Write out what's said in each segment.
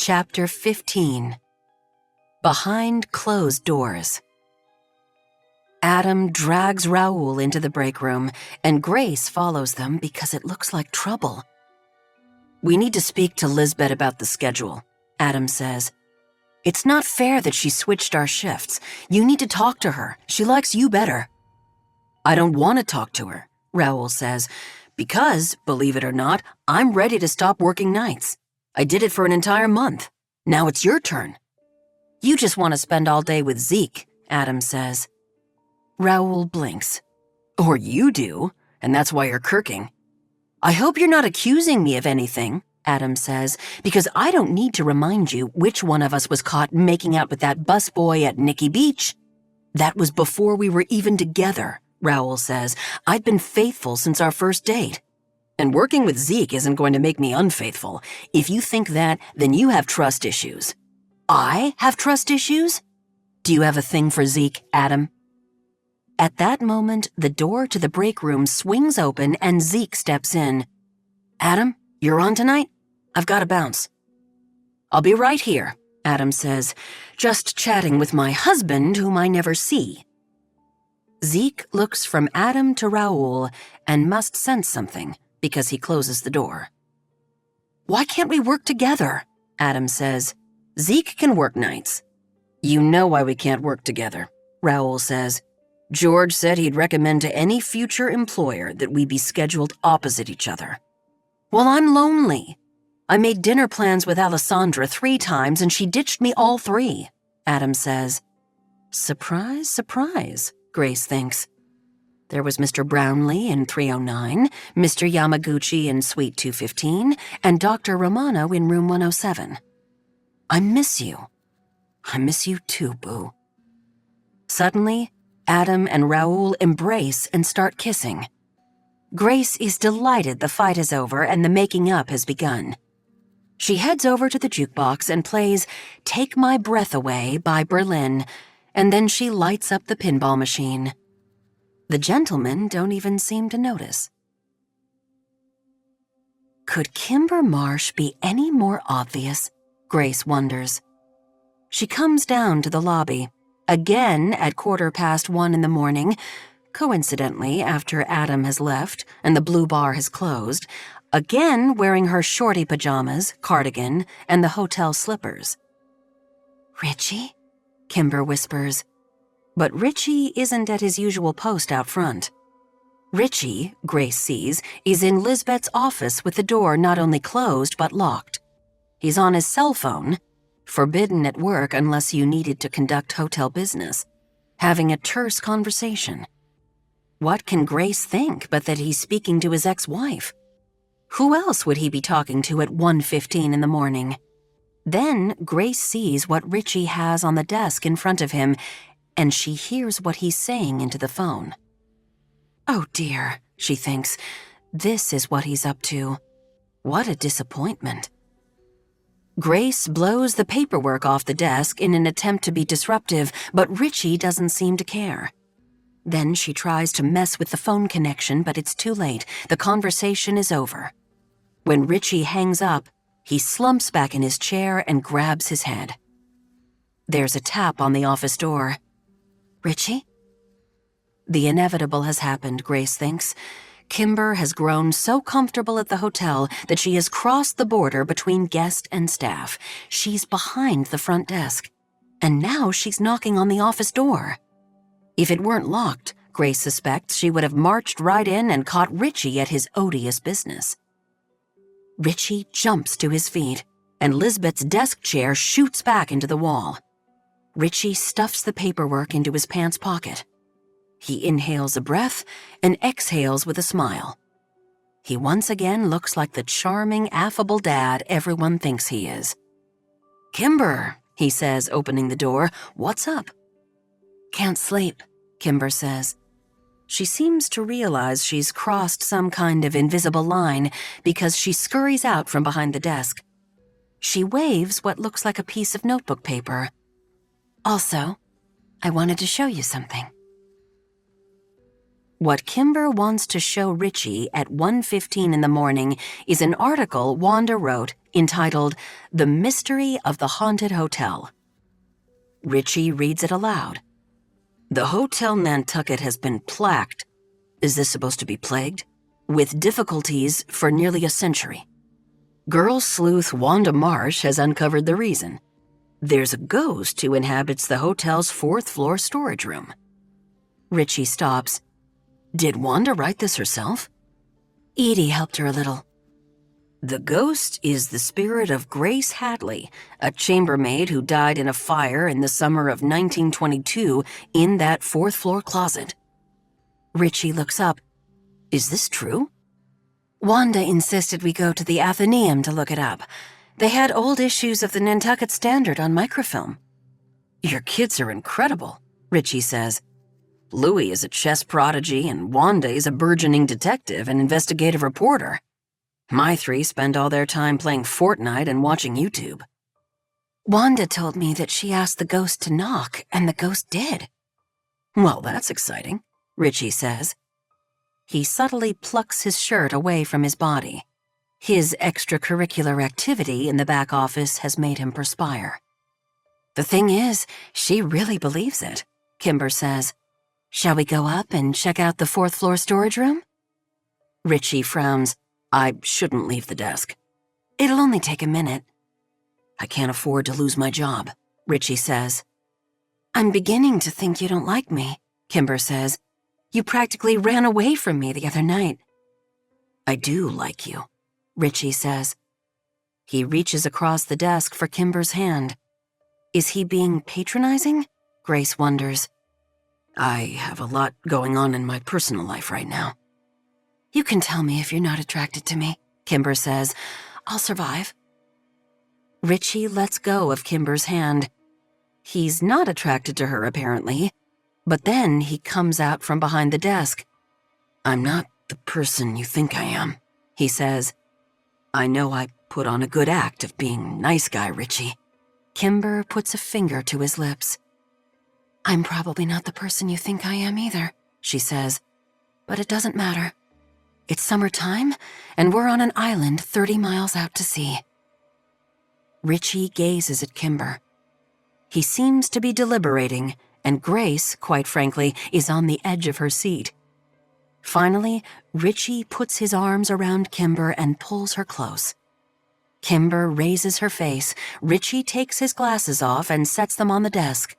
Chapter 15. Behind Closed Doors. Adam drags Raoul into the break room, and Grace follows them because it looks like trouble. "We need to speak to Lizbet about the schedule," Adam says. "It's not fair that she switched our shifts. You need to talk to her. She likes you better." "I don't want to talk to her," Raoul says, "because, believe it or not, I'm ready to stop working nights. I did it for an entire month. Now it's your turn." "You just want to spend all day with Zeke," Adam says. Raoul blinks. "Or you do, and that's why you're kirking." "I hope you're not accusing me of anything," Adam says, "because I don't need to remind you which one of us was caught making out with that busboy at Nikki Beach." "That was before we were even together," Raoul says. "I'd been faithful since our first date. And working with Zeke isn't going to make me unfaithful. If you think that, then you have trust issues." "I have trust issues?" "Do you have a thing for Zeke, Adam?" At that moment, the door to the break room swings open and Zeke steps in. "Adam, you're on tonight? I've got to bounce." "I'll be right here," Adam says, "just chatting with my husband, whom I never see." Zeke looks from Adam to Raoul and must sense something because he closes the door. "Why can't we work together?" Adam says. "Zeke can work nights." "You know why we can't work together," Raoul says. "George said he'd recommend to any future employer that we be scheduled opposite each other." "Well, I'm lonely. I made dinner plans with Alessandra 3 times and she ditched me all 3, Adam says. Surprise, surprise, Grace thinks. There was Mr. Brownlee in 309, Mr. Yamaguchi in Suite 215, and Dr. Romano in room 107. I miss you. I miss you too, Boo. Suddenly, Adam and Raoul embrace and start kissing. Grace is delighted the fight is over and the making up has begun. She heads over to the jukebox and plays Take My Breath Away by Berlin, and then she lights up the pinball machine. The gentlemen don't even seem to notice. Could Kimber Marsh be any more obvious? Grace wonders. She comes down to the lobby, again at 1:15 in the morning, coincidentally after Adam has left and the blue bar has closed, again wearing her shorty pajamas, cardigan, and the hotel slippers. Richie? Kimber whispers. But Richie isn't at his usual post out front. Richie, Grace sees, is in Lizbet's office with the door not only closed but locked. He's on his cell phone, forbidden at work unless you needed to conduct hotel business, having a terse conversation. What can Grace think but that he's speaking to his ex-wife? Who else would he be talking to at 1:15 in the morning? Then Grace sees what Richie has on the desk in front of him, and she hears what he's saying into the phone. Oh dear, she thinks, this is what he's up to. What a disappointment. Grace blows the paperwork off the desk in an attempt to be disruptive, but Richie doesn't seem to care. Then she tries to mess with the phone connection, but it's too late. The conversation is over. When Richie hangs up, he slumps back in his chair and grabs his head. There's a tap on the office door. Richie? The inevitable has happened, Grace thinks. Kimber has grown so comfortable at the hotel that she has crossed the border between guest and staff. She's behind the front desk. And now she's knocking on the office door. If it weren't locked, Grace suspects she would have marched right in and caught Richie at his odious business. Richie jumps to his feet, and Lizbet's desk chair shoots back into the wall. Richie stuffs the paperwork into his pants pocket. He inhales a breath and exhales with a smile. He once again looks like the charming, affable dad everyone thinks he is. Kimber, he says, opening the door, what's up? Can't sleep, Kimber says. She seems to realize she's crossed some kind of invisible line because she scurries out from behind the desk. She waves what looks like a piece of notebook paper. Also, I wanted to show you something. What Kimber wants to show Richie at 1:15 in the morning is an article Wanda wrote entitled The Mystery of the Haunted Hotel. Richie reads it aloud. The Hotel Nantucket has been plagued. Is this supposed to be plagued? With difficulties for nearly a century. Girl sleuth Wanda Marsh has uncovered the reason. There's a ghost who inhabits the hotel's 4th-floor storage room. Richie stops. Did Wanda write this herself? Edie helped her a little. The ghost is the spirit of Grace Hadley, a chambermaid who died in a fire in the summer of 1922 in that 4th-floor closet. Richie looks up. Is this true? Wanda insisted we go to the Athenaeum to look it up. They had old issues of the Nantucket Standard on microfilm. Your kids are incredible, Richie says. Louis is a chess prodigy and Wanda is a burgeoning detective and investigative reporter. My 3 spend all their time playing Fortnite and watching YouTube. Wanda told me that she asked the ghost to knock, and the ghost did. Well, that's exciting, Richie says. He subtly plucks his shirt away from his body. His extracurricular activity in the back office has made him perspire. The thing is, she really believes it, Kimber says. Shall we go up and check out the 4th-floor storage room? Richie frowns. I shouldn't leave the desk. It'll only take a minute. I can't afford to lose my job, Richie says. I'm beginning to think you don't like me, Kimber says. You practically ran away from me the other night. I do like you, Richie says. He reaches across the desk for Kimber's hand. Is he being patronizing? Grace wonders. I have a lot going on in my personal life right now. You can tell me if you're not attracted to me, Kimber says. I'll survive. Richie lets go of Kimber's hand. He's not attracted to her, apparently, but then he comes out from behind the desk. I'm not the person you think I am, he says. I know I put on a good act of being nice guy, Richie. Kimber puts a finger to his lips. I'm probably not the person you think I am either, she says, but it doesn't matter. It's summertime, and we're on an island 30 miles out to sea. Richie gazes at Kimber. He seems to be deliberating, and Grace, quite frankly, is on the edge of her seat. Finally, Richie puts his arms around Kimber and pulls her close. Kimber raises her face. Richie takes his glasses off and sets them on the desk.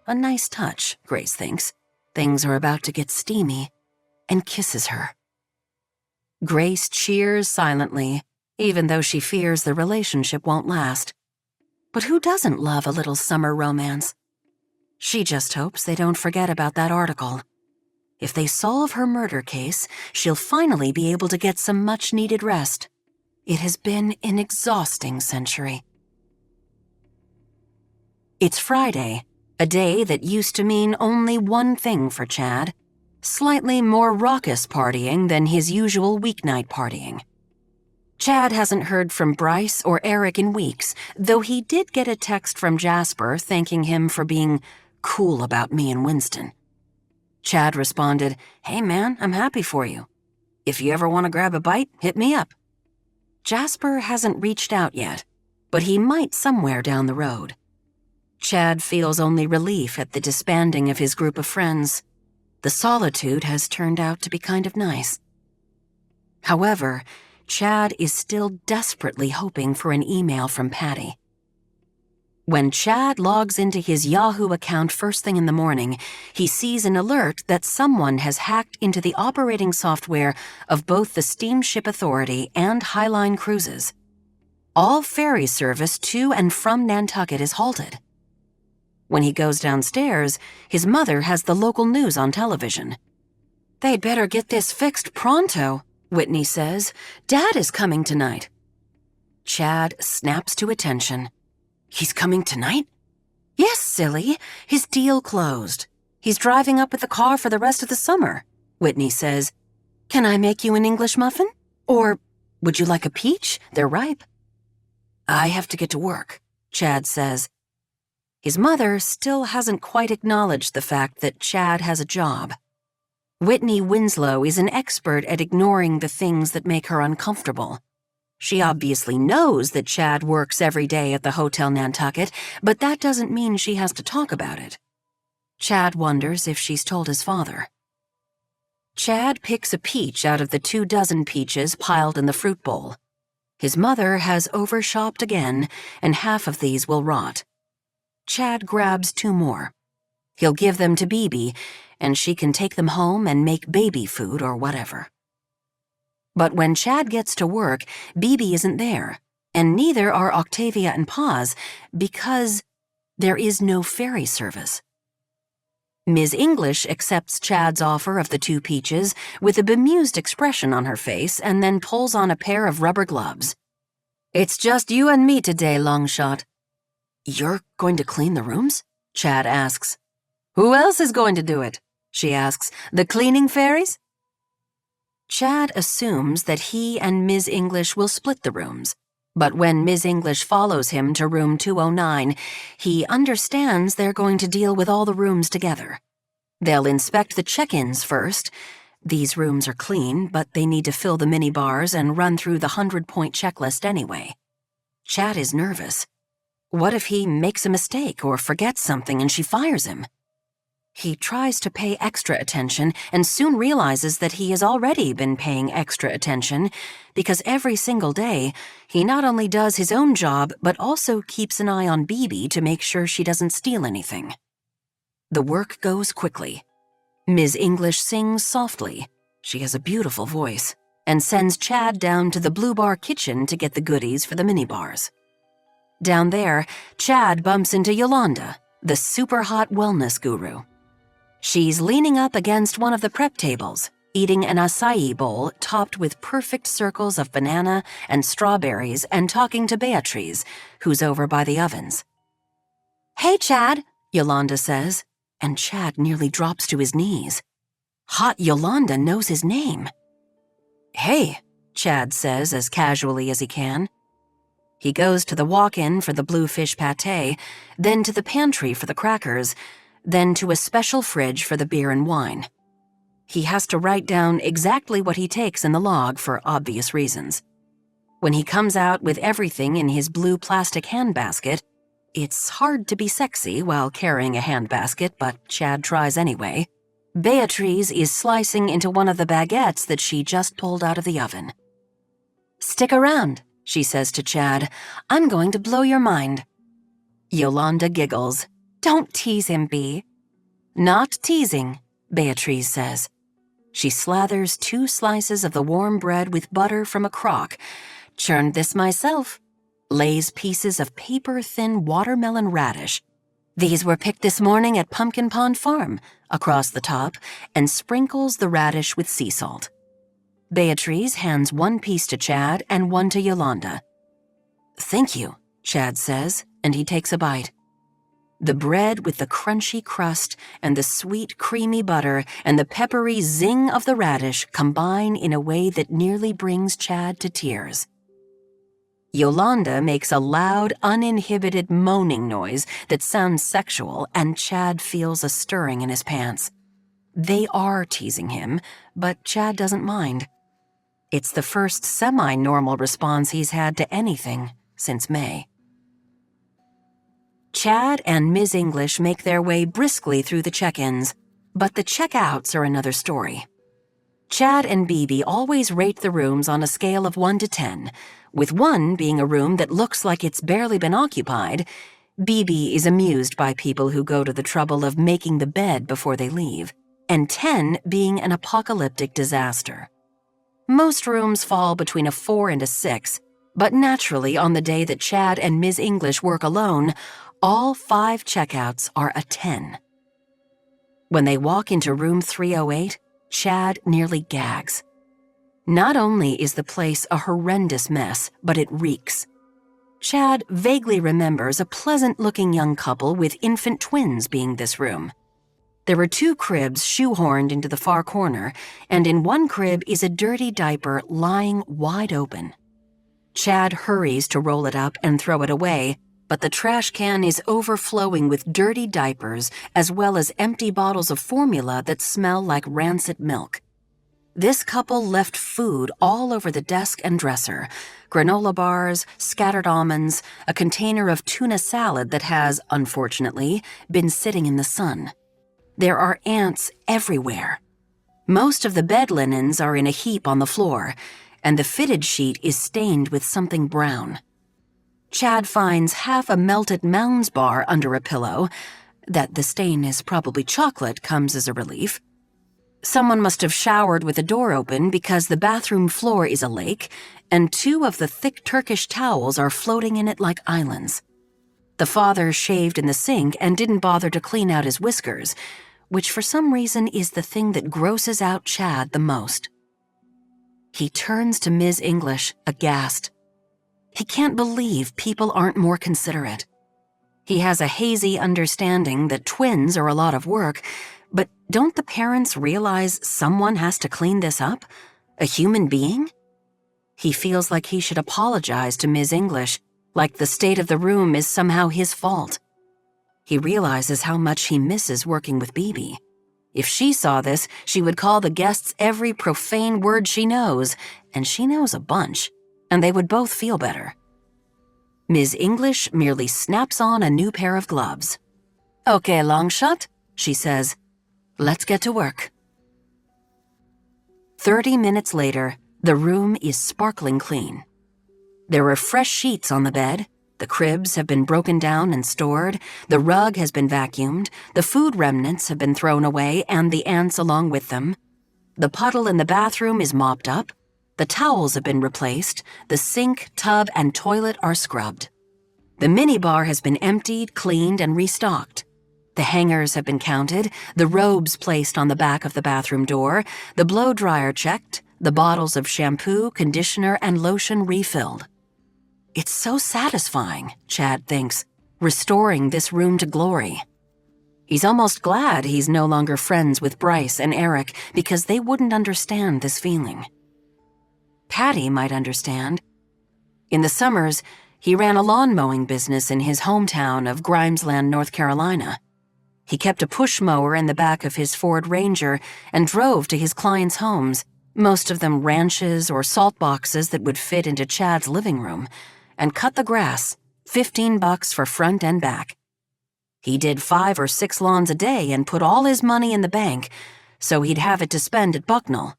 A nice touch, Grace thinks. Things are about to get steamy, and kisses her. Grace cheers silently, even though she fears the relationship won't last. But who doesn't love a little summer romance? She just hopes they don't forget about that article. If they solve her murder case, she'll finally be able to get some much-needed rest. It has been an exhausting century. It's Friday, a day that used to mean only one thing for Chad. Slightly more raucous partying than his usual weeknight partying. Chad hasn't heard from Bryce or Eric in weeks, though he did get a text from Jasper thanking him for being cool about me and Winston. Chad responded, Hey man, I'm happy for you. If you ever want to grab a bite, hit me up. Jasper hasn't reached out yet, but he might somewhere down the road. Chad feels only relief at the disbanding of his group of friends. The solitude has turned out to be kind of nice. However, Chad is still desperately hoping for an email from Patty. When Chad logs into his Yahoo account first thing in the morning, he sees an alert that someone has hacked into the operating software of both the Steamship Authority and Highline Cruises. All ferry service to and from Nantucket is halted. When he goes downstairs, his mother has the local news on television. They'd better get this fixed pronto, Whitney says. Dad is coming tonight. Chad snaps to attention. He's coming tonight? Yes, silly. His deal closed. He's driving up with the car for the rest of the summer, Whitney says. Can I make you an English muffin? Or would you like a peach? They're ripe. I have to get to work, Chad says. His mother still hasn't quite acknowledged the fact that Chad has a job. Whitney Winslow is an expert at ignoring the things that make her uncomfortable. She obviously knows that Chad works every day at the Hotel Nantucket, but that doesn't mean she has to talk about it. Chad wonders if she's told his father. Chad picks a peach out of the 24 peaches piled in the fruit bowl. His mother has overshopped again, and half of these will rot. Chad grabs 2 more. He'll give them to Bibi, and she can take them home and make baby food or whatever. But when Chad gets to work, Bibi isn't there, and neither are Octavia and Paz, because there is no ferry service. Ms. English accepts Chad's offer of the 2 peaches with a bemused expression on her face and then pulls on a pair of rubber gloves. "It's just you and me today, Longshot." "You're going to clean the rooms?" Chad asks. "Who else is going to do it?" she asks. "The cleaning fairies?" Chad assumes that he and Ms. English will split the rooms, but when Ms. English follows him to room 209, he understands they're going to deal with all the rooms together. They'll inspect the check-ins first. These rooms are clean, but they need to fill the minibars and run through the 100-point checklist anyway. Chad is nervous. What if he makes a mistake or forgets something and she fires him? He tries to pay extra attention and soon realizes that he has already been paying extra attention because every single day, he not only does his own job but also keeps an eye on Bibi to make sure she doesn't steal anything. The work goes quickly. Ms. English sings softly, she has a beautiful voice, and sends Chad down to the Blue Bar kitchen to get the goodies for the minibars. Down there, Chad bumps into Yolanda, the super-hot wellness guru. She's leaning up against one of the prep tables, eating an acai bowl topped with perfect circles of banana and strawberries and talking to Beatrice, who's over by the ovens. "Hey, Chad," Yolanda says, and Chad nearly drops to his knees. Hot Yolanda knows his name. "Hey," Chad says as casually as he can. He goes to the walk-in for the blue fish pâté, then to the pantry for the crackers, then to a special fridge for the beer and wine. He has to write down exactly what he takes in the log for obvious reasons. When he comes out with everything in his blue plastic handbasket, it's hard to be sexy while carrying a handbasket, but Chad tries anyway. Beatrice is slicing into one of the baguettes that she just pulled out of the oven. "Stick around," she says to Chad. "I'm going to blow your mind." Yolanda giggles. "Don't tease him, Bea." "Not teasing," Beatrice says. She slathers 2 slices of the warm bread with butter from a crock. "Churned this myself." Lays pieces of paper-thin watermelon radish. "These were picked this morning at Pumpkin Pond Farm," across the top, and sprinkles the radish with sea salt. Beatrice hands 1 piece to Chad and 1 to Yolanda. "Thank you," Chad says, and he takes a bite. The bread with the crunchy crust and the sweet, creamy butter and the peppery zing of the radish combine in a way that nearly brings Chad to tears. Yolanda makes a loud, uninhibited moaning noise that sounds sexual, and Chad feels a stirring in his pants. They are teasing him, but Chad doesn't mind. It's the first semi-normal response he's had to anything since May. Chad and Ms. English make their way briskly through the check-ins, but the check-outs are another story. Chad and Bibi always rate the rooms on a scale of 1 to 10, with 1 being a room that looks like it's barely been occupied. Bibi is amused by people who go to the trouble of making the bed before they leave, and 10 being an apocalyptic disaster. Most rooms fall between a 4 and a 6, but naturally on the day that Chad and Ms. English work alone, all 5 checkouts are a 10. When they walk into room 308, Chad nearly gags. Not only is the place a horrendous mess, but it reeks. Chad vaguely remembers a pleasant-looking young couple with infant twins being this room. There are 2 cribs shoehorned into the far corner, and in one crib is a dirty diaper lying wide open. Chad hurries to roll it up and throw it away, but the trash can is overflowing with dirty diapers as well as empty bottles of formula that smell like rancid milk. This couple left food all over the desk and dresser: granola bars, scattered almonds, a container of tuna salad that has, unfortunately, been sitting in the sun. There are ants everywhere. Most of the bed linens are in a heap on the floor, and the fitted sheet is stained with something brown. Chad finds half a melted Mounds bar under a pillow. That the stain is probably chocolate comes as a relief. Someone must have showered with the door open because the bathroom floor is a lake, and 2 of the thick Turkish towels are floating in it like islands. The father shaved in the sink and didn't bother to clean out his whiskers, which for some reason is the thing that grosses out Chad the most. He turns to Ms. English, aghast. He can't believe people aren't more considerate. He has a hazy understanding that twins are a lot of work, but don't the parents realize someone has to clean this up? A human being? He feels like he should apologize to Ms. English, like the state of the room is somehow his fault. He realizes how much he misses working with Bibi. If she saw this, she would call the guests every profane word she knows, and she knows a bunch, and they would both feel better. Ms. English merely snaps on a new pair of gloves. "Okay, Longshot," she says. "Let's get to work." 30 minutes later, the room is sparkling clean. There are fresh sheets on the bed, the cribs have been broken down and stored, the rug has been vacuumed, the food remnants have been thrown away and the ants along with them. The puddle in the bathroom is mopped up, the towels have been replaced, the sink, tub, and toilet are scrubbed. The minibar has been emptied, cleaned, and restocked. The hangers have been counted, the robes placed on the back of the bathroom door, the blow dryer checked, the bottles of shampoo, conditioner, and lotion refilled. It's so satisfying, Chad thinks, restoring this room to glory. He's almost glad he's no longer friends with Bryce and Eric because they wouldn't understand this feeling. Patty might understand. In the summers, he ran a lawn mowing business in his hometown of Grimesland, North Carolina. He kept a push mower in the back of his Ford Ranger and drove to his clients' homes, most of them ranches or salt boxes that would fit into Chad's living room, and cut the grass, $15 for front and back. He did 5 or 6 lawns a day and put all his money in the bank, so he'd have it to spend at Bucknell.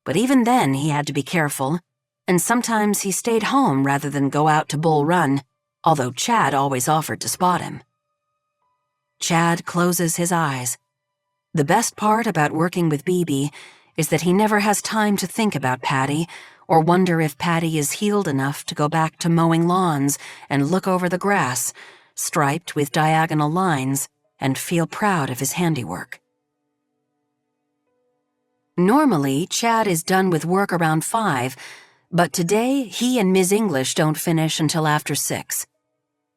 But even then he had to be careful, and sometimes he stayed home rather than go out to Bull Run, although Chad always offered to spot him. Chad closes his eyes. The best part about working with Bibi is that he never has time to think about Patty or wonder if Patty is healed enough to go back to mowing lawns and look over the grass, striped with diagonal lines, and feel proud of his handiwork. Normally, Chad is done with work around 5, but today he and Ms. English don't finish until after 6.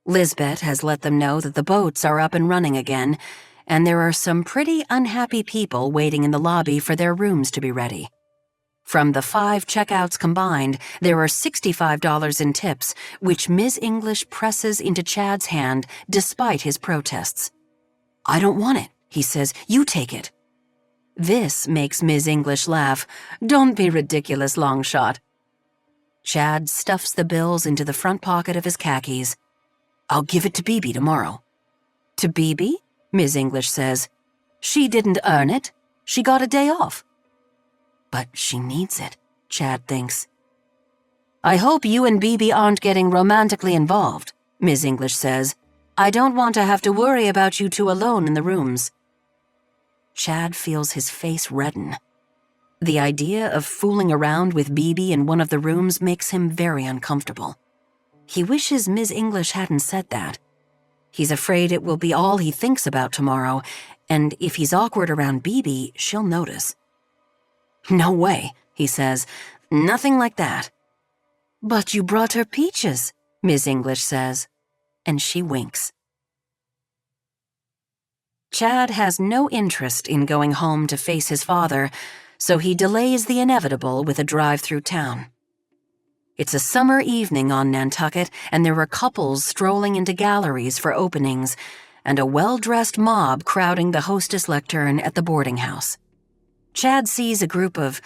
Lizbet has let them know that the boats are up and running again, and there are some pretty unhappy people waiting in the lobby for their rooms to be ready. From the 5 checkouts combined, there are $65 in tips, which Ms. English presses into Chad's hand despite his protests. "I don't want it," he says. "You take it." This makes Ms. English laugh. "Don't be ridiculous, Longshot." Chad stuffs the bills into the front pocket of his khakis. "I'll give it to Bibi tomorrow." "To Bibi?" Ms. English says. "She didn't earn it. She got a day off." But she needs it, Chad thinks. "I hope you and Bibi aren't getting romantically involved," Ms. English says. "I don't want to have to worry about you 2 alone in the rooms." Chad feels his face redden. The idea of fooling around with Bibi in one of the rooms makes him very uncomfortable. He wishes Ms. English hadn't said that. He's afraid it will be all he thinks about tomorrow, and if he's awkward around Bibi, she'll notice. "No way," he says. "Nothing like that." "But you brought her peaches," Ms. English says, and she winks. Chad has no interest in going home to face his father, so he delays the inevitable with a drive through town. It's a summer evening on Nantucket, and there are couples strolling into galleries for openings, and a well-dressed mob crowding the hostess lectern at the boarding house. Chad sees a group of,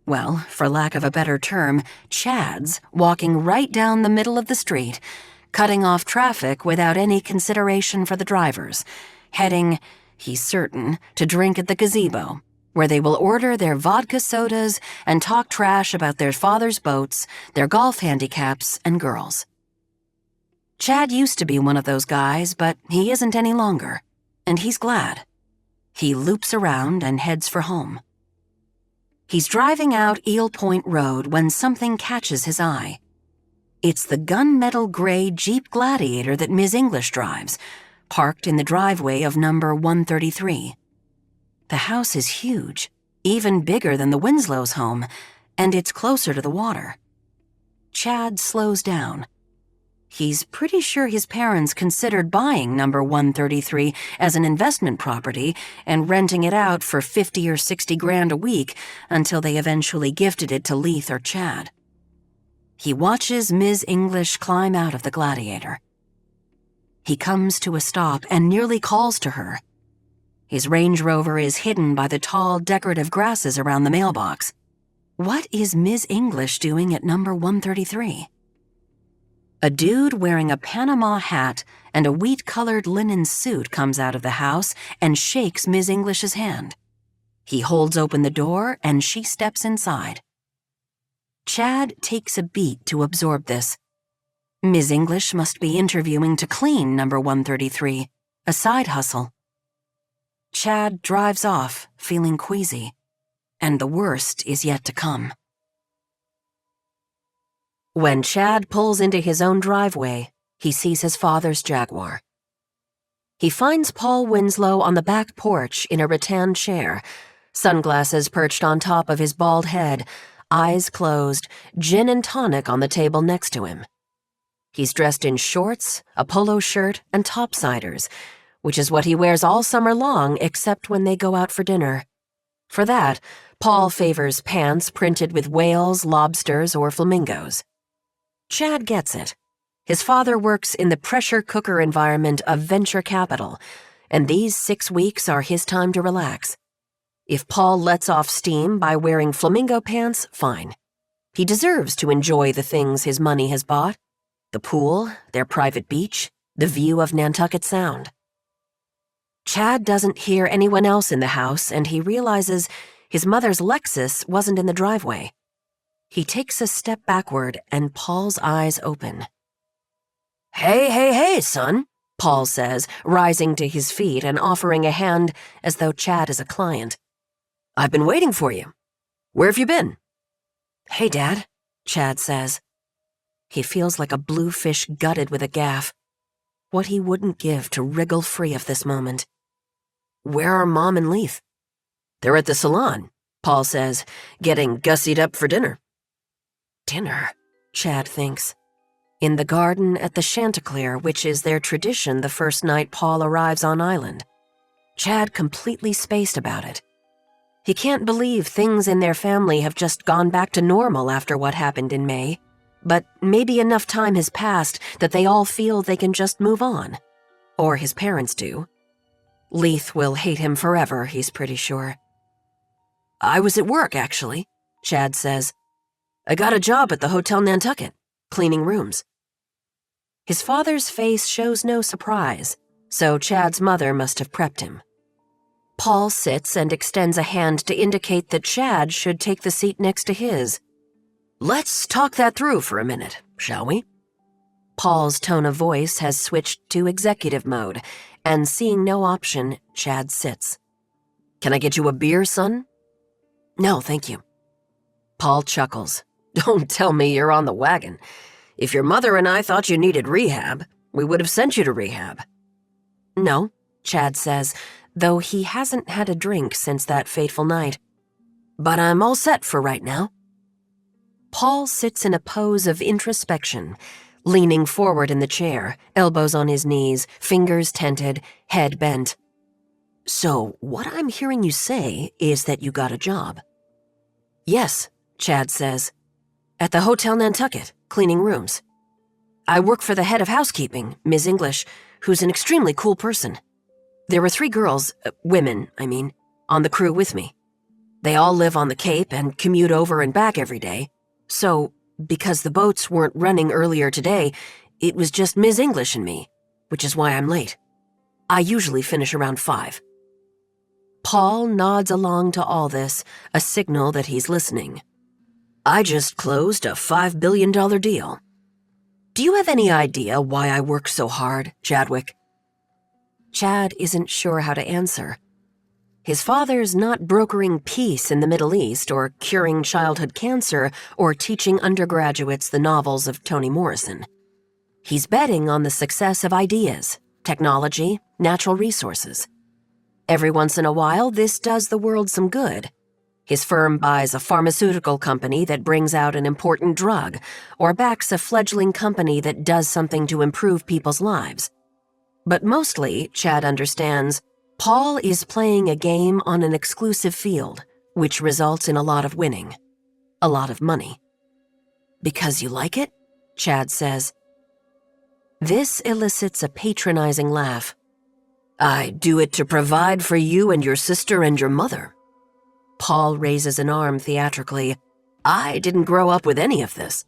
well, for lack of a better term, Chads walking right down the middle of the street, cutting off traffic without any consideration for the drivers, heading, he's certain, to drink at the gazebo, where they will order their vodka sodas and talk trash about their father's boats, their golf handicaps, and girls. Chad used to be one of those guys, but he isn't any longer, and he's glad. He loops around and heads for home. He's driving out Eel Point Road when something catches his eye. It's the gunmetal gray Jeep Gladiator that Ms. English drives, parked in the driveway of number 133. The house is huge, even bigger than the Winslow's home, and it's closer to the water. Chad slows down. He's pretty sure his parents considered buying number 133 as an investment property and renting it out for 50 or 60 grand a week until they eventually gifted it to Leith or Chad. He watches Ms. English climb out of the Gladiator. He comes to a stop and nearly calls to her. His Range Rover is hidden by the tall, decorative grasses around the mailbox. What is Ms. English doing at number 133? A dude wearing a Panama hat and a wheat-colored linen suit comes out of the house and shakes Ms. English's hand. He holds open the door and she steps inside. Chad takes a beat to absorb this. Ms. English must be interviewing to clean number 133, a side hustle. Chad drives off, feeling queasy, and the worst is yet to come. When Chad pulls into his own driveway, he sees his father's Jaguar. He finds Paul Winslow on the back porch in a rattan chair, sunglasses perched on top of his bald head, eyes closed, gin and tonic on the table next to him. He's dressed in shorts, a polo shirt, and topsiders, which is what he wears all summer long except when they go out for dinner. For that, Paul favors pants printed with whales, lobsters, or flamingos. Chad gets it. His father works in the pressure cooker environment of venture capital, and these 6 weeks are his time to relax. If Paul lets off steam by wearing flamingo pants, fine. He deserves to enjoy the things his money has bought: the pool, their private beach, the view of Nantucket Sound. Chad doesn't hear anyone else in the house, and he realizes his mother's Lexus wasn't in the driveway. He takes a step backward, and Paul's eyes open. Hey, son, Paul says, rising to his feet and offering a hand as though Chad is a client. I've been waiting for you. Where have you been? Hey, Dad, Chad says. He feels like a blue fish gutted with a gaff. What he wouldn't give to wriggle free of this moment. Where are Mom and Leith? They're at the salon, Paul says, getting gussied up for dinner. Dinner, Chad thinks. In the garden at the Chanticleer, which is their tradition the first night Paul arrives on island. Chad completely spaced about it. He can't believe things in their family have just gone back to normal after what happened in May, but maybe enough time has passed that they all feel they can just move on. Or his parents do. Leith will hate him forever, he's pretty sure. I was at work, actually, Chad says. I got a job at the Hotel Nantucket, cleaning rooms. His father's face shows no surprise, so Chad's mother must have prepped him. Paul sits and extends a hand to indicate that Chad should take the seat next to his. Let's talk that through for a minute, shall we? Paul's tone of voice has switched to executive mode, and seeing no option, Chad sits. Can I get you a beer, son? No, thank you. Paul chuckles. Don't tell me you're on the wagon. If your mother and I thought you needed rehab, we would have sent you to rehab. No, Chad says, though he hasn't had a drink since that fateful night. But I'm all set for right now. Paul sits in a pose of introspection, leaning forward in the chair, elbows on his knees, fingers tented, head bent. So, what I'm hearing you say is that you got a job. Yes, Chad says. At the Hotel Nantucket, cleaning rooms. I work for the head of housekeeping, Ms. English, who's an extremely cool person. There were 3 girls, women, I mean, on the crew with me. They all live on the Cape and commute over and back every day. So, because the boats weren't running earlier today, it was just Ms. English and me, which is why I'm late. I usually finish around 5. Paul nods along to all this, a signal that he's listening. I just closed a $5 billion deal. Do you have any idea why I work so hard, Chadwick? Chad isn't sure how to answer. His father's not brokering peace in the Middle East or curing childhood cancer or teaching undergraduates the novels of Toni Morrison. He's betting on the success of ideas, technology, natural resources. Every once in a while, this does the world some good. His firm buys a pharmaceutical company that brings out an important drug, or backs a fledgling company that does something to improve people's lives. But mostly, Chad understands, Paul is playing a game on an exclusive field, which results in a lot of winning. A lot of money. Because you like it? Chad says. This elicits a patronizing laugh. I do it to provide for you and your sister and your mother. Paul raises an arm theatrically. I didn't grow up with any of this.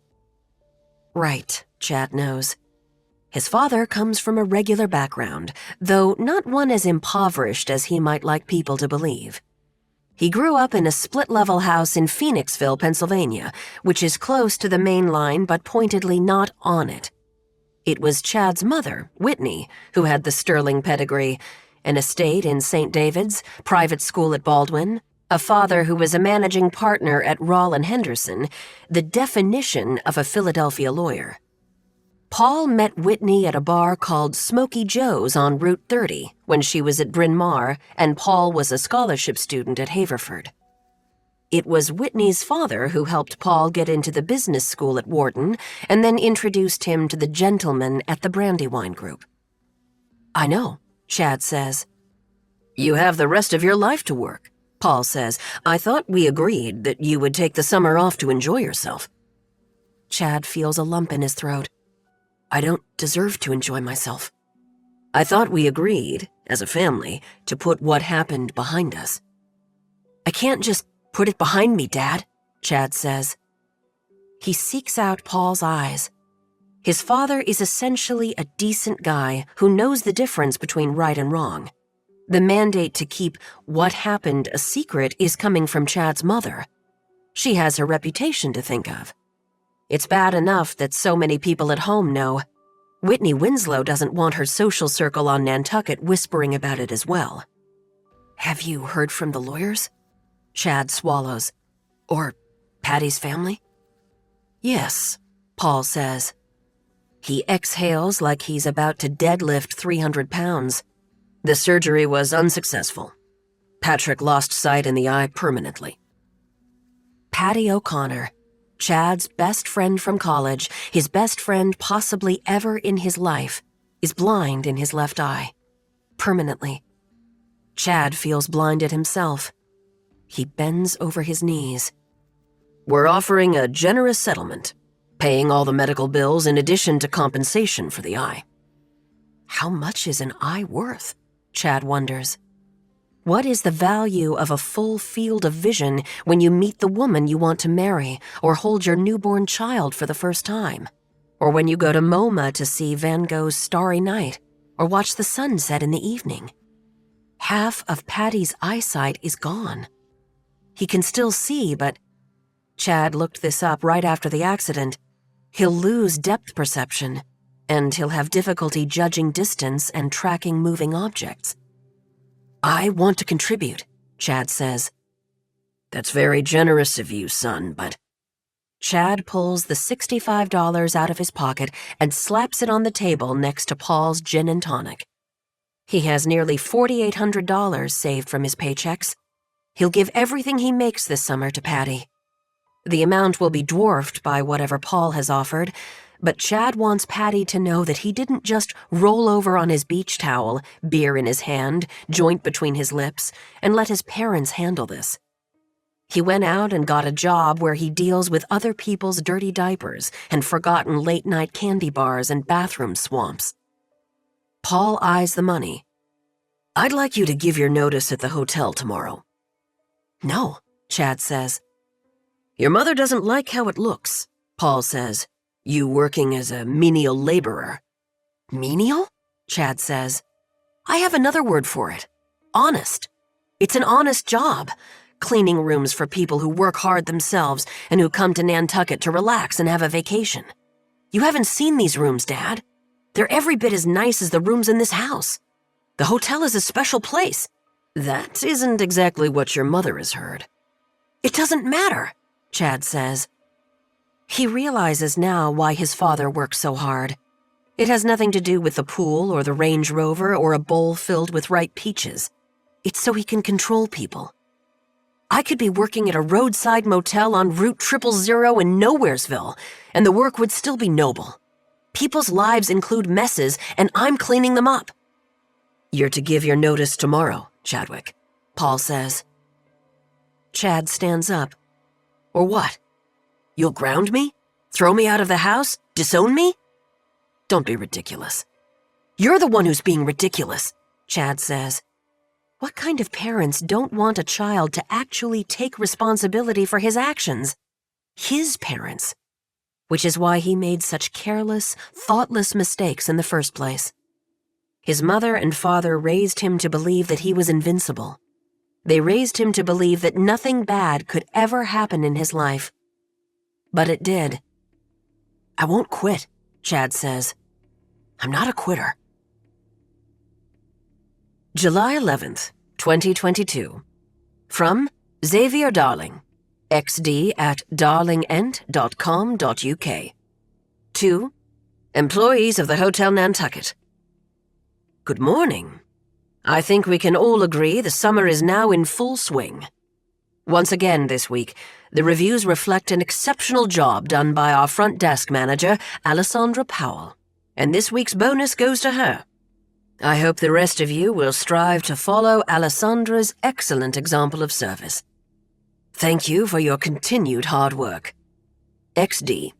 Right, Chad knows. His father comes from a regular background, though not one as impoverished as he might like people to believe. He grew up in a split-level house in Phoenixville, Pennsylvania, which is close to the main line but pointedly not on it. It was Chad's mother, Whitney, who had the sterling pedigree, an estate in St. David's, private school at Baldwin, a father who was a managing partner at Rawlin Henderson, the definition of a Philadelphia lawyer. Paul met Whitney at a bar called Smoky Joe's on Route 30 when she was at Bryn Mawr and Paul was a scholarship student at Haverford. It was Whitney's father who helped Paul get into the business school at Wharton and then introduced him to the gentlemen at the Brandywine Group. I know, Chad says. You have the rest of your life to work, Paul says. I thought we agreed that you would take the summer off to enjoy yourself. Chad feels a lump in his throat. I don't deserve to enjoy myself. I thought we agreed, as a family, to put what happened behind us. I can't just put it behind me, Dad, Chad says. He seeks out Paul's eyes. His father is essentially a decent guy who knows the difference between right and wrong. The mandate to keep what happened a secret is coming from Chad's mother. She has her reputation to think of. It's bad enough that so many people at home know. Whitney Winslow doesn't want her social circle on Nantucket whispering about it as well. Have you heard from the lawyers? Chad swallows. Or Patty's family? Yes, Paul says. He exhales like he's about to deadlift 300 pounds. The surgery was unsuccessful. Patrick lost sight in the eye permanently. Patty O'Connor, Chad's best friend from college, his best friend possibly ever in his life, is blind in his left eye. Permanently. Chad feels blinded himself. He bends over his knees. We're offering a generous settlement, paying all the medical bills in addition to compensation for the eye. How much is an eye worth? Chad wonders. What is the value of a full field of vision when you meet the woman you want to marry or hold your newborn child for the first time? Or when you go to MoMA to see Van Gogh's Starry Night or watch the sun set in the evening? Half of Patty's eyesight is gone. He can still see, but Chad looked this up right after the accident. He'll lose depth perception, and he'll have difficulty judging distance and tracking moving objects. I want to contribute, Chad says. That's very generous of you, son, but... Chad pulls the $65 out of his pocket and slaps it on the table next to Paul's gin and tonic. He has nearly $4,800 saved from his paychecks. He'll give everything he makes this summer to Patty. The amount will be dwarfed by whatever Paul has offered, but Chad wants Patty to know that he didn't just roll over on his beach towel, beer in his hand, joint between his lips, and let his parents handle this. He went out and got a job where he deals with other people's dirty diapers and forgotten late-night candy bars and bathroom swamps. Paul eyes the money. I'd like you to give your notice at the hotel tomorrow. No, Chad says. Your mother doesn't like how it looks, Paul says. You working as a menial laborer. Menial? Chad says. I have another word for it. Honest. It's an honest job. Cleaning rooms for people who work hard themselves and who come to Nantucket to relax and have a vacation. You haven't seen these rooms, Dad. They're every bit as nice as the rooms in this house. The hotel is a special place. That isn't exactly what your mother has heard. It doesn't matter, Chad says. He realizes now why his father works so hard. It has nothing to do with the pool or the Range Rover or a bowl filled with ripe peaches. It's so he can control people. I could be working at a roadside motel on Route 000 in Nowheresville, and the work would still be noble. People's lives include messes, and I'm cleaning them up. You're to give your notice tomorrow, Chadwick, Paul says. Chad stands up. Or what? You'll ground me? Throw me out of the house? Disown me? Don't be ridiculous. You're the one who's being ridiculous, Chad says. What kind of parents don't want a child to actually take responsibility for his actions? His parents. Which is why he made such careless, thoughtless mistakes in the first place. His mother and father raised him to believe that he was invincible. They raised him to believe that nothing bad could ever happen in his life. But it did. I won't quit, Chad says. I'm not a quitter. July 11th, 2022. From Xavier Darling, xd@darlingent.com.uk. To employees of the Hotel Nantucket. Good morning. I think we can all agree the summer is now in full swing. Once again this week, the reviews reflect an exceptional job done by our front desk manager, Alessandra Powell, and this week's bonus goes to her. I hope the rest of you will strive to follow Alessandra's excellent example of service. Thank you for your continued hard work. XD.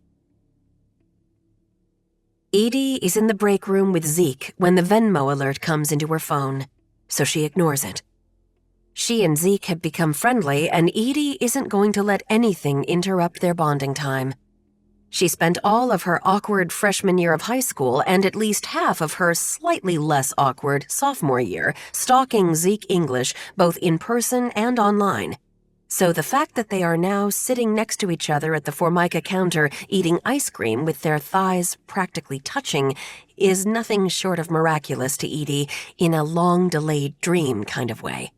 Edie is in the break room with Zeke when the Venmo alert comes into her phone, so she ignores it. She and Zeke have become friendly, and Edie isn't going to let anything interrupt their bonding time. She spent all of her awkward freshman year of high school and at least half of her slightly less awkward sophomore year stalking Zeke English both in person and online. So the fact that they are now sitting next to each other at the Formica counter eating ice cream with their thighs practically touching is nothing short of miraculous to Edie in a long-delayed dream kind of way.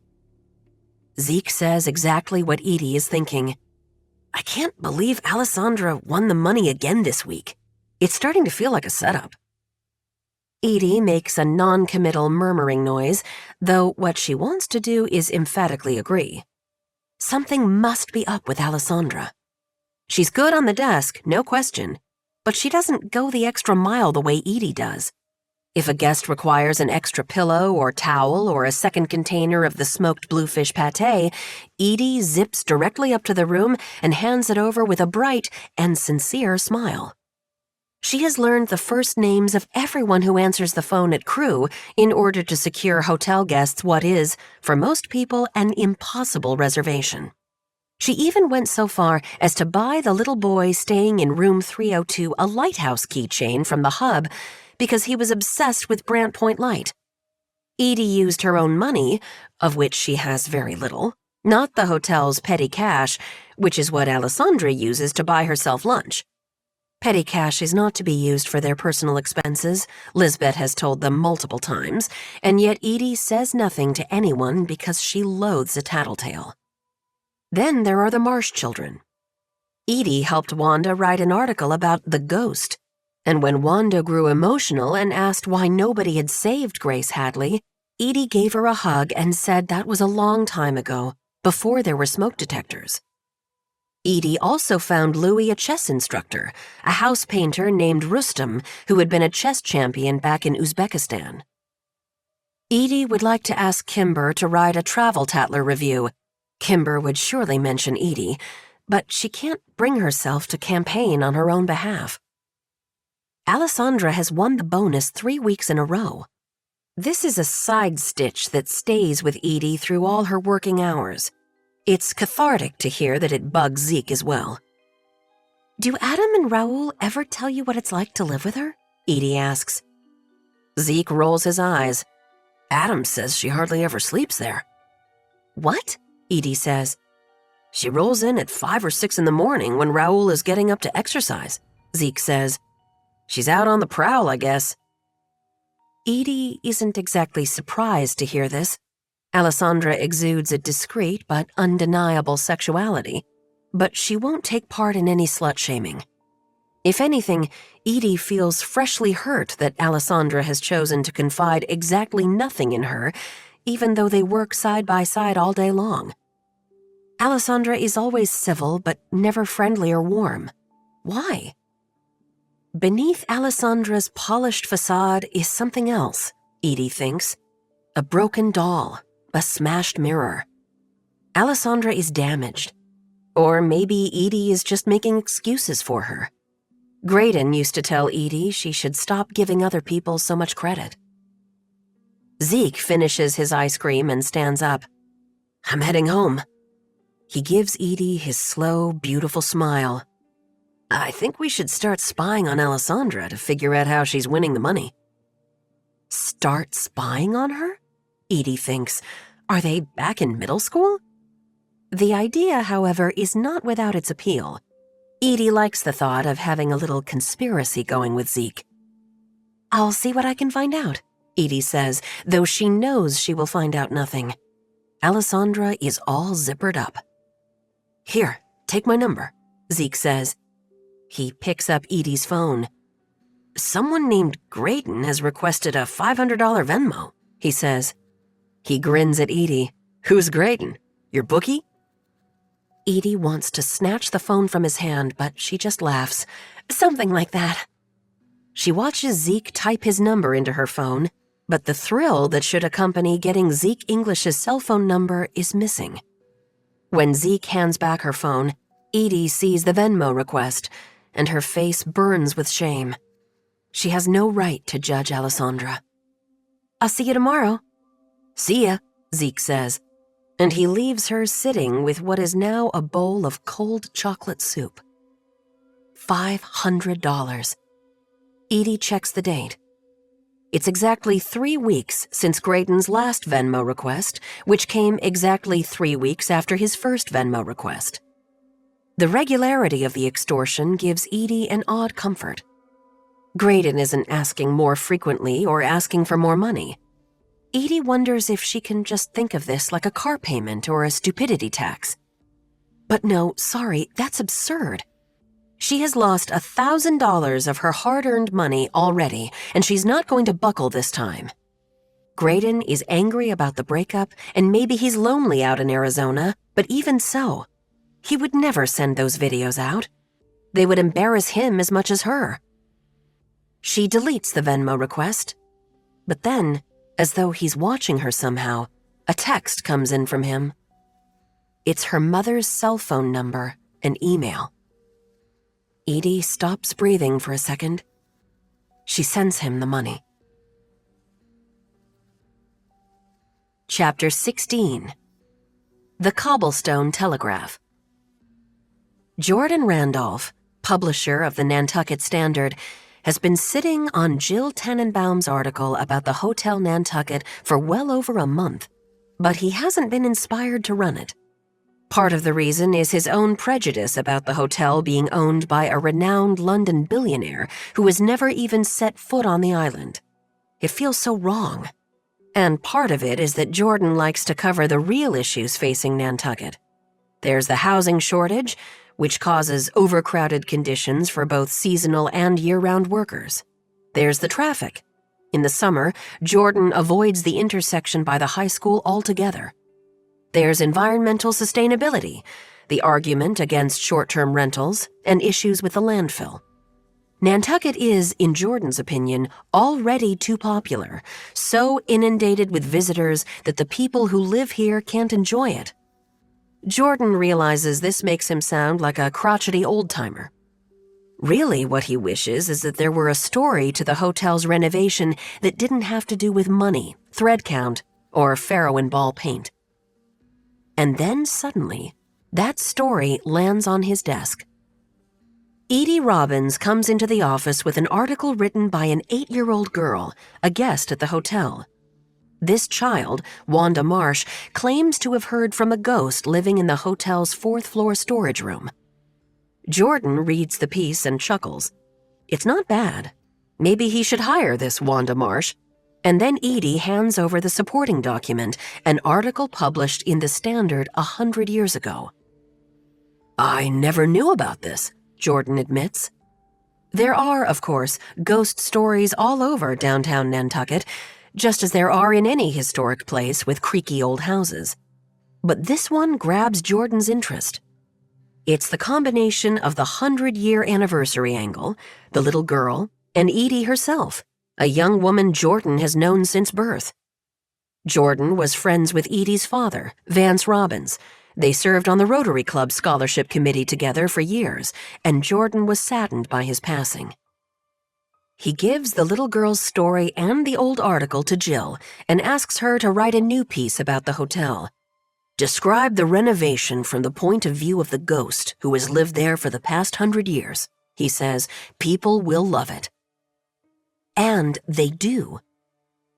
Zeke says exactly what Edie is thinking. I can't believe Alessandra won the money again this week. It's starting to feel like a setup. Edie makes a non-committal murmuring noise, though what she wants to do is emphatically agree. Something must be up with Alessandra. She's good on the desk, no question, but she doesn't go the extra mile the way Edie does. If a guest requires an extra pillow or towel or a second container of the smoked bluefish pâté, Edie zips directly up to the room and hands it over with a bright and sincere smile. She has learned the first names of everyone who answers the phone at Crew in order to secure hotel guests what is, for most people, an impossible reservation. She even went so far as to buy the little boy staying in room 302 a lighthouse keychain from the hub because he was obsessed with Brant Point Light. Edie used her own money, of which she has very little, not the hotel's petty cash, which is what Alessandra uses to buy herself lunch. Petty cash is not to be used for their personal expenses, Lizbet has told them multiple times, and yet Edie says nothing to anyone because she loathes a tattletale. Then there are the Marsh children. Edie helped Wanda write an article about the ghost, and when Wanda grew emotional and asked why nobody had saved Grace Hadley, Edie gave her a hug and said that was a long time ago, before there were smoke detectors. Edie also found Louis a chess instructor, a house painter named Rustam, who had been a chess champion back in Uzbekistan. Edie would like to ask Kimber to write a Travel Tatler review, Kimber would surely mention Edie, but she can't bring herself to campaign on her own behalf. Alessandra has won the bonus 3 weeks in a row. This is a side stitch that stays with Edie through all her working hours. It's cathartic to hear that it bugs Zeke as well. "Do Adam and Raoul ever tell you what it's like to live with her?" Edie asks. Zeke rolls his eyes. "Adam says she hardly ever sleeps there." "What?" Edie says. "She rolls in at 5 or 6 in the morning when Raoul is getting up to exercise," Zeke says. "She's out on the prowl, I guess." Edie isn't exactly surprised to hear this. Alessandra exudes a discreet but undeniable sexuality, but she won't take part in any slut-shaming. If anything, Edie feels freshly hurt that Alessandra has chosen to confide exactly nothing in her, even though they work side by side all day long. Alessandra is always civil, but never friendly or warm. Why? Beneath Alessandra's polished facade is something else, Edie thinks. A broken doll, a smashed mirror. Alessandra is damaged. Or maybe Edie is just making excuses for her. Graydon used to tell Edie she should stop giving other people so much credit. Zeke finishes his ice cream and stands up. "I'm heading home." He gives Edie his slow, beautiful smile. "I think we should start spying on Alessandra to figure out how she's winning the money." Start spying on her? Edie thinks. Are they back in middle school? The idea, however, is not without its appeal. Edie likes the thought of having a little conspiracy going with Zeke. "I'll see what I can find out," Edie says, though she knows she will find out nothing. Alessandra is all zippered up. "Here, take my number," Zeke says. He picks up Edie's phone. "Someone named Graydon has requested a $500 Venmo," he says. He grins at Edie. "Who's Graydon? Your bookie?" Edie wants to snatch the phone from his hand, but she just laughs. "Something like that." She watches Zeke type his number into her phone, but the thrill that should accompany getting Zeke English's cell phone number is missing. When Zeke hands back her phone, Edie sees the Venmo request, and her face burns with shame. She has no right to judge Alessandra. "I'll see you tomorrow." "See ya," Zeke says, and he leaves her sitting with what is now a bowl of cold chocolate soup. $500. Edie checks the date. It's exactly 3 weeks since Graydon's last Venmo request, which came exactly 3 weeks after his first Venmo request. The regularity of the extortion gives Edie an odd comfort. Graydon isn't asking more frequently or asking for more money. Edie wonders if she can just think of this like a car payment or a stupidity tax. But no, sorry, that's absurd. She has lost $1,000 of her hard-earned money already, and she's not going to buckle this time. Graydon is angry about the breakup, and maybe he's lonely out in Arizona, but even so, he would never send those videos out. They would embarrass him as much as her. She deletes the Venmo request, but then, as though he's watching her somehow, a text comes in from him. It's her mother's cell phone number and email. Edie stops breathing for a second. She sends him the money. Chapter 16. The Cobblestone Telegraph. Jordan Randolph, publisher of the Nantucket Standard, has been sitting on Jill Tannenbaum's article about the Hotel Nantucket for well over a month, but he hasn't been inspired to run it. Part of the reason is his own prejudice about the hotel being owned by a renowned London billionaire who has never even set foot on the island. It feels so wrong. And part of it is that Jordan likes to cover the real issues facing Nantucket. There's the housing shortage, which causes overcrowded conditions for both seasonal and year-round workers. There's the traffic. In the summer, Jordan avoids the intersection by the high school altogether. There's environmental sustainability, the argument against short-term rentals, and issues with the landfill. Nantucket is, in Jordan's opinion, already too popular, so inundated with visitors that the people who live here can't enjoy it. Jordan realizes this makes him sound like a crotchety old-timer. Really, what he wishes is that there were a story to the hotel's renovation that didn't have to do with money, thread count, or Pharaoh and ball paint. And then suddenly, that story lands on his desk. Edie Robbins comes into the office with an article written by an 8-year-old girl, a guest at the hotel. This child, Wanda Marsh, claims to have heard from a ghost living in the hotel's 4th-floor storage room. Jordan reads the piece and chuckles. It's not bad. Maybe he should hire this Wanda Marsh. And then Edie hands over the supporting document, an article published in the Standard 100 years ago. I never knew about this, Jordan admits. There are, of course, ghost stories all over downtown Nantucket, just as there are in any historic place with creaky old houses. But this one grabs Jordan's interest. It's the combination of the 100-year anniversary angle, the little girl, and Edie herself, a young woman Jordan has known since birth. Jordan was friends with Edie's father, Vance Robbins. They served on the Rotary Club Scholarship Committee together for years, and Jordan was saddened by his passing. He gives the little girl's story and the old article to Jill and asks her to write a new piece about the hotel. Describe the renovation from the point of view of the ghost who has lived there for the past 100 years. He says, people will love it. And they do.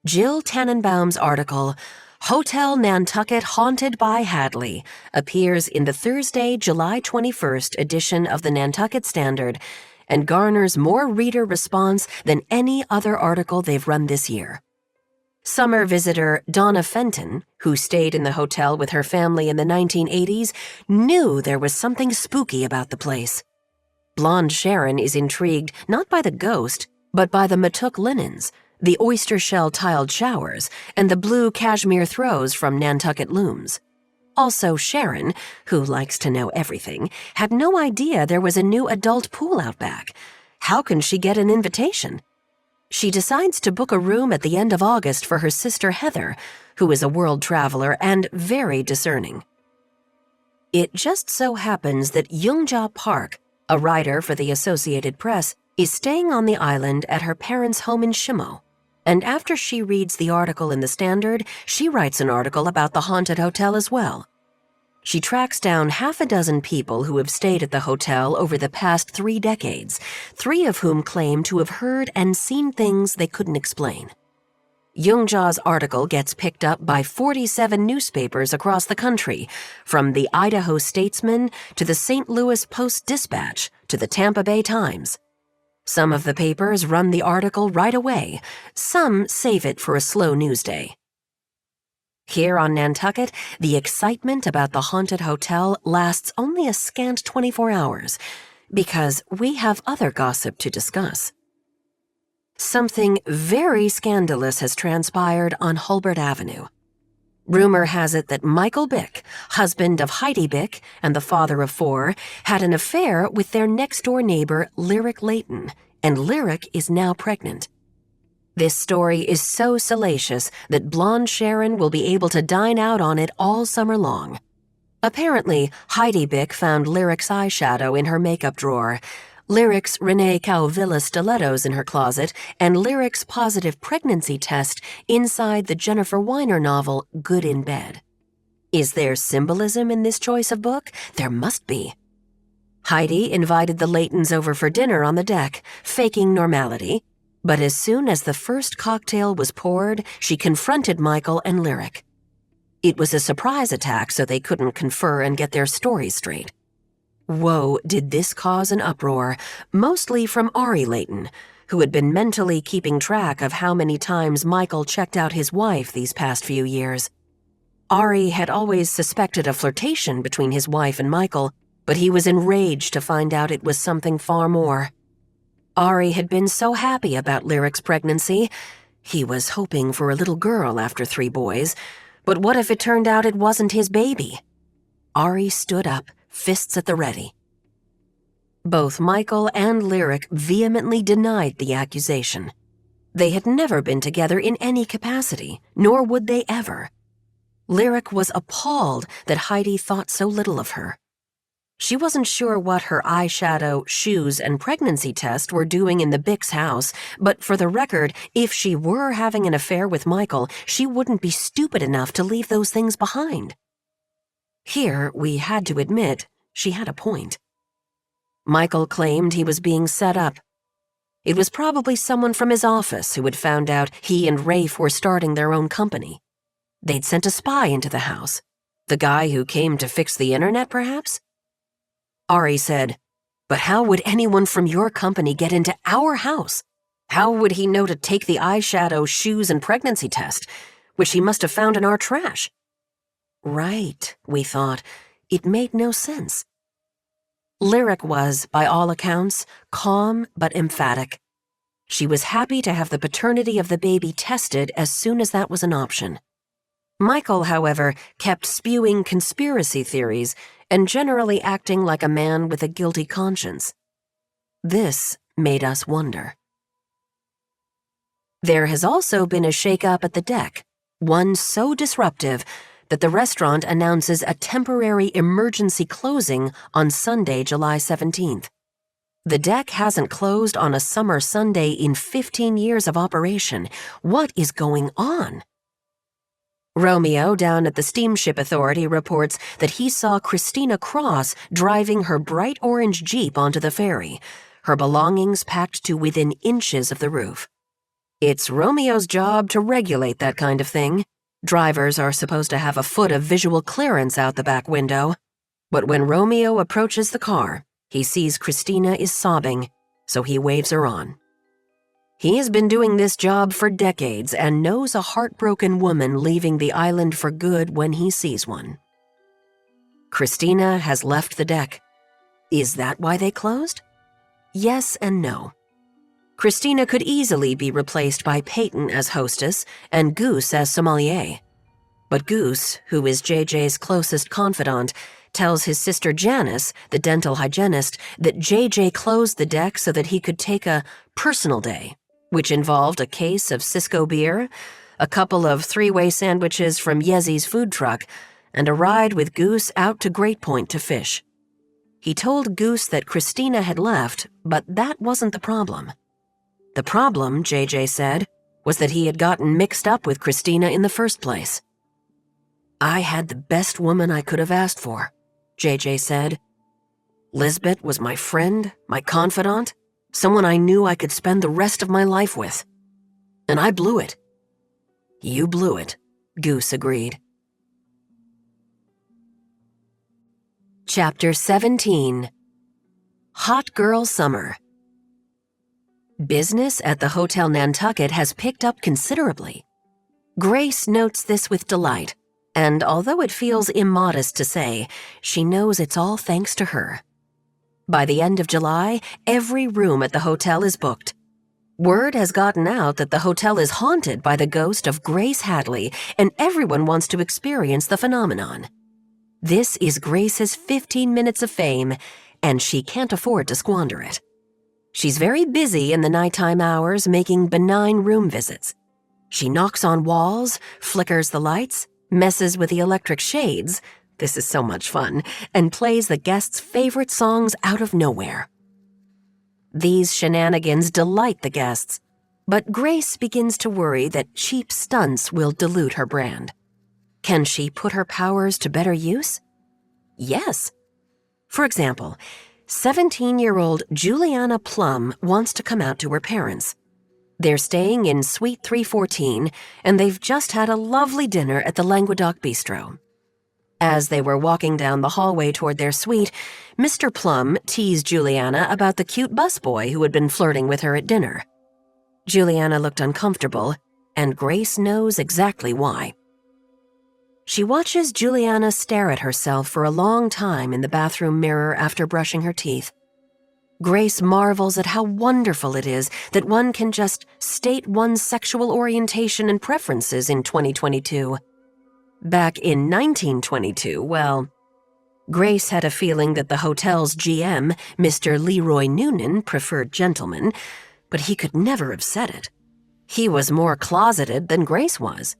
Jill Tannenbaum's article, Hotel Nantucket Haunted by Hadley, appears in the Thursday, July 21st edition of the Nantucket Standard and garners more reader response than any other article they've run this year. Summer visitor Donna Fenton, who stayed in the hotel with her family in the 1980s, knew there was something spooky about the place. Blonde Sharon is intrigued not by the ghost, but by the Matuk linens, the oyster shell tiled showers, and the blue cashmere throws from Nantucket looms. Also, Sharon, who likes to know everything, had no idea there was a new adult pool out back. How can she get an invitation? She decides to book a room at the end of August for her sister Heather, who is a world traveler and very discerning. It just so happens that Youngja Park, a writer for the Associated Press, is staying on the island at her parents' home in Shimo. And after she reads the article in the Standard, she writes an article about the haunted hotel as well. She tracks down 6 people who have stayed at the hotel over the past 3 decades, 3 of whom claim to have heard and seen things they couldn't explain. Youngja's article gets picked up by 47 newspapers across the country, from the Idaho Statesman to the St. Louis Post-Dispatch to the Tampa Bay Times. Some of the papers run the article right away, some save it for a slow news day. Here on Nantucket, the excitement about the haunted hotel lasts only a scant 24 hours, because we have other gossip to discuss. Something very scandalous has transpired on Halbert Avenue. Rumor has it that Michael Bick, husband of Heidi Bick and the father of 4, had an affair with their next-door neighbor, Lyric Layton, and Lyric is now pregnant. This story is so salacious that blonde Sharon will be able to dine out on it all summer long. Apparently, Heidi Bick found Lyric's eyeshadow in her makeup drawer, Lyric's Renee Caovilla stilettos in her closet, and Lyric's positive pregnancy test inside the Jennifer Weiner novel Good in Bed. Is there symbolism in this choice of book? There must be. Heidi invited the Laytons over for dinner on the deck, faking normality. But as soon as the first cocktail was poured, she confronted Michael and Lyric. It was a surprise attack so they couldn't confer and get their stories straight. Whoa, did this cause an uproar, mostly from Ari Layton, who had been mentally keeping track of how many times Michael checked out his wife these past few years. Ari had always suspected a flirtation between his wife and Michael, but he was enraged to find out it was something far more. Ari had been so happy about Lyric's pregnancy. He was hoping for a little girl after 3 boys, but what if it turned out it wasn't his baby? Ari stood up, fists at the ready. Both Michael and Lyric vehemently denied the accusation. They had never been together in any capacity, nor would they ever. Lyric was appalled that Heidi thought so little of her. She wasn't sure what her eyeshadow, shoes, and pregnancy test were doing in the Bix house, but for the record, if she were having an affair with Michael, she wouldn't be stupid enough to leave those things behind. Here, we had to admit, she had a point. Michael claimed he was being set up. It was probably someone from his office who had found out he and Rafe were starting their own company. They'd sent a spy into the house. The guy who came to fix the internet, perhaps? Ari said, "But how would anyone from your company get into our house? How would he know to take the eyeshadow, shoes, and pregnancy test, which he must have found in our trash?" Right, we thought. It made no sense. Lyric was, by all accounts, calm but emphatic. She was happy to have the paternity of the baby tested as soon as that was an option. Michael, however, kept spewing conspiracy theories and generally acting like a man with a guilty conscience. This made us wonder. There has also been a shake-up at the deck, one so disruptive that the restaurant announces a temporary emergency closing on Sunday, July 17th. The deck hasn't closed on a summer Sunday in 15 years of operation. What is going on? Romeo down at the Steamship Authority reports that he saw Christina Cross driving her bright orange Jeep onto the ferry, her belongings packed to within inches of the roof. It's Romeo's job to regulate that kind of thing. Drivers are supposed to have a foot of visual clearance out the back window. But when Romeo approaches the car, he sees Christina is sobbing, so he waves her on. He has been doing this job for decades and knows a heartbroken woman leaving the island for good when he sees one. Christina has left the deck. Is that why they closed? Yes and no. Christina could easily be replaced by Peyton as hostess and Goose as sommelier. But Goose, who is JJ's closest confidant, tells his sister Janice, the dental hygienist, that JJ closed the deck so that he could take a personal day, which involved a case of Cisco beer, a couple of three-way sandwiches from Yezi's food truck, and a ride with Goose out to Great Point to fish. He told Goose that Christina had left, but that wasn't the problem. The problem, JJ said, was that he had gotten mixed up with Christina in the first place. "I had the best woman I could have asked for," JJ said. "Lizbet was my friend, my confidant, someone I knew I could spend the rest of my life with. And I blew it." "You blew it," Goose agreed. Chapter 17. Hot Girl Summer. Business at the Hotel Nantucket has picked up considerably. Grace notes this with delight, and although it feels immodest to say, she knows it's all thanks to her. By the end of July, every room at the hotel is booked. Word has gotten out that the hotel is haunted by the ghost of Grace Hadley, and everyone wants to experience the phenomenon. This is Grace's 15 minutes of fame, and she can't afford to squander it. She's very busy in the nighttime hours making benign room visits. She knocks on walls, flickers the lights, messes with the electric shades — this is so much fun — and plays the guests' favorite songs out of nowhere. These shenanigans delight the guests, but Grace begins to worry that cheap stunts will dilute her brand. Can she put her powers to better use? Yes. For example, 17-year-old Juliana Plum wants to come out to her parents. They're staying in Suite 314, and they've just had a lovely dinner at the Languedoc Bistro. As they were walking down the hallway toward their suite, Mr. Plum teased Juliana about the cute busboy who had been flirting with her at dinner. Juliana looked uncomfortable, and Grace knows exactly why. She watches Juliana stare at herself for a long time in the bathroom mirror after brushing her teeth. Grace marvels at how wonderful it is that one can just state one's sexual orientation and preferences in 2022. Back in 1922, well, Grace had a feeling that the hotel's GM, Mr. Leroy Noonan, preferred gentlemen, but he could never have said it. He was more closeted than Grace was.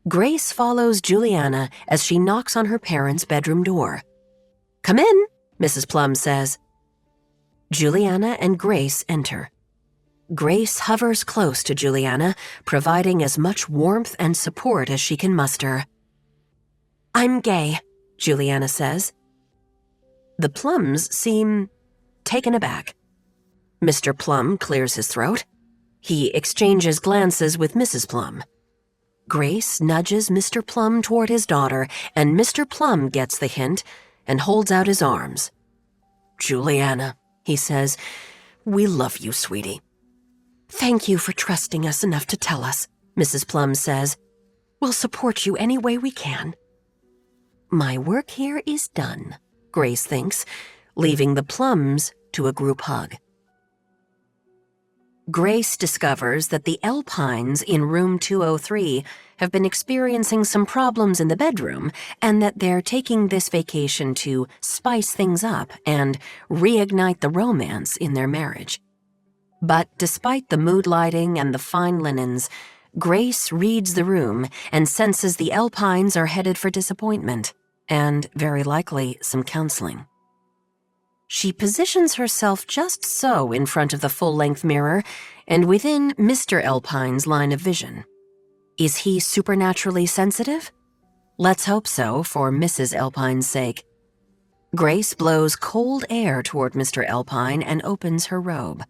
Grace follows Juliana as she knocks on her parents' bedroom door. "Come in," Mrs. Plum says. Juliana and Grace enter. Grace hovers close to Juliana, providing as much warmth and support as she can muster. "I'm gay," Juliana says. The Plums seem taken aback. Mr. Plum clears his throat. He exchanges glances with Mrs. Plum. Grace nudges Mr. Plum toward his daughter, and Mr. Plum gets the hint and holds out his arms. "Juliana," he says, "we love you, sweetie." "Thank you for trusting us enough to tell us," Mrs. Plum says. "We'll support you any way we can." My work here is done, Grace thinks, leaving the Plums to a group hug. Grace discovers that the Alpines in room 203 have been experiencing some problems in the bedroom and that they're taking this vacation to spice things up and reignite the romance in their marriage. But despite the mood lighting and the fine linens, Grace reads the room and senses the Alpines are headed for disappointment and, very likely, some counseling. She positions herself just so in front of the full-length mirror and within Mr. Alpine's line of vision. Is he supernaturally sensitive? Let's hope so for Mrs. Alpine's sake. Grace blows cold air toward Mr. Alpine and opens her robe.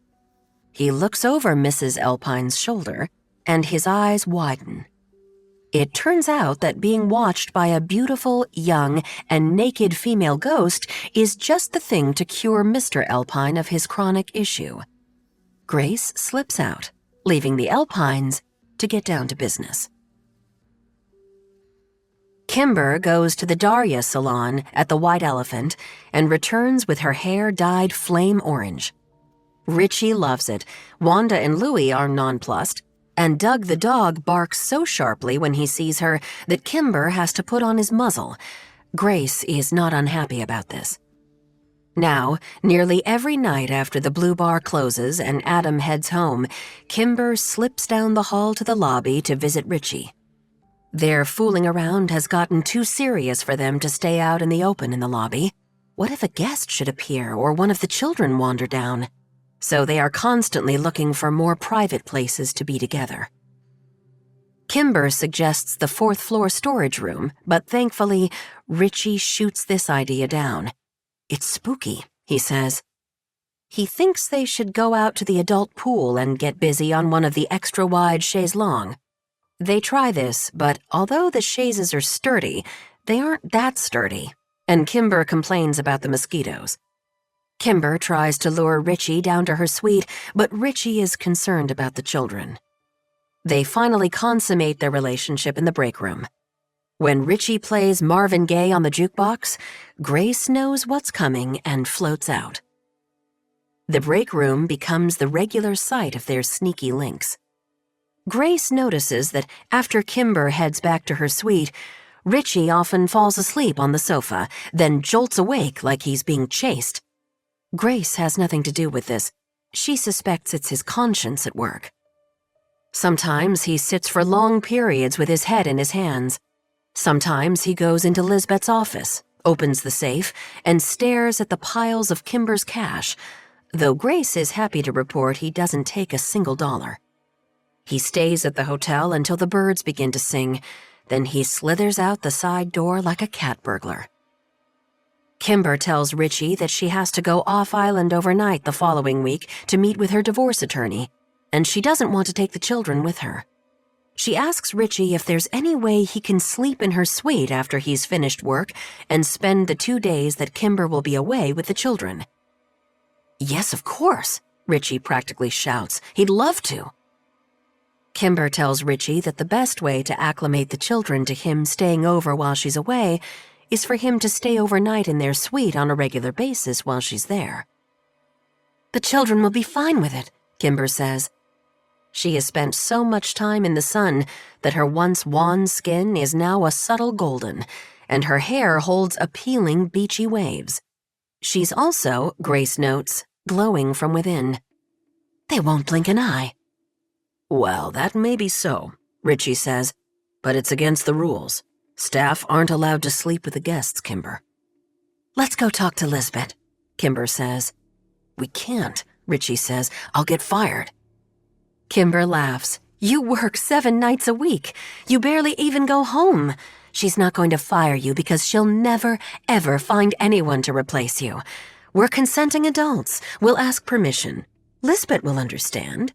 He looks over Mrs. Alpine's shoulder, and his eyes widen. It turns out that being watched by a beautiful, young, and naked female ghost is just the thing to cure Mr. Alpine of his chronic issue. Grace slips out, leaving the Alpines to get down to business. Kimber goes to the Darya salon at the White Elephant and returns with her hair dyed flame orange. Richie loves it, Wanda and Louie are nonplussed, and Doug the dog barks so sharply when he sees her that Kimber has to put on his muzzle. Grace is not unhappy about this. Now, nearly every night after the Blue Bar closes and Adam heads home, Kimber slips down the hall to the lobby to visit Richie. Their fooling around has gotten too serious for them to stay out in the open in the lobby. What if a guest should appear or one of the children wander down? So they are constantly looking for more private places to be together. Kimber suggests the fourth-floor storage room, but thankfully, Richie shoots this idea down. "It's spooky," he says. He thinks they should go out to the adult pool and get busy on one of the extra-wide chaises longues. They try this, but although the chaises are sturdy, they aren't that sturdy, and Kimber complains about the mosquitoes. Kimber tries to lure Richie down to her suite, but Richie is concerned about the children. They finally consummate their relationship in the break room. When Richie plays Marvin Gaye on the jukebox, Grace knows what's coming and floats out. The break room becomes the regular site of their sneaky links. Grace notices that after Kimber heads back to her suite, Richie often falls asleep on the sofa, then jolts awake like he's being chased. Grace has nothing to do with this. She suspects it's his conscience at work. Sometimes he sits for long periods with his head in his hands. Sometimes he goes into Lizbet's office, opens the safe, and stares at the piles of Kimber's cash, though Grace is happy to report he doesn't take a single dollar. He stays at the hotel until the birds begin to sing, then he slithers out the side door like a cat burglar. Kimber tells Richie that she has to go off-island overnight the following week to meet with her divorce attorney, and she doesn't want to take the children with her. She asks Richie if there's any way he can sleep in her suite after he's finished work and spend the 2 days that Kimber will be away with the children. "Yes, of course," Richie practically shouts. "He'd love to." Kimber tells Richie that the best way to acclimate the children to him staying over while she's away is for him to stay overnight in their suite on a regular basis while she's there. "The children will be fine with it," Kimber says. She has spent so much time in the sun that her once wan skin is now a subtle golden, and her hair holds appealing beachy waves. She's also, Grace notes, glowing from within. "They won't blink an eye." "Well, that may be so," Richie says, But it's against the rules. Staff aren't allowed to sleep with the guests, Kimber. Let's go talk to Lizbet, Kimber says. We can't, Richie says. I'll get fired. Kimber laughs. You work 7 nights a week. You barely even go home. She's not going to fire you because she'll never, ever find anyone to replace you. We're consenting adults. We'll ask permission. Lizbet will understand.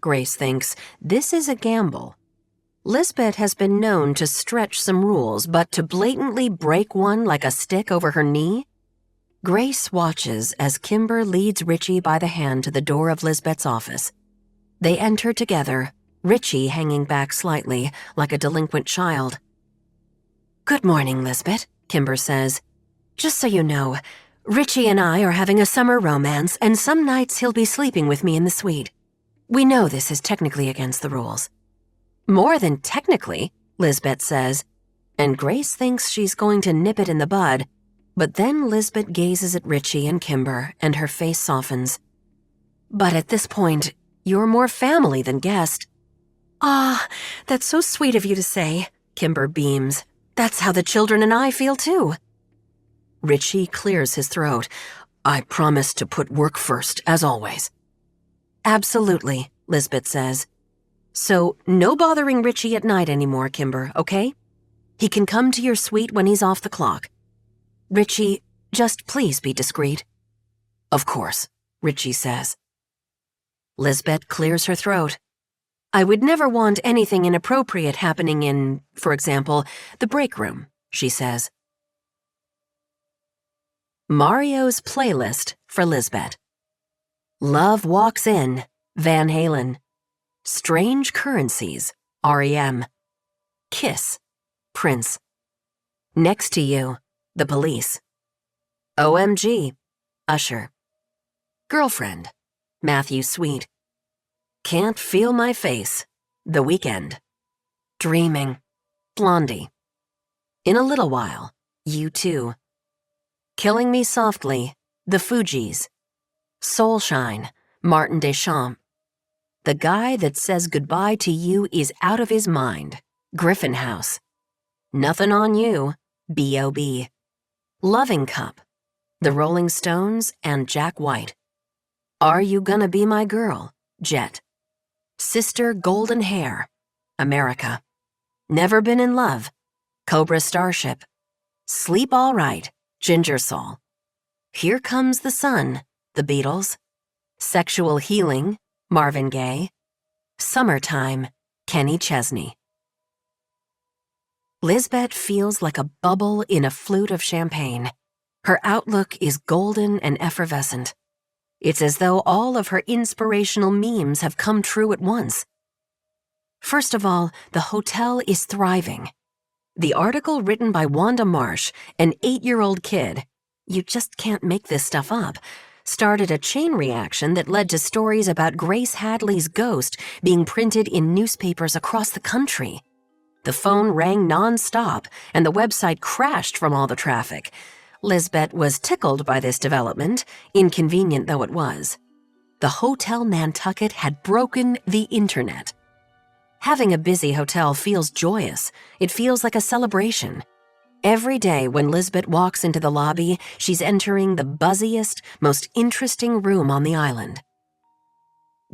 Grace thinks, this is a gamble. Lizbet has been known to stretch some rules, but to blatantly break one like a stick over her knee? Grace watches as Kimber leads Richie by the hand to the door of Lizbet's office. They enter together, Richie hanging back slightly, like a delinquent child. Good morning, Lizbet, Kimber says. Just so you know, Richie and I are having a summer romance, and some nights he'll be sleeping with me in the suite. We know this is technically against the rules. More than technically, Lizbet says, and Grace thinks she's going to nip it in the bud, but then Lizbet gazes at Richie and Kimber, and her face softens. But at this point, you're more family than guest. Ah, that's so sweet of you to say, Kimber beams. That's how the children and I feel too. Richie clears his throat. I promise to put work first, as always. Absolutely, Lizbet says. So, no bothering Richie at night anymore, Kimber, okay? He can come to your suite when he's off the clock. Richie, just please be discreet. Of course, Richie says. Lizbet clears her throat. I would never want anything inappropriate happening in, for example, the break room, she says. Mario's playlist for Lizbet. Love Walks In, Van Halen. Strange Currencies, R.E.M. Kiss, Prince. Next to You, The Police. OMG, Usher. Girlfriend, Matthew Sweet. Can't Feel My Face, The Weeknd. Dreaming, Blondie. In a Little While, U2. Killing Me Softly, The Fugees. Soulshine, Martin Deschamps. The Guy That Says Goodbye to You Is Out of His Mind, Griffin House. Nothing on You, B.O.B. Loving Cup, The Rolling Stones and Jack White. Are You Gonna Be My Girl, Jet. Sister Golden Hair, America. Never Been in Love, Cobra Starship. Sleep All Right, Ginger Soul. Here Comes the Sun, The Beatles. Sexual Healing, Marvin Gaye. Summertime, Kenny Chesney. Lizbet feels like a bubble in a flute of champagne. Her outlook is golden and effervescent. It's as though all of her inspirational memes have come true at once. First of all, the hotel is thriving. The article written by Wanda Marsh, an 8-year-old kid, you just can't make this stuff up, started a chain reaction that led to stories about Grace Hadley's ghost being printed in newspapers across the country. The phone rang non-stop, and the website crashed from all the traffic. Lizbet was tickled by this development, inconvenient though it was. The Hotel Nantucket had broken the internet. Having a busy hotel feels joyous. It feels like a celebration. Every day when Lizbet walks into the lobby, she's entering the buzziest, most interesting room on the island.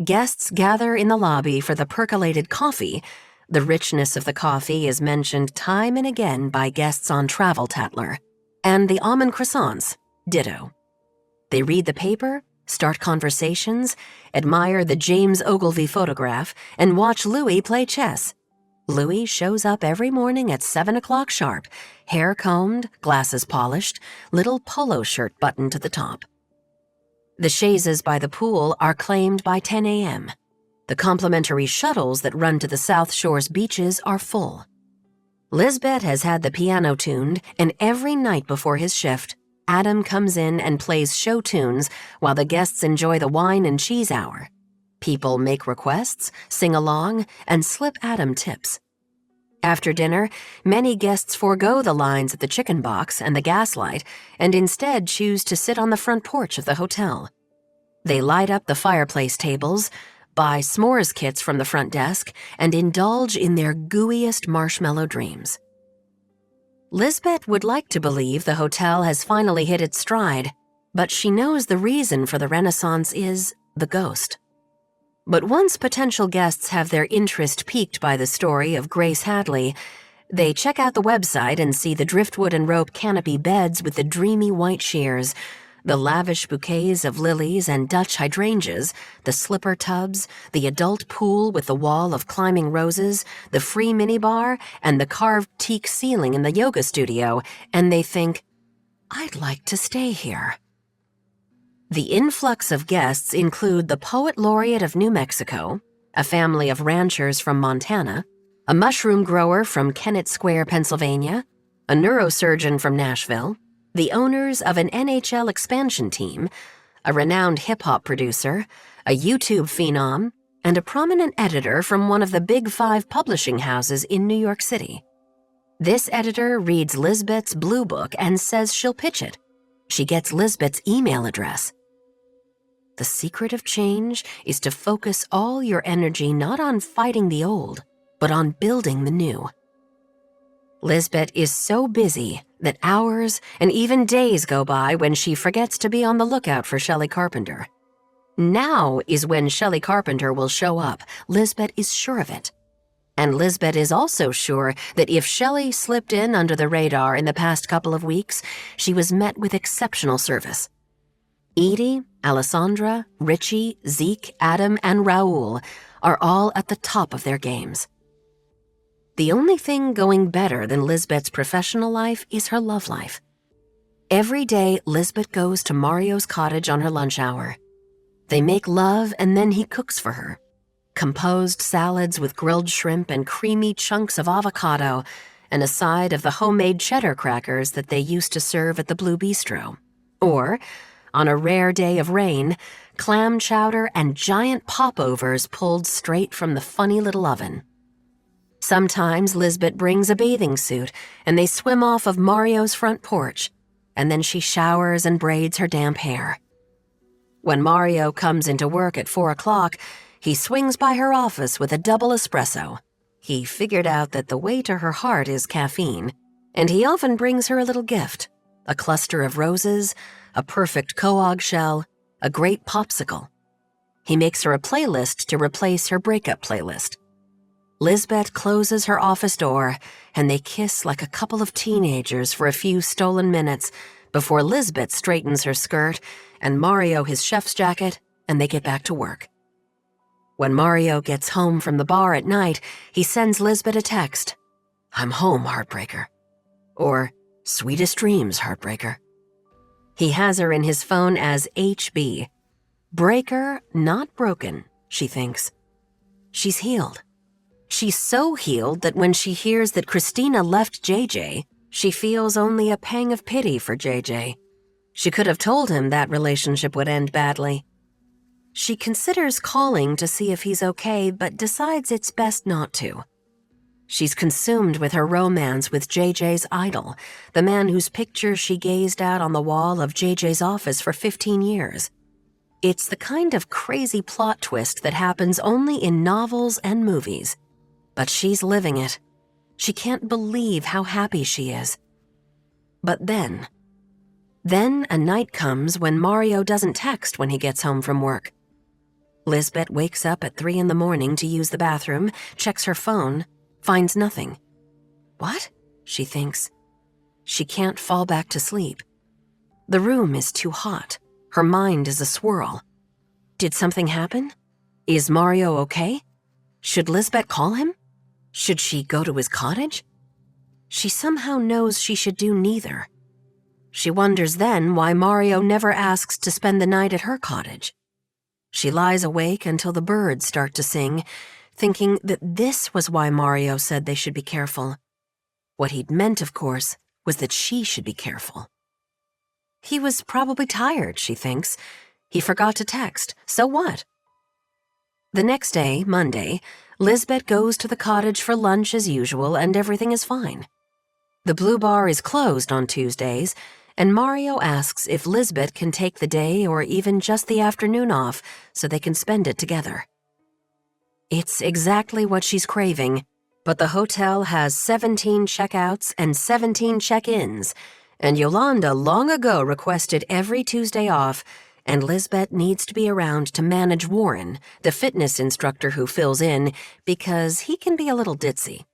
Guests gather in the lobby for the percolated coffee. The richness of the coffee is mentioned time and again by guests on Travel Tatler. And the almond croissants, ditto. They read the paper, start conversations, admire the James Ogilvy photograph, and watch Louis play chess. Louis shows up every morning at 7 o'clock sharp, hair combed, glasses polished, little polo shirt buttoned to the top. The chaises by the pool are claimed by 10 a.m. The complimentary shuttles that run to the South Shore's beaches are full. Lizbet has had the piano tuned, and every night before his shift, Adam comes in and plays show tunes while the guests enjoy the wine and cheese hour. People make requests, sing along, and slip Adam tips. After dinner, many guests forego the lines at the chicken box and the gaslight and instead choose to sit on the front porch of the hotel. They light up the fireplace tables, buy s'mores kits from the front desk, and indulge in their gooeyest marshmallow dreams. Lizbet would like to believe the hotel has finally hit its stride, but she knows the reason for the renaissance is the ghost. But once potential guests have their interest piqued by the story of Grace Hadley, they check out the website and see the driftwood and rope canopy beds with the dreamy white sheers, the lavish bouquets of lilies and Dutch hydrangeas, the slipper tubs, the adult pool with the wall of climbing roses, the free minibar, and the carved teak ceiling in the yoga studio, and they think, I'd like to stay here. The influx of guests include the Poet Laureate of New Mexico, a family of ranchers from Montana, a mushroom grower from Kennett Square, Pennsylvania, a neurosurgeon from Nashville, the owners of an NHL expansion team, a renowned hip-hop producer, a YouTube phenom, and a prominent editor from one of the Big Five publishing houses in New York City. This editor reads Lizbet's Blue Book and says she'll pitch it. She gets Lizbet's email address. The secret of change is to focus all your energy not on fighting the old, but on building the new. Lizbet is so busy that hours and even days go by when she forgets to be on the lookout for Shelly Carpenter. Now is when Shelly Carpenter will show up. Lizbet is sure of it. And Lizbet is also sure that if Shelly slipped in under the radar in the past couple of weeks, she was met with exceptional service. Edie, Alessandra, Richie, Zeke, Adam, and Raoul are all at the top of their games. The only thing going better than Lizbet's professional life is her love life. Every day, Lizbet goes to Mario's cottage on her lunch hour. They make love and then he cooks for her. Composed salads with grilled shrimp and creamy chunks of avocado, and a side of the homemade cheddar crackers that they used to serve at the Blue Bistro. Or, on a rare day of rain, clam chowder and giant popovers pulled straight from the funny little oven. Sometimes Lizbet brings a bathing suit and they swim off of Mario's front porch, and then she showers and braids her damp hair. When Mario comes into work at 4 o'clock, he swings by her office with a double espresso. He figured out that the way to her heart is caffeine, and he often brings her a little gift, a cluster of roses, a perfect coag shell, a great popsicle. He makes her a playlist to replace her breakup playlist. Lizbet closes her office door, and they kiss like a couple of teenagers for a few stolen minutes before Lizbet straightens her skirt and Mario his chef's jacket, and they get back to work. When Mario gets home from the bar at night, he sends Lizbet a text. "I'm home, heartbreaker." Or, "Sweetest dreams, heartbreaker." He has her in his phone as HB. Breaker, not broken, she thinks. She's healed. She's so healed that when she hears that Christina left JJ, she feels only a pang of pity for JJ. She could have told him that relationship would end badly. She considers calling to see if he's okay, but decides it's best not to. She's consumed with her romance with JJ's idol, the man whose picture she gazed at on the wall of JJ's office for 15 years. It's the kind of crazy plot twist that happens only in novels and movies. But she's living it. She can't believe how happy she is. But then a night comes when Mario doesn't text when he gets home from work. Lizbet wakes up at 3 a.m. to use the bathroom, checks her phone, finds nothing. What? She thinks. She can't fall back to sleep. The room is too hot. Her mind is a swirl. Did something happen? Is Mario okay? Should Lizbet call him? Should she go to his cottage? She somehow knows she should do neither. She wonders then why Mario never asks to spend the night at her cottage. She lies awake until the birds start to sing, thinking that this was why Mario said they should be careful. What he'd meant, of course, was that she should be careful. He was probably tired, she thinks. He forgot to text. So what? The next day, Monday, Lizbet goes to the cottage for lunch as usual, and everything is fine. The Blue Bar is closed on Tuesdays, and Mario asks if Lizbet can take the day or even just the afternoon off so they can spend it together. It's exactly what she's craving, but the hotel has 17 checkouts and 17 check-ins, and Yolanda long ago requested every Tuesday off, and Lizbet needs to be around to manage Warren, the fitness instructor who fills in, because he can be a little ditzy.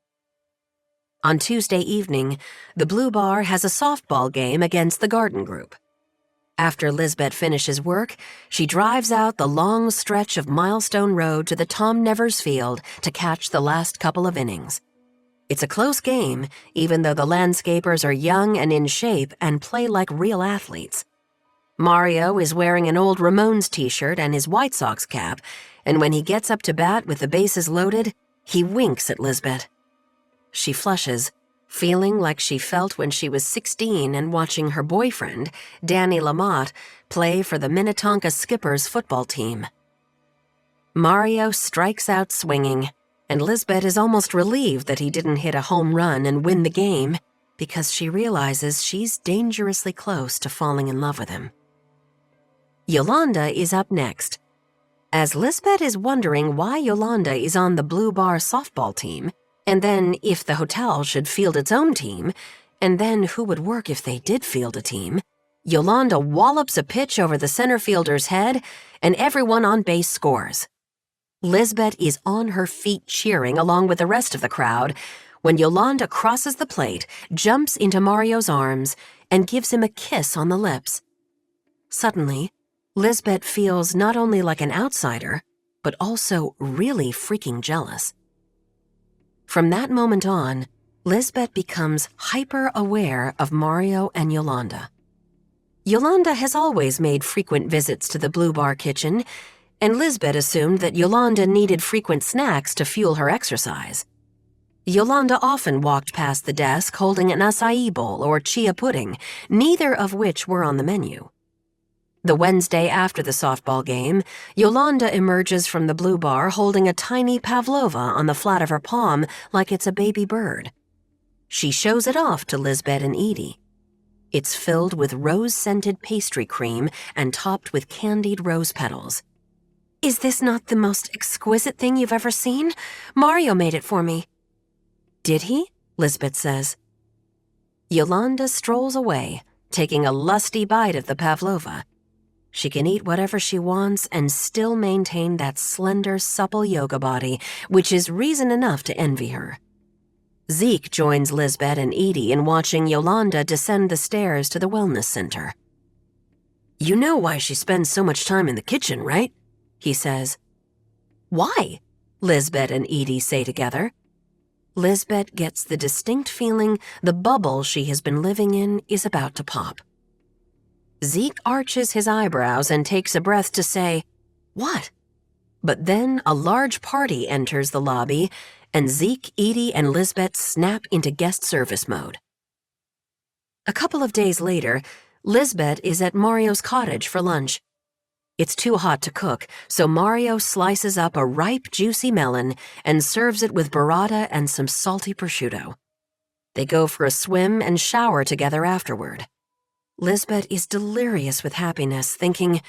On Tuesday evening, the Blue Bar has a softball game against the Garden Group. After Lizbet finishes work, she drives out the long stretch of Milestone Road to the Tom Nevers Field to catch the last couple of innings. It's a close game, even though the landscapers are young and in shape and play like real athletes. Mario is wearing an old Ramones t-shirt and his White Sox cap, and when he gets up to bat with the bases loaded, he winks at Lizbet. She flushes, feeling like she felt when she was 16 and watching her boyfriend, Danny Lamotte, play for the Minnetonka Skippers football team. Mario strikes out swinging, and Lizbet is almost relieved that he didn't hit a home run and win the game, because she realizes she's dangerously close to falling in love with him. Yolanda is up next. As Lizbet is wondering why Yolanda is on the Blue Bar softball team, and then if the hotel should field its own team, and then who would work if they did field a team, Yolanda wallops a pitch over the center fielder's head, and everyone on base scores. Lizbet is on her feet cheering along with the rest of the crowd when Yolanda crosses the plate, jumps into Mario's arms, and gives him a kiss on the lips. Suddenly, Lizbet feels not only like an outsider, but also really freaking jealous. From that moment on, Lizbet becomes hyper-aware of Mario and Yolanda. Yolanda has always made frequent visits to the Blue Bar kitchen, and Lizbet assumed that Yolanda needed frequent snacks to fuel her exercise. Yolanda often walked past the desk holding an acai bowl or chia pudding, neither of which were on the menu. The Wednesday after the softball game, Yolanda emerges from the Blue Bar holding a tiny pavlova on the flat of her palm like it's a baby bird. She shows it off to Lizbet and Edie. It's filled with rose-scented pastry cream and topped with candied rose petals. "Is this not the most exquisite thing you've ever seen? Mario made it for me." "Did he?" Lizbet says. Yolanda strolls away, taking a lusty bite of the pavlova. She can eat whatever she wants and still maintain that slender, supple yoga body, which is reason enough to envy her. Zeke joins Lizbet and Edie in watching Yolanda descend the stairs to the wellness center. "You know why she spends so much time in the kitchen, right?" he says. "Why?" Lizbet and Edie say together. Lizbet gets the distinct feeling the bubble she has been living in is about to pop. Zeke arches his eyebrows and takes a breath to say, "What?" But then a large party enters the lobby, and Zeke, Edie, and Lizbet snap into guest service mode. A couple of days later, Lizbet is at Mario's cottage for lunch. It's too hot to cook, so Mario slices up a ripe, juicy melon and serves it with burrata and some salty prosciutto. They go for a swim and shower together afterward. Lizbet is delirious with happiness, thinking,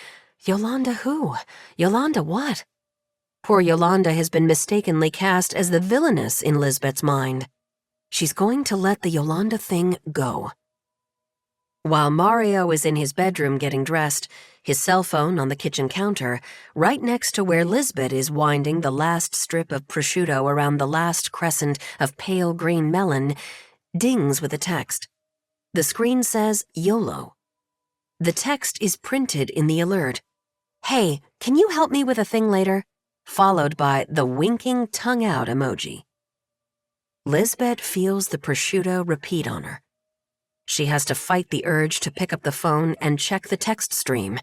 "Yolanda who? Yolanda what?" Poor Yolanda has been mistakenly cast as the villainess in Lizbet's mind. She's going to let the Yolanda thing go. While Mario is in his bedroom getting dressed, his cell phone on the kitchen counter, right next to where Lizbet is winding the last strip of prosciutto around the last crescent of pale green melon, dings with a text. The screen says YOLO. The text is printed in the alert. "Hey, can you help me with a thing later?" Followed by the winking tongue-out emoji. Lizbet feels the prosciutto repeat on her. She has to fight the urge to pick up the phone and check the text stream.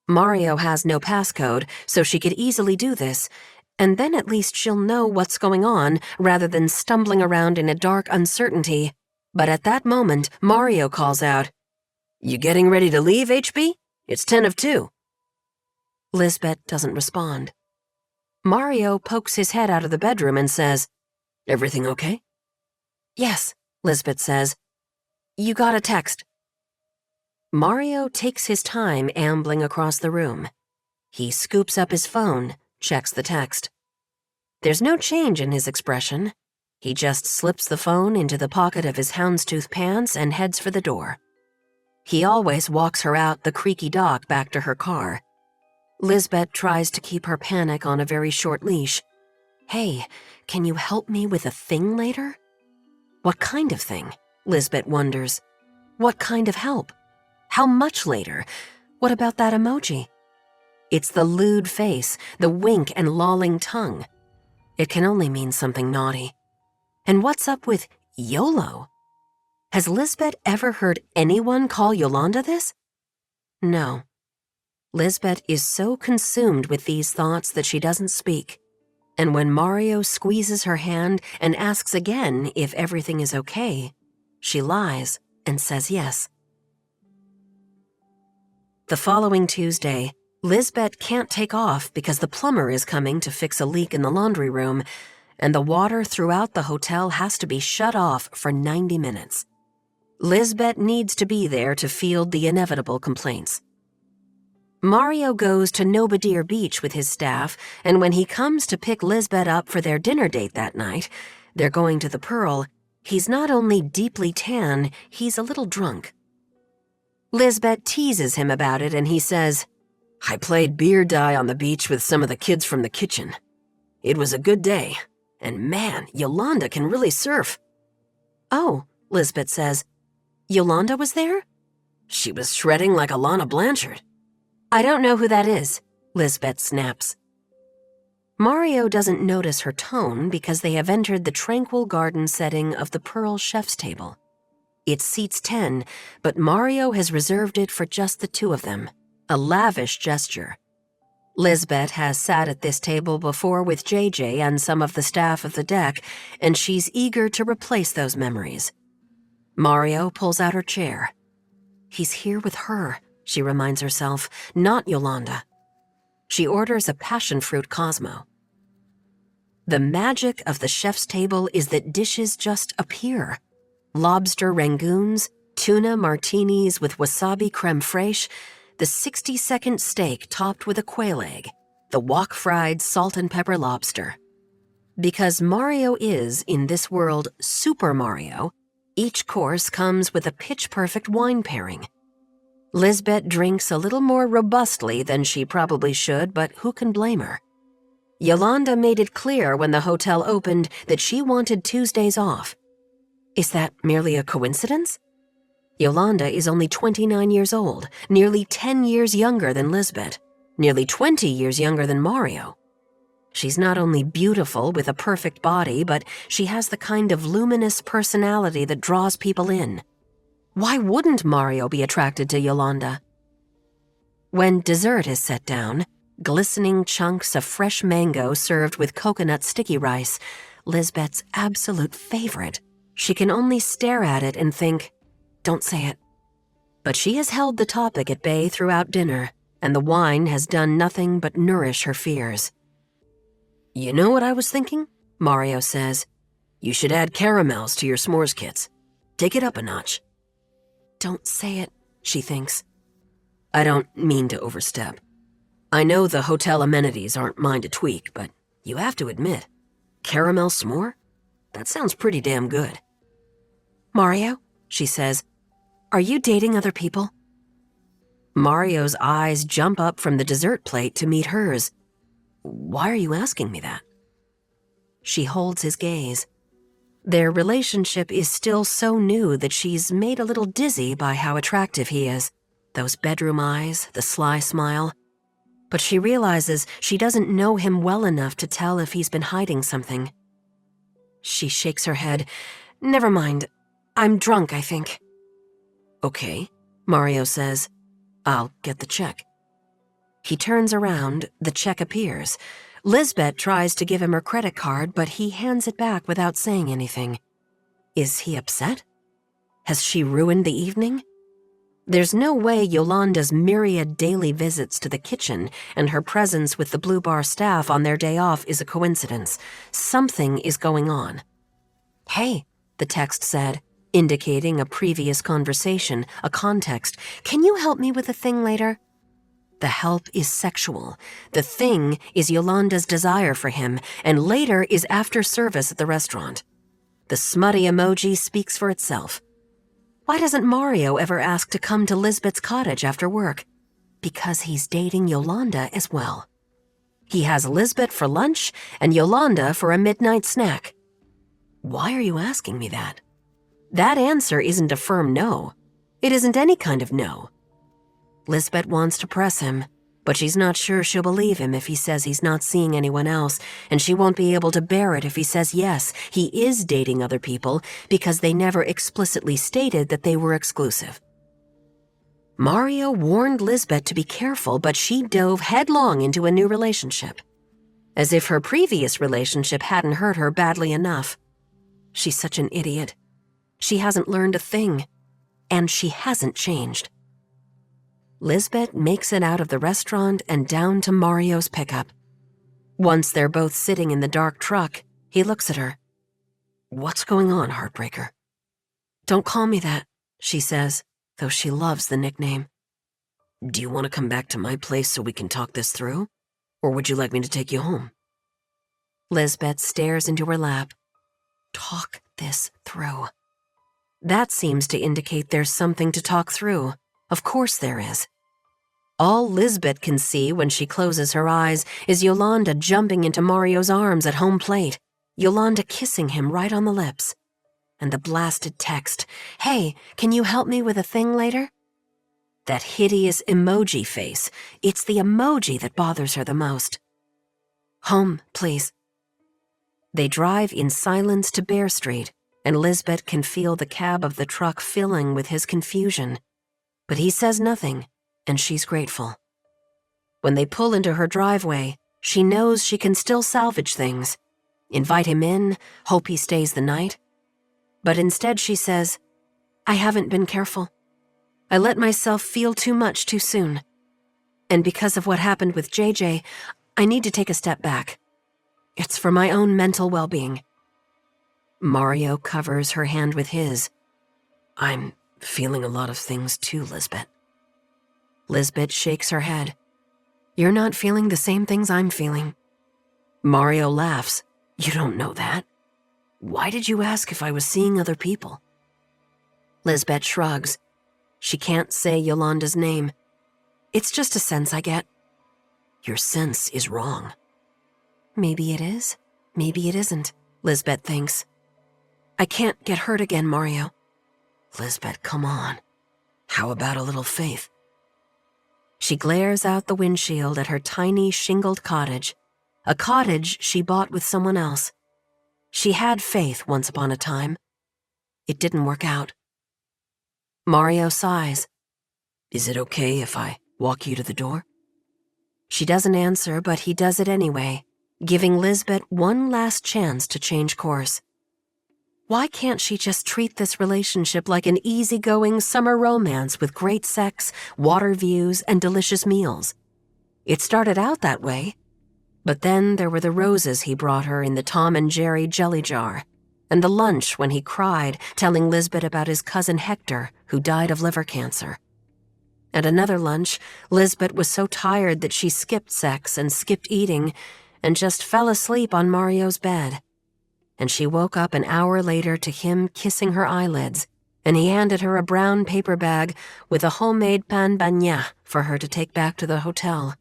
Mario has no passcode, so she could easily do this, and then at least she'll know what's going on rather than stumbling around in a dark uncertainty. But at that moment, Mario calls out, "You getting ready to leave, HB? It's 10 of 2. Lizbet doesn't respond. Mario pokes his head out of the bedroom and says, "Everything okay?" "Yes," Lizbet says. "You got a text." Mario takes his time ambling across the room. He scoops up his phone, checks the text. There's no change in his expression. He just slips the phone into the pocket of his houndstooth pants and heads for the door. He always walks her out the creaky dock back to her car. Lizbet tries to keep her panic on a very short leash. Hey, can you help me with a thing later? What kind of thing? Lizbet wonders. What kind of help? How much later? What about that emoji? It's the lewd face, the wink and lolling tongue. It can only mean something naughty. And what's up with YOLO? Has Lizbet ever heard anyone call Yolanda this? No. Lizbet is so consumed with these thoughts that she doesn't speak. And when Mario squeezes her hand and asks again if everything is okay, she lies and says yes. The following Tuesday, Lizbet can't take off because the plumber is coming to fix a leak in the laundry room, and the water throughout the hotel has to be shut off for 90 minutes. Lizbet needs to be there to field the inevitable complaints. Mario goes to Nobadir Beach with his staff, and when he comes to pick Lizbet up for their dinner date that night, they're going to the Pearl, he's not only deeply tan, he's a little drunk. Lizbet teases him about it and he says, I played beer die on the beach with some of the kids from the kitchen. It was a good day, and man, Yolanda can really surf. Oh, Lizbet says, Yolanda was there? She was shredding like Alana Blanchard. I don't know who that is, Lizbet snaps. Mario doesn't notice her tone because they have entered the tranquil garden setting of the Pearl Chef's table. It seats 10, but Mario has reserved it for just the two of them, a lavish gesture. Lizbet has sat at this table before with JJ and some of the staff of the deck, and she's eager to replace those memories. Mario pulls out her chair. He's here with her, she reminds herself, not Yolanda. She orders a passion fruit Cosmo. The magic of the chef's table is that dishes just appear. Lobster rangoons, tuna martinis with wasabi creme fraiche, the 60-second steak topped with a quail egg, the wok-fried salt and pepper lobster. Because Mario is, in this world, Super Mario, each course comes with a pitch-perfect wine pairing. Lizbet drinks a little more robustly than she probably should, but who can blame her? Yolanda made it clear when the hotel opened that she wanted Tuesdays off. Is that merely a coincidence? Yolanda is only 29 years old, nearly 10 years younger than Lizbet, nearly 20 years younger than Mario. She's not only beautiful with a perfect body, but she has the kind of luminous personality that draws people in. Why wouldn't Mario be attracted to Yolanda? When dessert is set down, glistening chunks of fresh mango served with coconut sticky rice, Lizbet's absolute favorite, she can only stare at it and think, don't say it. But she has held the topic at bay throughout dinner, and the wine has done nothing but nourish her fears. You know what I was thinking? Mario says. You should add caramels to your s'mores kits. Take it up a notch. Don't say it, she thinks. I don't mean to overstep. I know the hotel amenities aren't mine to tweak, but you have to admit, caramel s'more? That sounds pretty damn good. Mario, she says, are you dating other people? Mario's eyes jump up from the dessert plate to meet hers. Why are you asking me that? She holds his gaze. Their relationship is still so new that she's made a little dizzy by how attractive he is. Those bedroom eyes, the sly smile. But she realizes she doesn't know him well enough to tell if he's been hiding something. She shakes her head. Never mind. I'm drunk, I think. Okay, Mario says. I'll get the check. He turns around, the check appears. Lizbet tries to give him her credit card, but he hands it back without saying anything. Is he upset? Has she ruined the evening? There's no way Yolanda's myriad daily visits to the kitchen and her presence with the Blue Bar staff on their day off is a coincidence. Something is going on. Hey, the text said, indicating a previous conversation, a context. Can you help me with a thing later? The help is sexual. The thing is Yolanda's desire for him, and later is after service at the restaurant. The smutty emoji speaks for itself. Why doesn't Mario ever ask to come to Lizbet's cottage after work? Because he's dating Yolanda as well. He has Lizbet for lunch and Yolanda for a midnight snack. Why are you asking me that? That answer isn't a firm no. It isn't any kind of no. Lizbet wants to press him, but she's not sure she'll believe him if he says he's not seeing anyone else, and she won't be able to bear it if he says yes, he is dating other people because they never explicitly stated that they were exclusive. Mario warned Lizbet to be careful, but she dove headlong into a new relationship, as if her previous relationship hadn't hurt her badly enough. She's such an idiot. She hasn't learned a thing, and she hasn't changed. Lizbet makes it out of the restaurant and down to Mario's pickup. Once they're both sitting in the dark truck, he looks at her. "What's going on, Heartbreaker?" "Don't call me that," she says, though she loves the nickname. "Do you want to come back to my place so we can talk this through? Or would you like me to take you home?" Lizbet stares into her lap. Talk this through. That seems to indicate there's something to talk through. Of course there is. All Lizbet can see when she closes her eyes is Yolanda jumping into Mario's arms at home plate, Yolanda kissing him right on the lips. And the blasted text, "Hey, can you help me with a thing later?" That hideous emoji face, it's the emoji that bothers her the most. "Home, please." They drive in silence to Bear Street, and Lizbet can feel the cab of the truck filling with his confusion. But he says nothing, and she's grateful. When they pull into her driveway, she knows she can still salvage things. Invite him in, hope he stays the night. But instead she says, "I haven't been careful. I let myself feel too much too soon. And because of what happened with JJ, I need to take a step back. It's for my own mental well-being." Mario covers her hand with his. "I'm feeling a lot of things too, Lizbet." Lizbet shakes her head. "You're not feeling the same things I'm feeling." Mario laughs. "You don't know that. Why did you ask if I was seeing other people?" Lizbet shrugs. She can't say Yolanda's name. "It's just a sense I get." "Your sense is wrong." Maybe it is, maybe it isn't, Lizbet thinks. "I can't get hurt again, Mario." "Lizbet, come on. How about a little faith?" She glares out the windshield at her tiny shingled cottage, a cottage she bought with someone else. She had faith once upon a time. It didn't work out. Mario sighs. "Is it okay if I walk you to the door?" She doesn't answer, but he does it anyway, giving Lizbet one last chance to change course. Why can't she just treat this relationship like an easygoing summer romance with great sex, water views, and delicious meals? It started out that way, but then there were the roses he brought her in the Tom and Jerry jelly jar, and the lunch when he cried, telling Lizbet about his cousin Hector, who died of liver cancer. At another lunch, Lizbet was so tired that she skipped sex and skipped eating and just fell asleep on Mario's bed. And she woke up an hour later to him kissing her eyelids, and he handed her a brown paper bag with a homemade pain bagnat for her to take back to the hotel.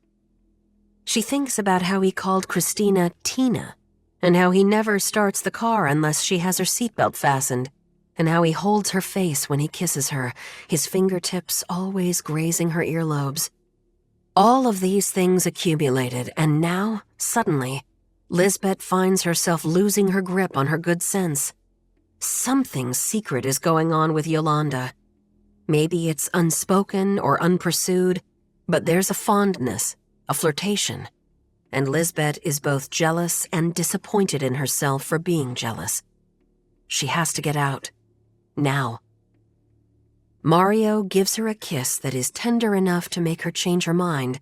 She thinks about how he called Christina Tina, and how he never starts the car unless she has her seatbelt fastened, and how he holds her face when he kisses her, his fingertips always grazing her earlobes. All of these things accumulated, and now, suddenly, Lizbet finds herself losing her grip on her good sense. Something secret is going on with Yolanda. Maybe it's unspoken or unpursued, but there's a fondness, a flirtation, and Lizbet is both jealous and disappointed in herself for being jealous. She has to get out. Now. Mario gives her a kiss that is tender enough to make her change her mind,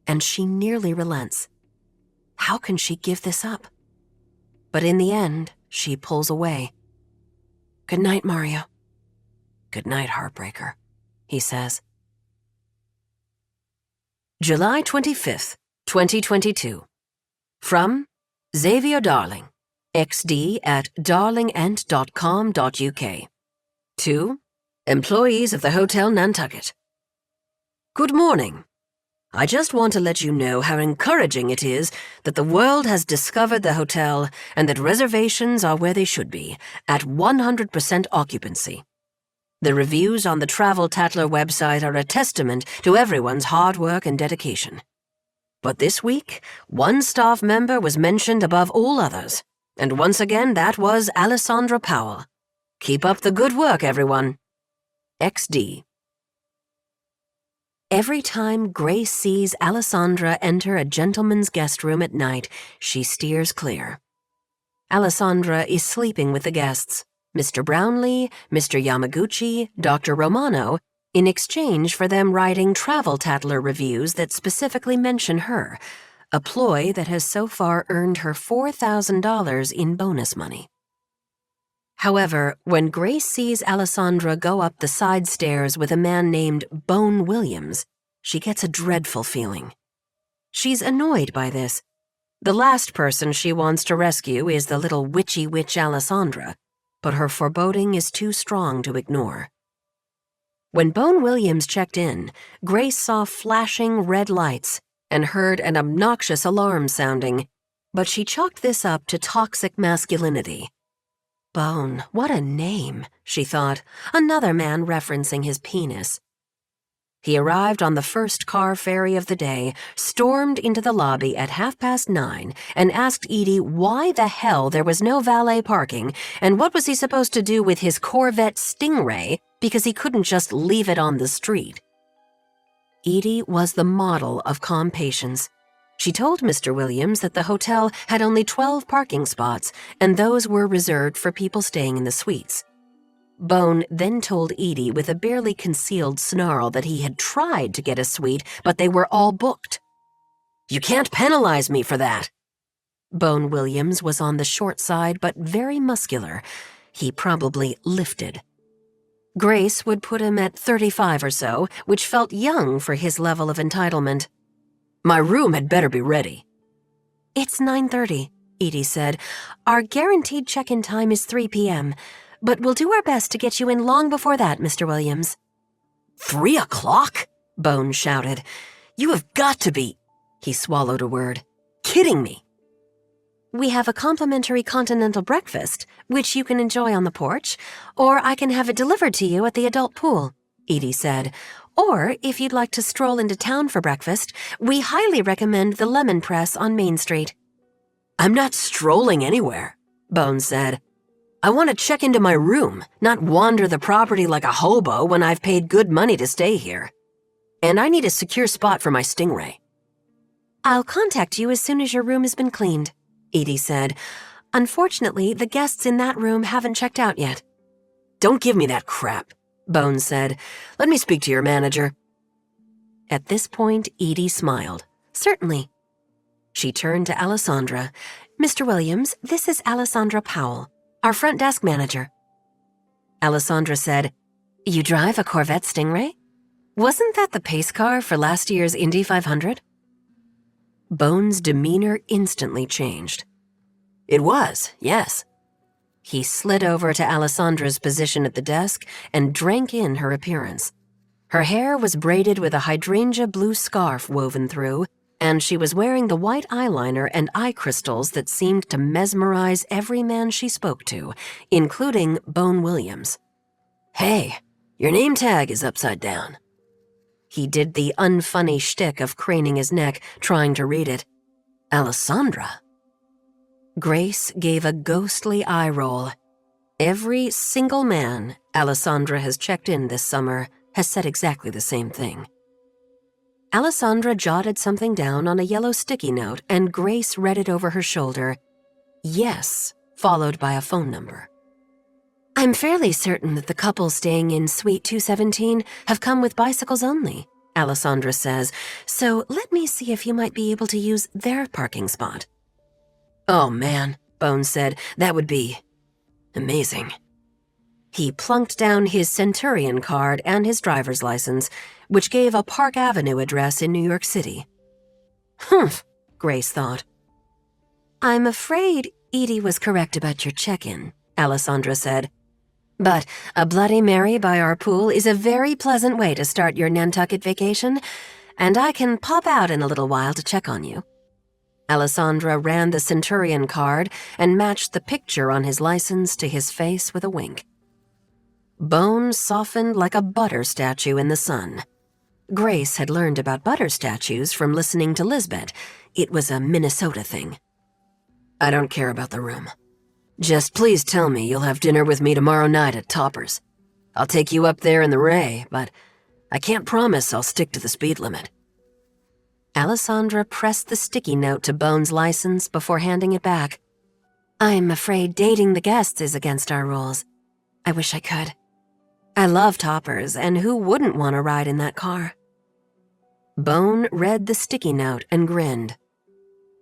and she nearly relents. How can she give this up? But in the end, she pulls away. "Good night, Mario." "Good night, Heartbreaker," he says. July 25th, 2022. From Xavier Darling, xd@darlingent.com.uk. To employees of the Hotel Nantucket. Good morning. I just want to let you know how encouraging it is that the world has discovered the hotel and that reservations are where they should be, at 100% occupancy. The reviews on the Travel Tatler website are a testament to everyone's hard work and dedication. But this week, one staff member was mentioned above all others, and once again that was Alessandra Powell. Keep up the good work, everyone. XD. Every time Grace sees Alessandra enter a gentleman's guest room at night, she steers clear. Alessandra is sleeping with the guests, Mr. Brownlee, Mr. Yamaguchi, Dr. Romano, in exchange for them writing Travel Tatler reviews that specifically mention her, a ploy that has so far earned her $4,000 in bonus money. However, when Grace sees Alessandra go up the side stairs with a man named Bone Williams, she gets a dreadful feeling. She's annoyed by this. The last person she wants to rescue is the little witchy witch Alessandra, but her foreboding is too strong to ignore. When Bone Williams checked in, Grace saw flashing red lights and heard an obnoxious alarm sounding, but she chalked this up to toxic masculinity. Bone, what a name, she thought, another man referencing his penis. He arrived on the first car ferry of the day, stormed into the lobby at 9:30, and asked Edie why the hell there was no valet parking and what was he supposed to do with his Corvette Stingray because he couldn't just leave it on the street. Edie was the model of calm patience. She told Mr. Williams that the hotel had only 12 parking spots, and those were reserved for people staying in the suites. Bone then told Edie with a barely concealed snarl that he had tried to get a suite, but they were all booked. "You can't penalize me for that." Bone Williams was on the short side, but very muscular. He probably lifted. Grace would put him at 35 or so, which felt young for his level of entitlement. "My room had better be ready." "It's 9:30, Edie said. "Our guaranteed check-in time is 3 p.m., but we'll do our best to get you in long before that, Mr. Williams." 3 o'clock? Bone shouted. "You have got to be," he swallowed a word, "kidding me." "We have a complimentary continental breakfast, which you can enjoy on the porch, or I can have it delivered to you at the adult pool," Edie said. "Or, if you'd like to stroll into town for breakfast, we highly recommend the Lemon Press on Main Street." "I'm not strolling anywhere," Bone said. "I want to check into my room, not wander the property like a hobo when I've paid good money to stay here. And I need a secure spot for my Stingray." "I'll contact you as soon as your room has been cleaned," Edie said. "Unfortunately, the guests in that room haven't checked out yet." "Don't give me that crap," Bone said. "Let me speak to your manager." At this point, Edie smiled. "Certainly." She turned to Alessandra. "Mr. Williams, this is Alessandra Powell, our front desk manager." Alessandra said, "You drive a Corvette Stingray? Wasn't that the pace car for last year's Indy 500? Bone's demeanor instantly changed. "It was, yes." He slid over to Alessandra's position at the desk and drank in her appearance. Her hair was braided with a hydrangea blue scarf woven through, and she was wearing the white eyeliner and eye crystals that seemed to mesmerize every man she spoke to, including Bone Williams. "Hey, your name tag is upside down." He did the unfunny shtick of craning his neck, trying to read it. "Alessandra." Grace gave a ghostly eye roll. Every single man Alessandra has checked in this summer has said exactly the same thing. Alessandra jotted something down on a yellow sticky note, and Grace read it over her shoulder. "Yes," followed by a phone number. "I'm fairly certain that the couple staying in Suite 217 have come with bicycles only," Alessandra says, "so let me see if you might be able to use their parking spot." "Oh man," Bones said, "that would be amazing." He plunked down his Centurion card and his driver's license, which gave a Park Avenue address in New York City. Humph, Grace thought. I'm afraid Edie was correct about your check-in, Alessandra said. But a Bloody Mary by our pool is a very pleasant way to start your Nantucket vacation, and I can pop out in a little while to check on you. Alessandra ran the Centurion card and matched the picture on his license to his face with a wink. Bone softened like a butter statue in the sun. Grace had learned about butter statues from listening to Lizbet. It was a Minnesota thing. I don't care about the room. Just please tell me you'll have dinner with me tomorrow night at Topper's. I'll take you up there in the Ray, but I can't promise I'll stick to the speed limit. Alessandra pressed the sticky note to Bone's license before handing it back. I'm afraid dating the guests is against our rules. I wish I could. I love Topper's, and who wouldn't want to ride in that car? Bone read the sticky note and grinned.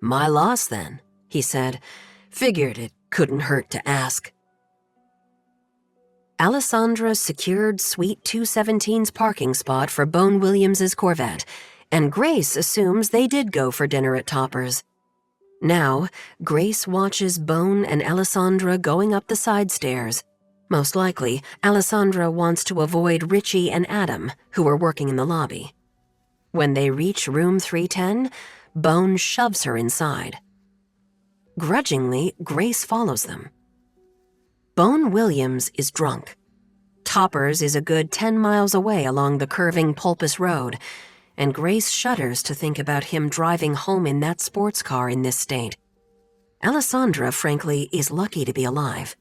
My loss, then, he said. Figured it couldn't hurt to ask. Alessandra secured Suite 217's parking spot for Bone Williams's Corvette, and Grace assumes they did go for dinner at Topper's. Now, Grace watches Bone and Alessandra going up the side stairs. Most likely, Alessandra wants to avoid Richie and Adam, who are working in the lobby. When they reach room 310, Bone shoves her inside. Grudgingly, Grace follows them. Bone Williams is drunk. Topper's is a good 10 miles away along the curving Pulpus Road, and Grace shudders to think about him driving home in that sports car in this state. Alessandra, frankly, is lucky to be alive.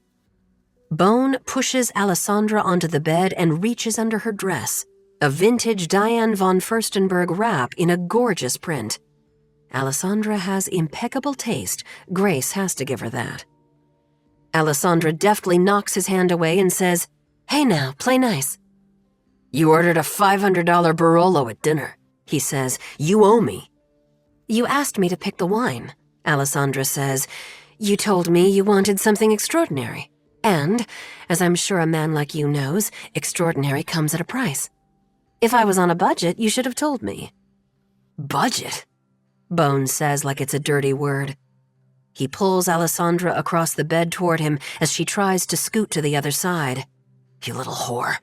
Bone pushes Alessandra onto the bed and reaches under her dress, a vintage Diane von Furstenberg wrap in a gorgeous print. Alessandra has impeccable taste. Grace has to give her that. Alessandra deftly knocks his hand away and says, Hey now, play nice. You ordered a $500 Barolo at dinner, he says. You owe me. You asked me to pick the wine, Alessandra says. You told me you wanted something extraordinary. And, as I'm sure a man like you knows, extraordinary comes at a price. If I was on a budget, you should have told me. Budget? Bone says like it's a dirty word. He pulls Alessandra across the bed toward him as she tries to scoot to the other side. You little whore.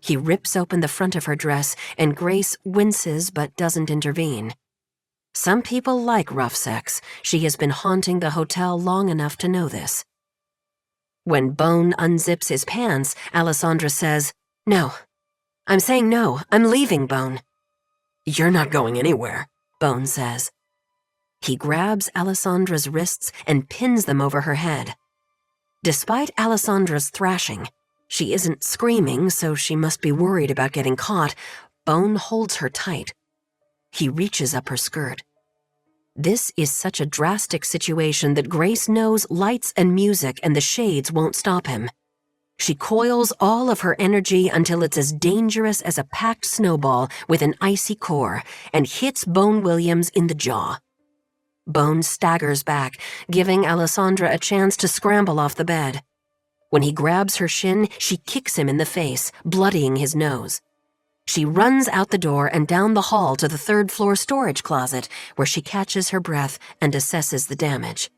He rips open the front of her dress, and Grace winces but doesn't intervene. Some people like rough sex. She has been haunting the hotel long enough to know this. When Bone unzips his pants, Alessandra says, No. I'm saying no. I'm leaving, Bone. You're not going anywhere, Bone says. He grabs Alessandra's wrists and pins them over her head. Despite Alessandra's thrashing, she isn't screaming, so she must be worried about getting caught. Bone holds her tight. He reaches up her skirt. This is such a drastic situation that Grace knows lights and music and the shades won't stop him. She coils all of her energy until it's as dangerous as a packed snowball with an icy core and hits Bone Williams in the jaw. Bone staggers back, giving Alessandra a chance to scramble off the bed. When he grabs her shin, she kicks him in the face, bloodying his nose. She runs out the door and down the hall to the third-floor storage closet, where she catches her breath and assesses the damage.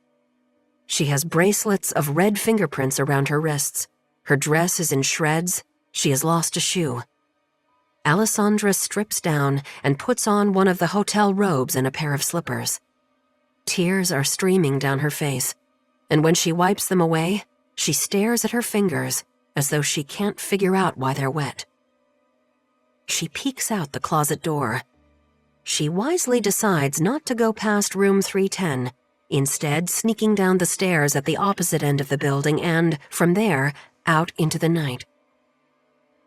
She has bracelets of red fingerprints around her wrists. Her dress is in shreds. She has lost a shoe. Alessandra strips down and puts on one of the hotel robes and a pair of slippers. Tears are streaming down her face, and when she wipes them away, she stares at her fingers as though she can't figure out why they're wet. She peeks out the closet door. She wisely decides not to go past room 310, instead sneaking down the stairs at the opposite end of the building and, from there, out into the night.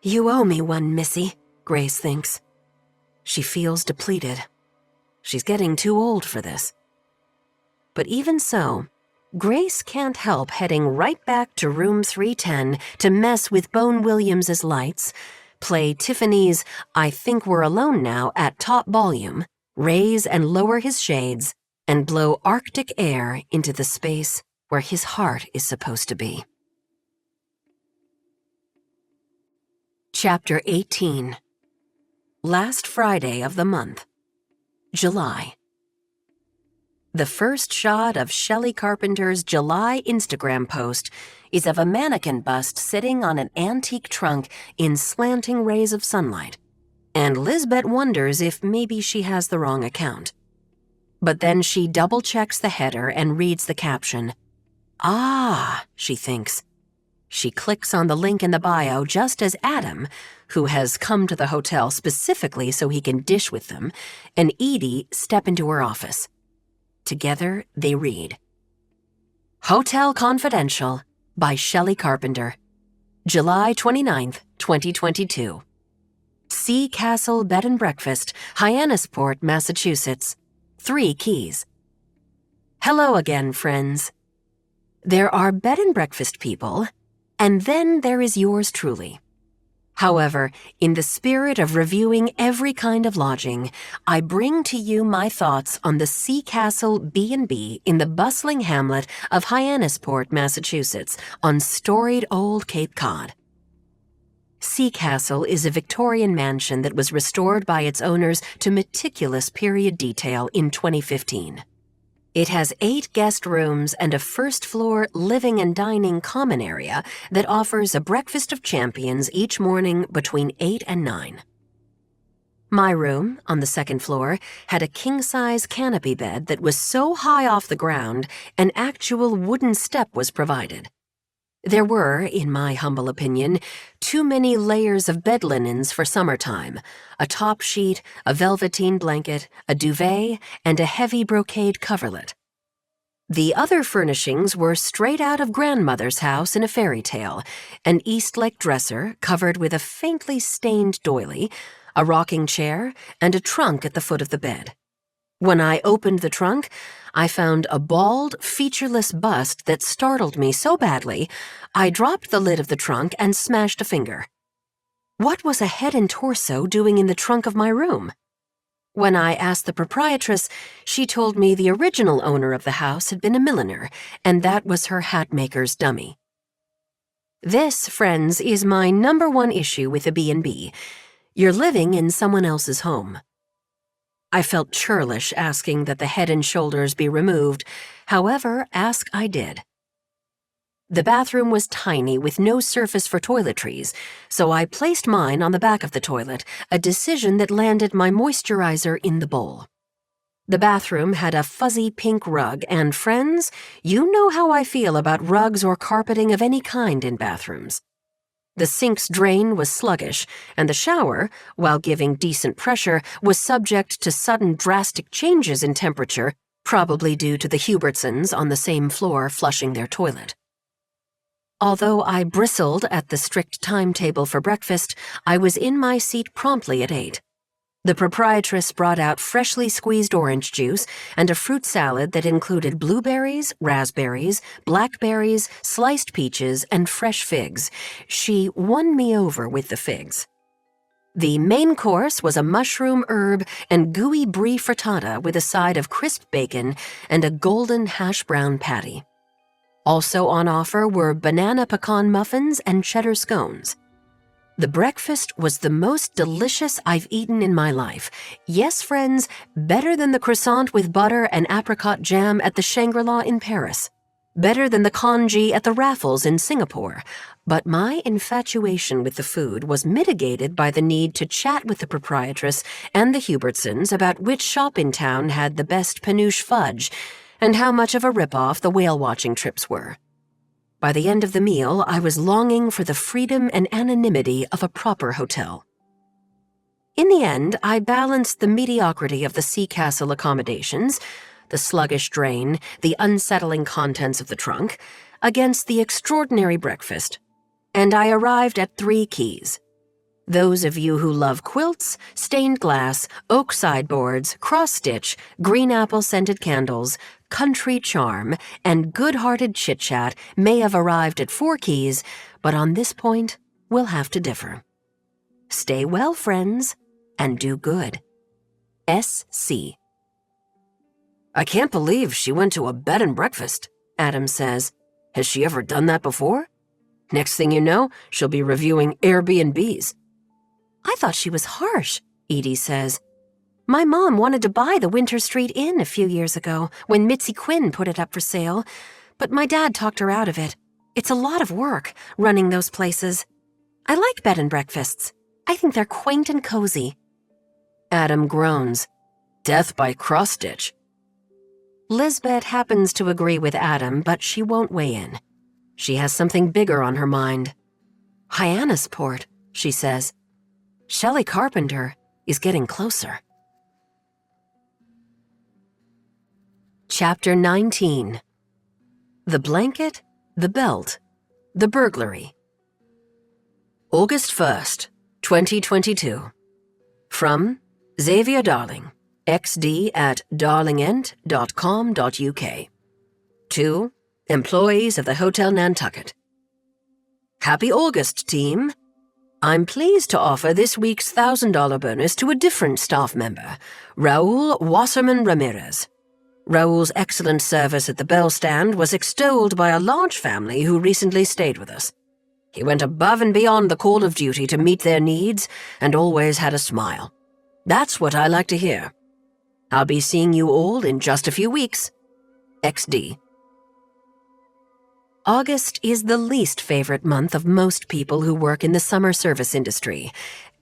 You owe me one, Missy, Grace thinks. She feels depleted. She's getting too old for this. But even so, Grace can't help heading right back to room 310 to mess with Bone Williams's lights, play Tiffany's I Think We're Alone Now at top volume, raise and lower his shades, and blow Arctic air into the space where his heart is supposed to be. Chapter 18. Last Friday of the month. July. The first shot of Shelly Carpenter's July Instagram post is of a mannequin bust sitting on an antique trunk in slanting rays of sunlight, and Lizbet wonders if maybe she has the wrong account. But then she double-checks the header and reads the caption. Ah, she thinks. She clicks on the link in the bio just as Adam, who has come to the hotel specifically so he can dish with them, and Edie step into her office. Together, they read, Hotel Confidential by Shelly Carpenter, July 29th, 2022. Sea Castle Bed and Breakfast, Hyannisport, Massachusetts. 3 keys. Hello again, friends. There are bed and breakfast people, and then there is yours truly. However, in the spirit of reviewing every kind of lodging, I bring to you my thoughts on the Sea Castle B&B in the bustling hamlet of Hyannisport, Massachusetts, on storied old Cape Cod. Sea Castle is a Victorian mansion that was restored by its owners to meticulous period detail in 2015. It has 8 guest rooms and a first-floor living and dining common area that offers a breakfast of champions each morning between 8 and 9. My room, on the 2nd floor, had a king-size canopy bed that was so high off the ground, an actual wooden step was provided. There were, in my humble opinion, too many layers of bed linens for summertime, a top sheet, a velveteen blanket, a duvet, and a heavy brocade coverlet. The other furnishings were straight out of grandmother's house in a fairy tale, an Eastlake dresser covered with a faintly stained doily, a rocking chair, and a trunk at the foot of the bed. When I opened the trunk, I found a bald, featureless bust that startled me so badly, I dropped the lid of the trunk and smashed a finger. What was a head and torso doing in the trunk of my room? When I asked the proprietress, she told me the original owner of the house had been a milliner, and that was her hat-maker's dummy. This, friends, is my #1 issue with a B&B. You're living in someone else's home. I felt churlish asking that the head and shoulders be removed. However, ask I did. The bathroom was tiny with no surface for toiletries, so I placed mine on the back of the toilet, a decision that landed my moisturizer in the bowl. The bathroom had a fuzzy pink rug, and friends, you know how I feel about rugs or carpeting of any kind in bathrooms. The sink's drain was sluggish, and the shower, while giving decent pressure, was subject to sudden drastic changes in temperature, probably due to the Hubertsons on the same floor flushing their toilet. Although I bristled at the strict timetable for breakfast, I was in my seat promptly at 8. The proprietress brought out freshly squeezed orange juice and a fruit salad that included blueberries, raspberries, blackberries, sliced peaches, and fresh figs. She won me over with the figs. The main course was a mushroom, herb, and gooey brie frittata with a side of crisp bacon and a golden hash brown patty. Also on offer were banana pecan muffins and cheddar scones. The breakfast was the most delicious I've eaten in my life. Yes, friends, better than the croissant with butter and apricot jam at the Shangri-La in Paris. Better than the congee at the Raffles in Singapore. But my infatuation with the food was mitigated by the need to chat with the proprietress and the Hubertsons about which shop in town had the best Panouche fudge and how much of a rip-off the whale-watching trips were. By the end of the meal, I was longing for the freedom and anonymity of a proper hotel. In the end, I balanced the mediocrity of the Sea Castle accommodations, the sluggish drain, the unsettling contents of the trunk, against the extraordinary breakfast, and I arrived at 3 keys. Those of you who love quilts, stained glass, oak sideboards, cross-stitch, green apple-scented candles, country charm, and good-hearted chit-chat may have arrived at 4 keys, but on this point, we'll have to differ. Stay well, friends, and do good. S.C. I can't believe she went to a bed and breakfast, Adam says. Has she ever done that before? Next thing you know, she'll be reviewing Airbnbs. I thought she was harsh, Edie says. My mom wanted to buy the Winter Street Inn a few years ago when Mitzi Quinn put it up for sale, but my dad talked her out of it. It's a lot of work, running those places. I like bed and breakfasts. I think they're quaint and cozy. Adam groans. Death by cross-stitch. Lizbet happens to agree with Adam, but she won't weigh in. She has something bigger on her mind. Hyannisport, she says. Shelly Carpenter is getting closer. Chapter 19. The Blanket, the Belt, the Burglary. August 1st, 2022. From Xavier Darling, xd@darlingent.com.uk. To employees of the Hotel Nantucket. Happy August, team. I'm pleased to offer this week's $1,000 bonus to a different staff member, Raul Wasserman Ramirez. Raul's excellent service at the bell stand was extolled by a large family who recently stayed with us. He went above and beyond the call of duty to meet their needs and always had a smile. That's what I like to hear. I'll be seeing you all in just a few weeks. XD. August is the least favorite month of most people who work in the summer service industry,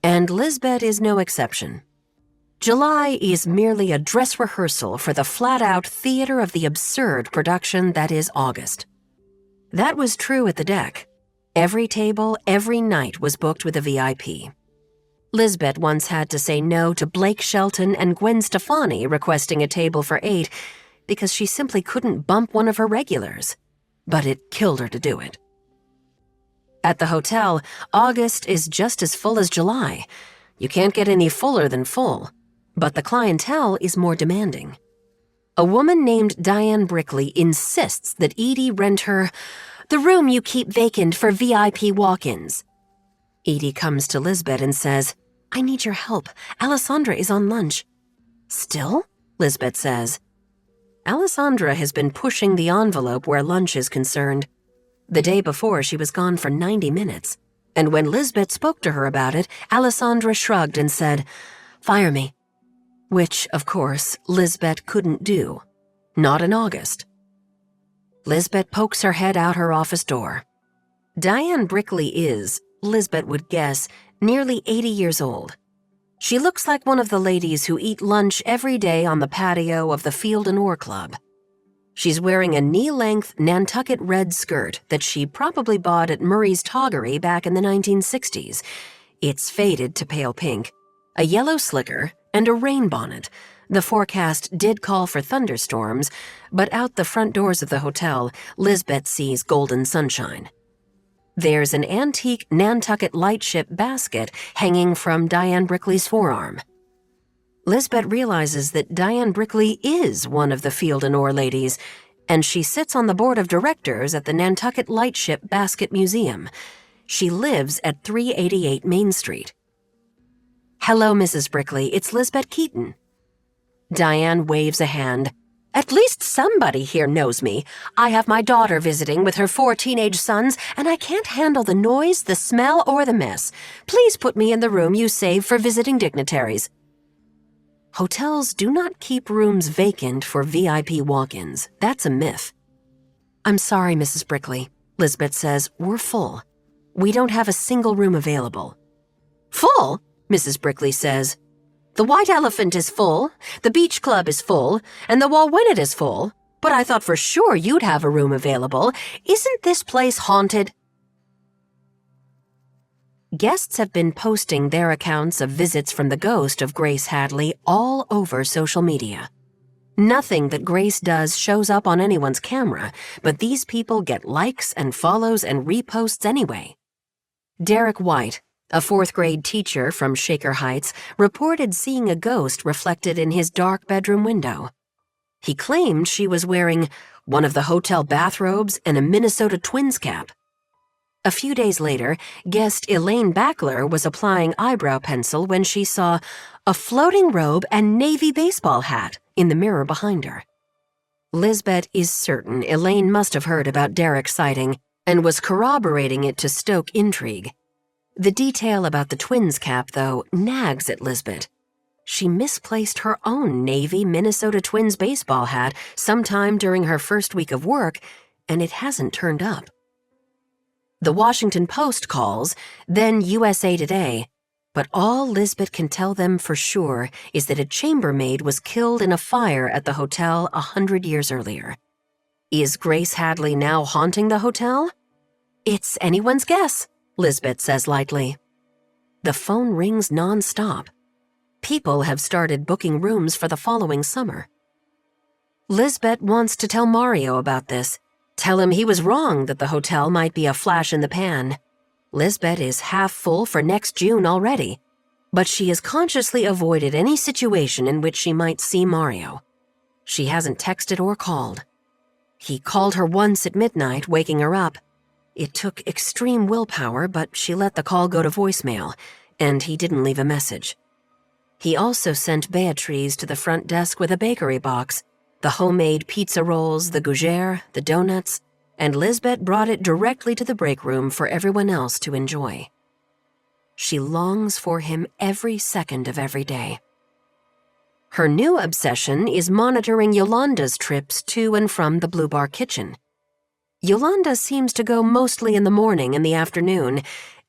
and Lizbet is no exception. July is merely a dress rehearsal for the flat-out theater of the absurd production that is August. That was true at the deck. Every table, every night was booked with a VIP. Lizbet once had to say no to Blake Shelton and Gwen Stefani requesting a table for 8 because she simply couldn't bump one of her regulars. But it killed her to do it. At the hotel, August is just as full as July. You can't get any fuller than full, but the clientele is more demanding. A woman named Diane Brickley insists that Edie rent her the room you keep vacant for VIP walk-ins. Edie comes to Lizbet and says, I need your help. Alessandra is on lunch. Still? Lizbet says. Alessandra has been pushing the envelope where lunch is concerned. The day before, she was gone for 90 minutes. And when Lizbet spoke to her about it, Alessandra shrugged and said, Fire me. Which, of course, Lizbet couldn't do. Not in August. Lizbet pokes her head out her office door. Diane Brickley is, Lizbet would guess, nearly 80 years old. She looks like one of the ladies who eat lunch every day on the patio of the Field and Oar Club. She's wearing a knee-length Nantucket red skirt that she probably bought at Murray's Toggery back in the 1960s. It's faded to pale pink, a yellow slicker, and a rain bonnet. The forecast did call for thunderstorms, but out the front doors of the hotel, Lizbet sees golden sunshine. There's an antique Nantucket lightship basket hanging from Diane Brickley's forearm. Lizbet realizes that Diane Brickley is one of the Field and Oar ladies, and she sits on the board of directors at the Nantucket Lightship Basket Museum. She lives at 388 Main Street. Hello, Mrs. Brickley, it's Lizbet Keaton. Diane waves a hand. At least somebody here knows me. I have my daughter visiting with her 4 teenage sons, and I can't handle the noise, the smell, or the mess. Please put me in the room you save for visiting dignitaries. Hotels do not keep rooms vacant for VIP walk-ins. That's a myth. I'm sorry, Mrs. Brickley. Lizbet says, we're full. We don't have a single room available. Full? Mrs. Brickley says. The White Elephant is full, the Beach Club is full, and the Wauwinet is full, but I thought for sure you'd have a room available. Isn't this place haunted? Guests have been posting their accounts of visits from the ghost of Grace Hadley all over social media. Nothing that Grace does shows up on anyone's camera, but these people get likes and follows and reposts anyway. Derek White, a 4th-grade teacher from Shaker Heights, reported seeing a ghost reflected in his dark bedroom window. He claimed she was wearing one of the hotel bathrobes and a Minnesota Twins cap. A few days later, guest Elaine Backler was applying eyebrow pencil when she saw a floating robe and navy baseball hat in the mirror behind her. Lizbet is certain Elaine must have heard about Derek's sighting and was corroborating it to stoke intrigue. The detail about the twins' cap, though, nags at Lizbet. She misplaced her own Navy Minnesota Twins baseball hat sometime during her first week of work, and it hasn't turned up. The Washington Post calls, then USA Today, but all Lizbet can tell them for sure is that a chambermaid was killed in a fire at the hotel 100 years earlier. Is Grace Hadley now haunting the hotel? It's anyone's guess, Lizbet says lightly. The phone rings non-stop. People have started booking rooms for the following summer. Lizbet wants to tell Mario about this, tell him he was wrong that the hotel might be a flash in the pan. Lizbet is half full for next June already, but she has consciously avoided any situation in which she might see Mario. She hasn't texted or called. He called her once at midnight, waking her up. It took extreme willpower, but she let the call go to voicemail, and he didn't leave a message. He also sent Beatrice to the front desk with a bakery box, the homemade pizza rolls, the gougere, the donuts, and Lizbet brought it directly to the break room for everyone else to enjoy. She longs for him every second of every day. Her new obsession is monitoring Yolanda's trips to and from the Blue Bar kitchen. Yolanda seems to go mostly in the morning and the afternoon,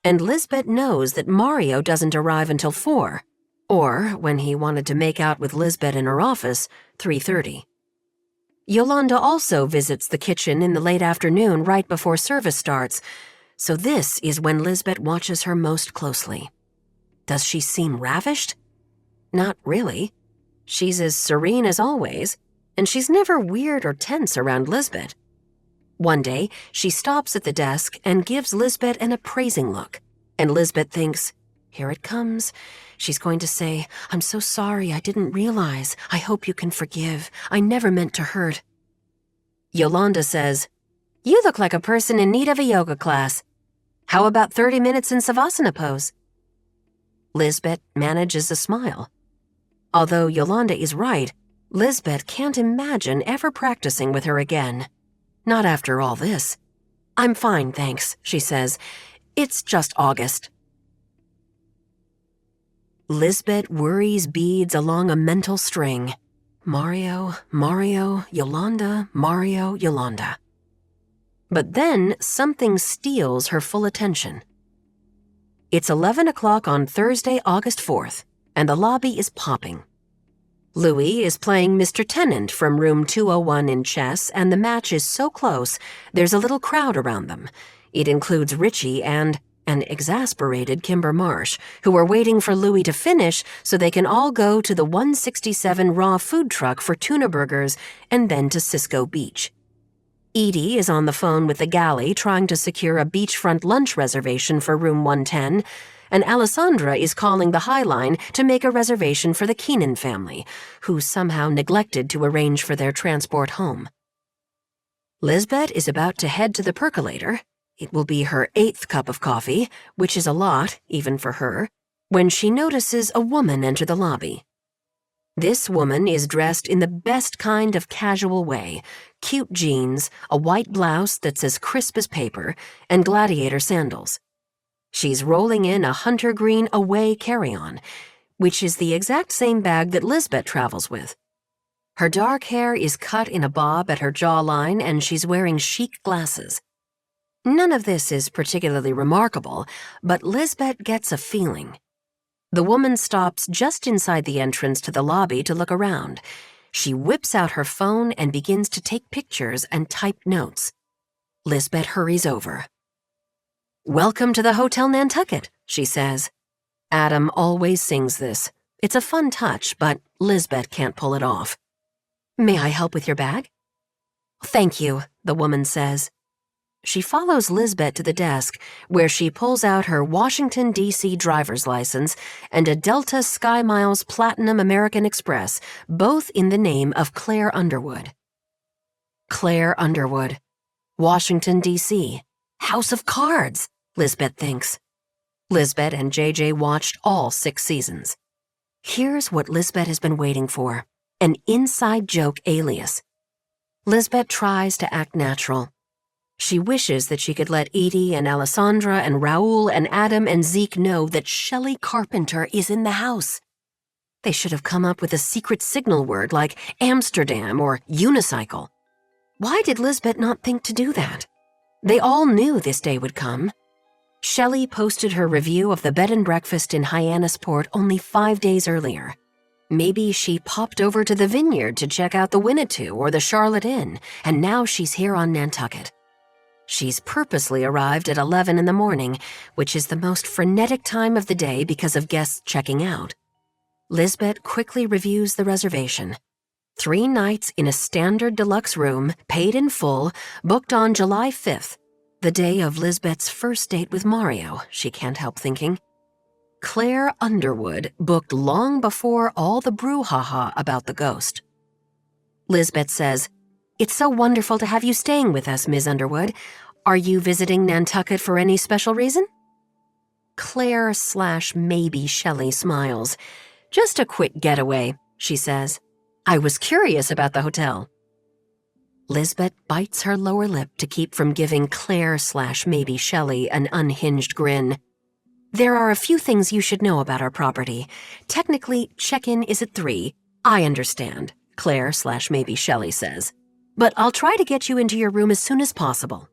and Lizbet knows that Mario doesn't arrive until 4, or, when he wanted to make out with Lizbet in her office, 3:30. Yolanda also visits the kitchen in the late afternoon right before service starts, so this is when Lizbet watches her most closely. Does she seem ravished? Not really. She's as serene as always, and she's never weird or tense around Lizbet. One day, she stops at the desk and gives Lizbet an appraising look, and Lizbet thinks, here it comes. She's going to say, I'm so sorry, I didn't realize. I hope you can forgive. I never meant to hurt. Yolanda says, you look like a person in need of a yoga class. How about 30 minutes in Savasana pose? Lizbet manages a smile. Although Yolanda is right, Lizbet can't imagine ever practicing with her again. Not after all this. I'm fine, thanks, she says. It's just August. Lizbet worries beads along a mental string. Mario, Mario, Yolanda, Mario, Yolanda. But then something steals her full attention. It's 11 o'clock on Thursday, August 4th, and the lobby is popping. Louis is playing Mr. Tennant from room 201 in chess, and the match is so close, there's a little crowd around them. It includes Richie and an exasperated Kimber Marsh, who are waiting for Louis to finish so they can all go to the 167 Raw food truck for tuna burgers and then to Cisco Beach. Edie is on the phone with the galley trying to secure a beachfront lunch reservation for room 110, and Alessandra is calling the High Line to make a reservation for the Keenan family, who somehow neglected to arrange for their transport home. Lizbet is about to head to the percolator. It will be her 8th cup of coffee, which is a lot, even for her, when she notices a woman enter the lobby. This woman is dressed in the best kind of casual way, cute jeans, a white blouse that's as crisp as paper, and gladiator sandals. She's rolling in a hunter green Away carry-on, which is the exact same bag that Lizbet travels with. Her dark hair is cut in a bob at her jawline, and she's wearing chic glasses. None of this is particularly remarkable, but Lizbet gets a feeling. The woman stops just inside the entrance to the lobby to look around. She whips out her phone and begins to take pictures and type notes. Lizbet hurries over. Welcome to the Hotel Nantucket, she says. Adam always sings this. It's a fun touch, but Lizbet can't pull it off. May I help with your bag? Thank you, the woman says. She follows Lizbet to the desk, where she pulls out her Washington, D.C. driver's license and a Delta Sky Miles Platinum American Express, both in the name of Claire Underwood. Claire Underwood. Washington, D.C. House of Cards, Lizbet thinks. Lizbet and JJ watched all 6 seasons. Here's what Lizbet has been waiting for. An inside joke alias. Lizbet tries to act natural. She wishes that she could let Edie and Alessandra and Raoul and Adam and Zeke know that Shelly Carpenter is in the house. They should have come up with a secret signal word like Amsterdam or unicycle. Why did Lizbet not think to do that? They all knew this day would come. Shelly posted her review of the bed and breakfast in Hyannisport only 5 days earlier. Maybe she popped over to the Vineyard to check out the Winnetou or the Charlotte Inn, and now she's here on Nantucket. She's purposely arrived at 11 in the morning, which is the most frenetic time of the day because of guests checking out. Lizbet quickly reviews the reservation. 3 nights in a standard deluxe room, paid in full, booked on July 5th, the day of Lizbet's first date with Mario, she can't help thinking. Claire Underwood booked long before all the brouhaha about the ghost. Lizbet says, "It's so wonderful to have you staying with us, Ms. Underwood. Are you visiting Nantucket for any special reason?" Claire/maybe Shelly smiles. "Just a quick getaway," she says. "I was curious about the hotel." Lizbet bites her lower lip to keep from giving Claire/maybe Shelly an unhinged grin. "There are a few things you should know about our property. Technically, check-in is at 3. I understand," Claire/maybe Shelly says. "But I'll try to get you into your room as soon as possible."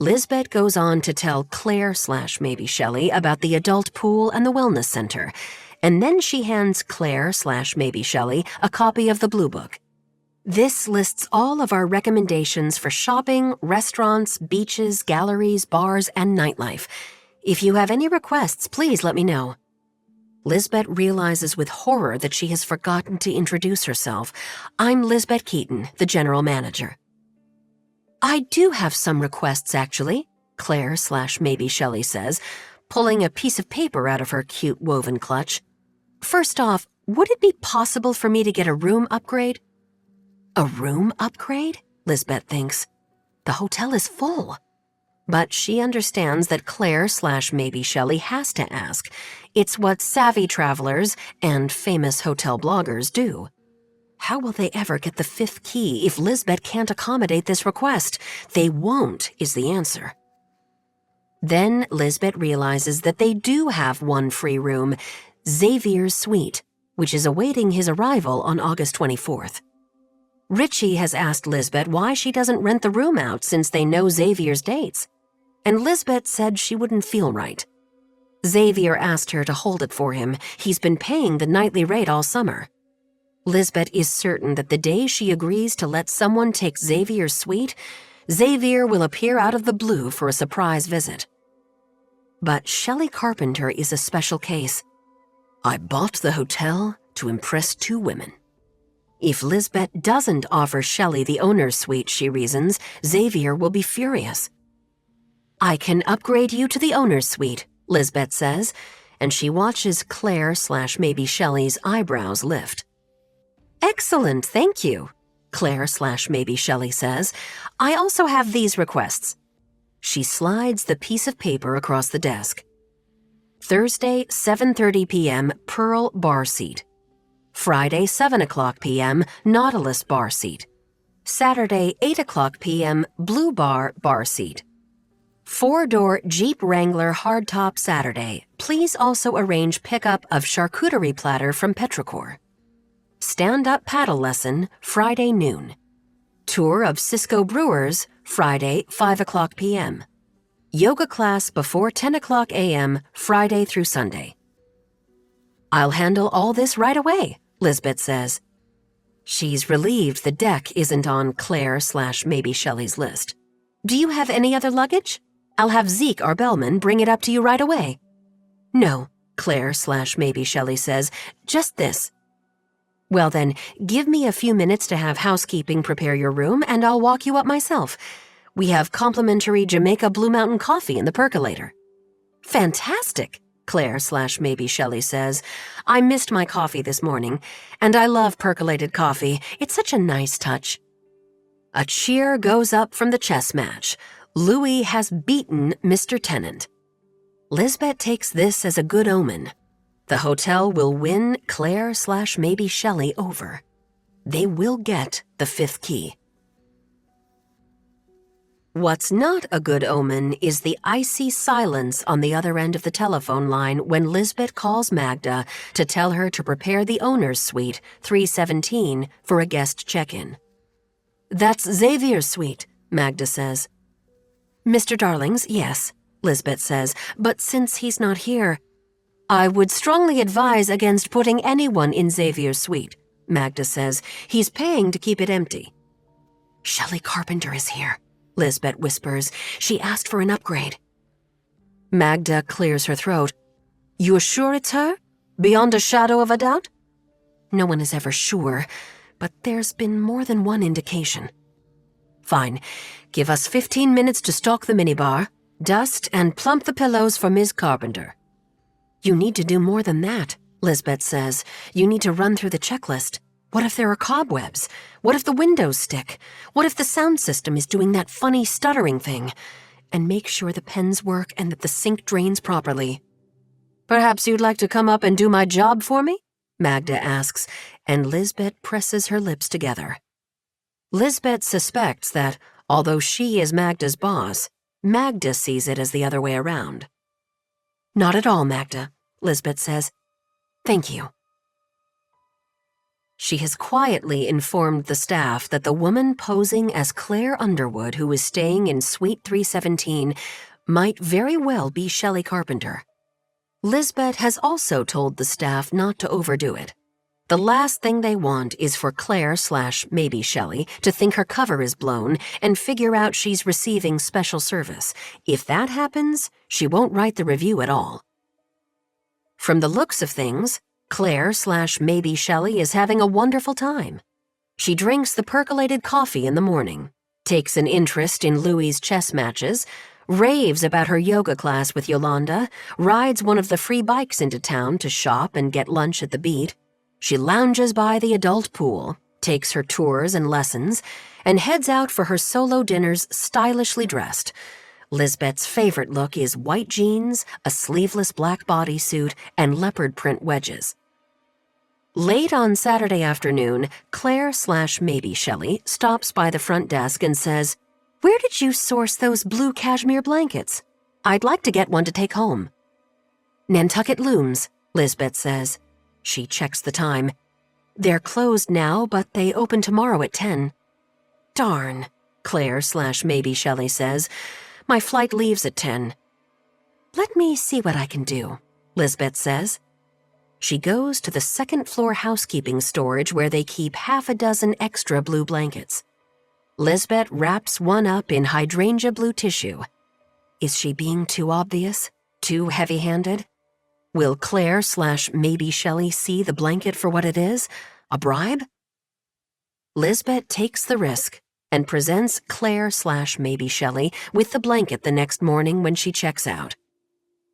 Lizbet goes on to tell Claire/maybe Shelly about the adult pool and the wellness center, and then she hands Claire/maybe Shelly a copy of the Blue Book. This lists all of our recommendations for shopping, restaurants, beaches, galleries, bars, and nightlife. If you have any requests, please let me know. Lizbet realizes with horror that she has forgotten to introduce herself. "I'm Lizbet Keaton, the general manager." "I do have some requests, actually," Claire/maybe Shelly says, pulling a piece of paper out of her cute woven clutch. "First off, would it be possible for me to get a room upgrade?" A room upgrade? Lizbet thinks. The hotel is full. But she understands that Claire/maybe Shelly has to ask. It's what savvy travelers and famous hotel bloggers do. How will they ever get the 5th key if Lizbet can't accommodate this request? They won't, is the answer. Then Lizbet realizes that they do have one free room, Xavier's suite, which is awaiting his arrival on August 24th. Richie has asked Lizbet why she doesn't rent the room out since they know Xavier's dates, and Lizbet said she wouldn't feel right. Xavier asked her to hold it for him. He's been paying the nightly rate all summer. Lizbet is certain that the day she agrees to let someone take Xavier's suite, Xavier will appear out of the blue for a surprise visit. But Shelly Carpenter is a special case. "I bought the hotel to impress 2 women. If Lizbet doesn't offer Shelly the owner's suite, she reasons, Xavier will be furious. "I can upgrade you to the owner's suite," Lizbet says, and she watches Claire/maybe Shelly's eyebrows lift. "Excellent, thank you," Claire/maybe Shelly says. "I also have these requests." She slides the piece of paper across the desk. Thursday, 7:30 p.m., Pearl bar seat. Friday, 7 o'clock p.m., Nautilus bar seat. Saturday, 8 o'clock p.m., Blue bar seat. 4-door Jeep Wrangler hardtop Saturday. Please also arrange pickup of charcuterie platter from Petrichor. Stand-up paddle lesson, Friday noon. Tour of Cisco Brewers, Friday, 5 o'clock p.m. Yoga class before 10 o'clock a.m., Friday through Sunday. "I'll handle all this right away," Lizbet says. She's relieved the deck isn't on Claire/maybe Shelly's list. "Do you have any other luggage? I'll have Zeke, our bellman, bring it up to you right away." "No," Claire/maybe Shelly says, "just this." "Well then, give me a few minutes to have housekeeping prepare your room and I'll walk you up myself. We have complimentary Jamaica Blue Mountain coffee in the percolator." "Fantastic," Claire/maybe Shelly says. "I missed my coffee this morning, and I love percolated coffee. It's such a nice touch." A cheer goes up from the chess match. Louis has beaten Mr. Tennant. Lizbet takes this as a good omen. The hotel will win Claire/maybe Shelly over. They will get the 5th key. What's not a good omen is the icy silence on the other end of the telephone line when Lizbet calls Magda to tell her to prepare the owner's suite, 317, for a guest check-in. "That's Xavier's suite," Magda says. "Mr. Darling's, yes," Lizbet says, "but since he's not here, I would strongly advise against putting anyone in Xavier's suite," Magda says. "He's paying to keep it empty." "Shelly Carpenter is here," Lizbet whispers. "She asked for an upgrade." Magda clears her throat. "You're sure it's her? Beyond a shadow of a doubt?" "No one is ever sure, but there's been more than one indication." "Fine. Give us 15 minutes to stock the minibar, dust, and plump the pillows for Ms. Carpenter." "You need to do more than that," Lizbet says. "You need to run through the checklist. What if there are cobwebs? What if the windows stick? What if the sound system is doing that funny stuttering thing? And make sure the pens work and that the sink drains properly." "Perhaps you'd like to come up and do my job for me?" Magda asks, and Lizbet presses her lips together. Lizbet suspects that, although she is Magda's boss, Magda sees it as the other way around. "Not at all, Magda," Lizbet says. "Thank you." She has quietly informed the staff that the woman posing as Claire Underwood, who is staying in Suite 317, might very well be Shelly Carpenter. Lizbet has also told the staff not to overdo it. The last thing they want is for Claire/maybe Shelly to think her cover is blown and figure out she's receiving special service. If that happens, she won't write the review at all. From the looks of things, Claire/maybe Shelly is having a wonderful time. She drinks the percolated coffee in the morning, takes an interest in Louie's chess matches, raves about her yoga class with Yolanda, rides one of the free bikes into town to shop and get lunch at the beat. She lounges by the adult pool, takes her tours and lessons, and heads out for her solo dinners stylishly dressed. Lizbet's favorite look is white jeans, a sleeveless black bodysuit, and leopard print wedges. Late on Saturday afternoon, Claire/maybe Shelly stops by the front desk and says, "Where did you source those blue cashmere blankets? I'd like to get one to take home." "Nantucket Looms," Lizbet says. She checks the time. "They're closed now, but they open tomorrow at 10. "Darn," Claire/maybe Shelly says. "My flight leaves at 10. "Let me see what I can do," Lizbet says. She goes to the second-floor housekeeping storage where they keep half a dozen extra blue blankets. Lizbet wraps one up in hydrangea blue tissue. Is she being too obvious? Too heavy-handed? Will Claire/maybe Shelly see the blanket for what it is? A bribe? Lizbet takes the risk and presents Claire/maybe Shelly with the blanket the next morning when she checks out.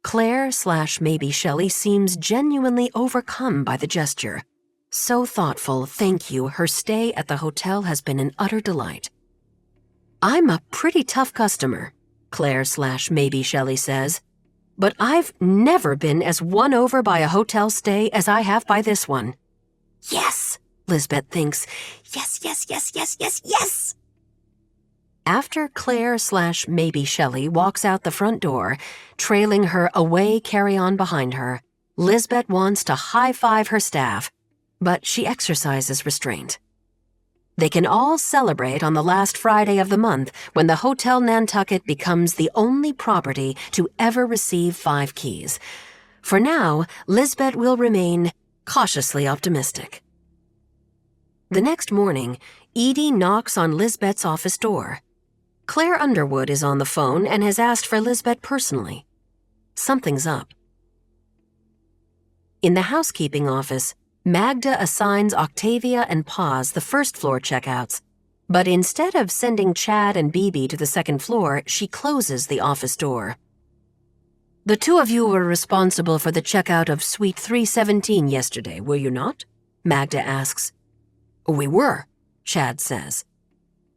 Claire/maybe Shelly seems genuinely overcome by the gesture. So thoughtful, thank you, her stay at the hotel has been an utter delight. "I'm a pretty tough customer," Claire/maybe Shelly says, "but I've never been as won over by a hotel stay as I have by this one." "Yes," Lizbet thinks. "Yes, yes, yes, yes, yes, yes." After Claire/maybe Shelly walks out the front door, trailing her away carry-on behind her, Lizbet wants to high-five her staff, but she exercises restraint. They can all celebrate on the last Friday of the month when the Hotel Nantucket becomes the only property to ever receive 5 keys. For now, Lizbet will remain cautiously optimistic. The next morning, Edie knocks on Lizbet's office door. Claire Underwood is on the phone and has asked for Lizbet personally. Something's up. In the housekeeping office, Magda assigns Octavia and Paz the first-floor checkouts, but instead of sending Chad and Bibi to the second floor, she closes the office door. "The two of you were responsible for the checkout of Suite 317 yesterday, were you not?" Magda asks. "We were," Chad says.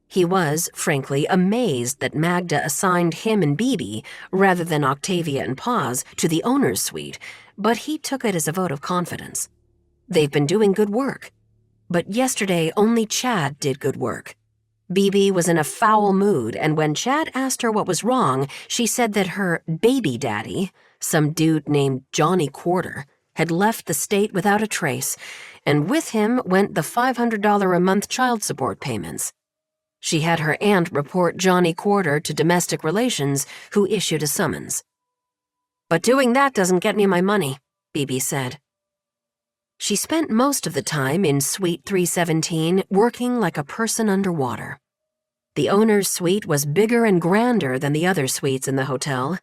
He was, frankly, amazed that Magda assigned him and Bibi, rather than Octavia and Paz, to the owner's suite, but he took it as a vote of confidence. They've been doing good work. But yesterday, only Chad did good work. BB was in a foul mood, and when Chad asked her what was wrong, she said that her baby daddy, some dude named Johnny Quarter, had left the state without a trace, and with him went the $500 a month child support payments. She had her aunt report Johnny Quarter to Domestic Relations, who issued a summons. "But doing that doesn't get me my money," BB said. She spent most of the time in Suite 317 working like a person underwater. The owner's suite was bigger and grander than the other suites in the hotel.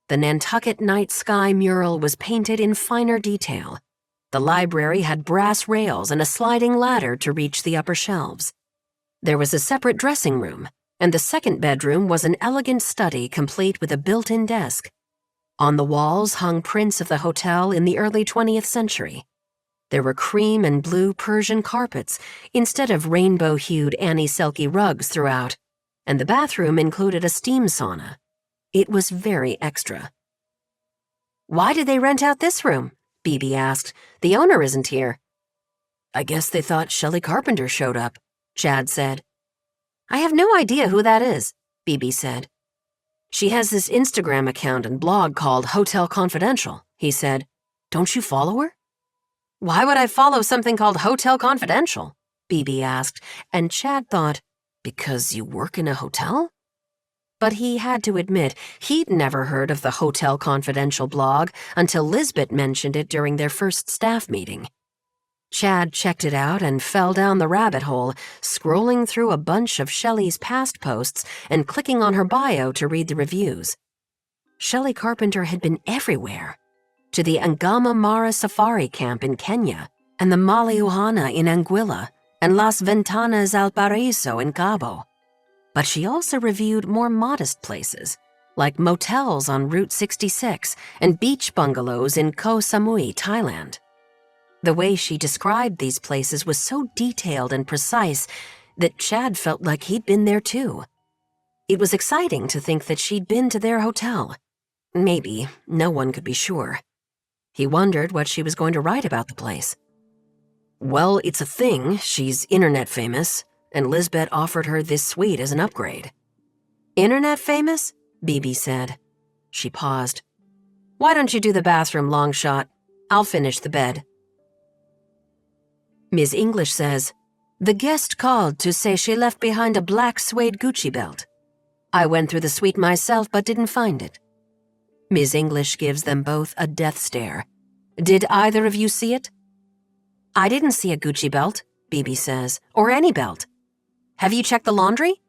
The Nantucket night sky mural was painted in finer detail. The library had brass rails and a sliding ladder to reach the upper shelves. There was a separate dressing room, and the second bedroom was an elegant study complete with a built-in desk. On the walls hung prints of the hotel in the early 20th century. There were cream and blue Persian carpets instead of rainbow-hued Annie Selke rugs throughout, and the bathroom included a steam sauna. It was very extra. "Why did they rent out this room?" BB asked. "The owner isn't here." "I guess they thought Shelly Carpenter showed up," Chad said. "I have no idea who that is," BB said. "She has this Instagram account and blog called Hotel Confidential," he said. "Don't you follow her?" "Why would I follow something called Hotel Confidential?" BB asked, and Chad thought, "Because you work in a hotel?" But he had to admit he'd never heard of the Hotel Confidential blog until Lizbet mentioned it during their first staff meeting. Chad checked it out and fell down the rabbit hole, scrolling through a bunch of Shelly's past posts and clicking on her bio to read the reviews. Shelly Carpenter had been everywhere. To the Ngama Mara Safari Camp in Kenya, and the Maliuhana in Anguilla, and Las Ventanas al Paraíso in Cabo. But she also reviewed more modest places, like motels on Route 66 and beach bungalows in Koh Samui, Thailand. The way she described these places was so detailed and precise that Chad felt like he'd been there too. It was exciting to think that she'd been to their hotel. Maybe, no one could be sure. He wondered what she was going to write about the place. "Well, it's a thing. She's internet famous, and Lizbet offered her this suite as an upgrade." "Internet famous?" BB said. She paused. "Why don't you do the bathroom, long shot? I'll finish the bed." Ms. English says, "The guest called to say she left behind a black suede Gucci belt. I went through the suite myself but didn't find it." Ms. English gives them both a death stare. "Did either of you see it?" "I didn't see a Gucci belt," BB says, "or any belt." "Have you checked the laundry?"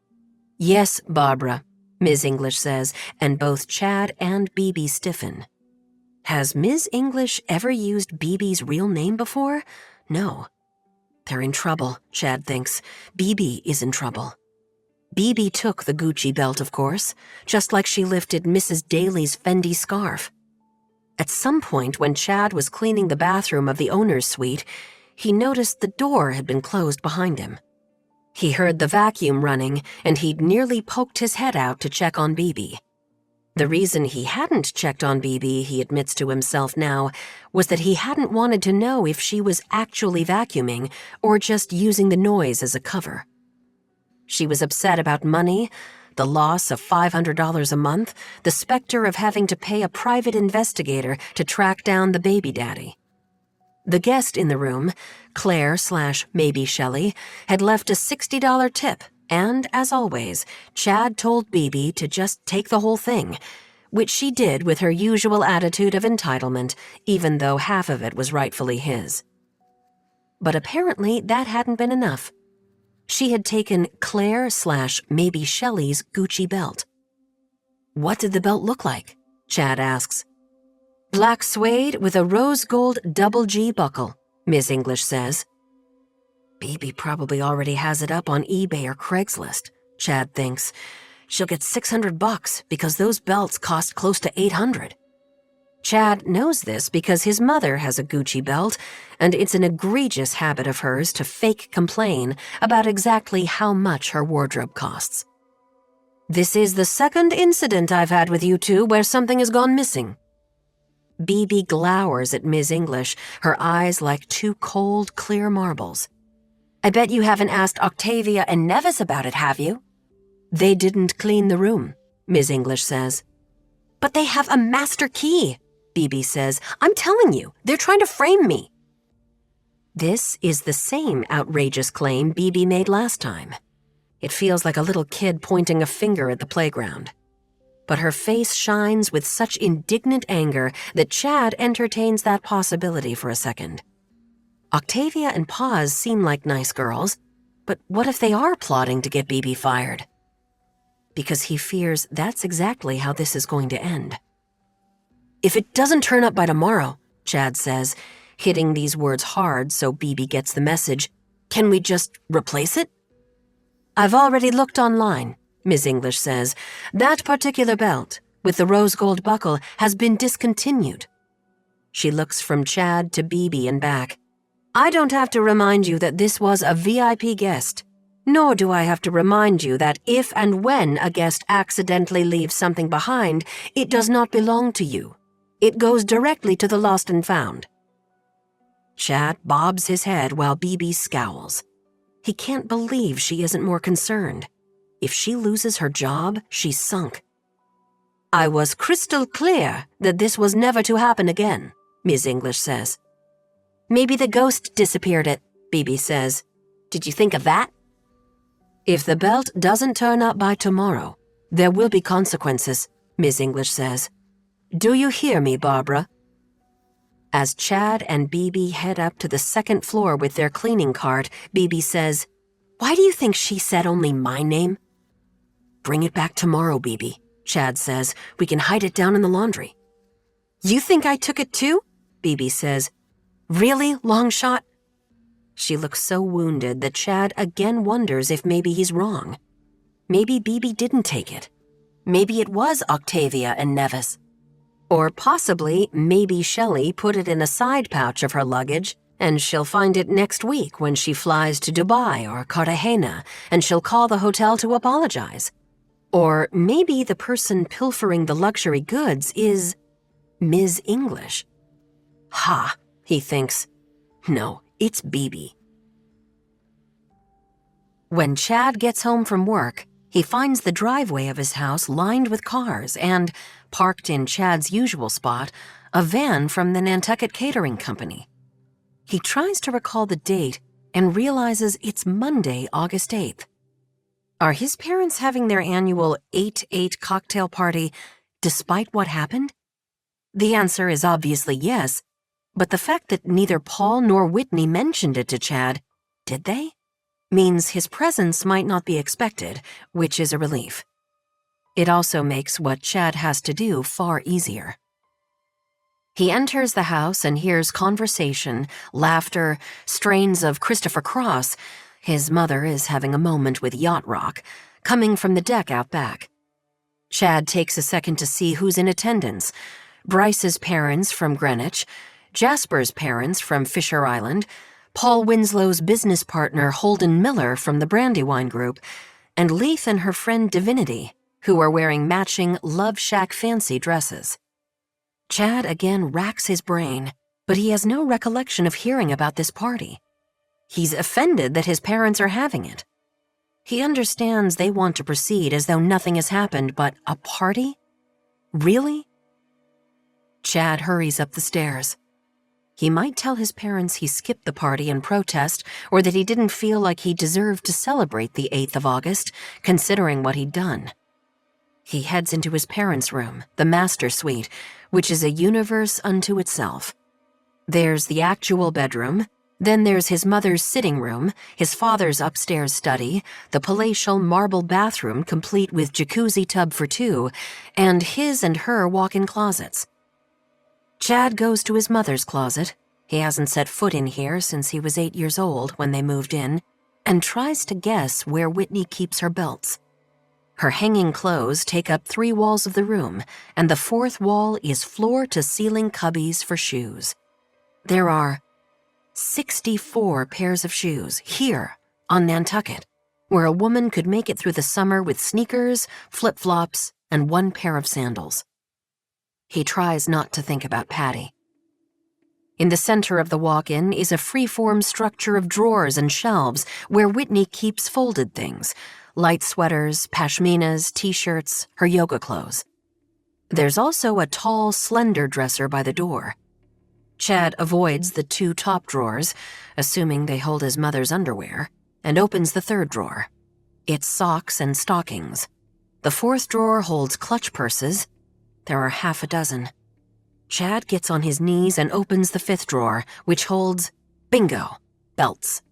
"Yes, Barbara," Ms. English says, and both Chad and BB stiffen. Has Ms. English ever used BB's real name before? No. They're in trouble, Chad thinks. BB is in trouble. BB took the Gucci belt, of course, just like she lifted Mrs. Daly's Fendi scarf. At some point when Chad was cleaning the bathroom of the owner's suite, he noticed the door had been closed behind him. He heard the vacuum running, and he'd nearly poked his head out to check on BB. The reason he hadn't checked on BB, he admits to himself now, was that he hadn't wanted to know if she was actually vacuuming or just using the noise as a cover. She was upset about money, the loss of $500 a month, the specter of having to pay a private investigator to track down the baby daddy. The guest in the room, Claire/maybe Shelly, had left a $60 tip, and, as always, Chad told BB to just take the whole thing, which she did with her usual attitude of entitlement, even though half of it was rightfully his. But apparently that hadn't been enough. She had taken Claire/maybe Shelly's Gucci belt. "What did the belt look like?" Chad asks. "Black suede with a rose gold double G buckle," Ms. English says. BB probably already has it up on eBay or Craigslist, Chad thinks. She'll get $600 because those belts cost close to $800. Chad knows this because his mother has a Gucci belt, and it's an egregious habit of hers to fake complain about exactly how much her wardrobe costs. "This is the second incident I've had with you two where something has gone missing." BB glowers at Ms. English, her eyes like two cold, clear marbles. I bet you haven't asked Octavia and Nevis about it, have you? They didn't clean the room, Ms. English says. But they have a master key, BB says. I'm telling you, they're trying to frame me. This is the same outrageous claim BB made last time. It feels like a little kid pointing a finger at the playground. But her face shines with such indignant anger that Chad entertains that possibility for a second. Octavia and Paz seem like nice girls, but what if they are plotting to get BB fired? Because he fears that's exactly how this is going to end. If it doesn't turn up by tomorrow, Chad says, hitting these words hard so BB gets the message, can we just replace it? I've already looked online, Ms. English says. That particular belt, with the rose gold buckle, has been discontinued. She looks from Chad to BB and back. I don't have to remind you that this was a VIP guest, nor do I have to remind you that if and when a guest accidentally leaves something behind, it does not belong to you. It goes directly to the lost and found. Chad bobs his head while BB scowls. He can't believe she isn't more concerned. If she loses her job, she's sunk. I was crystal clear that this was never to happen again, Ms. English says. Maybe the ghost disappeared it, BB says. Did you think of that? If the belt doesn't turn up by tomorrow, there will be consequences, Ms. English says. Do you hear me, Barbara? As Chad and BB head up to the second floor with their cleaning cart, BB says, Why do you think she said only my name? Bring it back tomorrow, BB, Chad says. We can hide it down in the laundry. You think I took it too? BB says. Really, long shot? She looks so wounded that Chad again wonders if maybe he's wrong. Maybe BB didn't take it. Maybe it was Octavia and Nevis. Or possibly, maybe Shelly put it in a side pouch of her luggage, and she'll find it next week when she flies to Dubai or Cartagena, and she'll call the hotel to apologize. Or maybe the person pilfering the luxury goods is Ms. English. Ha, he thinks. No, it's BB. When Chad gets home from work, he finds the driveway of his house lined with cars and, parked in Chad's usual spot, a van from the Nantucket Catering Company. He tries to recall the date and realizes it's Monday, August 8th. Are his parents having their annual 8-8 cocktail party despite what happened? The answer is obviously yes, but the fact that neither Paul nor Whitney mentioned it to Chad, did they? Means his presence might not be expected, which is a relief. It also makes what Chad has to do far easier. He enters the house and hears conversation, laughter, strains of Christopher Cross. His mother is having a moment with yacht rock, coming from the deck out back. Chad takes a second to see who's in attendance. Bryce's parents from Greenwich, Jasper's parents from Fisher Island, Paul Winslow's business partner Holden Miller from the Brandywine Group, and Leith and her friend Divinity, who are wearing matching Love Shack fancy dresses. Chad again racks his brain, but he has no recollection of hearing about this party. He's offended that his parents are having it. He understands they want to proceed as though nothing has happened, but a party? Really? Chad hurries up the stairs. He might tell his parents he skipped the party in protest, or that he didn't feel like he deserved to celebrate the 8th of August, considering what he'd done. He heads into his parents' room, the master suite, which is a universe unto itself. There's the actual bedroom, then there's his mother's sitting room, his father's upstairs study, the palatial marble bathroom complete with jacuzzi tub for two, and his and her walk-in closets. Chad goes to his mother's closet. He hasn't set foot in here since he was 8 years old when they moved in, and tries to guess where Whitney keeps her belts. Her hanging clothes take up 3 walls of the room, and the 4th wall is floor-to-ceiling cubbies for shoes. There are 64 pairs of shoes here on Nantucket, where a woman could make it through the summer with sneakers, flip-flops, and 1 pair of sandals. He tries not to think about Patty. In the center of the walk-in is a free-form structure of drawers and shelves where Whitney keeps folded things, light sweaters, pashminas, t-shirts, her yoga clothes. There's also a tall, slender dresser by the door. Chad avoids the 2 top drawers, assuming they hold his mother's underwear, and opens the 3rd drawer. It's socks and stockings. The 4th drawer holds clutch purses. There are half a dozen. Chad gets on his knees and opens the 5th drawer, which holds, bingo, belts.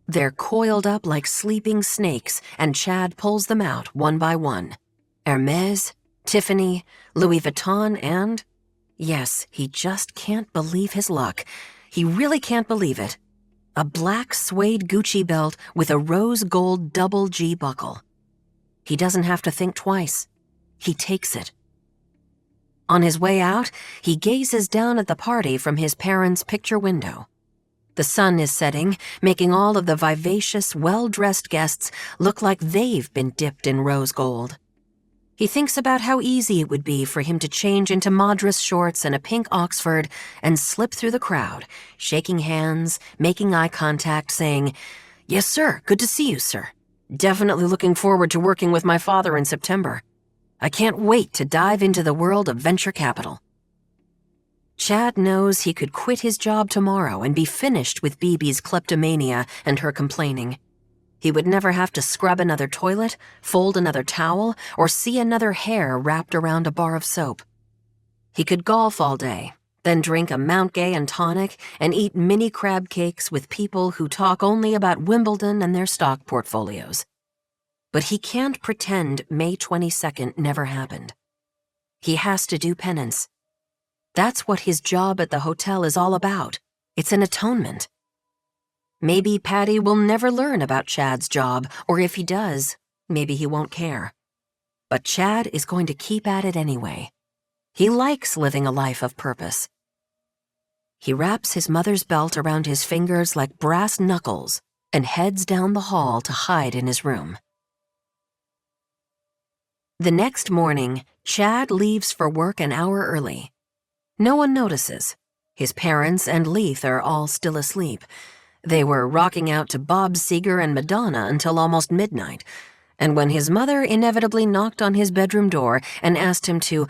They're coiled up like sleeping snakes, and Chad pulls them out one by one. Hermes, Tiffany, Louis Vuitton, and... yes, he just can't believe his luck. He really can't believe it. A black suede Gucci belt with a rose gold double G buckle. He doesn't have to think twice. He takes it. On his way out, he gazes down at the party from his parents' picture window. The sun is setting, making all of the vivacious, well-dressed guests look like they've been dipped in rose gold. He thinks about how easy it would be for him to change into Madras shorts and a pink Oxford and slip through the crowd, shaking hands, making eye contact, saying, "Yes, sir, good to see you, sir. Definitely looking forward to working with my father in September. I can't wait to dive into the world of venture capital." Chad knows he could quit his job tomorrow and be finished with BB's kleptomania and her complaining. He would never have to scrub another toilet, fold another towel, or see another hair wrapped around a bar of soap. He could golf all day, then drink a Mount Gay and tonic and eat mini crab cakes with people who talk only about Wimbledon and their stock portfolios. But he can't pretend May 22nd never happened. He has to do penance. That's what his job at the hotel is all about. It's an atonement. Maybe Patty will never learn about Chad's job, or if he does, maybe he won't care. But Chad is going to keep at it anyway. He likes living a life of purpose. He wraps his mother's belt around his fingers like brass knuckles and heads down the hall to hide in his room. The next morning, Chad leaves for work an hour early. No one notices. His parents and Leith are all still asleep. They were rocking out to Bob Seger and Madonna until almost midnight, and when his mother inevitably knocked on his bedroom door and asked him to,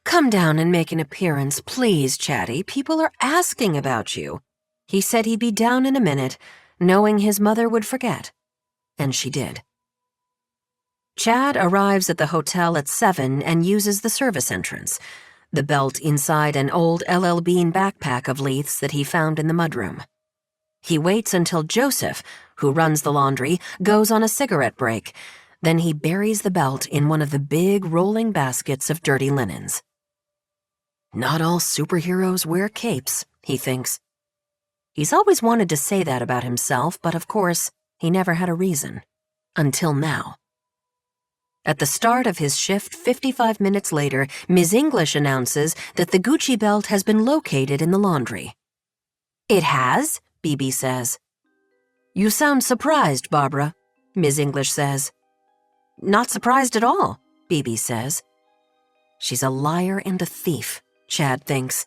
"Come down and make an appearance, please, Chatty, people are asking about you," he said he'd be down in a minute, knowing his mother would forget. And she did. Chad arrives at the hotel at 7 and uses the service entrance, the belt inside an old LL Bean backpack of Leith's that he found in the mudroom. He waits until Joseph, who runs the laundry, goes on a cigarette break. Then he buries the belt in one of the big rolling baskets of dirty linens. Not all superheroes wear capes, he thinks. He's always wanted to say that about himself, but of course, he never had a reason. Until now. At the start of his shift 55 minutes later, Ms. English announces that the Gucci belt has been located in the laundry. "It has?" BB says. "You sound surprised, Barbara," Ms. English says. "Not surprised at all," BB says. She's a liar and a thief, Chad thinks.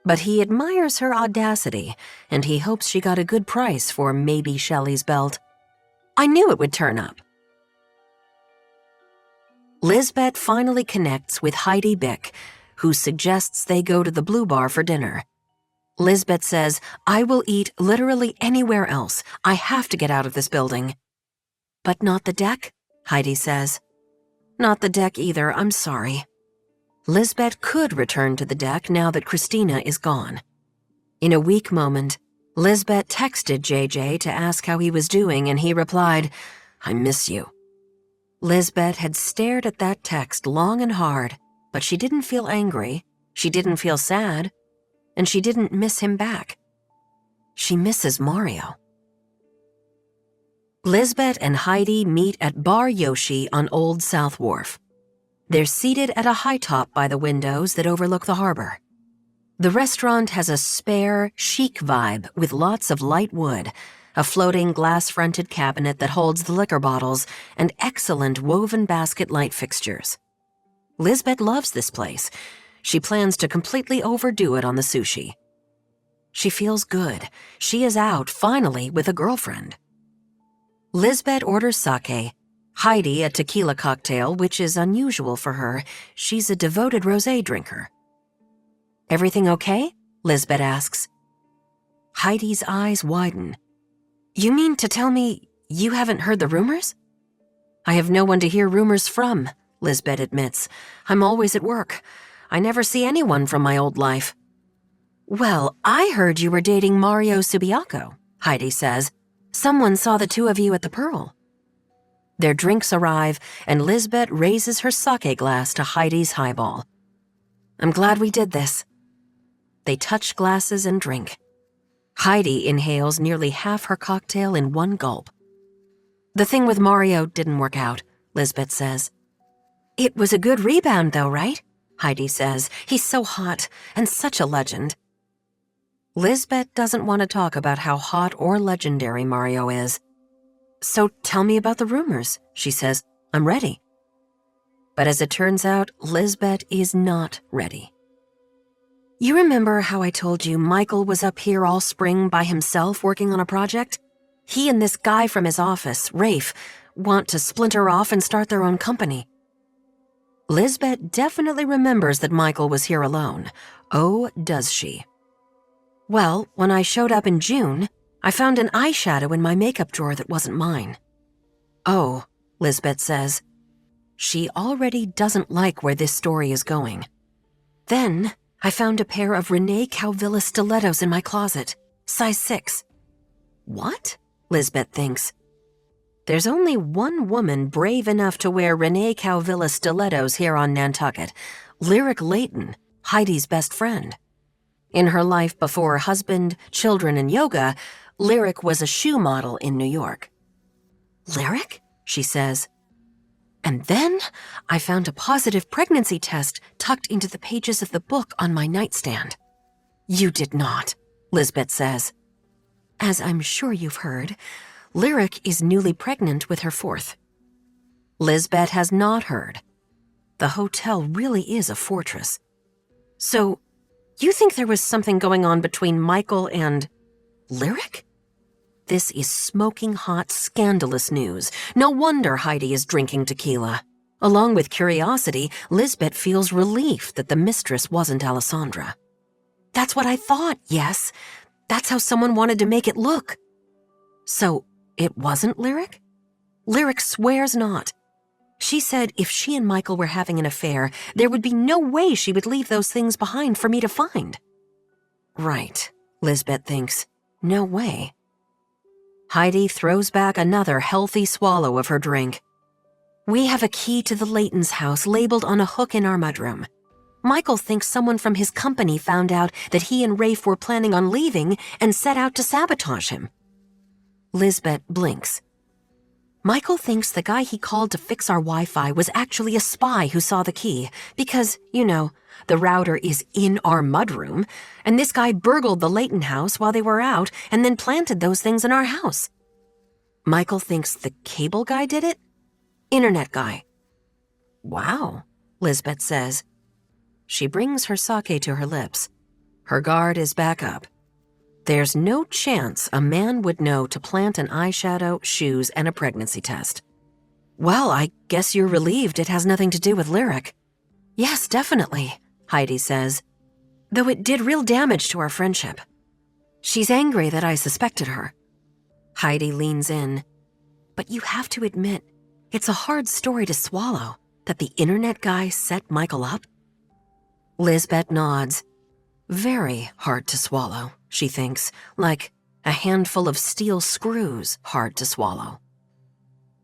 But he admires her audacity, and he hopes she got a good price for maybe Shelly's belt. "I knew it would turn up." Lizbet finally connects with Heidi Bick, who suggests they go to the Blue Bar for dinner. Lizbet says, "I will eat literally anywhere else. I have to get out of this building." "But not the deck?" Heidi says. "Not the deck either, I'm sorry." Lizbet could return to the deck now that Christina is gone. In a weak moment, Lizbet texted JJ to ask how he was doing, and he replied, "I miss you." Lizbet had stared at that text long and hard, but she didn't feel angry, she didn't feel sad, and she didn't miss him back. She misses Mario. Lizbet and Heidi meet at Bar Yoshi on Old South Wharf. They're seated at a high top by the windows that overlook the harbor. The restaurant has a spare, chic vibe with lots of light wood, a floating glass-fronted cabinet that holds the liquor bottles, and excellent woven basket light fixtures. Lizbet loves this place. She plans to completely overdo it on the sushi. She feels good. She is out, finally, with a girlfriend. Lizbet orders sake, Heidi a tequila cocktail, which is unusual for her. She's a devoted rosé drinker. "Everything okay?" Lizbet asks. Heidi's eyes widen. "You mean to tell me you haven't heard the rumors?" "I have no one to hear rumors from," Lizbet admits. "I'm always at work. I never see anyone from my old life." "Well, I heard you were dating Mario Subiaco," Heidi says. "Someone saw the two of you at the Pearl." Their drinks arrive, and Lizbet raises her sake glass to Heidi's highball. "I'm glad we did this." They touch glasses and drink. Heidi inhales nearly half her cocktail in one gulp. "The thing with Mario didn't work out," Lizbet says. "It was a good rebound, though, right?" Heidi says. "He's so hot, and such a legend." Lizbet doesn't want to talk about how hot or legendary Mario is. "So tell me about the rumors," she says. "I'm ready." But as it turns out, Lizbet is not ready. "You remember how I told you Michael was up here all spring by himself working on a project? He and this guy from his office, Rafe, want to splinter off and start their own company." Lizbet definitely remembers that Michael was here alone. Oh, does she? "Well, when I showed up in June, I found an eyeshadow in my makeup drawer that wasn't mine." "Oh," Lizbet says. She already doesn't like where this story is going. "Then I found a pair of Renee Calvilla stilettos in my closet, size 6. "What?" Lizbet thinks. There's only one woman brave enough to wear Renee Calvilla stilettos here on Nantucket, Lyric Layton, Heidi's best friend. In her life before husband, children, and yoga, Lyric was a shoe model in New York. "Lyric?" she says. "And then I found a positive pregnancy test tucked into the pages of the book on my nightstand." "You did not," Lizbet says. "As I'm sure you've heard, Lyric is newly pregnant with her 4th. Lizbet has not heard. The hotel really is a fortress. "So, you think there was something going on between Michael and Lyric?" This is smoking hot, scandalous news. No wonder Heidi is drinking tequila. Along with curiosity, Lizbet feels relief that the mistress wasn't Alessandra. "That's what I thought, yes. That's how someone wanted to make it look." "So, it wasn't Lyric?" Lyric swears not. She said if she and Michael were having an affair, there would be no way she would leave those things behind for me to find. Right, Lizbet thinks. No way. Heidi throws back another healthy swallow of her drink. "We have a key to the Layton's house labeled on a hook in our mudroom. Michael thinks someone from his company found out that he and Rafe were planning on leaving and set out to sabotage him." Lizbet blinks. "Michael thinks the guy he called to fix our Wi-Fi was actually a spy who saw the key because, the router is in our mudroom, and this guy burgled the Layton house while they were out and then planted those things in our house. Michael thinks the cable guy did it? Internet guy." "Wow," Lizbet says. She brings her sake to her lips. Her guard is back up. There's no chance a man would know to plant an eyeshadow, shoes, and a pregnancy test. "Well, I guess you're relieved it has nothing to do with Lyric." "Yes, definitely," Heidi says, "though it did real damage to our friendship. She's angry that I suspected her." Heidi leans in. "But you have to admit, it's a hard story to swallow, that the internet guy set Michael up." Lizbet nods. Very hard to swallow, she thinks, like a handful of steel screws hard to swallow.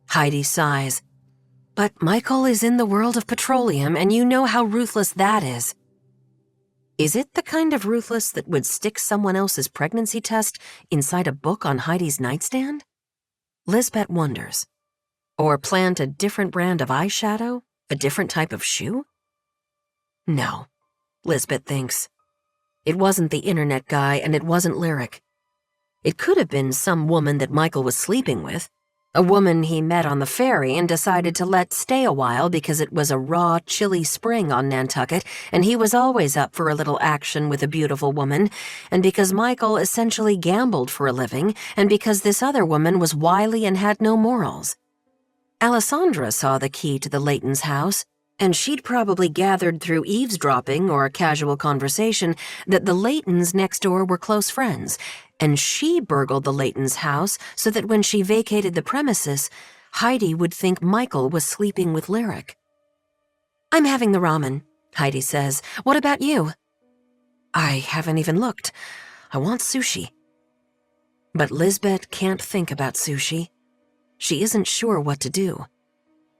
Heidi sighs. "But Michael is in the world of petroleum, and you know how ruthless that is." Is it the kind of ruthless that would stick someone else's pregnancy test inside a book on Heidi's nightstand? Lizbet wonders. Or plant a different brand of eyeshadow? A different type of shoe? No, Lizbet thinks. It wasn't the internet guy, and it wasn't Lyric. It could have been some woman that Michael was sleeping with. A woman he met on the ferry and decided to let stay a while because it was a raw, chilly spring on Nantucket, and he was always up for a little action with a beautiful woman, and because Michael essentially gambled for a living, and because this other woman was wily and had no morals. Alessandra saw the key to the Laytons' house, and she'd probably gathered through eavesdropping or a casual conversation that the Laytons next door were close friends, and she burgled the Laytons' house so that when she vacated the premises, Heidi would think Michael was sleeping with Lyric. "I'm having the ramen," Heidi says. "What about you?" "I haven't even looked. I want sushi." But Lizbet can't think about sushi. She isn't sure what to do.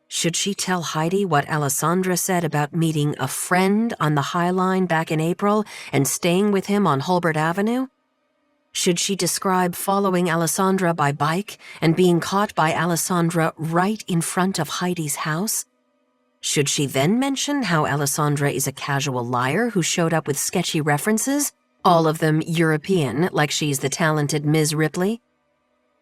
Should she tell Heidi what Alessandra said about meeting a friend on the High Line back in April and staying with him on Halbert Avenue? Should she describe following Alessandra by bike and being caught by Alessandra right in front of Heidi's house? Should she then mention how Alessandra is a casual liar who showed up with sketchy references, all of them European, like she's the talented Ms. Ripley?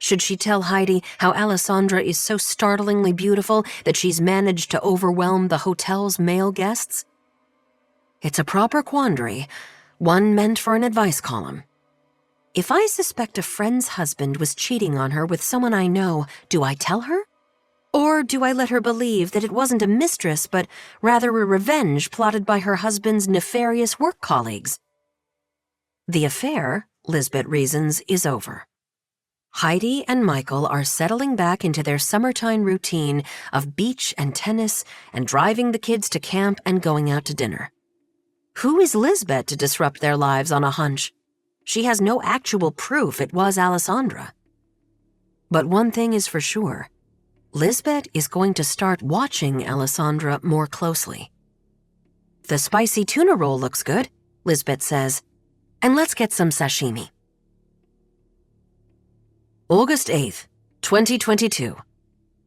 Should she tell Heidi how Alessandra is so startlingly beautiful that she's managed to overwhelm the hotel's male guests? It's a proper quandary, one meant for an advice column. If I suspect a friend's husband was cheating on her with someone I know, do I tell her? Or do I let her believe that it wasn't a mistress, but rather a revenge plotted by her husband's nefarious work colleagues? The affair, Lizbet reasons, is over. Heidi and Michael are settling back into their summertime routine of beach and tennis and driving the kids to camp and going out to dinner. Who is Lizbet to disrupt their lives on a hunch? She has no actual proof it was Alessandra. But one thing is for sure. Lizbet is going to start watching Alessandra more closely. "The spicy tuna roll looks good," Lizbet says. "And let's get some sashimi." August 8th, 2022.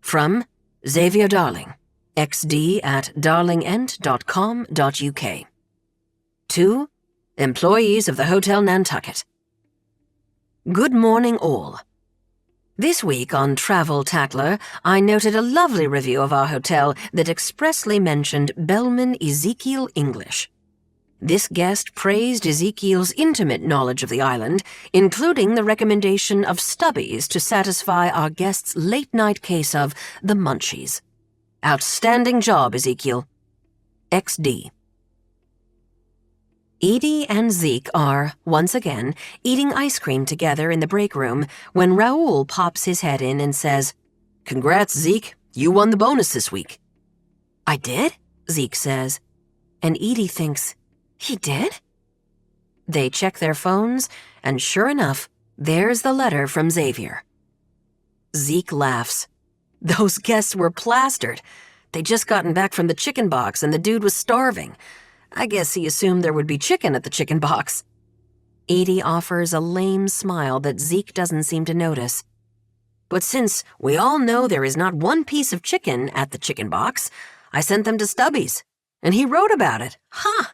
From Xavier Darling, xd@darlingent.com.uk. To employees of the Hotel Nantucket. Good morning, all. This week on Travel Tackler, I noted a lovely review of our hotel that expressly mentioned Bellman Ezekiel English. This guest praised Ezekiel's intimate knowledge of the island, including the recommendation of stubbies to satisfy our guest's late-night case of the munchies. Outstanding job, Ezekiel. XD. Edie and Zeke are, once again, eating ice cream together in the break room when Raoul pops his head in and says, "Congrats, Zeke. You won the bonus this week." "I did?" Zeke says. And Edie thinks, "He did?" They check their phones, and sure enough, there's the letter from Xavier. Zeke laughs. Those guests were plastered. They'd just gotten back from the chicken box, and the dude was starving. I guess he assumed there would be chicken at the chicken box. Edie offers a lame smile that Zeke doesn't seem to notice. "But since we all know there is not one piece of chicken at the chicken box, I sent them to Stubby's, and he wrote about it. Ha!"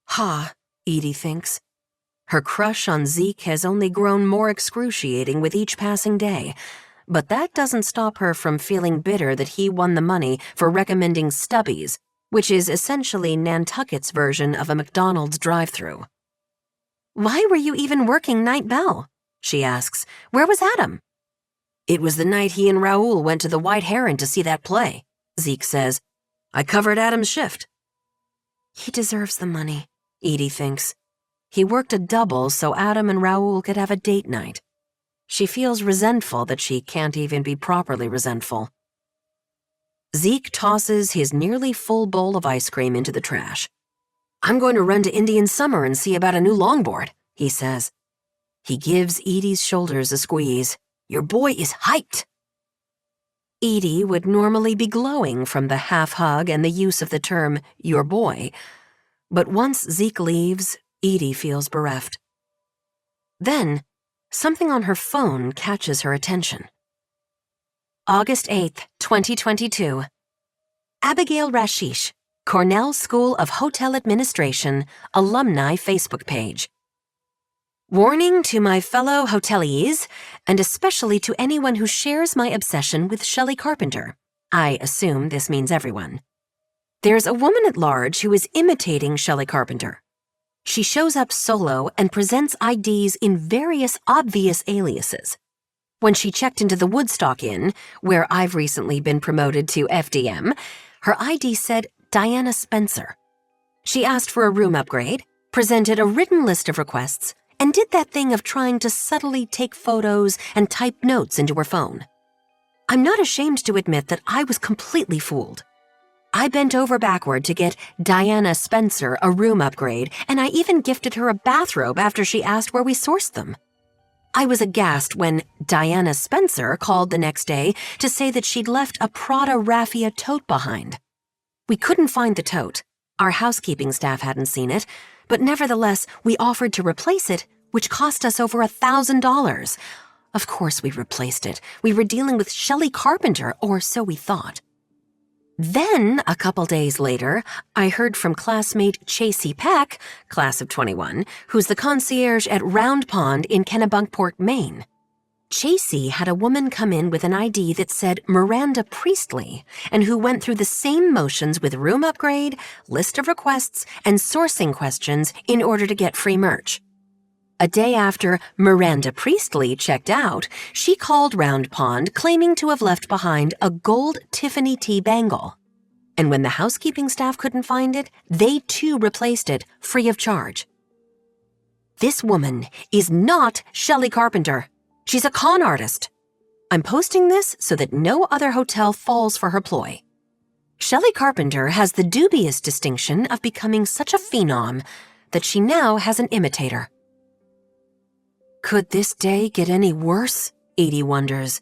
Ha, Edie thinks. Her crush on Zeke has only grown more excruciating with each passing day, but that doesn't stop her from feeling bitter that he won the money for recommending Stubby's, which is essentially Nantucket's version of a McDonald's drive-thru. "Why were you even working night bell?" she asks. "Where was Adam?" "It was the night he and Raoul went to the White Heron to see that play," Zeke says. "I covered Adam's shift." He deserves the money, Edie thinks. He worked a double so Adam and Raoul could have a date night. She feels resentful that she can't even be properly resentful. Zeke tosses his nearly full bowl of ice cream into the trash. "I'm going to run to Indian Summer and see about a new longboard," he says. He gives Edie's shoulders a squeeze. "Your boy is hyped." Edie would normally be glowing from the half-hug and the use of the term, "your boy," but once Zeke leaves, Edie feels bereft. Then, something on her phone catches her attention. August 8th, 2022. Abigail Rashish, Cornell School of Hotel Administration, Alumni Facebook page. Warning to my fellow hoteliers, and especially to anyone who shares my obsession with Shelly Carpenter. I assume this means everyone. There's a woman at large who is imitating Shelly Carpenter. She shows up solo and presents IDs in various obvious aliases. When she checked into the Woodstock Inn, where I've recently been promoted to FDM, her ID said Diana Spencer. She asked for a room upgrade, presented a written list of requests, and did that thing of trying to subtly take photos and type notes into her phone. I'm not ashamed to admit that I was completely fooled. I bent over backward to get Diana Spencer a room upgrade, and I even gifted her a bathrobe after she asked where we sourced them. I was aghast when Diana Spencer called the next day to say that she'd left a Prada raffia tote behind. We couldn't find the tote. Our housekeeping staff hadn't seen it, but nevertheless, we offered to replace it, which cost us over $1,000. Of course we replaced it. We were dealing with Shelly Carpenter, or so we thought. Then, a couple days later, I heard from classmate Chasey Peck, class of 21, who's the concierge at Round Pond in Kennebunkport, Maine. Chasey had a woman come in with an ID that said Miranda Priestley, and who went through the same motions with room upgrade, list of requests, and sourcing questions in order to get free merch. A day after Miranda Priestley checked out, she called Round Pond claiming to have left behind a gold Tiffany tea bangle. And when the housekeeping staff couldn't find it, they too replaced it free of charge. This woman is not Shelly Carpenter. She's a con artist. I'm posting this so that no other hotel falls for her ploy. Shelly Carpenter has the dubious distinction of becoming such a phenom that she now has an imitator. Could this day get any worse? Edie wonders.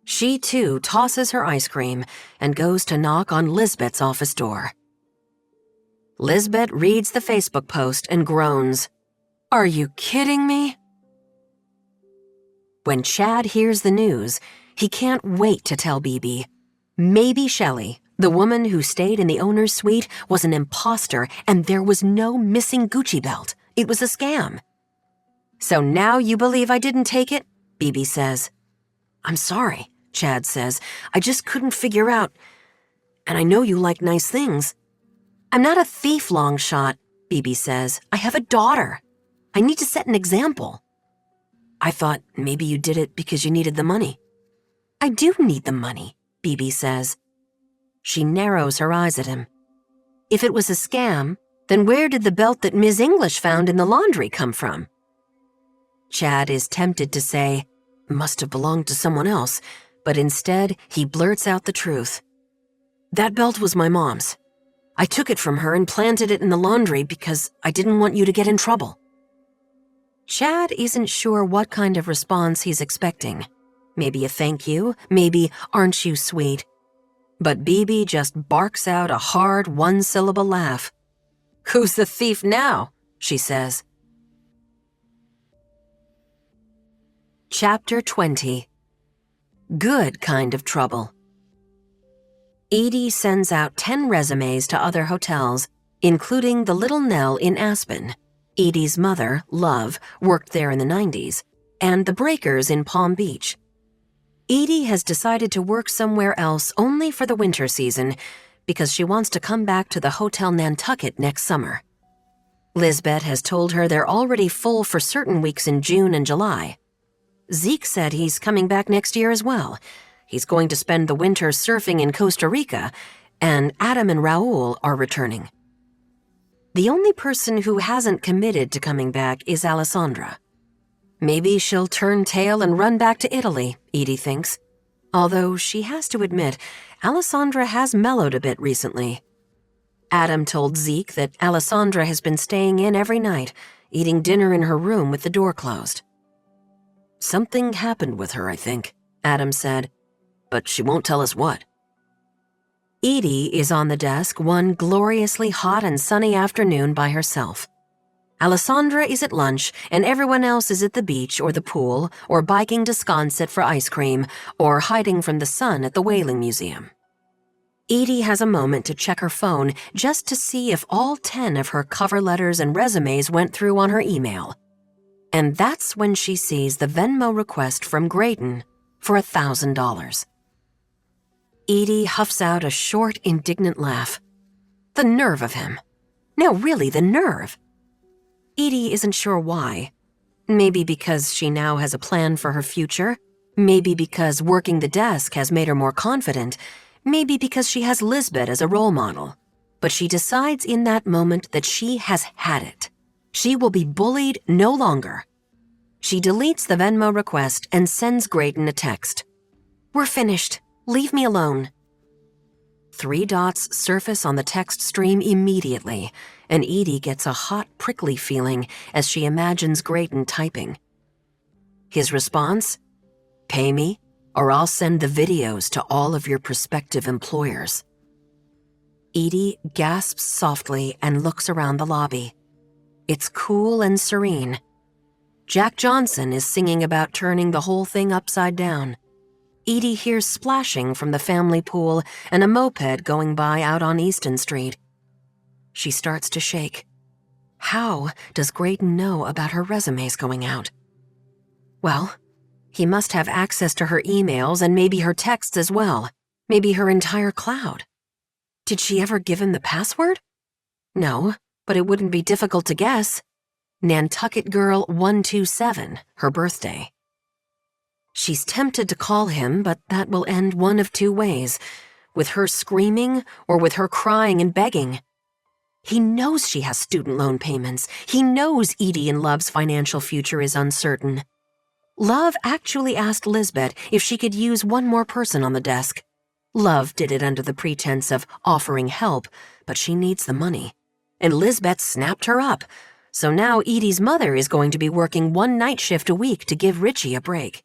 She too tosses her ice cream and goes to knock on Lizbet's office door. Lizbet reads the Facebook post and groans. Are you kidding me? When Chad hears the news, he can't wait to tell BB. Maybe Shelly, the woman who stayed in the owner's suite, was an imposter and there was no missing Gucci belt. It was a scam. So now you believe I didn't take it? BB says. I'm sorry, Chad says. I just couldn't figure out. And I know you like nice things. I'm not a thief, Longshot, BB says. I have a daughter. I need to set an example. I thought maybe you did it because you needed the money. I do need the money, BB says. She narrows her eyes at him. If it was a scam, then where did the belt that Ms. English found in the laundry come from? Chad is tempted to say, must have belonged to someone else, but instead he blurts out the truth. That belt was my mom's. I took it from her and planted it in the laundry because I didn't want you to get in trouble. Chad isn't sure what kind of response he's expecting. Maybe a thank you, maybe aren't you sweet. But BB just barks out a hard one-syllable laugh. Who's the thief now? She says. Chapter 20. Good kind of trouble. Edie sends out 10 resumes to other hotels, including the Little Nell in Aspen. Edie's mother, Love, worked there in the 90s, and the Breakers in Palm Beach. Edie has decided to work somewhere else only for the winter season because she wants to come back to the Hotel Nantucket next summer. Lizbet has told her they're already full for certain weeks in June and July. Zeke said he's coming back next year as well. He's going to spend the winter surfing in Costa Rica, and Adam and Raoul are returning. The only person who hasn't committed to coming back is Alessandra. Maybe she'll turn tail and run back to Italy, Edie thinks. Although she has to admit, Alessandra has mellowed a bit recently. Adam told Zeke that Alessandra has been staying in every night, eating dinner in her room with the door closed. Something happened with her, I think, Adam said, but she won't tell us what. Edie is on the desk one gloriously hot and sunny afternoon by herself. Alessandra is at lunch, and everyone else is at the beach or the pool, or biking to Sconset for ice cream, or hiding from the sun at the Whaling Museum. Edie has a moment to check her phone just to see if all 10 of her cover letters and resumes went through on her email. And that's when she sees the Venmo request from Graydon for $1,000. Edie huffs out a short, indignant laugh. The nerve of him. No, really, the nerve. Edie isn't sure why. Maybe because she now has a plan for her future. Maybe because working the desk has made her more confident. Maybe because she has Lizbet as a role model. But she decides in that moment that she has had it. She will be bullied no longer. She deletes the Venmo request and sends Graydon a text. "We're finished. Leave me alone." 3 dots surface on the text stream immediately, and Edie gets a hot, prickly feeling as she imagines Graydon typing. His response? "Pay me, or I'll send the videos to all of your prospective employers." Edie gasps softly and looks around the lobby. It's cool and serene. Jack Johnson is singing about turning the whole thing upside down. Edie hears splashing from the family pool and a moped going by out on Easton Street. She starts to shake. How does Graydon know about her resumes going out? Well, he must have access to her emails and maybe her texts as well. Maybe her entire cloud. Did she ever give him the password? No, but it wouldn't be difficult to guess. Nantucket Girl 127, her birthday. She's tempted to call him, but that will end one of 2 ways, with her screaming or with her crying and begging. He knows she has student loan payments. He knows Edie and Love's financial future is uncertain. Love actually asked Lizbet if she could use one more person on the desk. Love did it under the pretense of offering help, but she needs the money. And Lizbet snapped her up, so now Edie's mother is going to be working 1 night shift a week to give Richie a break.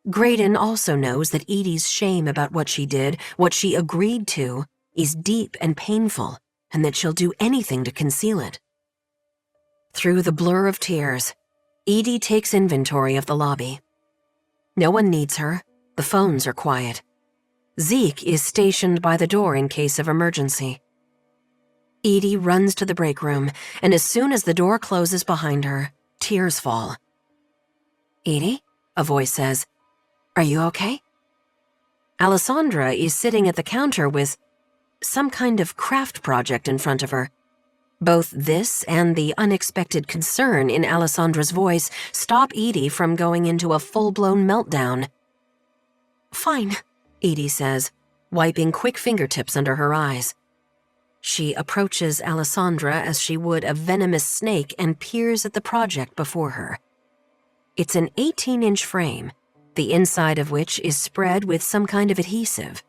Graydon also knows that Edie's shame about what she did, what she agreed to, is deep and painful, and that she'll do anything to conceal it. Through the blur of tears, Edie takes inventory of the lobby. No one needs her. The phones are quiet. Zeke is stationed by the door in case of emergency. Edie runs to the break room, and as soon as the door closes behind her, tears fall. "Edie?" a voice says. "Are you okay?" Alessandra is sitting at the counter with some kind of craft project in front of her. Both this and the unexpected concern in Alessandra's voice stop Edie from going into a full-blown meltdown. "Fine," Edie says, wiping quick fingertips under her eyes. She approaches Alessandra as she would a venomous snake and peers at the project before her. It's an 18-inch frame, the inside of which is spread with some kind of adhesive.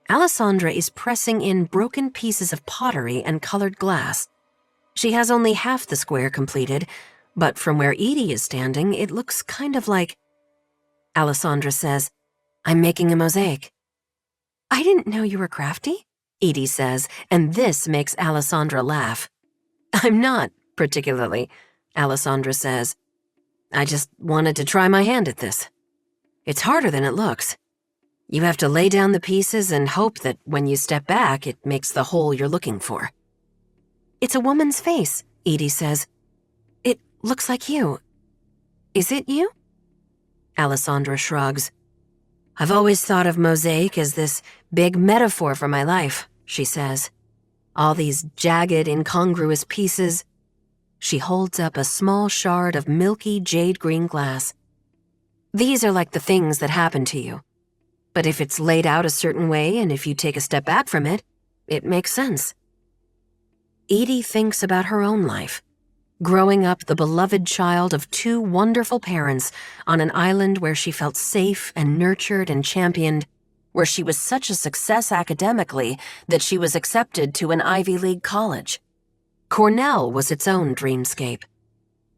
Alessandra is pressing in broken pieces of pottery and colored glass. She has only half the square completed, but from where Edie is standing, it looks kind of like... Alessandra says, "I'm making a mosaic." "I didn't know you were crafty," Edie says, and this makes Alessandra laugh. "I'm not, particularly," Alessandra says. "I just wanted to try my hand at this. It's harder than it looks. You have to lay down the pieces and hope that when you step back, it makes the hole you're looking for." "It's a woman's face," Edie says. "It looks like you. Is it you?" Alessandra shrugs. "I've always thought of mosaic as this big metaphor for my life," she says. "All these jagged, incongruous pieces." She holds up a small shard of milky jade green glass. "These are like the things that happen to you. But if it's laid out a certain way and if you take a step back from it, it makes sense." Edie thinks about her own life, growing up the beloved child of 2 wonderful parents on an island where she felt safe and nurtured and championed, where she was such a success academically that she was accepted to an Ivy League college. Cornell was its own dreamscape.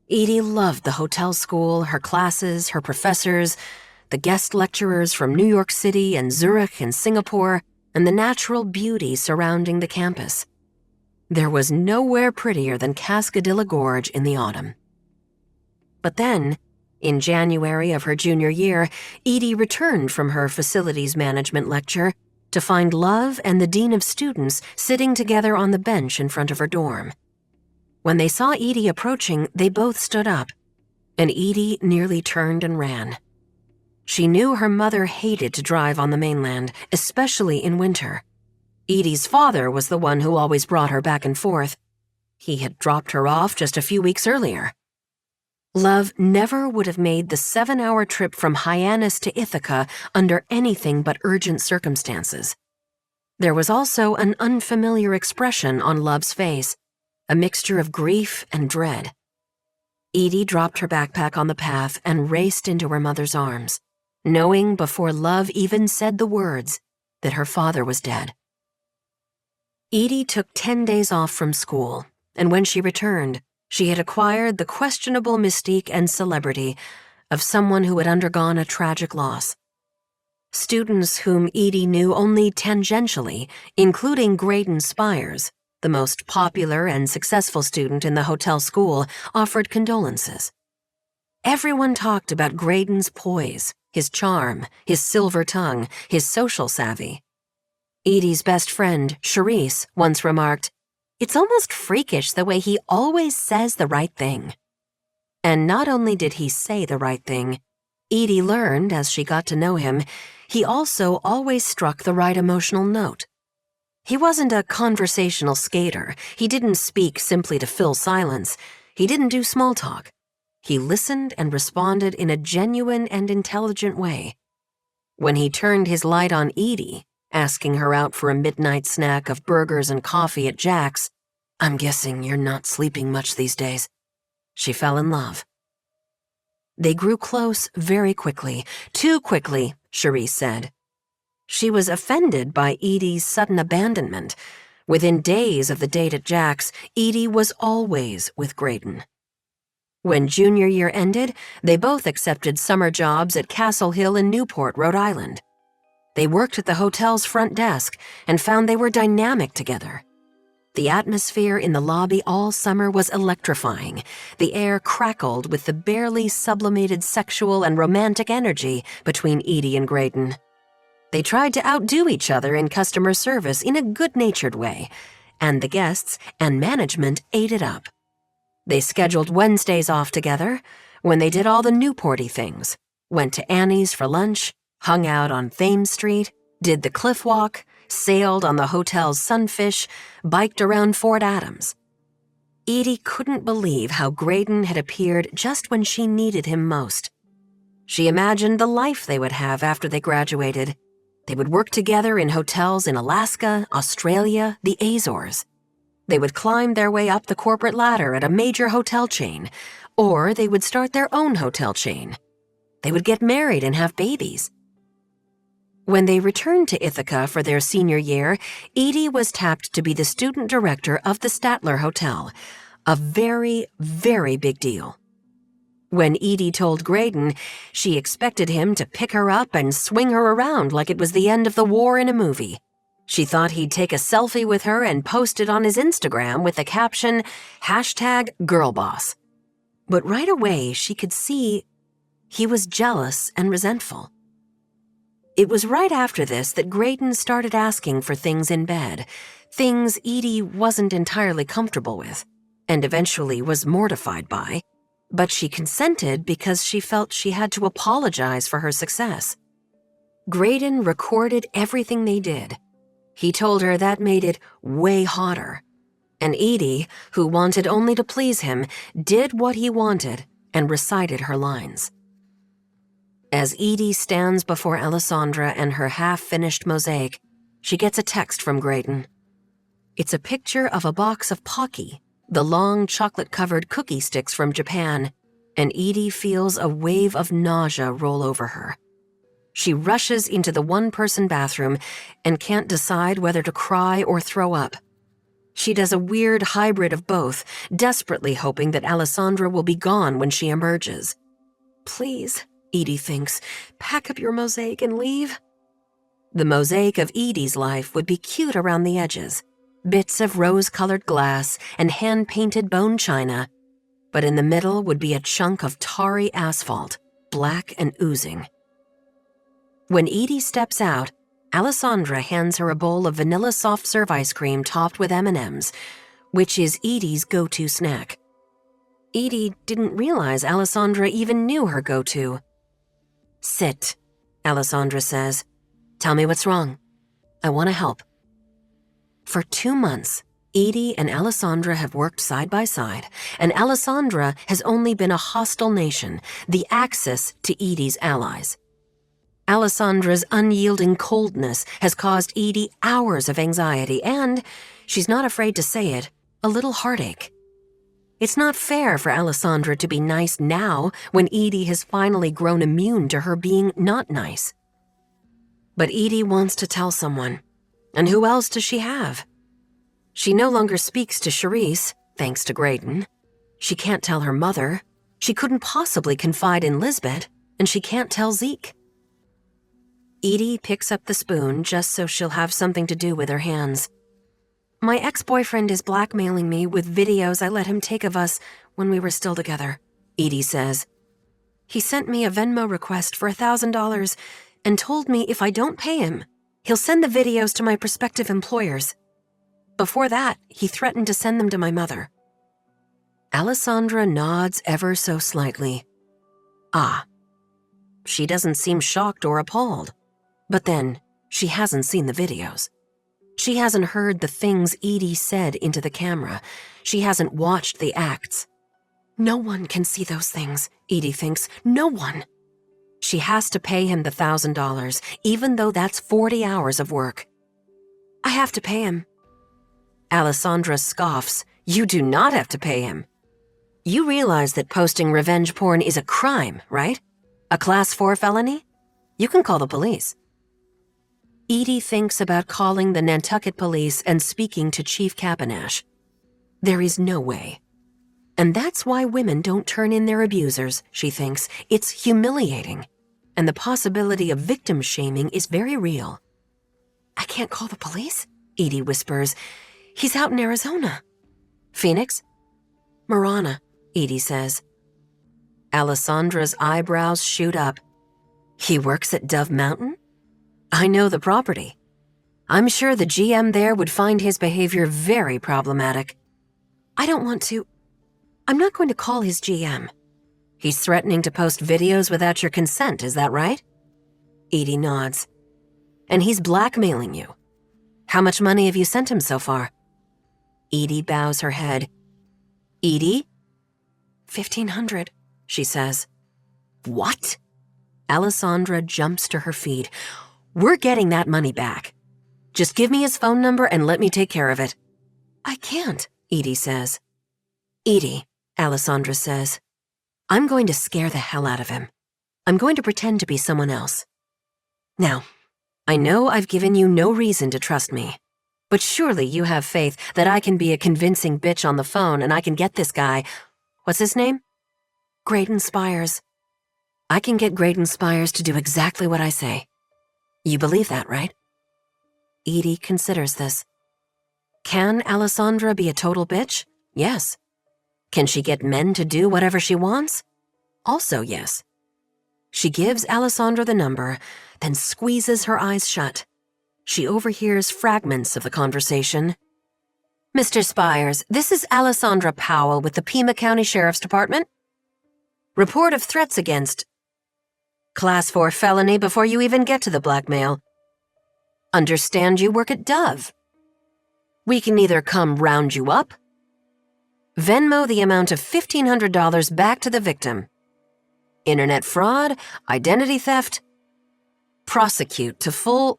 Edie loved the hotel school, her classes, her professors, the guest lecturers from New York City and Zurich and Singapore, and the natural beauty surrounding the campus. There was nowhere prettier than Cascadilla Gorge in the autumn. But then, in January of her junior year, Edie returned from her facilities management lecture to find Love and the dean of students sitting together on the bench in front of her dorm. When they saw Edie approaching, they both stood up. and Edie nearly turned and ran. She knew her mother hated to drive on the mainland, especially in winter. Edie's father was the one who always brought her back and forth. He had dropped her off just a few weeks earlier. Love never would have made the 7-hour trip from Hyannis to Ithaca under anything but urgent circumstances. There was also an unfamiliar expression on Love's face, a mixture of grief and dread. Edie dropped her backpack on the path and raced into her mother's arms, knowing before Love even said the words that her father was dead. Edie took 10 days off from school, and when she returned, she had acquired the questionable mystique and celebrity of someone who had undergone a tragic loss. Students whom Edie knew only tangentially, including Graydon Spires, the most popular and successful student in the hotel school, offered condolences. Everyone talked about Graydon's poise, his charm, his silver tongue, his social savvy. Edie's best friend, Charisse, once remarked, "It's almost freakish the way he always says the right thing." And not only did he say the right thing, Edie learned, as she got to know him, he also always struck the right emotional note. He wasn't a conversational skater. He didn't speak simply to fill silence. He didn't do small talk. He listened and responded in a genuine and intelligent way. When he turned his light on Edie, asking her out for a midnight snack of burgers and coffee at Jack's, "I'm guessing you're not sleeping much these days," she fell in love. They grew close very quickly, too quickly, Charisse said. She was offended by Edie's sudden abandonment. Within days of the date at Jack's, Edie was always with Graydon. When junior year ended, they both accepted summer jobs at Castle Hill in Newport, Rhode Island. They worked at the hotel's front desk and found they were dynamic together. The atmosphere in the lobby all summer was electrifying. The air crackled with the barely sublimated sexual and romantic energy between Edie and Graydon. They tried to outdo each other in customer service in a good-natured way, and the guests and management ate it up. They scheduled Wednesdays off together when they did all the Newporty things, went to Annie's for lunch, hung out on Thames Street, did the cliff walk, sailed on the hotel's sunfish, biked around Fort Adams. Edie couldn't believe how Graydon had appeared just when she needed him most. She imagined the life they would have after they graduated. They would work together in hotels in Alaska, Australia, the Azores. They would climb their way up the corporate ladder at a major hotel chain, or they would start their own hotel chain. They would get married and have babies. When they returned to Ithaca for their senior year, Edie was tapped to be the student director of the Statler Hotel, a very, very big deal. When Edie told Graydon, she expected him to pick her up and swing her around like it was the end of the war in a movie. She thought he'd take a selfie with her and post it on his Instagram with the caption, #girlboss. But right away, she could see he was jealous and resentful. It was right after this that Graydon started asking for things in bed, things Edie wasn't entirely comfortable with, and eventually was mortified by, but she consented because she felt she had to apologize for her success. Graydon recorded everything they did. He told her that made it way hotter. And Edie, who wanted only to please him, did what he wanted and recited her lines. As Edie stands before Alessandra and her half-finished mosaic, she gets a text from Graydon. It's a picture of a box of Pocky, the long chocolate-covered cookie sticks from Japan, and Edie feels a wave of nausea roll over her. She rushes into the one-person bathroom and can't decide whether to cry or throw up. She does a weird hybrid of both, desperately hoping that Alessandra will be gone when she emerges. Please, Edie thinks, pack up your mosaic and leave. The mosaic of Edie's life would be cute around the edges, bits of rose-colored glass and hand-painted bone china, but in the middle would be a chunk of tarry asphalt, black and oozing. When Edie steps out, Alessandra hands her a bowl of vanilla soft-serve ice cream topped with M&Ms, which is Edie's go-to snack. Edie didn't realize Alessandra even knew her go-to. "Sit," Alessandra says. "Tell me what's wrong. I want to help." For 2 months, Edie and Alessandra have worked side by side, and Alessandra has only been a hostile nation, the axis to Edie's allies. Alessandra's unyielding coldness has caused Edie hours of anxiety and, she's not afraid to say it, a little heartache. It's not fair for Alessandra to be nice now when Edie has finally grown immune to her being not nice. But Edie wants to tell someone, and who else does she have? She no longer speaks to Charisse, thanks to Graydon. She can't tell her mother. She couldn't possibly confide in Lizbet, and she can't tell Zeke. Edie picks up the spoon just so she'll have something to do with her hands. "My ex-boyfriend is blackmailing me with videos I let him take of us when we were still together," Edie says. "He sent me a Venmo request for $1,000 and told me if I don't pay him, he'll send the videos to my prospective employers. Before that, he threatened to send them to my mother." Alessandra nods ever so slightly. Ah. She doesn't seem shocked or appalled. But then, she hasn't seen the videos. She hasn't heard the things Edie said into the camera. She hasn't watched the acts. No one can see those things, Edie thinks. No one. She has to pay him the $1,000, even though that's 40 hours of work. "I have to pay him." Alessandra scoffs. "You do not have to pay him. You realize that posting revenge porn is a crime, right? A Class 4 felony? You can call the police." Edie thinks about calling the Nantucket police and speaking to Chief Capinash. There is no way. And that's why women don't turn in their abusers, she thinks. It's humiliating. And the possibility of victim shaming is very real. "I can't call the police?" Edie whispers. "He's out in Arizona." "Phoenix?" "Marana," Edie says. Alessandra's eyebrows shoot up. "He works at Dove Mountain? I know the property. I'm sure the GM there would find his behavior very problematic." "I don't want to. I'm not going to call his GM." "He's threatening to post videos without your consent, is that right?" Edie nods. "And he's blackmailing you. How much money have you sent him so far?" Edie bows her head. "Edie?" $1,500, she says. "What?" Alessandra jumps to her feet. "We're getting that money back. Just give me his phone number and let me take care of it." "I can't," Edie says. "Edie," Alessandra says, "I'm going to scare the hell out of him. I'm going to pretend to be someone else. Now, I know I've given you no reason to trust me, but surely you have faith that I can be a convincing bitch on the phone and I can get this guy, what's his name? Graydon Spires. I can get Graydon Spires to do exactly what I say. You believe that, right?" Edie considers this. Can Alessandra be a total bitch? Yes. Can she get men to do whatever she wants? Also yes. She gives Alessandra the number, then squeezes her eyes shut. She overhears fragments of the conversation. "Mr. Spires, this is Alessandra Powell with the Pima County Sheriff's Department. Report of threats against Class 4 felony before you even get to the blackmail. Understand you work at Dove. We can either come round you up, Venmo the amount of $1,500 back to the victim. Internet fraud, identity theft, prosecute to full..."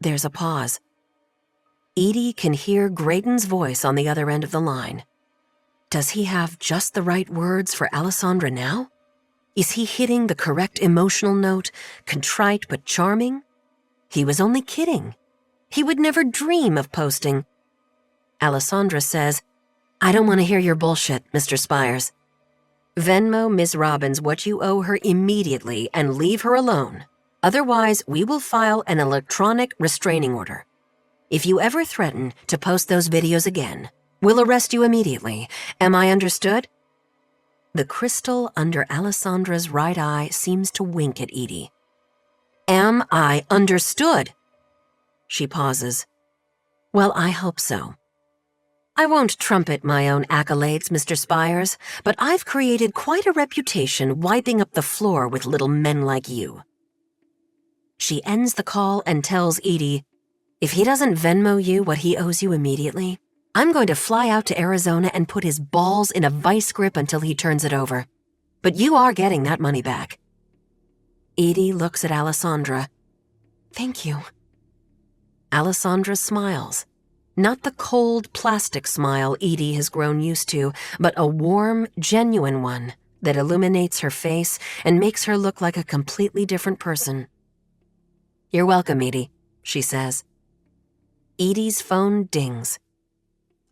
There's a pause. Edie can hear Graydon's voice on the other end of the line. Does he have just the right words for Alessandra now? Is he hitting the correct emotional note, contrite but charming? He was only kidding. He would never dream of posting. Alessandra says, "I don't want to hear your bullshit, Mr. Spires. Venmo Ms. Robbins what you owe her immediately and leave her alone. Otherwise, we will file an electronic restraining order. If you ever threaten to post those videos again, we'll arrest you immediately. Am I understood?" The crystal under Alessandra's right eye seems to wink at Edie. "Am I understood?" She pauses. "Well, I hope so." I won't trumpet my own accolades, Mr. Spires, but I've created quite a reputation wiping up the floor with little men like you. She ends the call and tells Edie, if he doesn't Venmo you what he owes you immediately, I'm going to fly out to Arizona and put his balls in a vice grip until he turns it over. But you are getting that money back. Edie looks at Alessandra. Thank you. Alessandra smiles. Not the cold, plastic smile Edie has grown used to, but a warm, genuine one that illuminates her face and makes her look like a completely different person. You're welcome, Edie, she says. Edie's phone dings.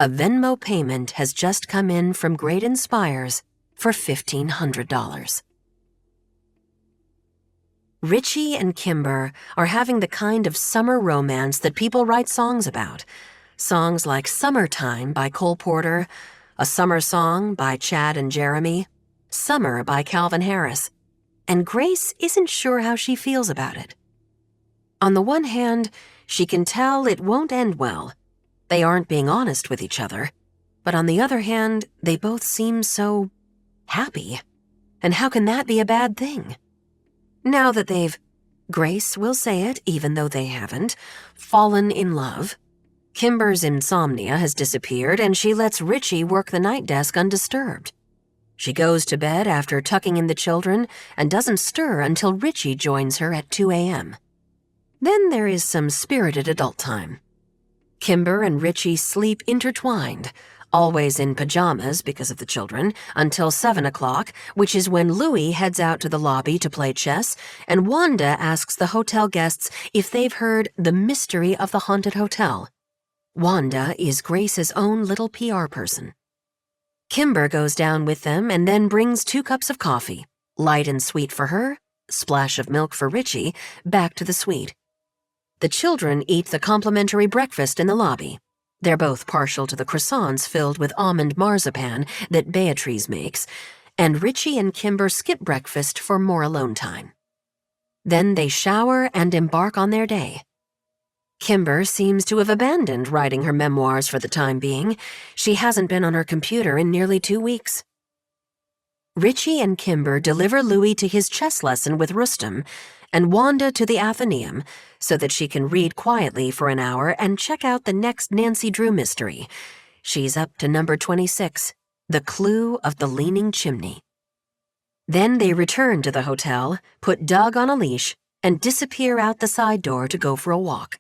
A Venmo payment has just come in from Graydon Spires for $1,500. Richie and Kimber are having the kind of summer romance that people write songs about. Songs like Summertime by Cole Porter, A Summer Song by Chad and Jeremy, Summer by Calvin Harris. And Grace isn't sure how she feels about it. On the one hand, she can tell it won't end well. They aren't being honest with each other. But on the other hand, they both seem so happy. And how can that be a bad thing? Now that Grace will say it even though they haven't, fallen in love, Kimber's insomnia has disappeared and she lets Richie work the night desk undisturbed. She goes to bed after tucking in the children and doesn't stir until Richie joins her at 2 a.m. Then there is some spirited adult time. Kimber and Richie sleep intertwined, always in pajamas because of the children, until 7 o'clock, which is when Louie heads out to the lobby to play chess, and Wanda asks the hotel guests if they've heard the mystery of the haunted hotel. Wanda is Grace's own little PR person. Kimber goes down with them and then brings 2 cups of coffee, light and sweet for her, splash of milk for Richie, back to the suite. The children eat the complimentary breakfast in the lobby. They're both partial to the croissants filled with almond marzipan that Beatrice makes, and Richie and Kimber skip breakfast for more alone time. Then they shower and embark on their day. Kimber seems to have abandoned writing her memoirs for the time being. She hasn't been on her computer in nearly 2 weeks. Richie and Kimber deliver Louis to his chess lesson with Rustum, and Wanda to the Athenaeum, so that she can read quietly for an hour and check out the next Nancy Drew mystery. She's up to number 26, The Clue of the Leaning Chimney. Then they return to the hotel, put Doug on a leash, and disappear out the side door to go for a walk.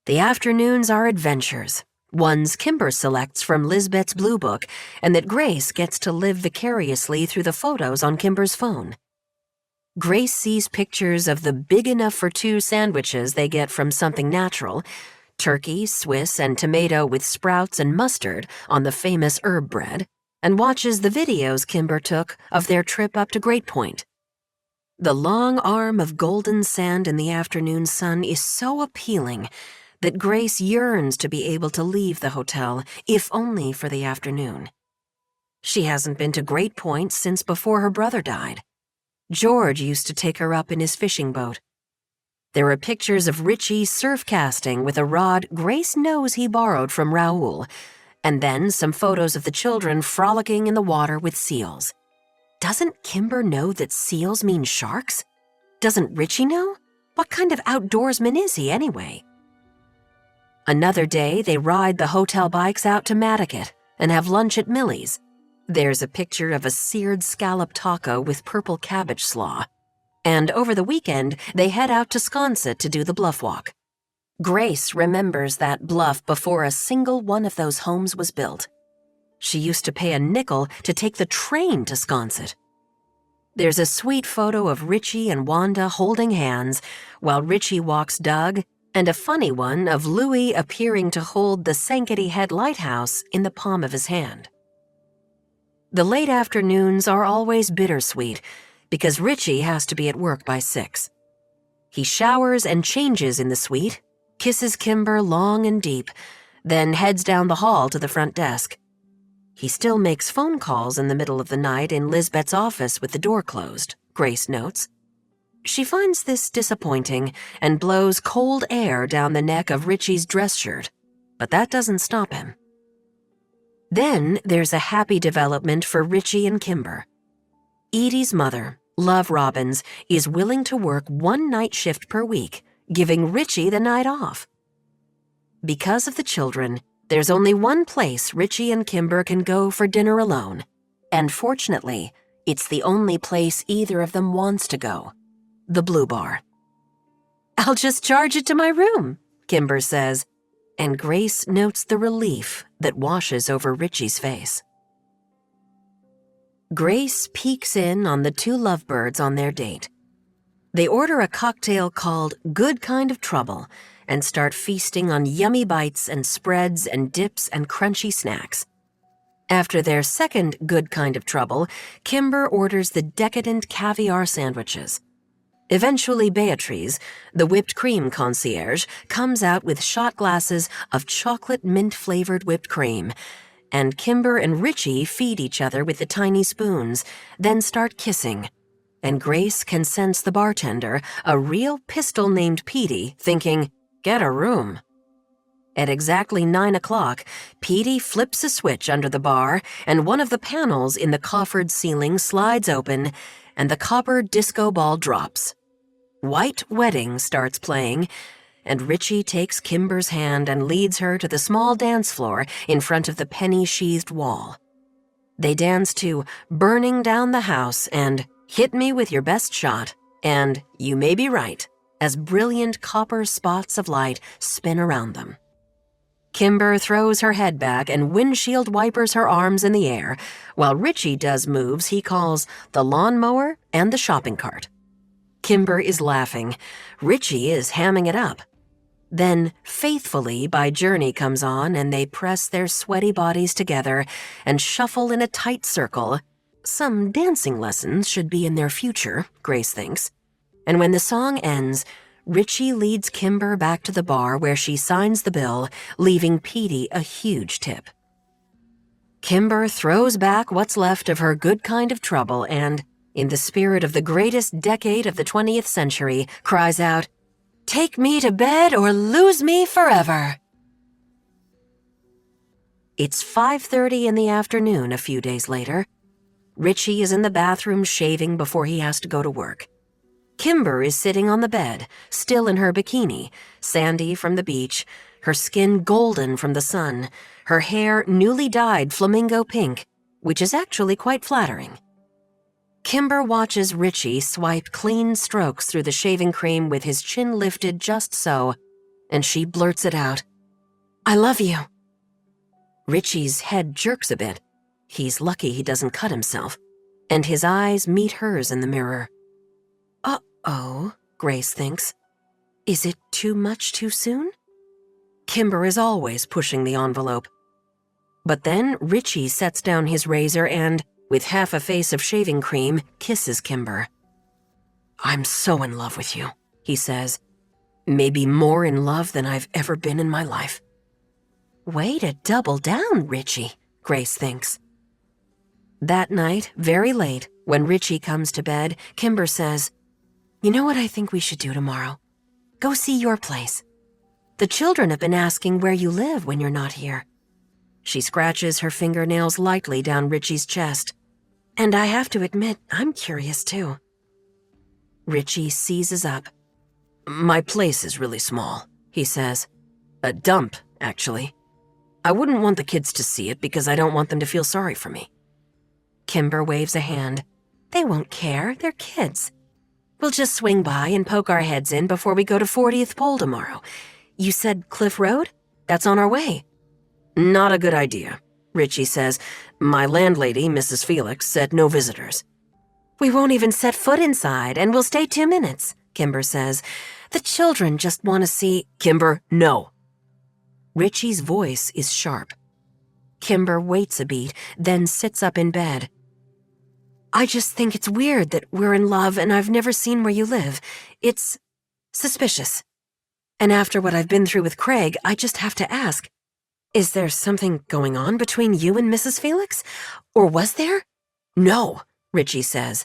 The afternoons are adventures, ones Kimber selects from Lizbet's Blue Book, and that Grace gets to live vicariously through the photos on Kimber's phone. Grace sees pictures of the big-enough-for-2 sandwiches they get from Something Natural, turkey, Swiss, and tomato with sprouts and mustard on the famous herb bread, and watches the videos Kimber took of their trip up to Great Point. The long arm of golden sand in the afternoon sun is so appealing that Grace yearns to be able to leave the hotel, if only for the afternoon. She hasn't been to Great Point since before her brother died. George used to take her up in his fishing boat. There are pictures of Richie surf casting with a rod Grace knows he borrowed from Raoul, and then some photos of the children frolicking in the water with seals. Doesn't Kimber know that seals mean sharks? Doesn't Richie know? What kind of outdoorsman is he anyway? Another day, they ride the hotel bikes out to Nantucket and have lunch at Millie's. There's a picture of a seared scallop taco with purple cabbage slaw. And over the weekend, they head out to Sconset to do the bluff walk. Grace remembers that bluff before a single one of those homes was built. She used to pay a nickel to take the train to Sconset. There's a sweet photo of Richie and Wanda holding hands while Richie walks Doug, and a funny one of Louis appearing to hold the Sankaty Head Lighthouse in the palm of his hand. The late afternoons are always bittersweet because Richie has to be at work by 6. He showers and changes in the suite, kisses Kimber long and deep, then heads down the hall to the front desk. He still makes phone calls in the middle of the night in Lizbet's office with the door closed, Grace notes. She finds this disappointing and blows cold air down the neck of Richie's dress shirt, but that doesn't stop him. Then there's a happy development for Richie and Kimber. Edie's mother, Love Robbins, is willing to work one night shift per week, giving Richie the night off. Because of the children, there's only one place Richie and Kimber can go for dinner alone, and fortunately, it's the only place either of them wants to go, the Blue Bar. "I'll just charge it to my room," Kimber says, and Grace notes the relief that washes over Richie's face. Grace peeks in on the two lovebirds on their date. They order a cocktail called Good Kind of Trouble and start feasting on yummy bites and spreads and dips and crunchy snacks. After their second Good Kind of Trouble, Kimber orders the decadent caviar sandwiches. Eventually, Beatrice, the whipped cream concierge, comes out with shot glasses of chocolate mint-flavored whipped cream, and Kimber and Richie feed each other with the tiny spoons, then start kissing. And Grace can sense the bartender, a real pistol named Petey, thinking, "Get a room." At exactly 9 o'clock, Petey flips a switch under the bar, and one of the panels in the coffered ceiling slides open, and the copper disco ball drops. White Wedding starts playing, and Richie takes Kimber's hand and leads her to the small dance floor in front of the penny-sheathed wall. They dance to Burning Down the House and Hit Me With Your Best Shot and You May Be Right, as brilliant copper spots of light spin around them. Kimber throws her head back and windshield wipers her arms in the air, while Richie does moves he calls the lawnmower and the shopping cart. Kimber is laughing. Richie is hamming it up. Then, Faithfully by Journey comes on, and they press their sweaty bodies together and shuffle in a tight circle. Some dancing lessons should be in their future, Grace thinks. And when the song ends, Richie leads Kimber back to the bar where she signs the bill, leaving Petey a huge tip. Kimber throws back what's left of her Good Kind of Trouble and, in the spirit of the greatest decade of the 20th century, cries out, "Take me to bed or lose me forever." It's 5:30 in the afternoon a few days later. Richie is in the bathroom shaving before he has to go to work. Kimber is sitting on the bed, still in her bikini, sandy from the beach, her skin golden from the sun, her hair newly dyed flamingo pink, which is actually quite flattering. Kimber watches Richie swipe clean strokes through the shaving cream with his chin lifted just so, and she blurts it out, "I love you." Richie's head jerks a bit. He's lucky he doesn't cut himself, and his eyes meet hers in the mirror. Uh-oh, Grace thinks. Is it too much too soon? Kimber is always pushing the envelope. But then Richie sets down his razor and, with half a face of shaving cream, kisses Kimber. "I'm so in love with you," he says. "Maybe more in love than I've ever been in my life." Way to double down, Richie, Grace thinks. That night, very late, when Richie comes to bed, Kimber says, "You know what I think we should do tomorrow? Go see your place. The children have been asking where you live when you're not here." She scratches her fingernails lightly down Richie's chest. "And I have to admit, I'm curious too." Richie seizes up. "My place is really small," he says. "A dump, actually. I wouldn't want the kids to see it because I don't want them to feel sorry for me." Kimber waves a hand. "They won't care, they're kids. We'll just swing by and poke our heads in before we go to 40th Pole tomorrow. You said Cliff Road? That's on our way." "Not a good idea," Richie says. "My landlady, Mrs. Felix, said no visitors." "We won't even set foot inside, and we'll stay 2 minutes," Kimber says. "The children just want to see—" "Kimber, no." Richie's voice is sharp. Kimber waits a beat, then sits up in bed. "I just think it's weird that we're in love and I've never seen where you live. It's suspicious. And after what I've been through with Craig, I just have to ask, is there something going on between you and Mrs. Felix? Or was there?" "No," Richie says.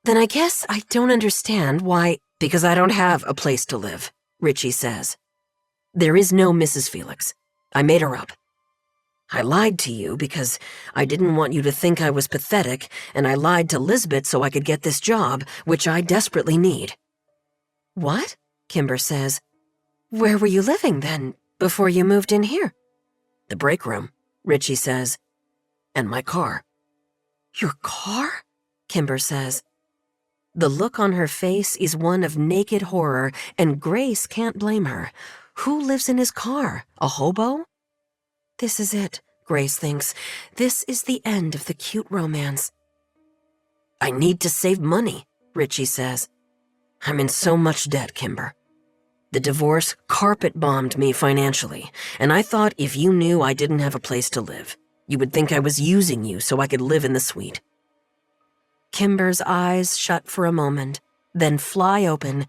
"Then I guess I don't understand why—" "Because I don't have a place to live," Richie says. "There is no Mrs. Felix. I made her up." I lied to you because I didn't want you to think I was pathetic, and I lied to Lizbet so I could get this job, which I desperately need." "What?" Kimber says. "Where were you living then, before you moved in here?" "The break room," Richie says. "And my car." "Your car?" Kimber says. The look on her face is one of naked horror, and Grace can't blame her. Who lives in his car? A hobo? This is it, Grace thinks. This is the end of the cute romance. "I need to save money," Richie says. "I'm in so much debt, Kimber. The divorce carpet-bombed me financially, and I thought if you knew I didn't have a place to live, you would think I was using you so I could live in the suite." Kimber's eyes shut for a moment, then fly open.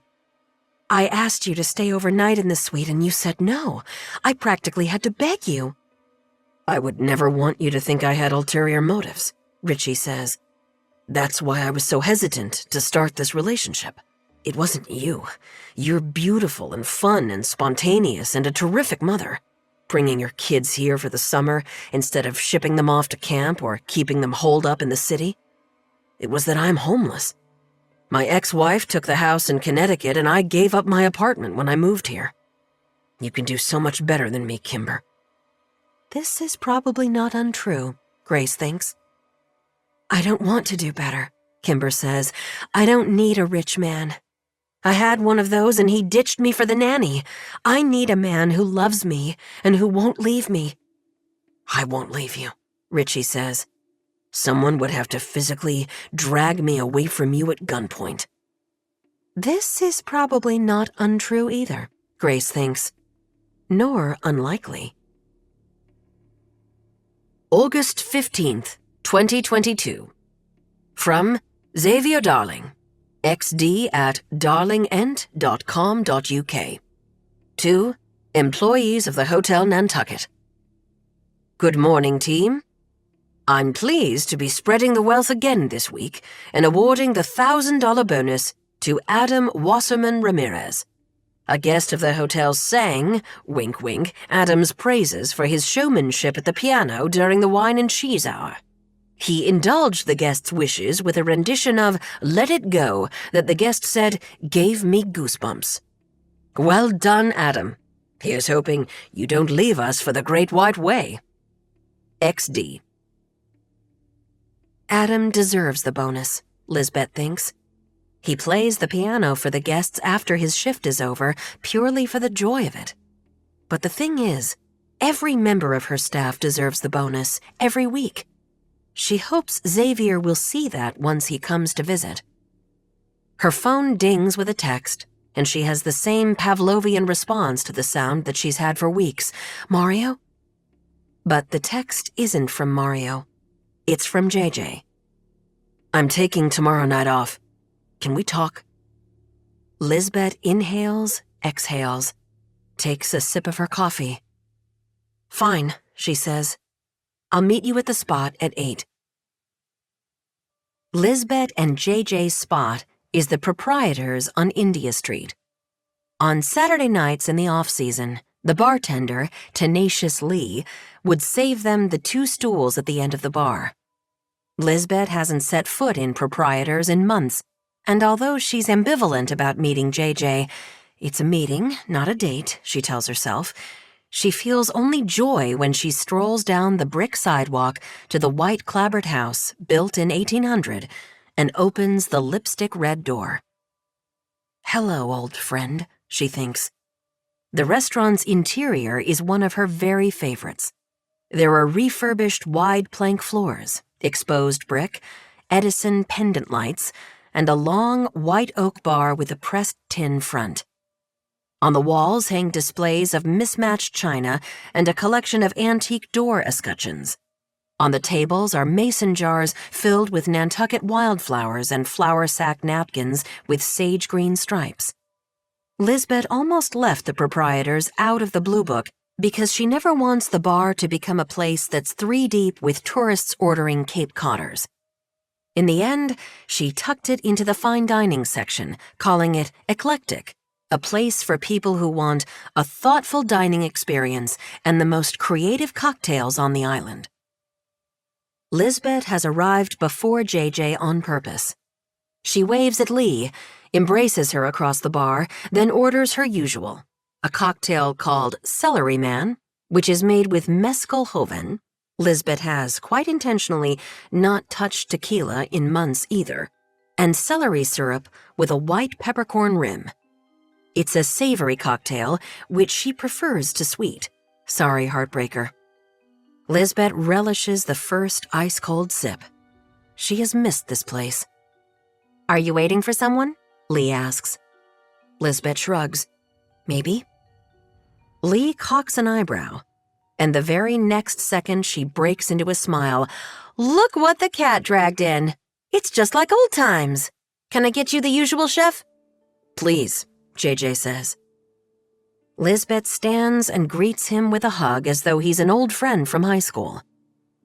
"I asked you to stay overnight in the suite and you said no. I practically had to beg you." "I would never want you to think I had ulterior motives," Richie says. "That's why I was so hesitant to start this relationship. It wasn't you. You're beautiful and fun and spontaneous and a terrific mother. Bringing your kids here for the summer instead of shipping them off to camp or keeping them holed up in the city. It was that I'm homeless. My ex-wife took the house in Connecticut and I gave up my apartment when I moved here. You can do so much better than me, Kimber." This is probably not untrue, Grace thinks. "I don't want to do better," Kimber says. "I don't need a rich man. I had one of those and he ditched me for the nanny. I need a man who loves me and who won't leave me." "I won't leave you," Richie says. "Someone would have to physically drag me away from you at gunpoint." This is probably not untrue either, Grace thinks. Nor unlikely. August 15th, 2022. From Xavier Darling, xd@darlingent.com.uk. To employees of the Hotel Nantucket. Good morning, team. I'm pleased to be spreading the wealth again this week and awarding the $1,000 bonus to Adam Wasserman Ramirez. A guest of the hotel sang, wink wink, Adam's praises for his showmanship at the piano during the wine and cheese hour. He indulged the guest's wishes with a rendition of Let It Go that the guest said gave me goosebumps. Well done, Adam. Here's hoping you don't leave us for the Great White Way. XD. Adam deserves the bonus, Lizbet thinks. He plays the piano for the guests after his shift is over, purely for the joy of it. But the thing is, every member of her staff deserves the bonus, every week. She hopes Xavier will see that once he comes to visit. Her phone dings with a text, and she has the same Pavlovian response to the sound that she's had for weeks. "Mario?" But the text isn't from Mario. It's from JJ. "I'm taking tomorrow night off. Can we talk?" Lizbet inhales, exhales, takes a sip of her coffee. "Fine," she says. "I'll meet you at the spot at 8. Lizbet and JJ's spot is the Proprietors on India Street. On Saturday nights in the off-season, the bartender, Tenacious Lee, would save them the 2 stools at the end of the bar. Lizbet hasn't set foot in Proprietors in months, and although she's ambivalent about meeting JJ, it's a meeting, not a date, she tells herself. She feels only joy when she strolls down the brick sidewalk to the white clapboard house built in 1800 and opens the lipstick-red door. Hello, old friend, she thinks. The restaurant's interior is one of her very favorites. There are refurbished wide plank floors, exposed brick, Edison pendant lights, and a long white oak bar with a pressed tin front. On the walls hang displays of mismatched china and a collection of antique door escutcheons. On the tables are mason jars filled with Nantucket wildflowers and flour sack napkins with sage green stripes. Lizbet almost left the Proprietors out of the Blue Book because she never wants the bar to become a place that's 3 deep with tourists ordering Cape Codders. In the end, she tucked it into the fine dining section, calling it eclectic, a place for people who want a thoughtful dining experience and the most creative cocktails on the island. Lizbet has arrived before JJ on purpose. She waves at Lee, embraces her across the bar, then orders her usual, a cocktail called Celery Man, which is made with mezcal joven. Lizbet has, quite intentionally, not touched tequila in months either, and celery syrup with a white peppercorn rim. It's a savory cocktail, which she prefers to sweet. Sorry, heartbreaker. Lizbet relishes the first ice-cold sip. She has missed this place. "Are you waiting for someone?" Lee asks. Lizbet shrugs. "Maybe." Lee cocks an eyebrow, and the very next second she breaks into a smile. "Look what the cat dragged in. It's just like old times. Can I get you the usual, chef?" "Please," JJ says. Lizbet stands and greets him with a hug as though he's an old friend from high school.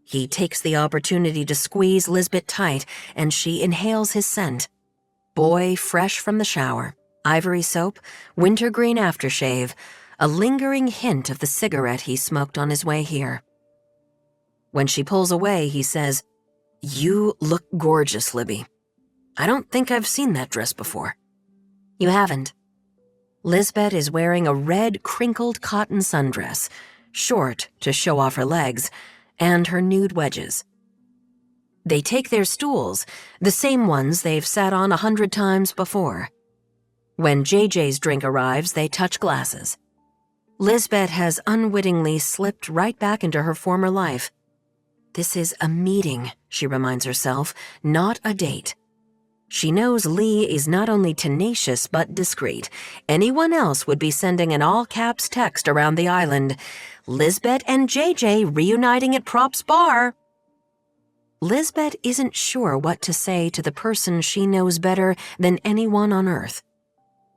He takes the opportunity to squeeze Lizbet tight, and she inhales his scent. Boy fresh from the shower, ivory soap, wintergreen aftershave, a lingering hint of the cigarette he smoked on his way here. When she pulls away, he says, "You look gorgeous, Libby. I don't think I've seen that dress before." "You haven't." Lizbet is wearing a red, crinkled cotton sundress, short to show off her legs, and her nude wedges. They take their stools, the same ones they've sat on 100 times before. When JJ's drink arrives, they touch glasses. Lizbet has unwittingly slipped right back into her former life. This is a meeting, she reminds herself, not a date. She knows Lee is not only tenacious but discreet. Anyone else would be sending an all-caps text around the island. "Lizbet and JJ reuniting at Props Bar." Lizbet isn't sure what to say to the person she knows better than anyone on Earth.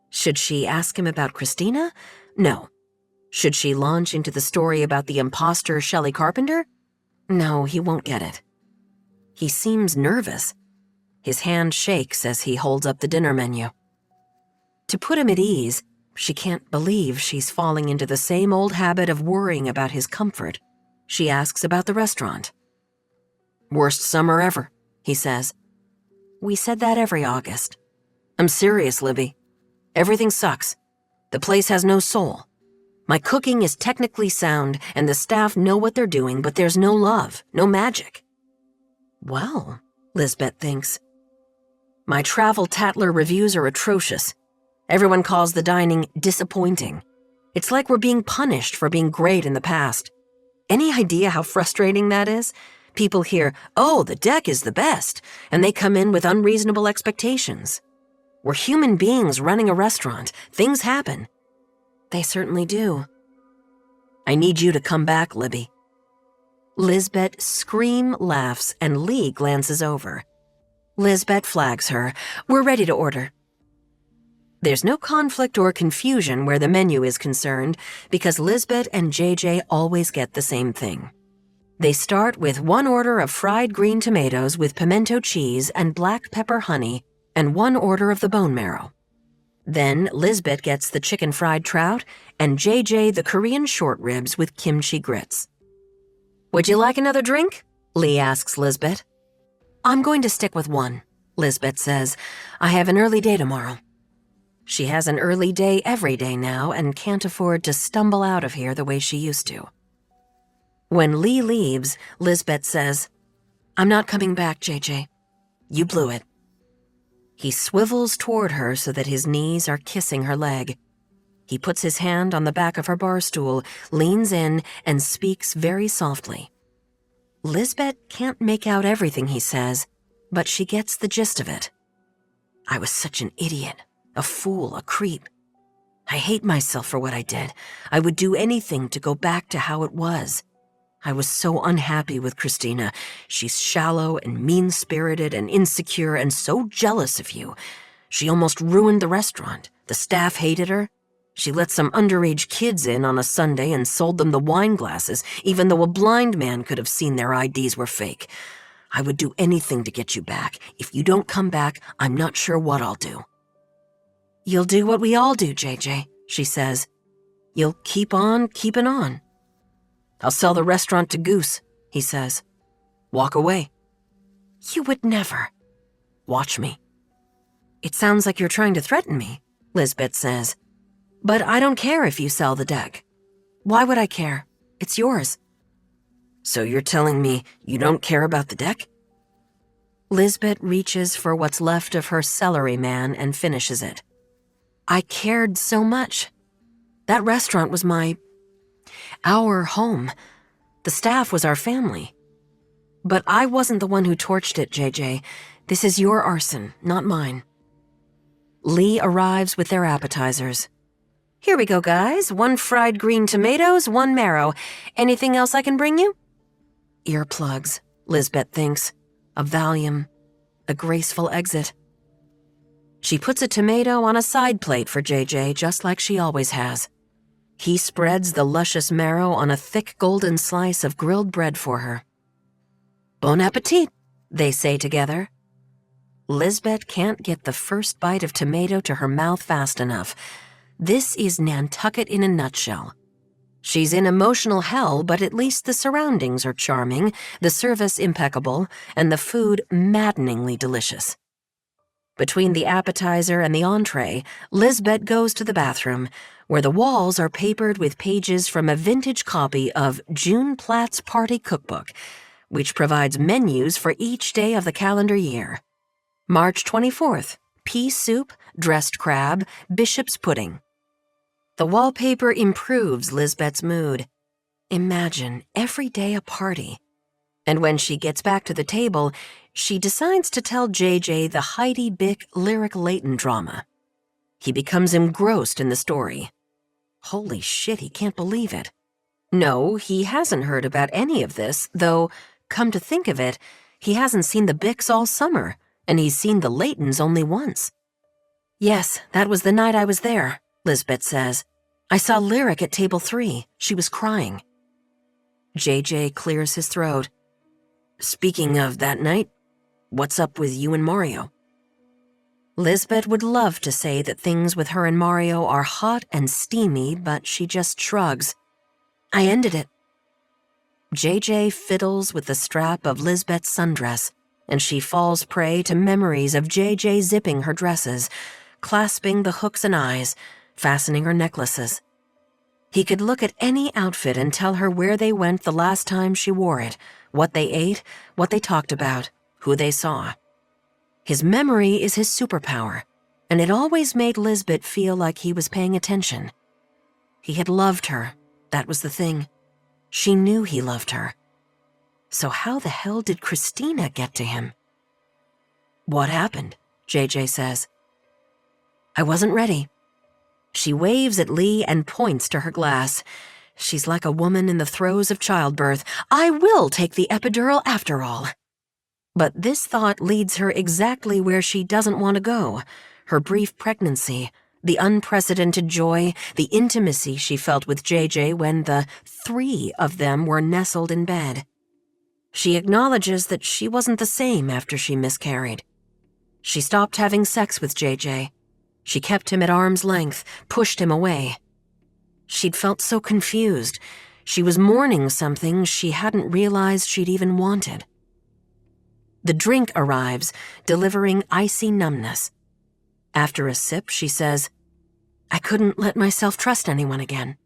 Should she ask him about Christina? No. Should she launch into the story about the imposter Shelly Carpenter? No, he won't get it. He seems nervous. His hand shakes as he holds up the dinner menu. To put him at ease, she can't believe she's falling into the same old habit of worrying about his comfort. She asks about the restaurant. "Worst summer ever," he says. "We said that every August." "I'm serious, Libby. Everything sucks. The place has no soul. My cooking is technically sound, and the staff know what they're doing, but there's no love, no magic." Well, Lizbet thinks. "My travel Tatler reviews are atrocious. Everyone calls the dining disappointing. It's like we're being punished for being great in the past. Any idea how frustrating that is? People hear, 'Oh, the deck is the best,' and they come in with unreasonable expectations. We're human beings running a restaurant. Things happen." They certainly do. "I need you to come back, Libby." Lizbet scream laughs, and Lee glances over. Lizbet flags her. "We're ready to order." There's no conflict or confusion where the menu is concerned because Lizbet and JJ always get the same thing. They start with one order of fried green tomatoes with pimento cheese and black pepper honey and one order of the bone marrow. Then Lizbet gets the chicken fried trout and JJ the Korean short ribs with kimchi grits. "Would you like another drink?" Lee asks Lizbet. "I'm going to stick with one," Lizbet says. "I have an early day tomorrow." She has an early day every day now and can't afford to stumble out of here the way she used to. When Lee leaves, Lizbet says, "I'm not coming back, JJ. You blew it." He swivels toward her so that his knees are kissing her leg. He puts his hand on the back of her bar stool, leans in, and speaks very softly. Lizbet can't make out everything he says, but she gets the gist of it. "I was such an idiot, a fool, a creep. I hate myself for what I did. I would do anything to go back to how it was. I was so unhappy with Christina. She's shallow and mean-spirited and insecure and so jealous of you. She almost ruined the restaurant. The staff hated her. She let some underage kids in on a Sunday and sold them the wine glasses, even though a blind man could have seen their IDs were fake. I would do anything to get you back. If you don't come back, I'm not sure what I'll do." "You'll do what we all do, JJ," she says. "You'll keep on keeping on." "I'll sell the restaurant to Goose," he says. "Walk away." "You would never." "Watch me." "It sounds like you're trying to threaten me," Lizbet says. "But I don't care if you sell the deck." "Why would I care? It's yours." "So you're telling me you don't care about the deck?" Lizbet reaches for what's left of her celery man and finishes it. "I cared so much. That restaurant was our home. The staff was our family. But I wasn't the one who torched it, JJ. This is your arson, not mine." Lee arrives with their appetizers. "Here we go, guys. 1 fried green tomatoes, 1 marrow. Anything else I can bring you?" Earplugs, Lizbet thinks. A Valium. A graceful exit. She puts a tomato on a side plate for JJ, just like she always has. He spreads the luscious marrow on a thick golden slice of grilled bread for her. "Bon appetit," they say together. Lizbet can't get the first bite of tomato to her mouth fast enough. This is Nantucket in a nutshell. She's in emotional hell, but at least the surroundings are charming, the service impeccable, and the food maddeningly delicious. Between the appetizer and the entree, Lizbet goes to the bathroom, where the walls are papered with pages from a vintage copy of June Platt's Party Cookbook, which provides menus for each day of the calendar year. March 24th, pea soup, dressed crab, bishop's pudding. The wallpaper improves Lizbet's mood. Imagine every day a party. And when she gets back to the table, she decides to tell JJ the Heidi Bick lyric Leighton drama. He becomes engrossed in the story. Holy shit, he can't believe it. No, he hasn't heard about any of this, though, come to think of it, he hasn't seen the Bicks all summer, and he's seen the Leightons only once. "Yes, that was the night I was there," Lizbet says. "I saw Lyric at table 3. She was crying." JJ clears his throat. "Speaking of that night, what's up with you and Mario?" Lizbet would love to say that things with her and Mario are hot and steamy, but she just shrugs. "I ended it." JJ fiddles with the strap of Lizbet's sundress, and she falls prey to memories of JJ zipping her dresses, clasping the hooks and eyes, fastening her necklaces. He could look at any outfit and tell her where they went the last time she wore it, what they ate, what they talked about, who they saw. His memory is his superpower, and it always made Lizbet feel like he was paying attention. He had loved her, that was the thing. She knew he loved her. So how the hell did Christina get to him? "What happened?" JJ says. "I wasn't ready." She waves at Lee and points to her glass. She's like a woman in the throes of childbirth. "I will take the epidural after all." But this thought leads her exactly where she doesn't want to go. Her brief pregnancy, the unprecedented joy, the intimacy she felt with JJ when the 3 of them were nestled in bed. She acknowledges that she wasn't the same after she miscarried. She stopped having sex with JJ. She kept him at arm's length, pushed him away. She'd felt so confused. She was mourning something she hadn't realized she'd even wanted. The drink arrives, delivering icy numbness. After a sip, she says, "I couldn't let myself trust anyone again."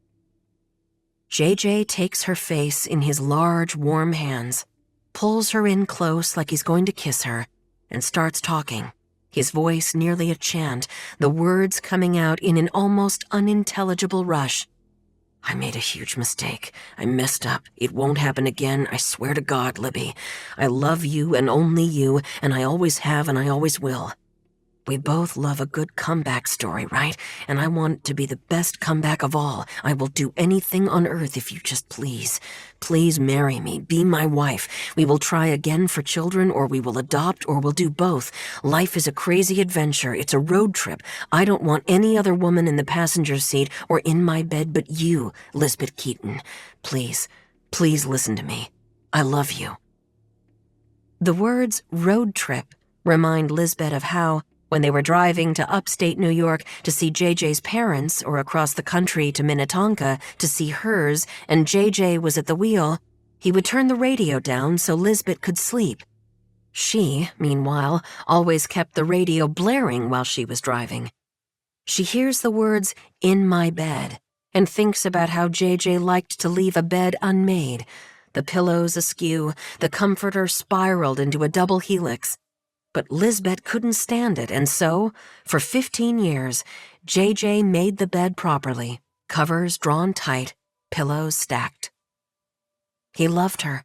JJ takes her face in his large, warm hands, pulls her in close like he's going to kiss her, and starts talking, his voice nearly a chant, the words coming out in an almost unintelligible rush. "I made a huge mistake. I messed up. It won't happen again. I swear to God, Libby. I love you and only you, and I always have and I always will. We both love a good comeback story, right? And I want it to be the best comeback of all. I will do anything on earth if you just please marry me, be my wife. We will try again for children, or we will adopt, or we'll do both. Life is a crazy adventure. It's a road trip. I don't want any other woman in the passenger seat or in my bed but you, Lizbet Keaton. Please listen to me. I love you." The words road trip remind Lizbet of how, when they were driving to upstate New York to see JJ's parents or across the country to Minnetonka to see hers and JJ was at the wheel, he would turn the radio down so Lizbet could sleep. She, meanwhile, always kept the radio blaring while she was driving. She hears the words, "in my bed," and thinks about how JJ liked to leave a bed unmade, the pillows askew, the comforter spiraled into a double helix. But Lizbet couldn't stand it, and so, for 15 years, JJ made the bed properly, covers drawn tight, pillows stacked. He loved her.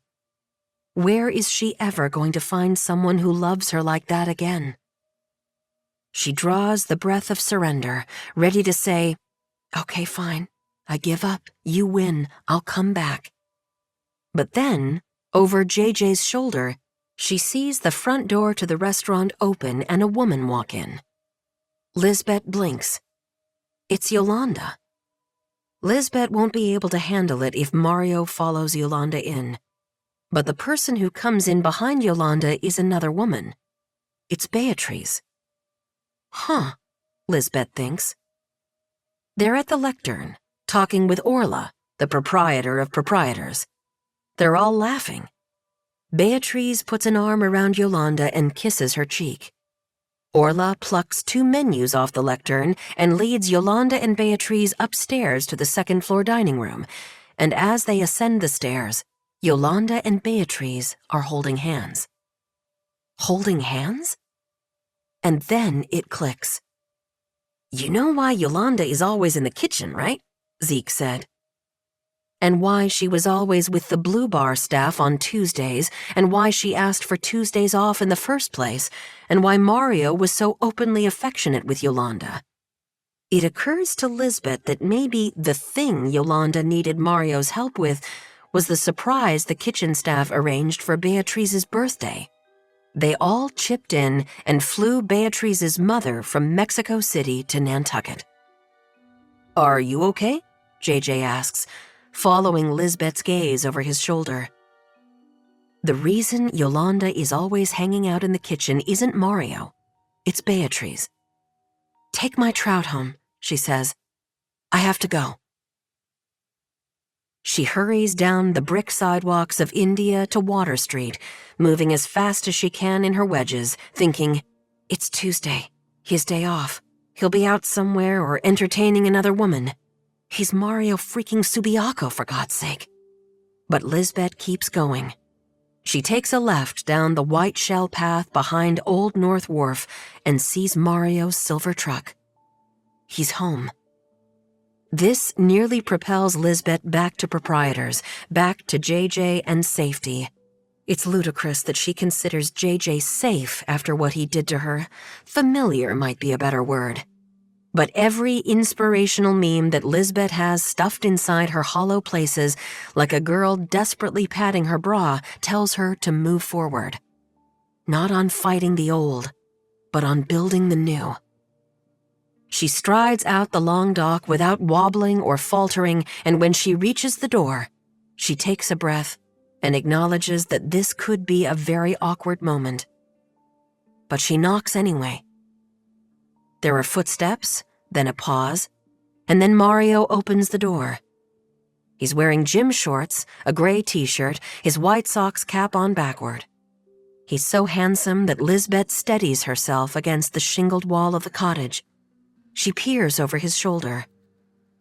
Where is she ever going to find someone who loves her like that again? She draws the breath of surrender, ready to say, "Okay, fine. I give up. You win. I'll come back." But then, over JJ's shoulder, she sees the front door to the restaurant open and a woman walk in. Lizbet blinks. It's Yolanda. Lizbet won't be able to handle it if Mario follows Yolanda in. But the person who comes in behind Yolanda is another woman. It's Beatrice. Huh, Lizbet thinks. They're at the lectern, talking with Orla, the proprietor of proprietors. They're all laughing. Beatrice puts an arm around Yolanda and kisses her cheek. Orla plucks 2 menus off the lectern and leads Yolanda and Beatrice upstairs to the second-floor dining room, and as they ascend the stairs, Yolanda and Beatrice are holding hands. Holding hands? And then it clicks. "You know why Yolanda is always in the kitchen, right?" Zeke said. And why she was always with the Blue Bar staff on Tuesdays, and why she asked for Tuesdays off in the first place, and why Mario was so openly affectionate with Yolanda. It occurs to Lizbet that maybe the thing Yolanda needed Mario's help with was the surprise the kitchen staff arranged for Beatrice's birthday. They all chipped in and flew Beatrice's mother from Mexico City to Nantucket. "Are you okay?" JJ asks, following Lizbet's gaze over his shoulder. The reason Yolanda is always hanging out in the kitchen isn't Mario. It's Beatrice. "Take my trout home," she says. "I have to go." She hurries down the brick sidewalks of India to Water Street, moving as fast as she can in her wedges, thinking, "It's Tuesday, his day off. He'll be out somewhere or entertaining another woman. He's Mario freaking Subiaco, for God's sake." But Lizbet keeps going. She takes a left down the white shell path behind Old North Wharf and sees Mario's silver truck. He's home. This nearly propels Lizbet back to proprietors, back to JJ and safety. It's ludicrous that she considers JJ safe after what he did to her. Familiar might be a better word. But every inspirational meme that Lizbet has stuffed inside her hollow places, like a girl desperately padding her bra, tells her to move forward. Not on fighting the old, but on building the new. She strides out the long dock without wobbling or faltering, and when she reaches the door, she takes a breath and acknowledges that this could be a very awkward moment. But she knocks anyway. There are footsteps, then a pause, and then Mario opens the door. He's wearing gym shorts, a gray t-shirt, his White Sox cap on backward. He's so handsome that Lizbet steadies herself against the shingled wall of the cottage. She peers over his shoulder.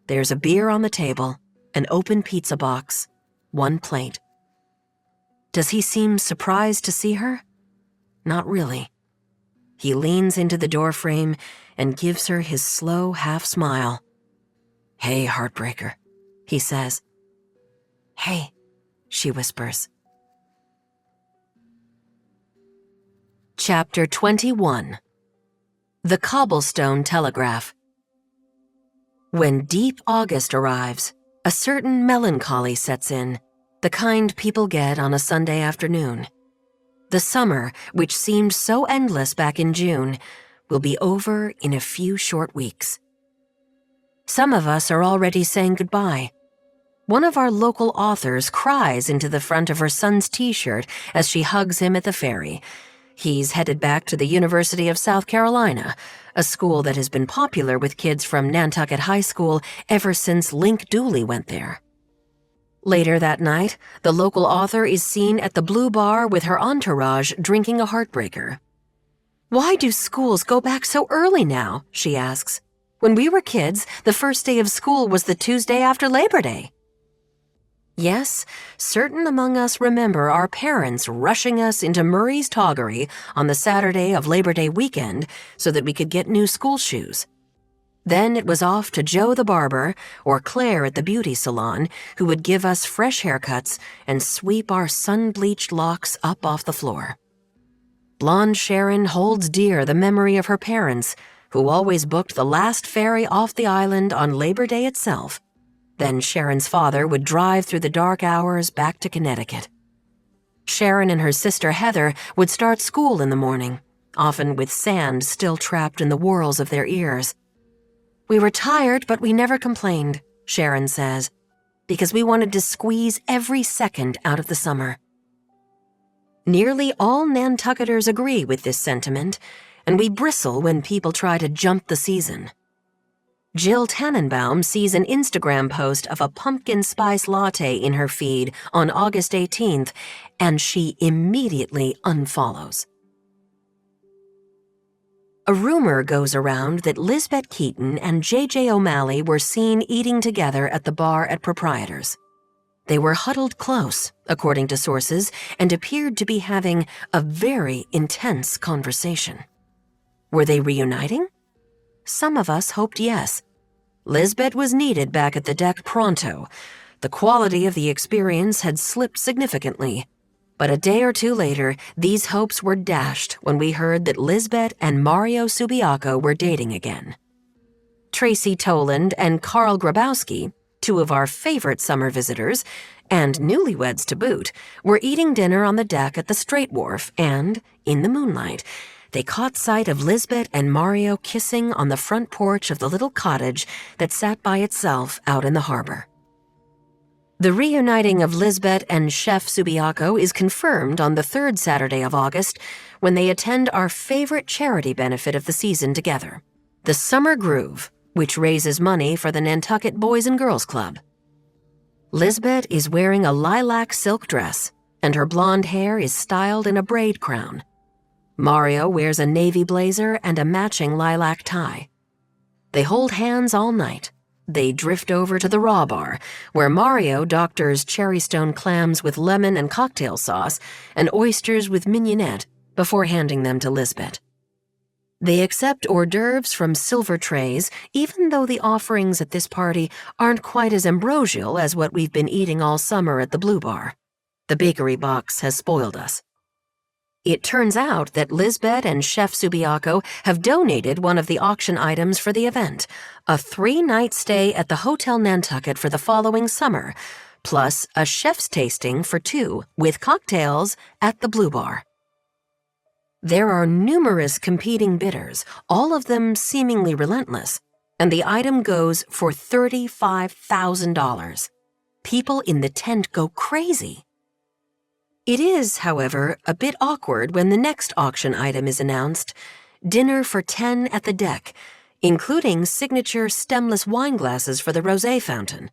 There's a beer on the table, an open pizza box, 1 plate. Does he seem surprised to see her? Not really. He leans into the doorframe and gives her his slow half-smile. "Hey, heartbreaker," he says. "Hey," she whispers. Chapter 21. The Cobblestone Telegraph. When deep August arrives, a certain melancholy sets in, the kind people get on a Sunday afternoon. The summer, which seemed so endless back in June, will be over in a few short weeks. Some of us are already saying goodbye. One of our local authors cries into the front of her son's t-shirt as she hugs him at the ferry. He's headed back to the University of South Carolina, a school that has been popular with kids from Nantucket High School ever since Link Dooley went there. Later that night, the local author is seen at the Blue Bar with her entourage drinking a heartbreaker. "Why do schools go back so early now?" she asks. "When we were kids, the first day of school was the Tuesday after Labor Day." Yes, certain among us remember our parents rushing us into Murray's Toggery on the Saturday of Labor Day weekend so that we could get new school shoes. Then it was off to Joe the barber or Claire at the beauty salon, who would give us fresh haircuts and sweep our sun-bleached locks up off the floor. Blonde Sharon holds dear the memory of her parents, who always booked the last ferry off the island on Labor Day itself. Then Sharon's father would drive through the dark hours back to Connecticut. Sharon and her sister Heather would start school in the morning, often with sand still trapped in the whorls of their ears. "We were tired, but we never complained," Sharon says, "because we wanted to squeeze every second out of the summer." Nearly all Nantucketers agree with this sentiment, and we bristle when people try to jump the season. Jill Tannenbaum sees an Instagram post of a pumpkin spice latte in her feed on August 18th, and she immediately unfollows. A rumor goes around that Lizbet Keaton and J.J. O'Malley were seen eating together at the bar at Proprietors. They were huddled close, according to sources, and appeared to be having a very intense conversation. Were they reuniting? Some of us hoped yes. Lizbet was needed back at the deck pronto. The quality of the experience had slipped significantly. But a day or two later, these hopes were dashed when we heard that Lizbet and Mario Subiaco were dating again. Tracy Toland and Carl Grabowski, two of our favorite summer visitors, and newlyweds to boot, were eating dinner on the deck at the Strait Wharf and, in the moonlight, they caught sight of Lizbet and Mario kissing on the front porch of the little cottage that sat by itself out in the harbor. The reuniting of Lizbet and Chef Subiaco is confirmed on the third Saturday of August when they attend our favorite charity benefit of the season together, the Summer Groove, which raises money for the Nantucket Boys and Girls Club. Lizbet is wearing a lilac silk dress, and her blonde hair is styled in a braid crown. Mario wears a navy blazer and a matching lilac tie. They hold hands all night. They drift over to the Raw Bar, where Mario doctors cherrystone clams with lemon and cocktail sauce and oysters with mignonette before handing them to Lizbet. They accept hors d'oeuvres from silver trays, even though the offerings at this party aren't quite as ambrosial as what we've been eating all summer at the Blue Bar. The bakery box has spoiled us. It turns out that Lizbet and Chef Subiaco have donated one of the auction items for the event, a 3-night stay at the Hotel Nantucket for the following summer, plus a chef's tasting for 2 with cocktails at the Blue Bar. There are numerous competing bidders, all of them seemingly relentless, and the item goes for $35,000. People in the tent go crazy. It is, however, a bit awkward when the next auction item is announced, dinner for 10 at the deck, including signature stemless wine glasses for the rosé fountain.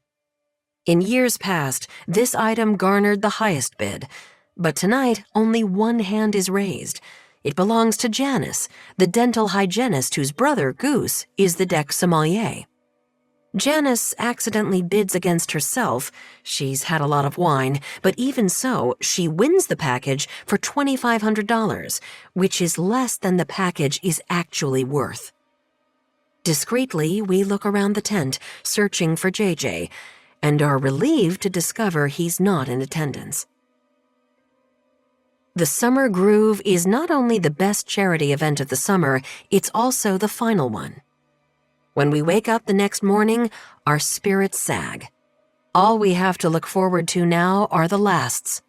In years past, this item garnered the highest bid, but tonight only one hand is raised. It belongs to Janice, the dental hygienist whose brother, Goose, is the deck sommelier. Janice accidentally bids against herself. She's had a lot of wine, but even so, she wins the package for $2,500, which is less than the package is actually worth. Discreetly, we look around the tent, searching for JJ, and are relieved to discover he's not in attendance. The Summer Groove is not only the best charity event of the summer, it's also the final one. When we wake up the next morning, our spirits sag. All we have to look forward to now are the lasts.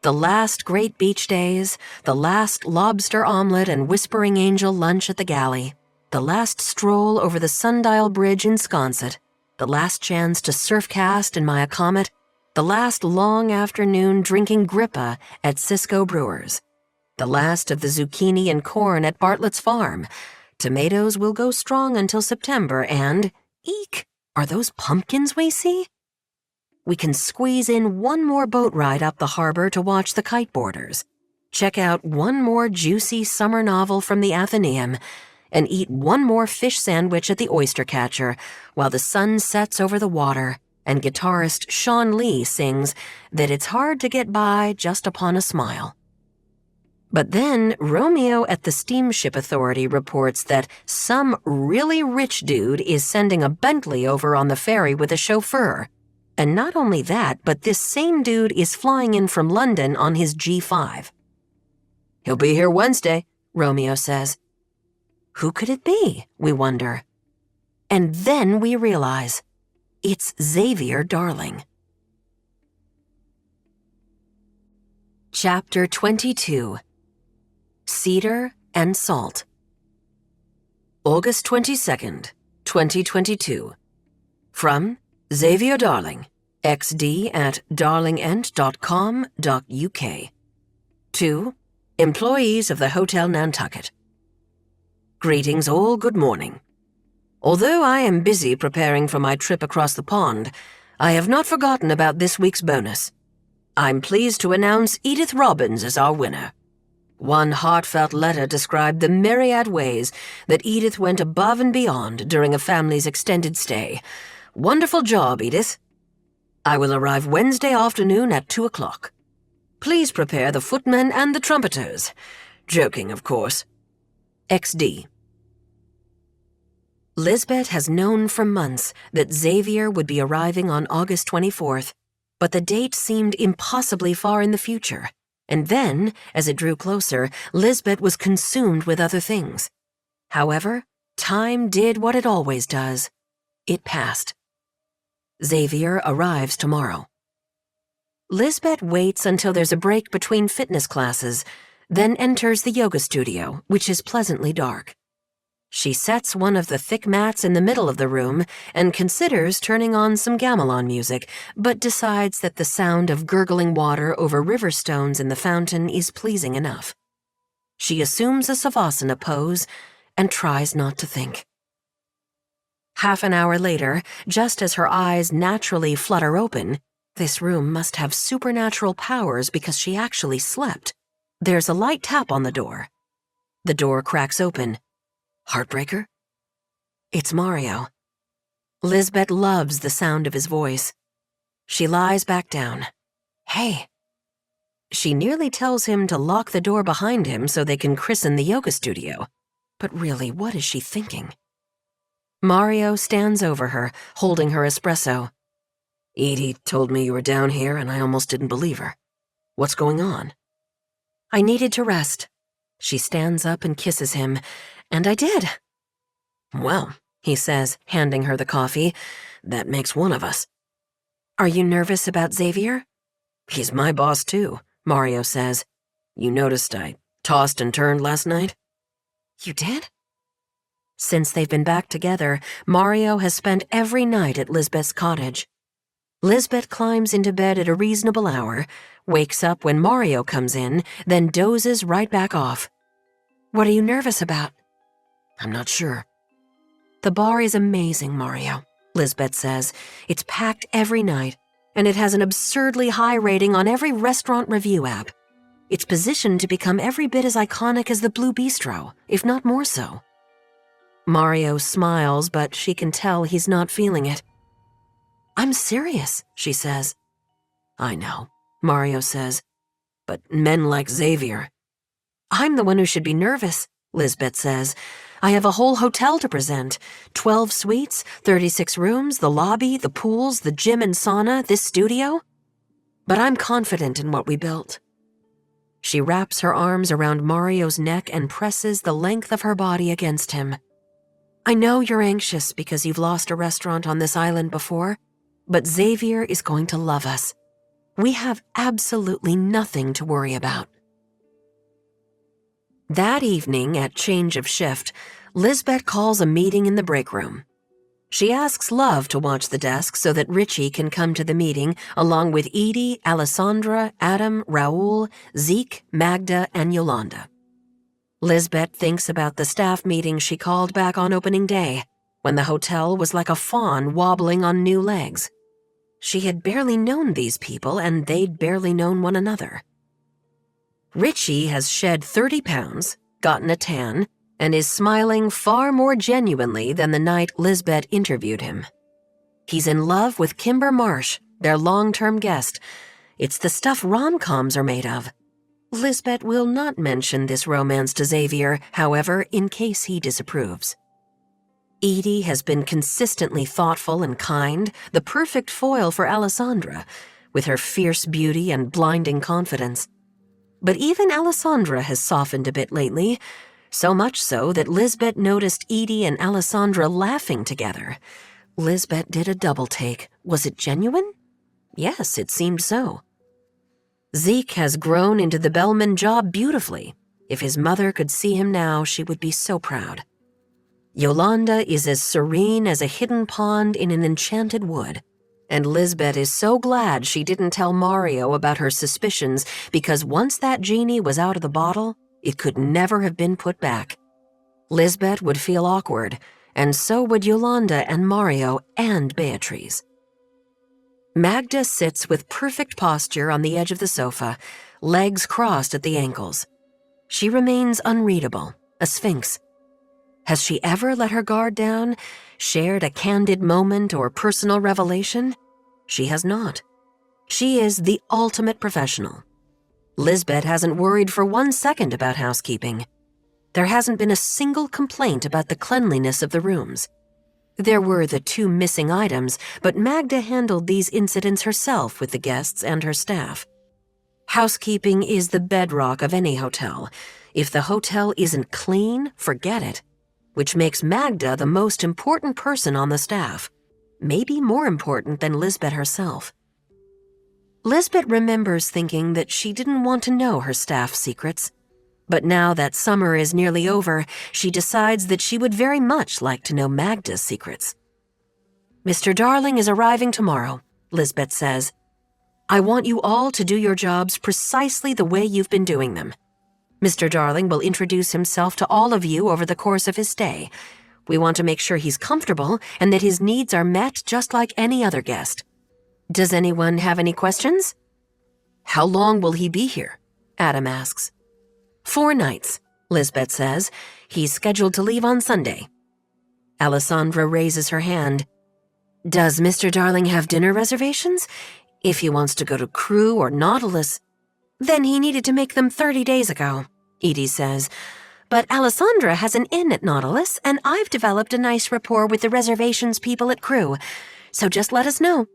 The last great beach days, the last lobster omelet and Whispering Angel lunch at the galley, the last stroll over the Sundial Bridge in Sconset, the last chance to surf cast in Maya Comet, the last long afternoon drinking Grippa at Cisco Brewers. The last of the zucchini and corn at Bartlett's farm. Tomatoes will go strong until September, and, eek, are those pumpkins we see? We can squeeze in one more boat ride up the harbor to watch the kiteboarders, check out one more juicy summer novel from the Athenaeum, and eat one more fish sandwich at the oyster catcher while the sun sets over the water and guitarist Sean Lee sings that it's hard to get by just upon a smile. But then Romeo at the Steamship Authority reports that some really rich dude is sending a Bentley over on the ferry with a chauffeur. And not only that, but this same dude is flying in from London on his G5. He'll be here Wednesday, Romeo says. Who could it be, we wonder. And then we realize it's Xavier Darling. Chapter 22. Cedar and Salt. August 22nd, 2022. From Xavier Darling, xd@darlingent.com.uk. To employees of the Hotel Nantucket. Greetings all, good morning. Although I am busy preparing for my trip across the pond, I have not forgotten about this week's bonus. I'm pleased to announce Edith Robbins as our winner. One heartfelt letter described the myriad ways that Edith went above and beyond during a family's extended stay. Wonderful job, Edith. I will arrive Wednesday afternoon at 2 o'clock. Please prepare the footmen and the trumpeters. Joking, of course. XD. Lizbet has known for months that Xavier would be arriving on August 24th, but the date seemed impossibly far in the future. And then, as it drew closer, Lizbet was consumed with other things. However, time did what it always does. It passed. Xavier arrives tomorrow. Lizbet waits until there's a break between fitness classes, then enters the yoga studio, which is pleasantly dark. She sets one of the thick mats in the middle of the room and considers turning on some gamelan music, but decides that the sound of gurgling water over river stones in the fountain is pleasing enough. She assumes a savasana pose and tries not to think. Half an hour later, just as her eyes naturally flutter open, this room must have supernatural powers because she actually slept. There's a light tap on the door. The door cracks open. Heartbreaker? It's Mario. Lizbet loves the sound of his voice. She lies back down. Hey. She nearly tells him to lock the door behind him so they can christen the yoga studio. But really, what is she thinking? Mario stands over her, holding her espresso. Edie told me you were down here and I almost didn't believe her. What's going on? I needed to rest. She stands up and kisses him, and I did. Well, he says, handing her the coffee, that makes one of us. Are you nervous about Xavier? He's my boss too, Mario says. You noticed I tossed and turned last night? You did? Since they've been back together, Mario has spent every night at Lizbet's cottage. Lizbet climbs into bed at a reasonable hour, wakes up when Mario comes in, then dozes right back off. What are you nervous about? I'm not sure. The bar is amazing, Mario, Lizbet says. It's packed every night, and it has an absurdly high rating on every restaurant review app. It's positioned to become every bit as iconic as the Blue Bistro, if not more so. Mario smiles, but she can tell he's not feeling it. I'm serious, she says. I know, Mario says, but men like Xavier. I'm the one who should be nervous, Lizbet says. I have a whole hotel to present. 12 suites, 36 rooms, the lobby, the pools, the gym and sauna, this studio. But I'm confident in what we built. She wraps her arms around Mario's neck and presses the length of her body against him. I know you're anxious because you've lost a restaurant on this island before, but Xavier is going to love us. We have absolutely nothing to worry about. That evening, at change of shift, Lizbet calls a meeting in the breakroom. She asks Love to watch the desk so that Richie can come to the meeting along with Edie, Alessandra, Adam, Raoul, Zeke, Magda, and Yolanda. Lizbet thinks about the staff meeting she called back on opening day, when the hotel was like a fawn wobbling on new legs. She had barely known these people, and they'd barely known one another. Richie has shed 30 pounds, gotten a tan, and is smiling far more genuinely than the night Lizbet interviewed him. He's in love with Kimber Marsh, their long-term guest. It's the stuff rom-coms are made of. Lizbet will not mention this romance to Xavier, however, in case he disapproves. Edie has been consistently thoughtful and kind, the perfect foil for Alessandra, with her fierce beauty and blinding confidence. But even Alessandra has softened a bit lately, so much so that Lizbet noticed Edie and Alessandra laughing together. Lizbet did a double take. Was it genuine? Yes, it seemed so. Zeke has grown into the bellman job beautifully. If his mother could see him now, she would be so proud. Yolanda is as serene as a hidden pond in an enchanted wood, and Lizbet is so glad she didn't tell Mario about her suspicions because once that genie was out of the bottle, it could never have been put back. Lizbet would feel awkward, and so would Yolanda and Mario and Beatrice. Magda sits with perfect posture on the edge of the sofa, legs crossed at the ankles. She remains unreadable, a sphinx. Has she ever let her guard down, shared a candid moment or personal revelation? She has not. She is the ultimate professional. Lizbet hasn't worried for 1 second about housekeeping. There hasn't been a single complaint about the cleanliness of the rooms. There were the 2 missing items, but Magda handled these incidents herself with the guests and her staff. Housekeeping is the bedrock of any hotel. If the hotel isn't clean, forget it. Which makes Magda the most important person on the staff, maybe more important than Lizbet herself. Lizbet remembers thinking that she didn't want to know her staff's secrets, but now that summer is nearly over, she decides that she would very much like to know Magda's secrets. "Mr. Darling is arriving tomorrow," Lizbet says. "I want you all to do your jobs precisely the way you've been doing them. Mr. Darling will introduce himself to all of you over the course of his stay. We want to make sure he's comfortable and that his needs are met just like any other guest. Does anyone have any questions?" "How long will he be here?" Adam asks. 4 nights, Lizbet says. He's scheduled to leave on Sunday. Alessandra raises her hand. "Does Mr. Darling have dinner reservations? If he wants to go to Crew or Nautilus..." "Then he needed to make them 30 days ago," Edie says. "But Alessandra has an inn at Nautilus, and I've developed a nice rapport with the reservations people at Crew, so just let us know."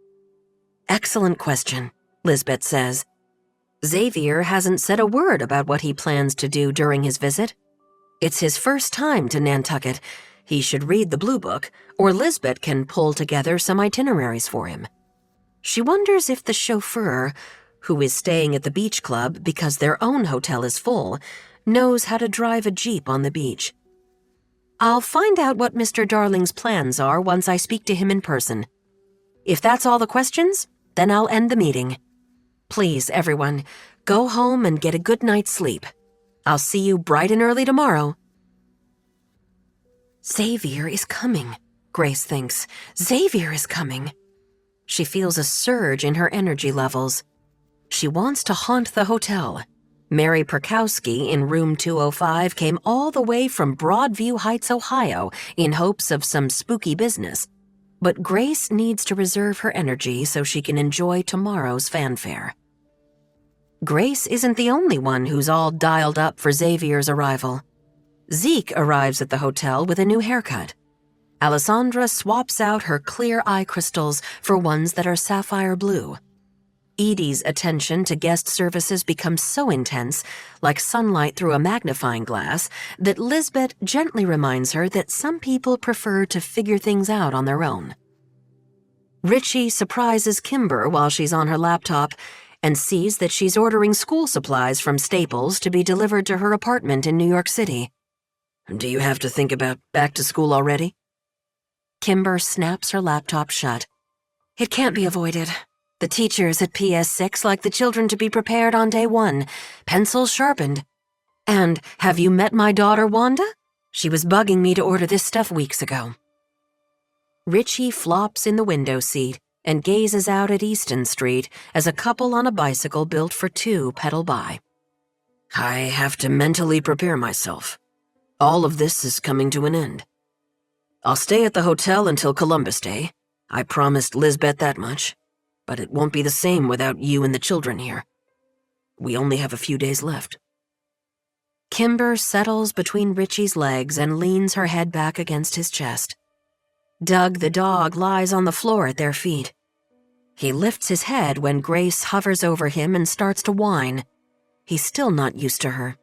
"Excellent question," Lizbet says. Xavier hasn't said a word about what he plans to do during his visit. It's his first time to Nantucket. He should read the Blue Book, or Lizbet can pull together some itineraries for him. She wonders if the chauffeur, who is staying at the beach club because their own hotel is full, knows how to drive a jeep on the beach. "I'll find out what Mr. Darling's plans are once I speak to him in person. If that's all the questions, then I'll end the meeting. Please, everyone, go home and get a good night's sleep. I'll see you bright and early tomorrow." Xavier is coming, Grace thinks. Xavier is coming. She feels a surge in her energy levels. She wants to haunt the hotel. Mary Perkowski in room 205 came all the way from Broadview Heights, Ohio, in hopes of some spooky business. But Grace needs to reserve her energy so she can enjoy tomorrow's fanfare. Grace isn't the only one who's all dialed up for Xavier's arrival. Zeke arrives at the hotel with a new haircut. Alessandra swaps out her clear eye crystals for ones that are sapphire blue. Edie's attention to guest services becomes so intense, like sunlight through a magnifying glass, that Lizbet gently reminds her that some people prefer to figure things out on their own. Richie surprises Kimber while she's on her laptop and sees that she's ordering school supplies from Staples to be delivered to her apartment in New York City. "Do you have to think about back to school already?" Kimber snaps her laptop shut. It can't be avoided. The teachers at PS6 like the children to be prepared on day one, pencils sharpened. And have you met my daughter, Wanda? She was bugging me to order this stuff weeks ago. Richie flops in the window seat and gazes out at Easton Street as a couple on a bicycle built for two pedal by. I have to mentally prepare myself. All of this is coming to an end. I'll stay at the hotel until Columbus Day. I promised Lizbet that much. But it won't be the same without you and the children here. We only have a few days left. Kimber settles between Richie's legs and leans her head back against his chest. Doug the dog lies on the floor at their feet. He lifts his head when Grace hovers over him and starts to whine. He's still not used to her.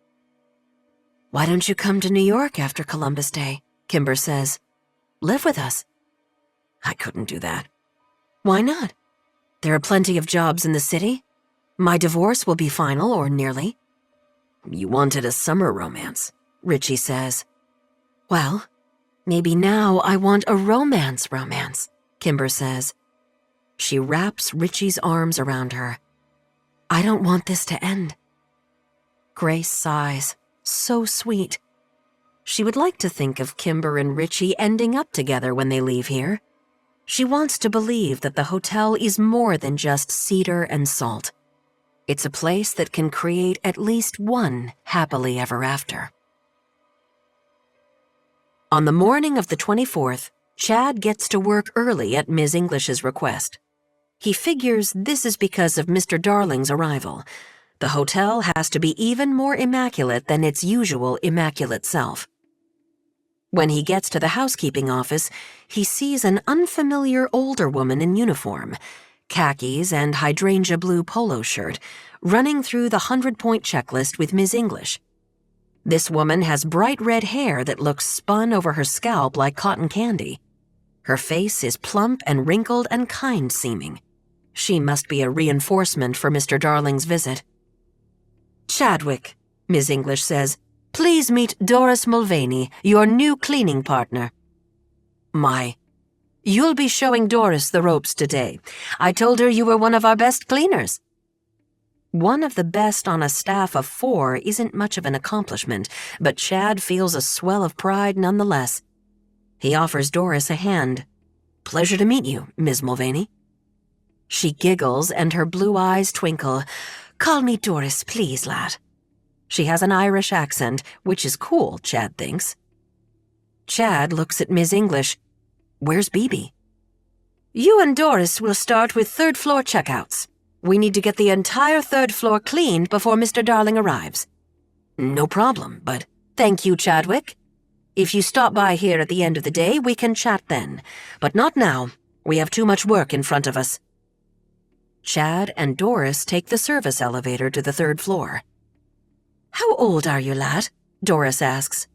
Why don't you come to New York after Columbus Day? Kimber says. Live with us. I couldn't do that. Why not? There are plenty of jobs in the city. My divorce will be final, or nearly. You wanted a summer romance, Richie says. Well, maybe now I want a romance, Kimber says. She wraps Richie's arms around her. I don't want this to end. Grace sighs. So sweet. She would like to think of Kimber and Richie ending up together when they leave here. She wants to believe that the hotel is more than just cedar and salt. It's a place that can create at least one happily ever after. On the morning of the 24th, Chad gets to work early at Ms. English's request. He figures this is because of Mr. Darling's arrival. The hotel has to be even more immaculate than its usual immaculate self. When he gets to the housekeeping office, he sees an unfamiliar older woman in uniform, khakis and hydrangea blue polo shirt, running through the 100-point checklist with Ms. English. This woman has bright red hair that looks spun over her scalp like cotton candy. Her face is plump and wrinkled and kind-seeming. She must be a reinforcement for Mr. Darling's visit. Chadwick, Ms. English says, please meet Doris Mulvaney, your new cleaning partner. You'll be showing Doris the ropes today. I told her you were one of our best cleaners. One of the best on a staff of 4 isn't much of an accomplishment, but Chad feels a swell of pride nonetheless. He offers Doris a hand. Pleasure to meet you, Ms. Mulvaney. She giggles and her blue eyes twinkle. Call me Doris, please, lad. She has an Irish accent, which is cool, Chad thinks. Chad looks at Ms. English. Where's Bibi? You and Doris will start with third-floor checkouts. We need to get the entire third floor cleaned before Mr. Darling arrives. No problem, but thank you, Chadwick. If you stop by here at the end of the day, we can chat then. But not now. We have too much work in front of us. Chad and Doris take the service elevator to the 3rd floor. How old are you, lad? Doris asks.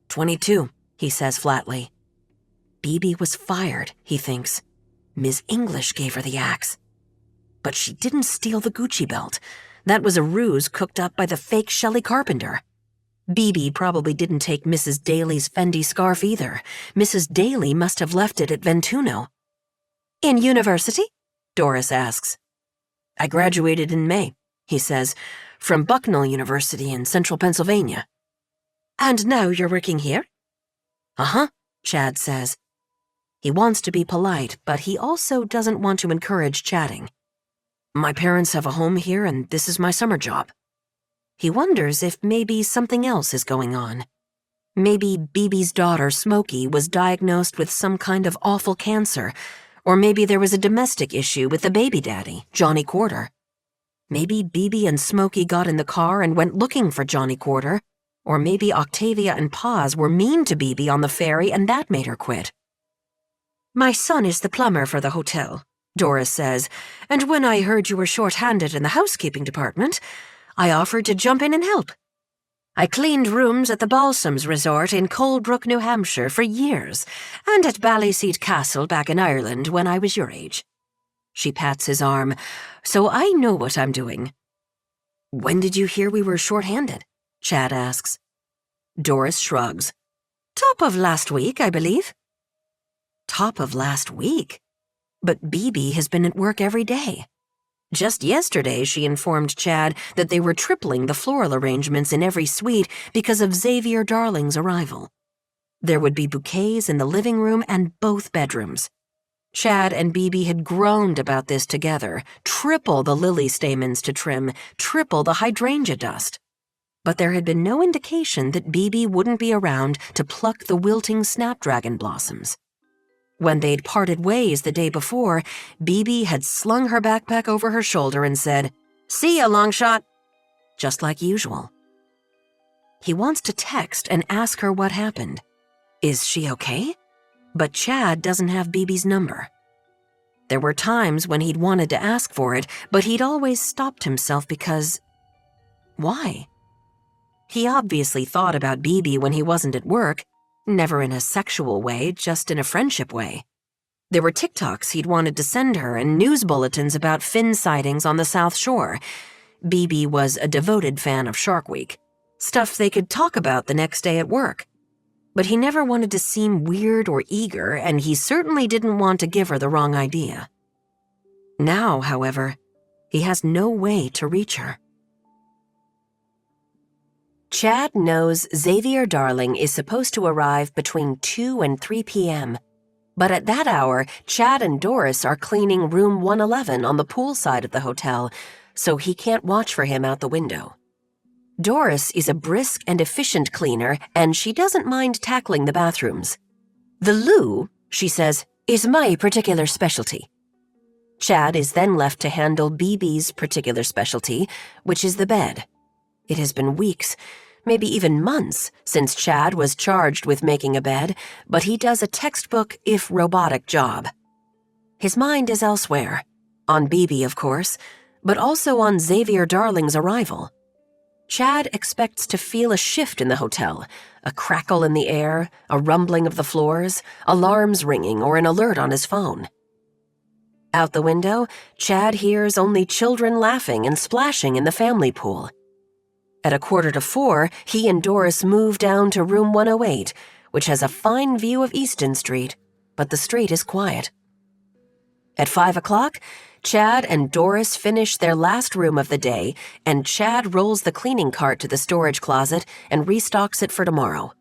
22, he says flatly. Bibi was fired, he thinks. Ms. English gave her the axe. But she didn't steal the Gucci belt. That was a ruse cooked up by the fake Shelly Carpenter. Bibi probably didn't take Mrs. Daly's Fendi scarf either. Mrs. Daly must have left it at Ventuno. In university? Doris asks. I graduated in May, he says, from Bucknell University in central Pennsylvania. And now you're working here? Uh-huh, Chad says. He wants to be polite, but he also doesn't want to encourage chatting. My parents have a home here, and this is my summer job. He wonders if maybe something else is going on. Maybe Bibi's daughter, Smokey, was diagnosed with some kind of awful cancer, or maybe there was a domestic issue with the baby daddy, Johnny Quarter. Maybe Bibi and Smokey got in the car and went looking for Johnny Quarter, or maybe Octavia and Paz were mean to Bibi on the ferry and that made her quit. My son is the plumber for the hotel, Doris says, and when I heard you were short-handed in the housekeeping department, I offered to jump in and help. I cleaned rooms at the Balsams Resort in Colebrook, New Hampshire for years, and at Ballyseat Castle back in Ireland when I was your age. She pats his arm, so I know what I'm doing. When did you hear we were short-handed? Chad asks. Doris shrugs. Top of last week, I believe. Top of last week? But BB has been at work every day. Just yesterday, she informed Chad that they were tripling the floral arrangements in every suite because of Xavier Darling's arrival. There would be bouquets in the living room and both bedrooms. Chad and BB had groaned about this together, triple the lily stamens to trim, triple the hydrangea dust. But there had been no indication that BB wouldn't be around to pluck the wilting snapdragon blossoms. When they'd parted ways the day before, BB had slung her backpack over her shoulder and said, "See ya, Longshot," just like usual. He wants to text and ask her what happened. Is she okay? But Chad doesn't have BB's number. There were times when he'd wanted to ask for it, but he'd always stopped himself because... why? He obviously thought about BB when he wasn't at work, never in a sexual way, just in a friendship way. There were TikToks he'd wanted to send her and news bulletins about fin sightings on the South Shore. BB was a devoted fan of Shark Week, stuff they could talk about the next day at work. But he never wanted to seem weird or eager, and he certainly didn't want to give her the wrong idea. Now, however, he has no way to reach her. Chad knows Xavier Darling is supposed to arrive between 2 and 3 p.m., but at that hour, Chad and Doris are cleaning room 111 on the pool side of the hotel, so he can't watch for him out the window. Doris is a brisk and efficient cleaner, and she doesn't mind tackling the bathrooms. The loo, she says, is my particular specialty. Chad is then left to handle BB's particular specialty, which is the bed. It has been weeks, maybe even months, since Chad was charged with making a bed, but he does a textbook, if robotic, job. His mind is elsewhere, on BB, of course, but also on Xavier Darling's arrival. Chad expects to feel a shift in the hotel, a crackle in the air, a rumbling of the floors, alarms ringing, or an alert on his phone. Out the window, Chad hears only children laughing and splashing in the family pool. At 3:45, he and Doris move down to room 108, which has a fine view of Easton Street, but the street is quiet. At 5 o'clock, Chad and Doris finish their last room of the day, and Chad rolls the cleaning cart to the storage closet and restocks it for tomorrow.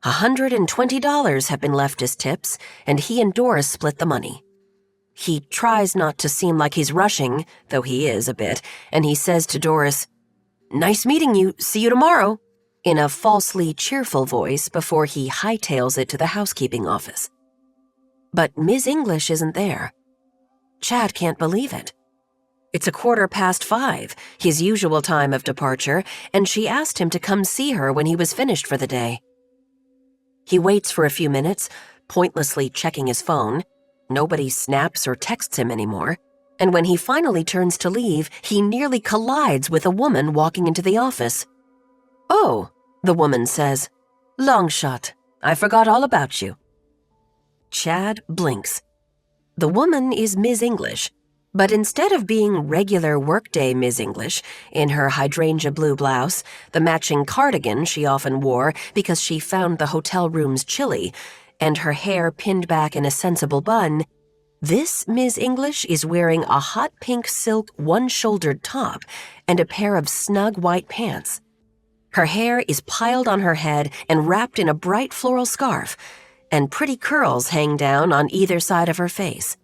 $120 have been left as tips, and he and Doris split the money. He tries not to seem like he's rushing, though he is a bit, and he says to Doris, "Nice meeting you, see you tomorrow," in a falsely cheerful voice before he hightails it to the housekeeping office. But Ms. English isn't there. Chad can't believe it. It's 5:15, his usual time of departure, and she asked him to come see her when he was finished for the day. He waits for a few minutes, pointlessly checking his phone. Nobody snaps or texts him anymore. And when he finally turns to leave, he nearly collides with a woman walking into the office. "Oh," the woman says, "long shot. I forgot all about you." Chad blinks. The woman is Ms. English, but instead of being regular workday Ms. English, in her hydrangea blue blouse, the matching cardigan she often wore because she found the hotel rooms chilly, and her hair pinned back in a sensible bun, this Ms. English is wearing a hot pink silk one-shouldered top and a pair of snug white pants. Her hair is piled on her head and wrapped in a bright floral scarf, and pretty curls hang down on either side of her face.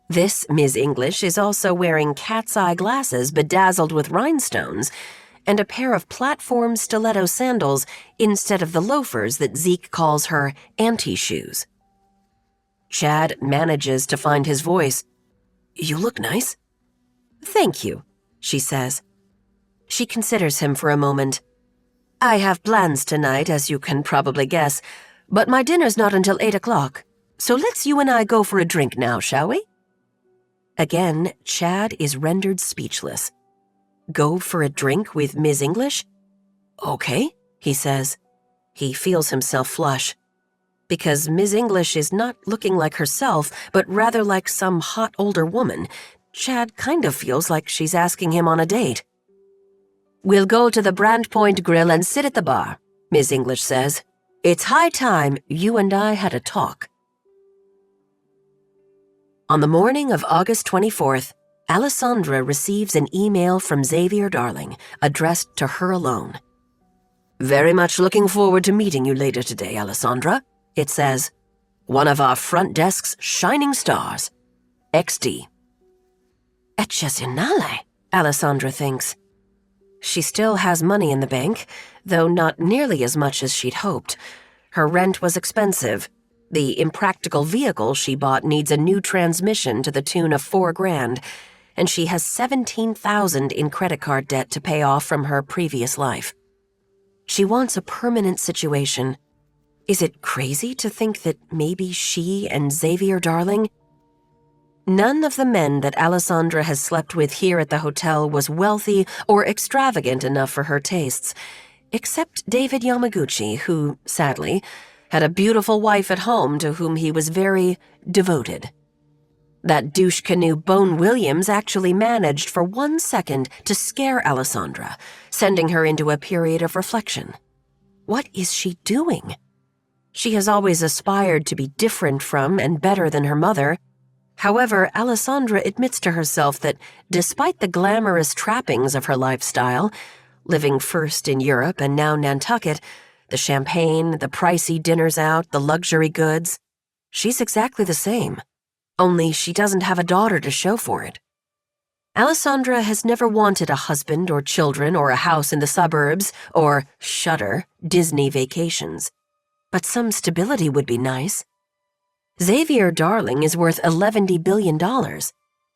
This Ms. English is also wearing cat's eye glasses bedazzled with rhinestones and a pair of platform stiletto sandals instead of the loafers that Zeke calls her auntie shoes. Chad manages to find his voice. "You look nice." "Thank you," she says. She considers him for a moment. "I have plans tonight, as you can probably guess, but my dinner's not until 8 o'clock, so let's you and I go for a drink now, shall we?" Again, Chad is rendered speechless. Go for a drink with Ms. English? "Okay," he says. He feels himself flush. Because Ms. English is not looking like herself, but rather like some hot older woman, Chad kind of feels like she's asking him on a date. "We'll go to the Brand Point Grill and sit at the bar," Ms. English says. "It's high time you and I had a talk." On the morning of August 24th, Alessandra receives an email from Xavier Darling, addressed to her alone. "Very much looking forward to meeting you later today, Alessandra," it says. "One of our front desk's shining stars. XD." Eccezionale, Alessandra thinks. She still has money in the bank, though not nearly as much as she'd hoped. Her rent was expensive. The impractical vehicle she bought needs a new transmission to the tune of $4,000, and she has $17,000 in credit card debt to pay off from her previous life. She wants a permanent situation. Is it crazy to think that maybe she and Xavier Darling? None of the men that Alessandra has slept with here at the hotel was wealthy or extravagant enough for her tastes, except David Yamaguchi, who, sadly, had a beautiful wife at home to whom he was very devoted. That douche canoe Bone Williams actually managed for 1 second to scare Alessandra, sending her into a period of reflection. What is she doing? She has always aspired to be different from and better than her mother. However, Alessandra admits to herself that despite the glamorous trappings of her lifestyle, living first in Europe and now Nantucket, the champagne, the pricey dinners out, the luxury goods, she's exactly the same, only she doesn't have a daughter to show for it. Alessandra has never wanted a husband or children or a house in the suburbs or, shudder, Disney vacations. But some stability would be nice. Xavier Darling is worth $11 billion.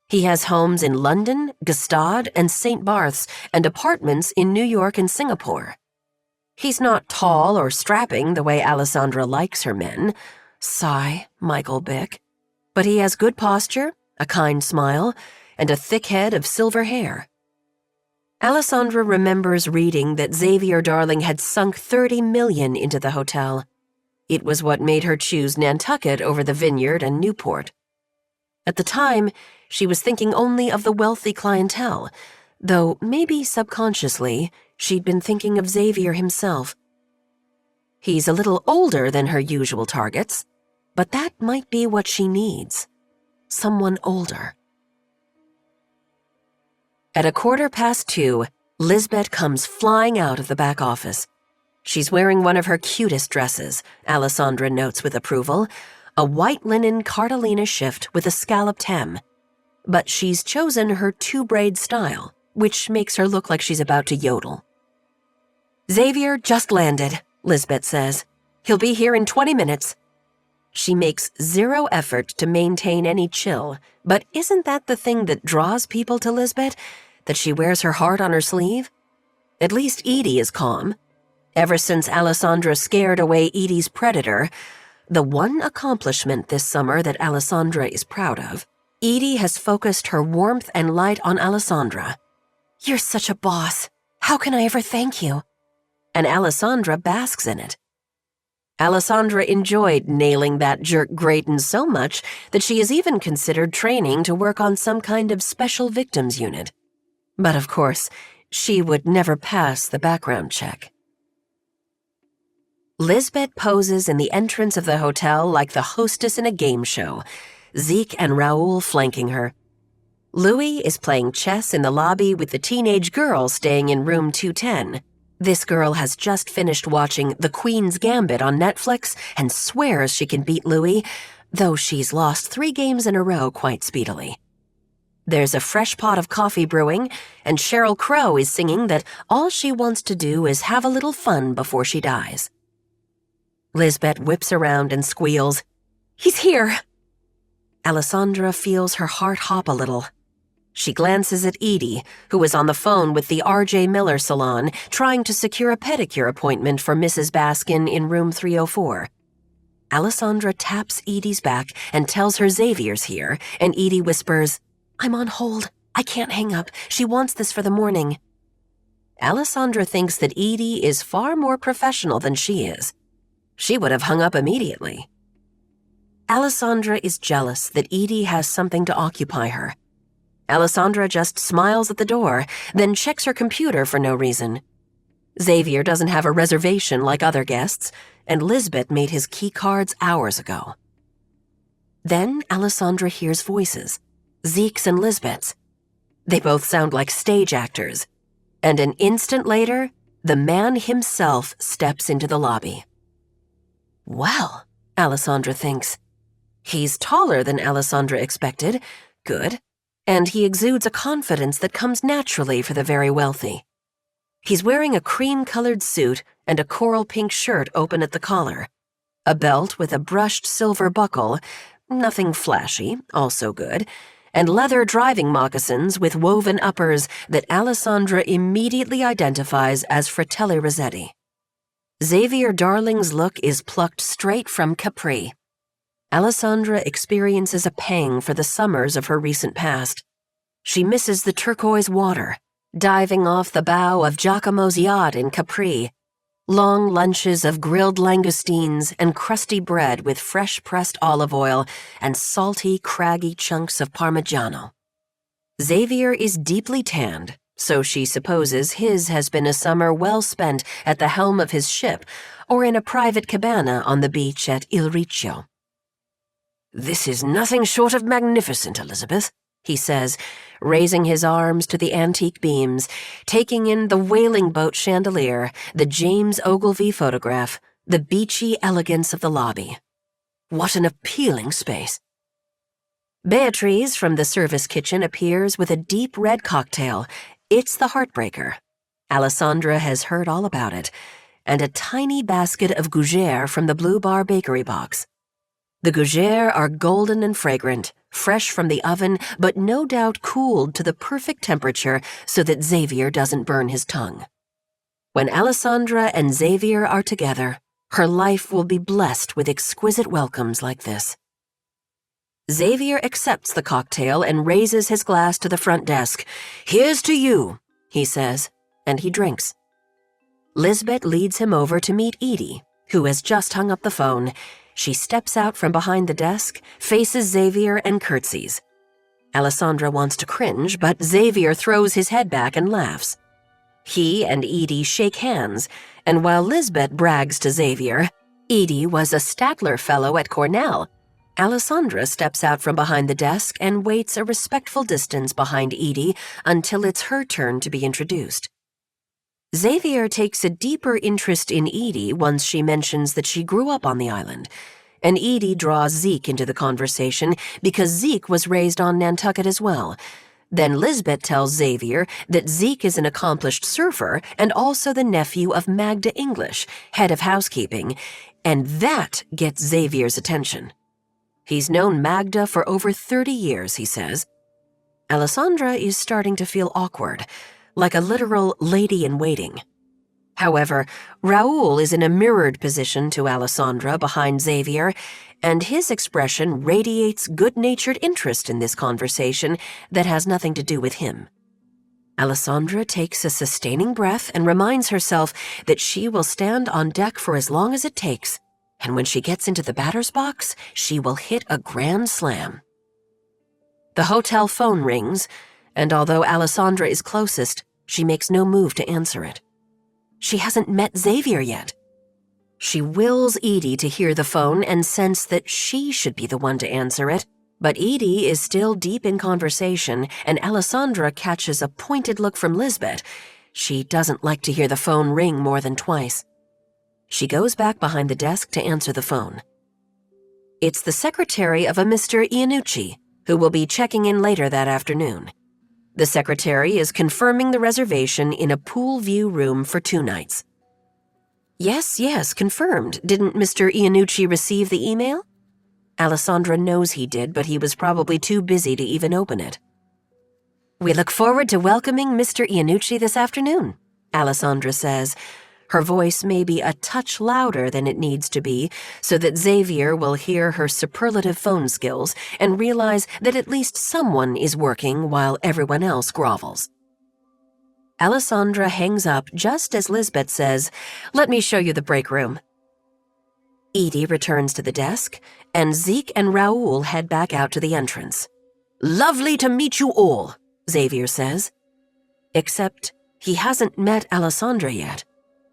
He has homes in London, Gstaad, and St. Barths, and apartments in New York and Singapore. He's not tall or strapping the way Alessandra likes her men. Sigh, Michael Bick. But he has good posture, a kind smile, and a thick head of silver hair. Alessandra remembers reading that Xavier Darling had sunk $30 million into the hotel. It was what made her choose Nantucket over the Vineyard and Newport. At the time, she was thinking only of the wealthy clientele, though maybe subconsciously she'd been thinking of Xavier himself. He's a little older than her usual targets, but that might be what she needs. Someone older. At 2:15, Lizbet comes flying out of the back office. She's wearing one of her cutest dresses, Alessandra notes with approval, a white linen Cartolina shift with a scalloped hem. But she's chosen her two-braid style, which makes her look like she's about to yodel. "Xavier just landed," Lizbet says. "He'll be here in 20 minutes. She makes zero effort to maintain any chill, but isn't that the thing that draws people to Lizbet? That she wears her heart on her sleeve? At least Edie is calm. Ever since Alessandra scared away Edie's predator, the one accomplishment this summer that Alessandra is proud of, Edie has focused her warmth and light on Alessandra. "You're such a boss. How can I ever thank you?" And Alessandra basks in it. Alessandra enjoyed nailing that jerk Grayton so much that she has even considered training to work on some kind of special victims unit. But of course, she would never pass the background check. Lizbet poses in the entrance of the hotel like the hostess in a game show, Zeke and Raoul flanking her. Louis is playing chess in the lobby with the teenage girl staying in room 210. This girl has just finished watching The Queen's Gambit on Netflix and swears she can beat Louis, though she's lost 3 games in a row quite speedily. There's a fresh pot of coffee brewing, and Sheryl Crow is singing that all she wants to do is have a little fun before she dies. Lizbet whips around and squeals, "He's here!" Alessandra feels her heart hop a little. She glances at Edie, who is on the phone with the R.J. Miller salon, trying to secure a pedicure appointment for Mrs. Baskin in room 304. Alessandra taps Edie's back and tells her Xavier's here, and Edie whispers, "I'm on hold. I can't hang up. She wants this for the morning." Alessandra thinks that Edie is far more professional than she is. She would have hung up immediately. Alessandra is jealous that Edie has something to occupy her. Alessandra just smiles at the door, then checks her computer for no reason. Xavier doesn't have a reservation like other guests, and Lizbet made his key cards hours ago. Then Alessandra hears voices, Zeke's and Lizbet's. They both sound like stage actors. And an instant later, the man himself steps into the lobby. Well, Alessandra thinks. He's taller than Alessandra expected, good, and he exudes a confidence that comes naturally for the very wealthy. He's wearing a cream-colored suit and a coral pink shirt open at the collar, a belt with a brushed silver buckle, nothing flashy, also good, and leather driving moccasins with woven uppers that Alessandra immediately identifies as Fratelli Rossetti. Xavier Darling's look is plucked straight from Capri. Alessandra experiences a pang for the summers of her recent past. She misses the turquoise water, diving off the bow of Giacomo's yacht in Capri, long lunches of grilled langoustines and crusty bread with fresh-pressed olive oil and salty, craggy chunks of Parmigiano. Xavier is deeply tanned, so she supposes his has been a summer well spent at the helm of his ship or in a private cabana on the beach at Il Riccio. "This is nothing short of magnificent, Elizabeth," he says, raising his arms to the antique beams, taking in the whaling boat chandelier, the James Ogilvy photograph, the beachy elegance of the lobby. What an appealing space. Beatrice from the service kitchen appears with a deep red cocktail. It's the Heartbreaker. Alessandra has heard all about it, and a tiny basket of gougères from the Blue Bar bakery box. The gougères are golden and fragrant, fresh from the oven, but no doubt cooled to the perfect temperature so that Xavier doesn't burn his tongue. When Alessandra and Xavier are together, her life will be blessed with exquisite welcomes like this. Xavier accepts the cocktail and raises his glass to the front desk. "Here's to you," he says, and he drinks. Lizbet leads him over to meet Edie, who has just hung up the phone. She steps out from behind the desk, faces Xavier, and curtsies. Alessandra wants to cringe, but Xavier throws his head back and laughs. He and Edie shake hands, and while Lizbet brags to Xavier, Edie was a Statler Fellow at Cornell, Alessandra steps out from behind the desk and waits a respectful distance behind Edie until it's her turn to be introduced. Xavier takes a deeper interest in Edie once she mentions that she grew up on the island, and Edie draws Zeke into the conversation because Zeke was raised on Nantucket as well. Then Lizbet tells Xavier that Zeke is an accomplished surfer and also the nephew of Magda English, head of housekeeping, and that gets Xavier's attention. He's known Magda for over 30 years, he says. Alessandra is starting to feel awkward, like a literal lady-in-waiting. However, Raoul is in a mirrored position to Alessandra behind Xavier, and his expression radiates good-natured interest in this conversation that has nothing to do with him. Alessandra takes a sustaining breath and reminds herself that she will stand on deck for as long as it takes, and when she gets into the batter's box, she will hit a grand slam. The hotel phone rings, and although Alessandra is closest, she makes no move to answer it. She hasn't met Xavier yet. She wills Edie to hear the phone and sense that she should be the one to answer it, but Edie is still deep in conversation, and Alessandra catches a pointed look from Lizbet. She doesn't like to hear the phone ring more than twice. She goes back behind the desk to answer the phone. It's the secretary of a Mr. Iannucci, who will be checking in later that afternoon. The secretary is confirming the reservation in a pool view room for 2 nights. Yes, confirmed. Didn't Mr. Iannucci receive the email? Alessandra knows he did, but he was probably too busy to even open it. We look forward to welcoming Mr. Iannucci this afternoon, Alessandra says. Her voice may be a touch louder than it needs to be, so that Xavier will hear her superlative phone skills and realize that at least someone is working while everyone else grovels. Alessandra hangs up just as Lizbet says, "Let me show you the break room." Edie returns to the desk, and Zeke and Raoul head back out to the entrance. "Lovely to meet you all," Xavier says. Except he hasn't met Alessandra yet,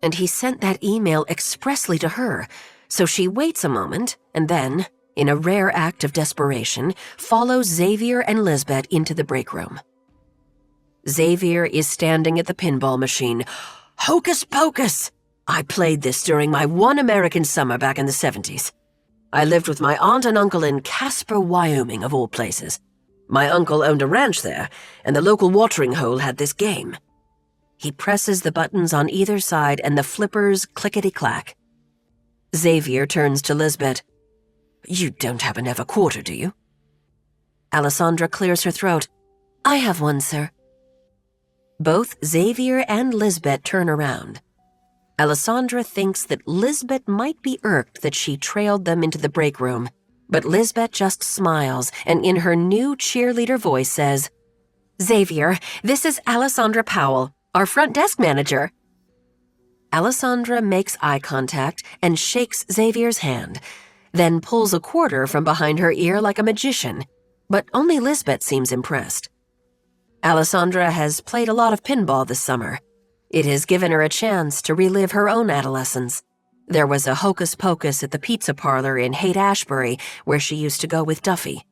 and he sent that email expressly to her, so she waits a moment, and then, in a rare act of desperation, follows Xavier and Lizbet into the breakroom. Xavier is standing at the pinball machine. Hocus pocus! I played this during my one American summer back in the 70s. I lived with my aunt and uncle in Casper, Wyoming, of all places. My uncle owned a ranch there, and the local watering hole had this game. He presses the buttons on either side, and the flippers clickety-clack. Xavier turns to Lizbet. You don't happen to have a quarter, do you? Alessandra clears her throat. I have one, sir. Both Xavier and Lizbet turn around. Alessandra thinks that Lizbet might be irked that she trailed them into the break room, but Lizbet just smiles and in her new cheerleader voice says, Xavier, this is Alessandra Powell, our front desk manager. Alessandra makes eye contact and shakes Xavier's hand, then pulls a quarter from behind her ear like a magician, but only Lizbet seems impressed. Alessandra has played a lot of pinball this summer. It has given her a chance to relive her own adolescence. There was a hocus pocus at the pizza parlor in Haight-Ashbury where she used to go with Duffy.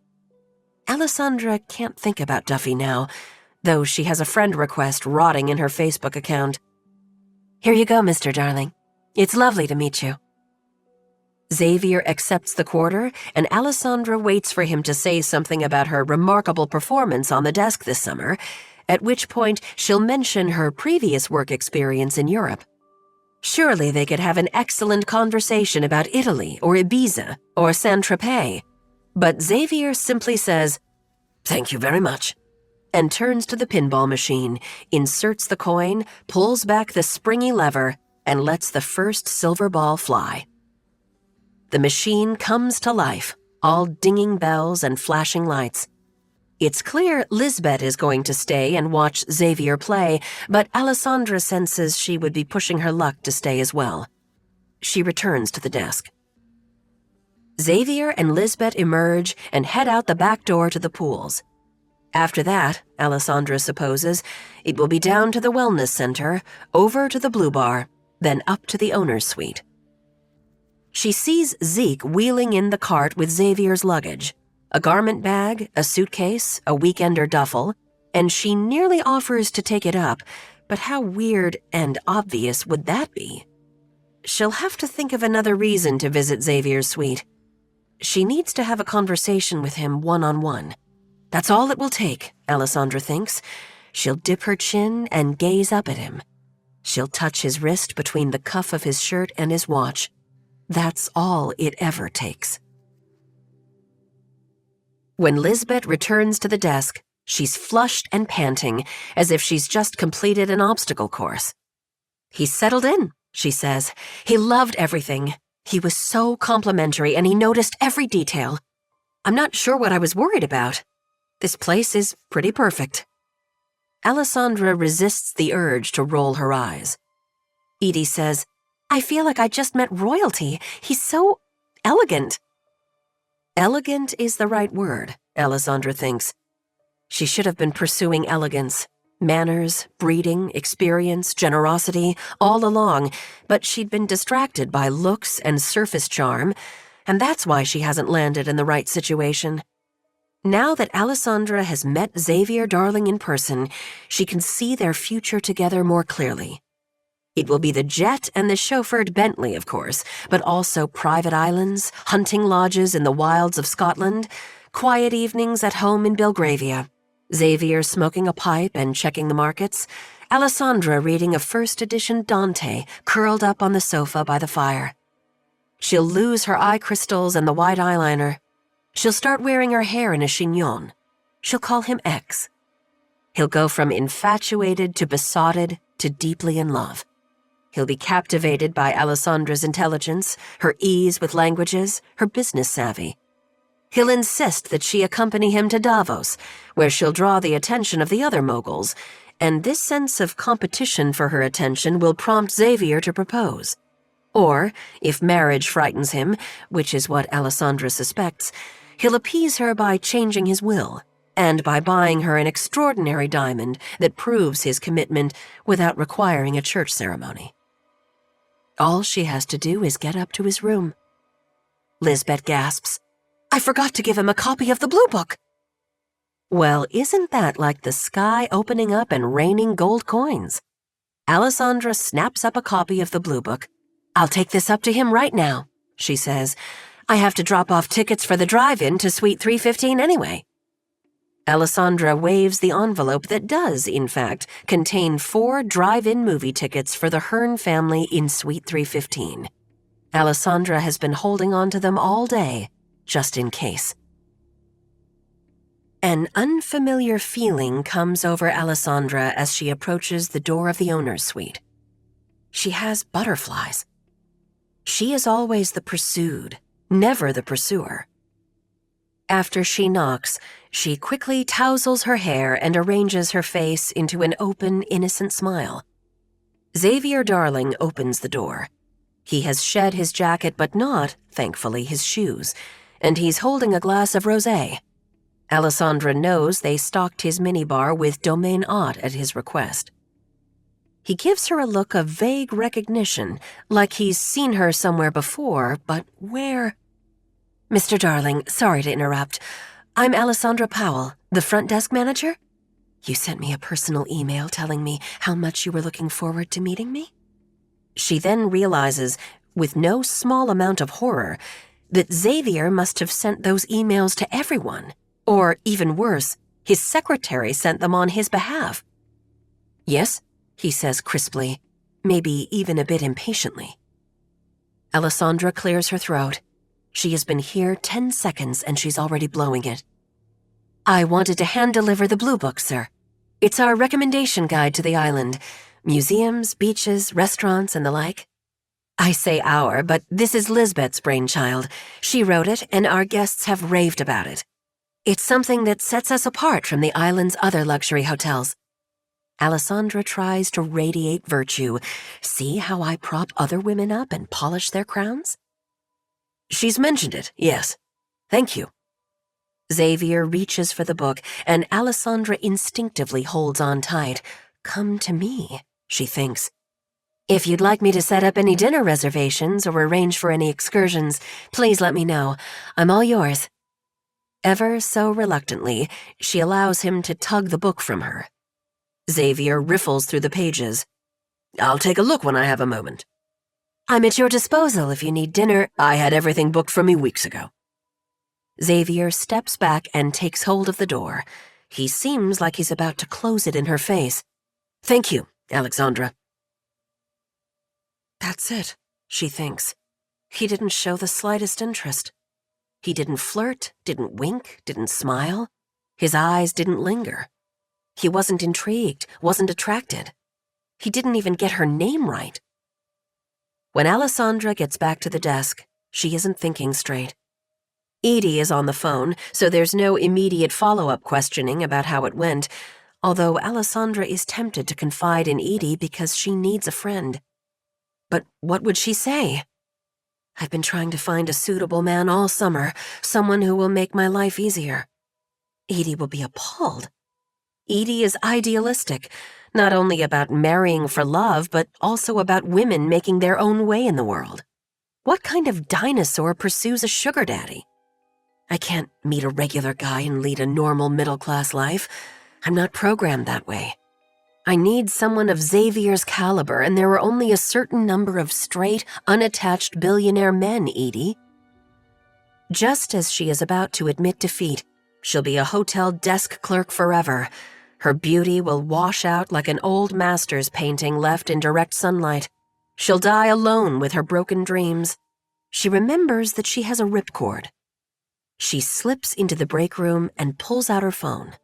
Alessandra can't think about Duffy now, though she has a friend request rotting in her Facebook account. Here you go, Mr. Darling. It's lovely to meet you. Xavier accepts the quarter, and Alessandra waits for him to say something about her remarkable performance on the desk this summer, at which point she'll mention her previous work experience in Europe. Surely they could have an excellent conversation about Italy or Ibiza or Saint-Tropez. But Xavier simply says, "Thank you very much," and turns to the pinball machine, inserts the coin, pulls back the springy lever, and lets the first silver ball fly. The machine comes to life, all dinging bells and flashing lights. It's clear Lizbet is going to stay and watch Xavier play, but Alessandra senses she would be pushing her luck to stay as well. She returns to the desk. Xavier and Lizbet emerge and head out the back door to the pools. After that, Alessandra supposes, it will be down to the wellness center, over to the Blue Bar, then up to the owner's suite. She sees Zeke wheeling in the cart with Xavier's luggage, a garment bag, a suitcase, a weekender duffel, and she nearly offers to take it up, but how weird and obvious would that be? She'll have to think of another reason to visit Xavier's suite. She needs to have a conversation with him one-on-one. That's all it will take, Alessandra thinks. She'll dip her chin and gaze up at him. She'll touch his wrist between the cuff of his shirt and his watch. That's all it ever takes. When Lizbet returns to the desk, she's flushed and panting, as if she's just completed an obstacle course. He's settled in, she says. He loved everything. He was so complimentary, and he noticed every detail. I'm not sure what I was worried about. This place is pretty perfect. Alessandra resists the urge to roll her eyes. Edie says, I feel like I just met royalty. He's so elegant. Elegant is the right word, Alessandra thinks. She should have been pursuing elegance, manners, breeding, experience, generosity, all along, but she'd been distracted by looks and surface charm, and that's why she hasn't landed in the right situation. Now that Alessandra has met Xavier Darling in person, she can see their future together more clearly. It will be the jet and the chauffeured Bentley, of course, but also private islands, hunting lodges in the wilds of Scotland, quiet evenings at home in Belgravia, Xavier smoking a pipe and checking the markets, Alessandra reading a first edition Dante curled up on the sofa by the fire. She'll lose her eye crystals and the white eyeliner. She'll start wearing her hair in a chignon. She'll call him X. He'll go from infatuated to besotted to deeply in love. He'll be captivated by Alessandra's intelligence, her ease with languages, her business savvy. He'll insist that she accompany him to Davos, where she'll draw the attention of the other moguls, and this sense of competition for her attention will prompt Xavier to propose. Or, if marriage frightens him, which is what Alessandra suspects, he'll appease her by changing his will, and by buying her an extraordinary diamond that proves his commitment without requiring a church ceremony. All she has to do is get up to his room. Lizbet gasps. I forgot to give him a copy of the Blue Book." Well, isn't that like the sky opening up and raining gold coins? Alessandra snaps up a copy of the Blue Book. "I'll take this up to him right now," she says. "I have to drop off tickets for the drive-in to Suite 315 anyway." Alessandra waves the envelope that does, in fact, contain 4 drive-in movie tickets for the Hearn family in Suite 315. Alessandra has been holding on to them all day, just in case. An unfamiliar feeling comes over Alessandra as she approaches the door of the owner's suite. She has butterflies. She is always the pursued, never the pursuer. After she knocks, she quickly tousles her hair and arranges her face into an open, innocent smile. Xavier Darling opens the door. He has shed his jacket but not, thankfully, his shoes, and he's holding a glass of rosé. Alessandra knows they stocked his minibar with Domaine Haute at his request. He gives her a look of vague recognition, like he's seen her somewhere before, but where? "Mr. Darling, sorry to interrupt. I'm Alessandra Powell, the front desk manager. You sent me a personal email telling me how much you were looking forward to meeting me." She then realizes, with no small amount of horror, that Xavier must have sent those emails to everyone. Or, even worse, his secretary sent them on his behalf. "Yes," he says crisply, maybe even a bit impatiently. Alessandra clears her throat. She has been here 10 seconds and she's already blowing it. "I wanted to hand-deliver the Blue Book, sir. It's our recommendation guide to the island. Museums, beaches, restaurants, and the like. I say our, but this is Lizbet's brainchild. She wrote it, and our guests have raved about it. It's something that sets us apart from the island's other luxury hotels." Alessandra tries to radiate virtue. "See how I prop other women up and polish their crowns?" "She's mentioned it, yes. Thank you." Xavier reaches for the book, and Alessandra instinctively holds on tight. "Come to me," she thinks. "If you'd like me to set up any dinner reservations or arrange for any excursions, please let me know. I'm all yours." Ever so reluctantly, she allows him to tug the book from her. Xavier riffles through the pages. "I'll take a look when I have a moment." "I'm at your disposal if you need dinner." "I had everything booked for me weeks ago." Xavier steps back and takes hold of the door. He seems like he's about to close it in her face. "Thank you, Alexandra." That's it, she thinks. He didn't show the slightest interest. He didn't flirt, didn't wink, didn't smile. His eyes didn't linger. He wasn't intrigued, wasn't attracted. He didn't even get her name right. When Alessandra gets back to the desk, she isn't thinking straight. Edie is on the phone, so there's no immediate follow-up questioning about how it went, although Alessandra is tempted to confide in Edie because she needs a friend. But what would she say? "I've been trying to find a suitable man all summer, someone who will make my life easier." Edie will be appalled. Edie is idealistic, not only about marrying for love, but also about women making their own way in the world. What kind of dinosaur pursues a sugar daddy? "I can't meet a regular guy and lead a normal middle-class life. I'm not programmed that way. I need someone of Xavier's caliber, and there are only a certain number of straight, unattached billionaire men, Edie." Just as she is about to admit defeat, she'll be a hotel desk clerk forever. Her beauty will wash out like an old master's painting left in direct sunlight. She'll die alone with her broken dreams. She remembers that she has a ripcord. She slips into the break room and pulls out her phone.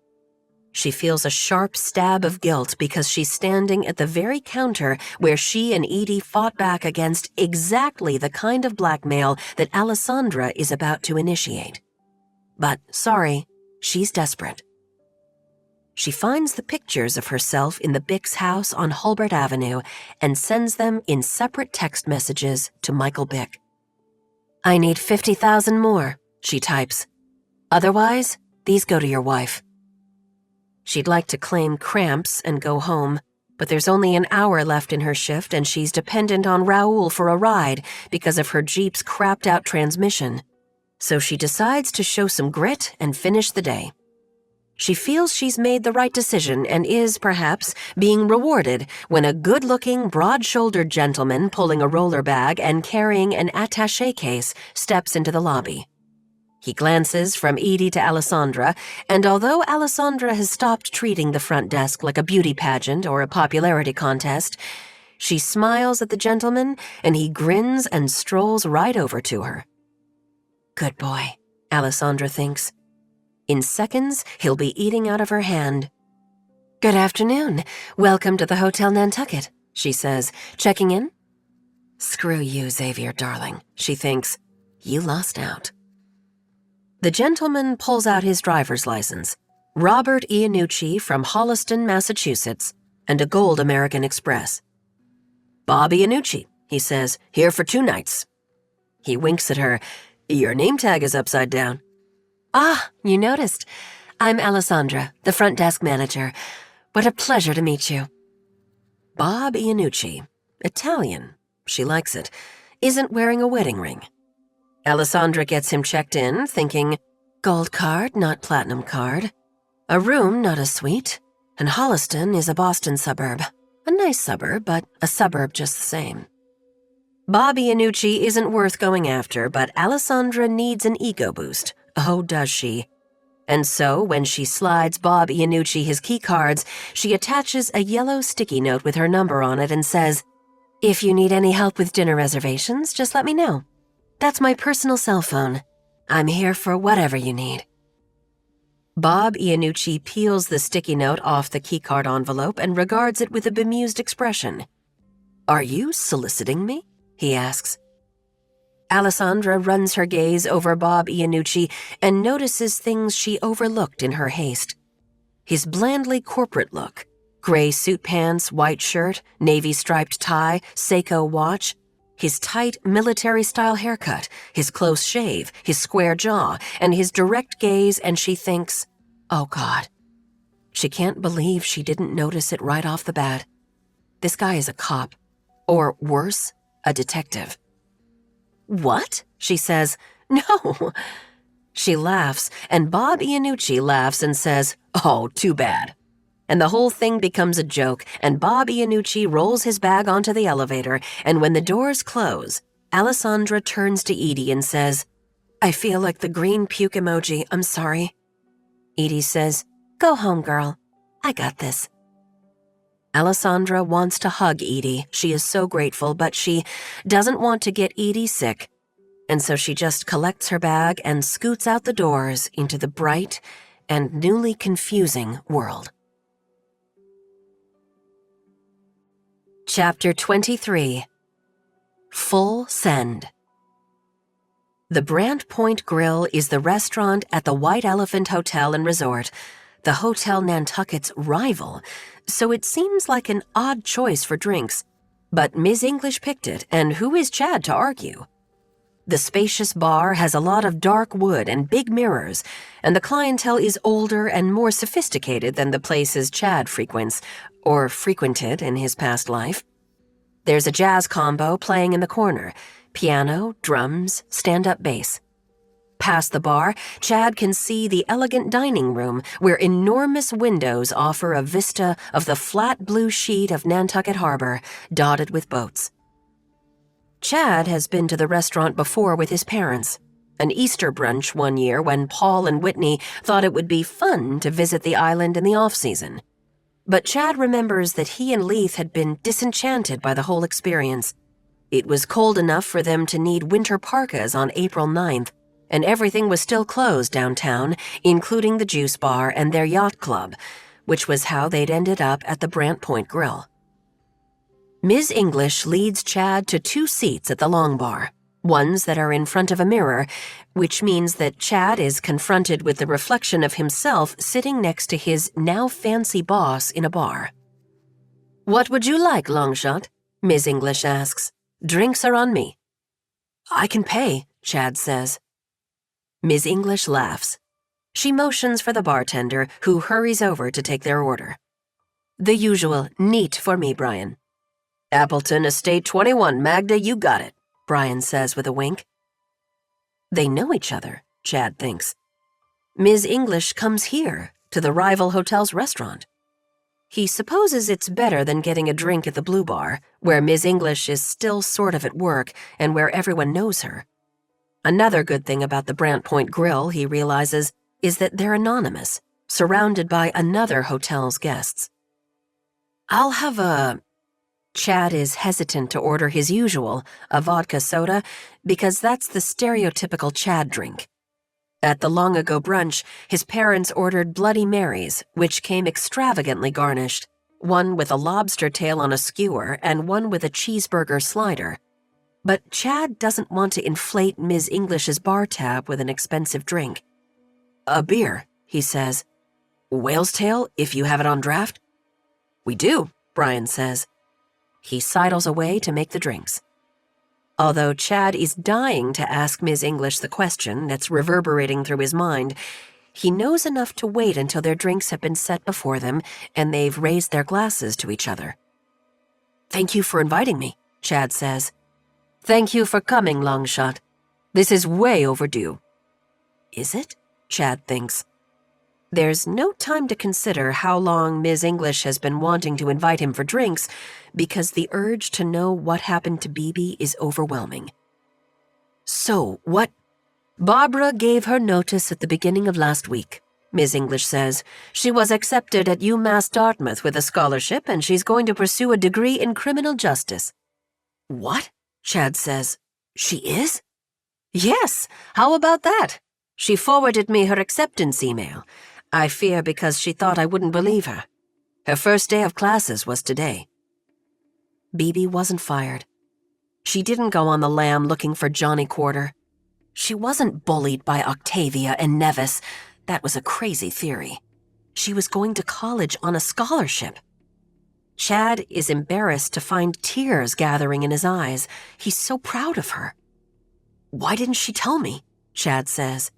She feels a sharp stab of guilt because she's standing at the very counter where she and Edie fought back against exactly the kind of blackmail that Alessandra is about to initiate. But, sorry, she's desperate. She finds the pictures of herself in the Bick's house on Halbert Avenue and sends them in separate text messages to Michael Bick. "I need 50,000 more," she types. "Otherwise, these go to your wife." She'd like to claim cramps and go home, but there's only an hour left in her shift and she's dependent on Raoul for a ride because of her Jeep's crapped-out transmission. so she decides to show some grit and finish the day. She feels she's made the right decision and is, perhaps, being rewarded when a good-looking, broad-shouldered gentleman pulling a roller bag and carrying an attaché case steps into the lobby. He glances from Edie to Alessandra, and although Alessandra has stopped treating the front desk like a beauty pageant or a popularity contest, she smiles at the gentleman and he grins and strolls right over to her. Good boy, Alessandra thinks. In seconds, he'll be eating out of her hand. Good afternoon. Welcome to the Hotel Nantucket, she says, checking in. Screw you, Xavier, darling, she thinks. You lost out. The gentleman pulls out his driver's license, Robert Iannucci from Holliston, Massachusetts, and a gold American Express. Bob Iannucci, he says, here for 2 nights. He winks at her. Your name tag is upside down. Ah, you noticed. I'm Alessandra, the front desk manager. What a pleasure to meet you. Bob Iannucci, Italian, she likes it, isn't wearing a wedding ring. Alessandra gets him checked in, thinking, gold card, not platinum card. A room, not a suite. And Holliston is a Boston suburb. A nice suburb, but a suburb just the same. Bob Iannucci isn't worth going after, but Alessandra needs an ego boost. Oh, does she? And so, when she slides Bob Iannucci his key cards, she attaches a yellow sticky note with her number on it and says, if you need any help with dinner reservations, just let me know. That's my personal cell phone. I'm here for whatever you need. Bob Iannucci peels the sticky note off the keycard envelope and regards it with a bemused expression. Are you soliciting me? He asks. Alessandra runs her gaze over Bob Iannucci and notices things she overlooked in her haste. His blandly corporate look, gray suit pants, white shirt, navy striped tie, Seiko watch, his tight military-style haircut, his close shave, his square jaw, and his direct gaze, and she thinks, oh God. She can't believe she didn't notice it right off the bat. This guy is a cop. Or worse, a detective. What? She says, no. She laughs, and Bob Iannucci laughs and says, oh, too bad. And the whole thing becomes a joke, and Bob Iannucci rolls his bag onto the elevator, and when the doors close, Alessandra turns to Edie and says, I feel like the green puke emoji, I'm sorry. Edie says, go home, girl. I got this. Alessandra wants to hug Edie. She is so grateful, but she doesn't want to get Edie sick. And so she just collects her bag and scoots out the doors into the bright and newly confusing world. Chapter 23. Full Send. The Brant Point Grill is the restaurant at the White Elephant Hotel and Resort, the Hotel Nantucket's rival, so it seems like an odd choice for drinks. But Ms. English picked it, and who is Chad to argue? The spacious bar has a lot of dark wood and big mirrors, and the clientele is older and more sophisticated than the places Chad frequents, or frequented in his past life. There's a jazz combo playing in the corner, piano, drums, stand-up bass. Past the bar, Chad can see the elegant dining room where enormous windows offer a vista of the flat blue sheet of Nantucket Harbor, dotted with boats. Chad has been to the restaurant before with his parents, an Easter brunch one year when Paul and Whitney thought it would be fun to visit the island in the off-season. But Chad remembers that he and Leith had been disenchanted by the whole experience. It was cold enough for them to need winter parkas on April 9th, and everything was still closed downtown, including the juice bar and their yacht club, which was how they'd ended up at the Brant Point Grill. Ms. English leads Chad to 2 seats at the long bar, ones that are in front of a mirror, which means that Chad is confronted with the reflection of himself sitting next to his now fancy boss in a bar. "What would you like, Longshot?" Ms. English asks. "Drinks are on me." "I can pay," Chad says. Ms. English laughs. She motions for the bartender, who hurries over to take their order. "The usual, neat for me, Brian." "Appleton Estate 21, Magda, you got it," Brian says with a wink. They know each other, Chad thinks. Ms. English comes here, to the rival hotel's restaurant. He supposes it's better than getting a drink at the Blue Bar, where Ms. English is still sort of at work and where everyone knows her. Another good thing about the Brant Point Grill, he realizes, is that they're anonymous, surrounded by another hotel's guests. I'll have a... Chad is hesitant to order his usual, a vodka soda, because that's the stereotypical Chad drink. At the long-ago brunch, his parents ordered Bloody Marys, which came extravagantly garnished, one with a lobster tail on a skewer and one with a cheeseburger slider. But Chad doesn't want to inflate Ms. English's bar tab with an expensive drink. A beer, he says. Whale's tail, if you have it on draft? We do, Brian says. He sidles away to make the drinks. Although Chad is dying to ask Ms. English the question that's reverberating through his mind, he knows enough to wait until their drinks have been set before them and they've raised their glasses to each other. Thank you for inviting me, Chad says. Thank you for coming, Longshot. This is way overdue. Is it? Chad thinks. There's no time to consider how long Ms. English has been wanting to invite him for drinks because the urge to know what happened to BB is overwhelming. So, what? Barbara gave her notice at the beginning of last week, Ms. English says. She was accepted at UMass Dartmouth with a scholarship and she's going to pursue a degree in criminal justice. What? Chad says. She is? Yes, how about that? She forwarded me her acceptance email. I fear because she thought I wouldn't believe her. Her first day of classes was today. BB wasn't fired. She didn't go on the lam looking for Johnny Quarter. She wasn't bullied by Octavia and Nevis. That was a crazy theory. She was going to college on a scholarship. Chad is embarrassed to find tears gathering in his eyes. He's so proud of her. Why didn't she tell me? Chad says.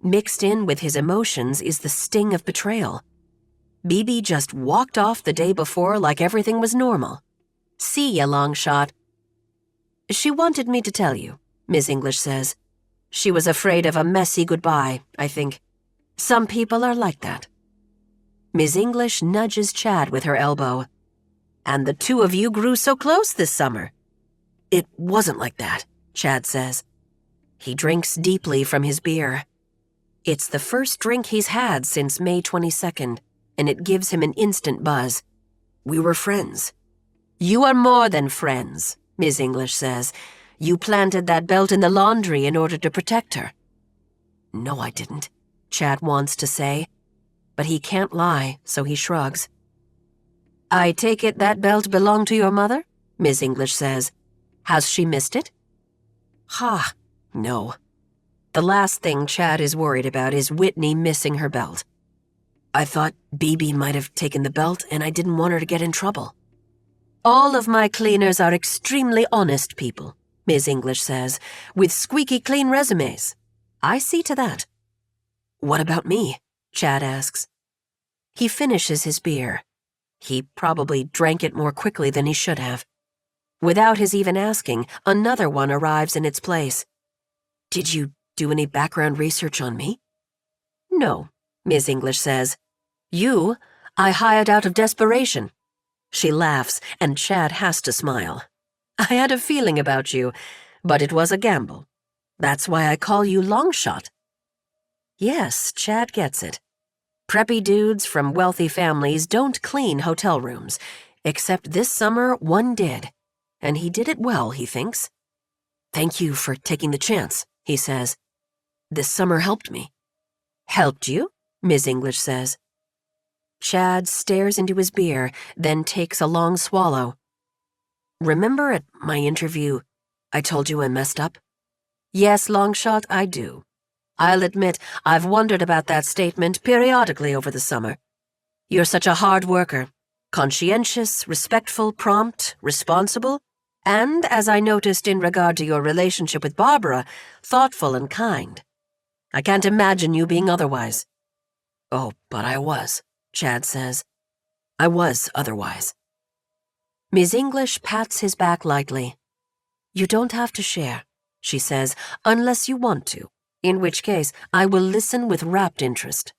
Mixed in with his emotions is the sting of betrayal. BB just walked off the day before like everything was normal. See ya, Longshot. She wanted me to tell you, Ms. English says. She was afraid of a messy goodbye, I think. Some people are like that. Ms. English nudges Chad with her elbow. And the two of you grew so close this summer. It wasn't like that, Chad says. He drinks deeply from his beer. It's the first drink he's had since May 22nd, and it gives him an instant buzz. We were friends. You are more than friends, Ms. English says. You planted that belt in the laundry in order to protect her. No, I didn't, Chad wants to say, but he can't lie, so he shrugs. I take it that belt belonged to your mother? Ms. English says. Has she missed it? Ha, no. The last thing Chad is worried about is Whitney missing her belt. I thought BB might have taken the belt and I didn't want her to get in trouble. All of my cleaners are extremely honest people, Ms. English says, with squeaky clean resumes. I see to that. What about me? Chad asks. He finishes his beer. He probably drank it more quickly than he should have. Without his even asking, another one arrives in its place. Did you do any background research on me? No, Ms. English says. You, I hired out of desperation. She laughs, and Chad has to smile. I had a feeling about you, but it was a gamble. That's why I call you Longshot. Yes, Chad gets it. Preppy dudes from wealthy families don't clean hotel rooms, except this summer one did, and he did it well, he thinks. Thank you for taking the chance, he says. This summer helped me. Helped you? Ms. English says. Chad stares into his beer, then takes a long swallow. Remember at my interview, I told you I messed up? Yes, Longshot, I do. I'll admit I've wondered about that statement periodically over the summer. You're such a hard worker, conscientious, respectful, prompt, responsible, and, as I noticed in regard to your relationship with Barbara, thoughtful and kind. I can't imagine you being otherwise. Oh, but I was, Chad says. I was otherwise. Ms. English pats his back lightly. You don't have to share, she says, unless you want to, in which case I will listen with rapt interest.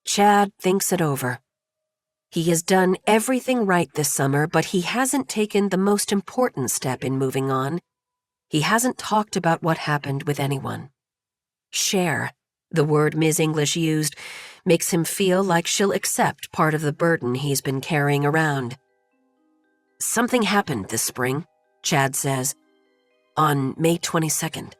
Chad thinks it over. He has done everything right this summer, but he hasn't taken the most important step in moving on. He hasn't talked about what happened with anyone. Share, the word Ms. English used, makes him feel like she'll accept part of the burden he's been carrying around. Something happened this spring, Chad says, on May 22nd.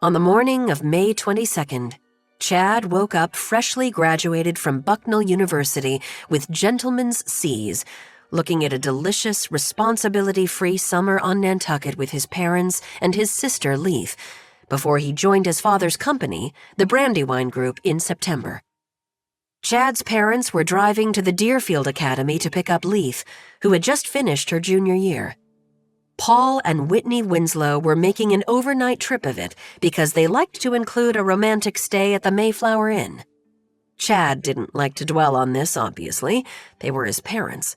On the morning of May 22nd, Chad woke up freshly graduated from Bucknell University with gentleman's C's, looking at a delicious, responsibility-free summer on Nantucket with his parents and his sister Leith, before he joined his father's company, the Brandywine Group, in September. Chad's parents were driving to the Deerfield Academy to pick up Leith, who had just finished her junior year. Paul and Whitney Winslow were making an overnight trip of it because they liked to include a romantic stay at the Mayflower Inn. Chad didn't like to dwell on this, obviously. They were his parents.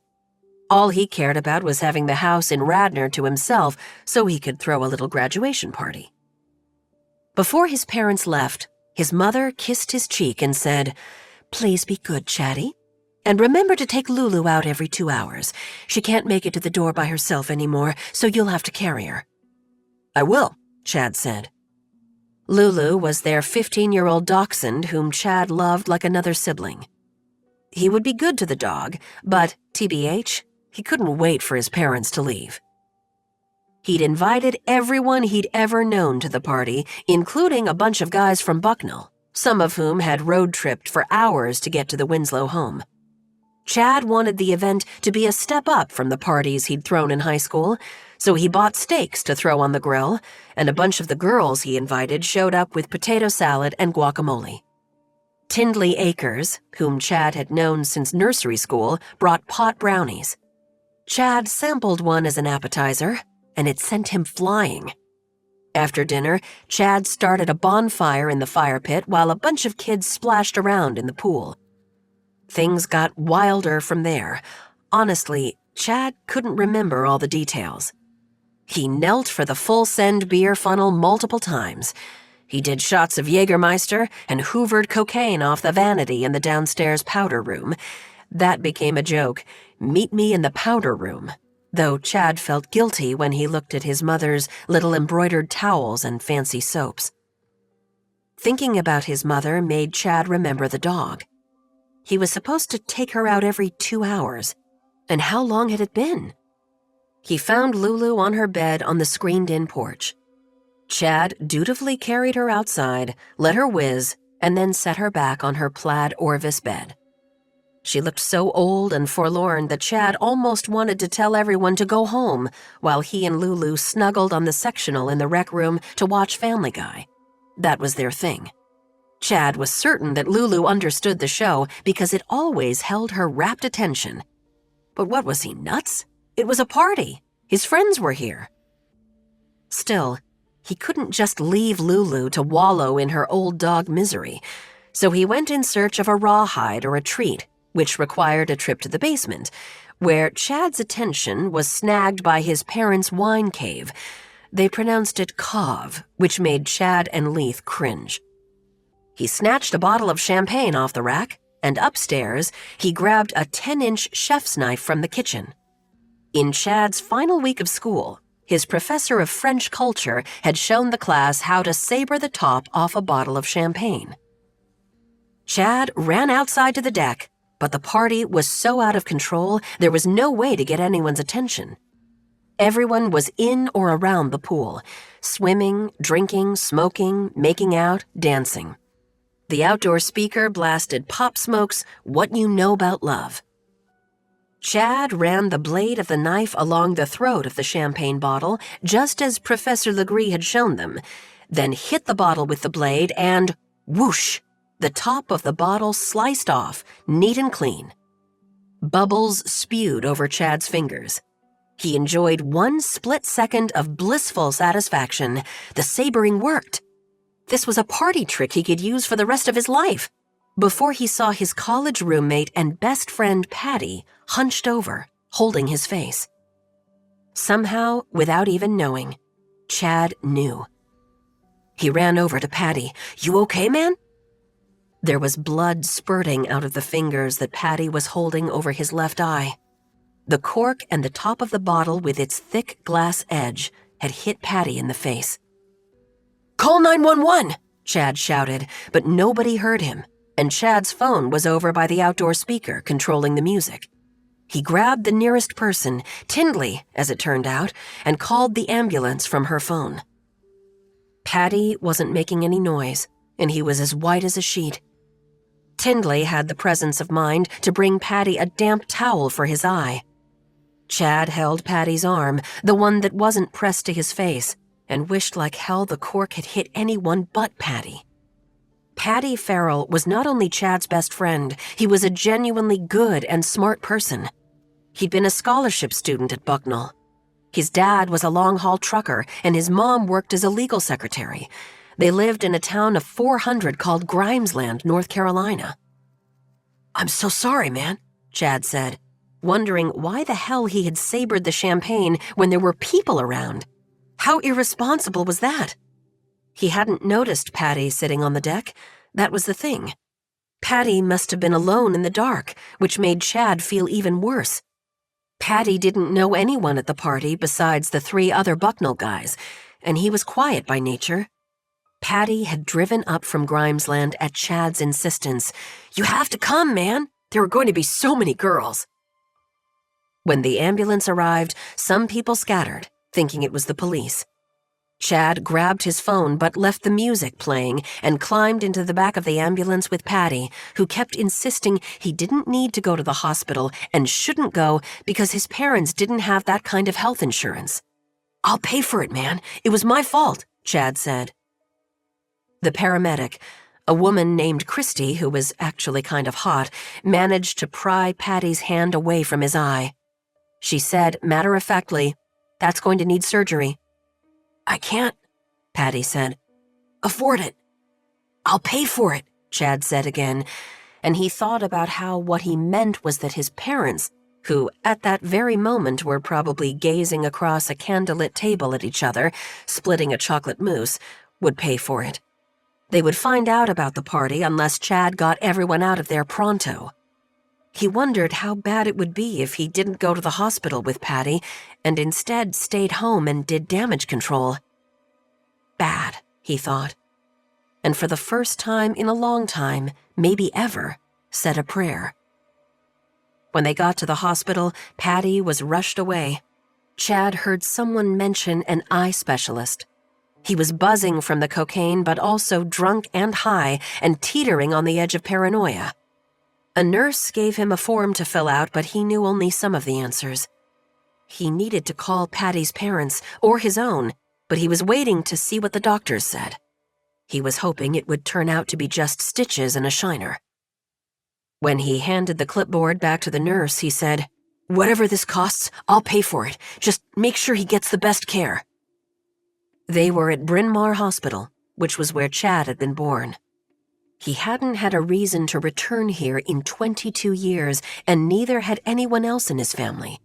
All he cared about was having the house in Radnor to himself so he could throw a little graduation party. Before his parents left, his mother kissed his cheek and said, "Please be good, Chaddy. And remember to take Lulu out every 2 hours. She can't make it to the door by herself anymore, so you'll have to carry her." "I will," Chad said. Lulu was their 15-year-old dachshund whom Chad loved like another sibling. He would be good to the dog, but, TBH, he couldn't wait for his parents to leave. He'd invited everyone he'd ever known to the party, including a bunch of guys from Bucknell, some of whom had road-tripped for hours to get to the Winslow home. Chad wanted the event to be a step up from the parties he'd thrown in high school, so he bought steaks to throw on the grill, and a bunch of the girls he invited showed up with potato salad and guacamole. Tindley Akers, whom Chad had known since nursery school, brought pot brownies. Chad sampled one as an appetizer, and it sent him flying. After dinner, Chad started a bonfire in the fire pit while a bunch of kids splashed around in the pool. Things got wilder from there. Honestly, Chad couldn't remember all the details. He knelt for the full-send beer funnel multiple times. He did shots of Jägermeister and hoovered cocaine off the vanity in the downstairs powder room. That became a joke. "Meet me in the powder room," though Chad felt guilty when he looked at his mother's little embroidered towels and fancy soaps. Thinking about his mother made Chad remember the dog. He was supposed to take her out every 2 hours. And how long had it been? He found Lulu on her bed on the screened-in porch. Chad dutifully carried her outside, let her whiz, and then set her back on her plaid Orvis bed. She looked so old and forlorn that Chad almost wanted to tell everyone to go home while he and Lulu snuggled on the sectional in the rec room to watch Family Guy. That was their thing. Chad was certain that Lulu understood the show because it always held her rapt attention. But what was he, nuts? It was a party. His friends were here. Still, he couldn't just leave Lulu to wallow in her old dog misery, so he went in search of a rawhide or a treat, which required a trip to the basement, where Chad's attention was snagged by his parents' wine cave. They pronounced it cave, which made Chad and Leith cringe. He snatched a bottle of champagne off the rack, and upstairs, he grabbed a 10-inch chef's knife from the kitchen. In Chad's final week of school, his professor of French culture had shown the class how to saber the top off a bottle of champagne. Chad ran outside to the deck, but the party was so out of control there was no way to get anyone's attention. Everyone was in or around the pool, swimming, drinking, smoking, making out, dancing. The outdoor speaker blasted Pop Smoke's What You Know About Love. Chad ran the blade of the knife along the throat of the champagne bottle, just as Professor Legree had shown them, then hit the bottle with the blade and, whoosh, the top of the bottle sliced off, neat and clean. Bubbles spewed over Chad's fingers. He enjoyed one split second of blissful satisfaction. The sabering worked. This was a party trick he could use for the rest of his life, before he saw his college roommate and best friend Patty hunched over, holding his face. Somehow, without even knowing, Chad knew. He ran over to Patty. "You okay, man?" There was blood spurting out of the fingers that Patty was holding over his left eye. The cork and the top of the bottle with its thick glass edge had hit Patty in the face. "Call 911!" Chad shouted, but nobody heard him, and Chad's phone was over by the outdoor speaker controlling the music. He grabbed the nearest person, Tindley, as it turned out, and called the ambulance from her phone. Patty wasn't making any noise, and he was as white as a sheet. Tindley had the presence of mind to bring Patty a damp towel for his eye. Chad held Patty's arm, the one that wasn't pressed to his face, and wished like hell the cork had hit anyone but Patty. Patty Farrell was not only Chad's best friend, he was a genuinely good and smart person. He'd been a scholarship student at Bucknell. His dad was a long-haul trucker, and his mom worked as a legal secretary. They lived in a town of 400 called Grimesland, North Carolina. "I'm so sorry, man," Chad said, wondering why the hell he had sabered the champagne when there were people around. How irresponsible was that? He hadn't noticed Patty sitting on the deck. That was the thing. Patty must have been alone in the dark, which made Chad feel even worse. Patty didn't know anyone at the party besides the 3 other Bucknell guys, and he was quiet by nature. Patty had driven up from Grimesland at Chad's insistence. "You have to come, man. There are going to be so many girls." When the ambulance arrived, some people scattered, thinking it was the police. Chad grabbed his phone but left the music playing and climbed into the back of the ambulance with Patty, who kept insisting he didn't need to go to the hospital and shouldn't go because his parents didn't have that kind of health insurance. "I'll pay for it, man. It was my fault," Chad said. The paramedic, a woman named Christy who was actually kind of hot, managed to pry Patty's hand away from his eye. She said matter-of-factly, "That's going to need surgery." "I can't," Patty said, "afford it." "I'll pay for it," Chad said again, and he thought about how what he meant was that his parents, who at that very moment were probably gazing across a candlelit table at each other, splitting a chocolate mousse, would pay for it. They would find out about the party unless Chad got everyone out of there pronto. He wondered how bad it would be if he didn't go to the hospital with Patty and instead stayed home and did damage control. Bad, he thought. And for the first time in a long time, maybe ever, said a prayer. When they got to the hospital, Patty was rushed away. Chad heard someone mention an eye specialist. He was buzzing from the cocaine but also drunk and high and teetering on the edge of paranoia. A nurse gave him a form to fill out, but he knew only some of the answers. He needed to call Patty's parents, or his own, but he was waiting to see what the doctors said. He was hoping it would turn out to be just stitches and a shiner. When he handed the clipboard back to the nurse, he said, "Whatever this costs, I'll pay for it. Just make sure he gets the best care." They were at Bryn Mawr Hospital, which was where Chad had been born. He hadn't had a reason to return here in 22 years, and neither had anyone else in his family.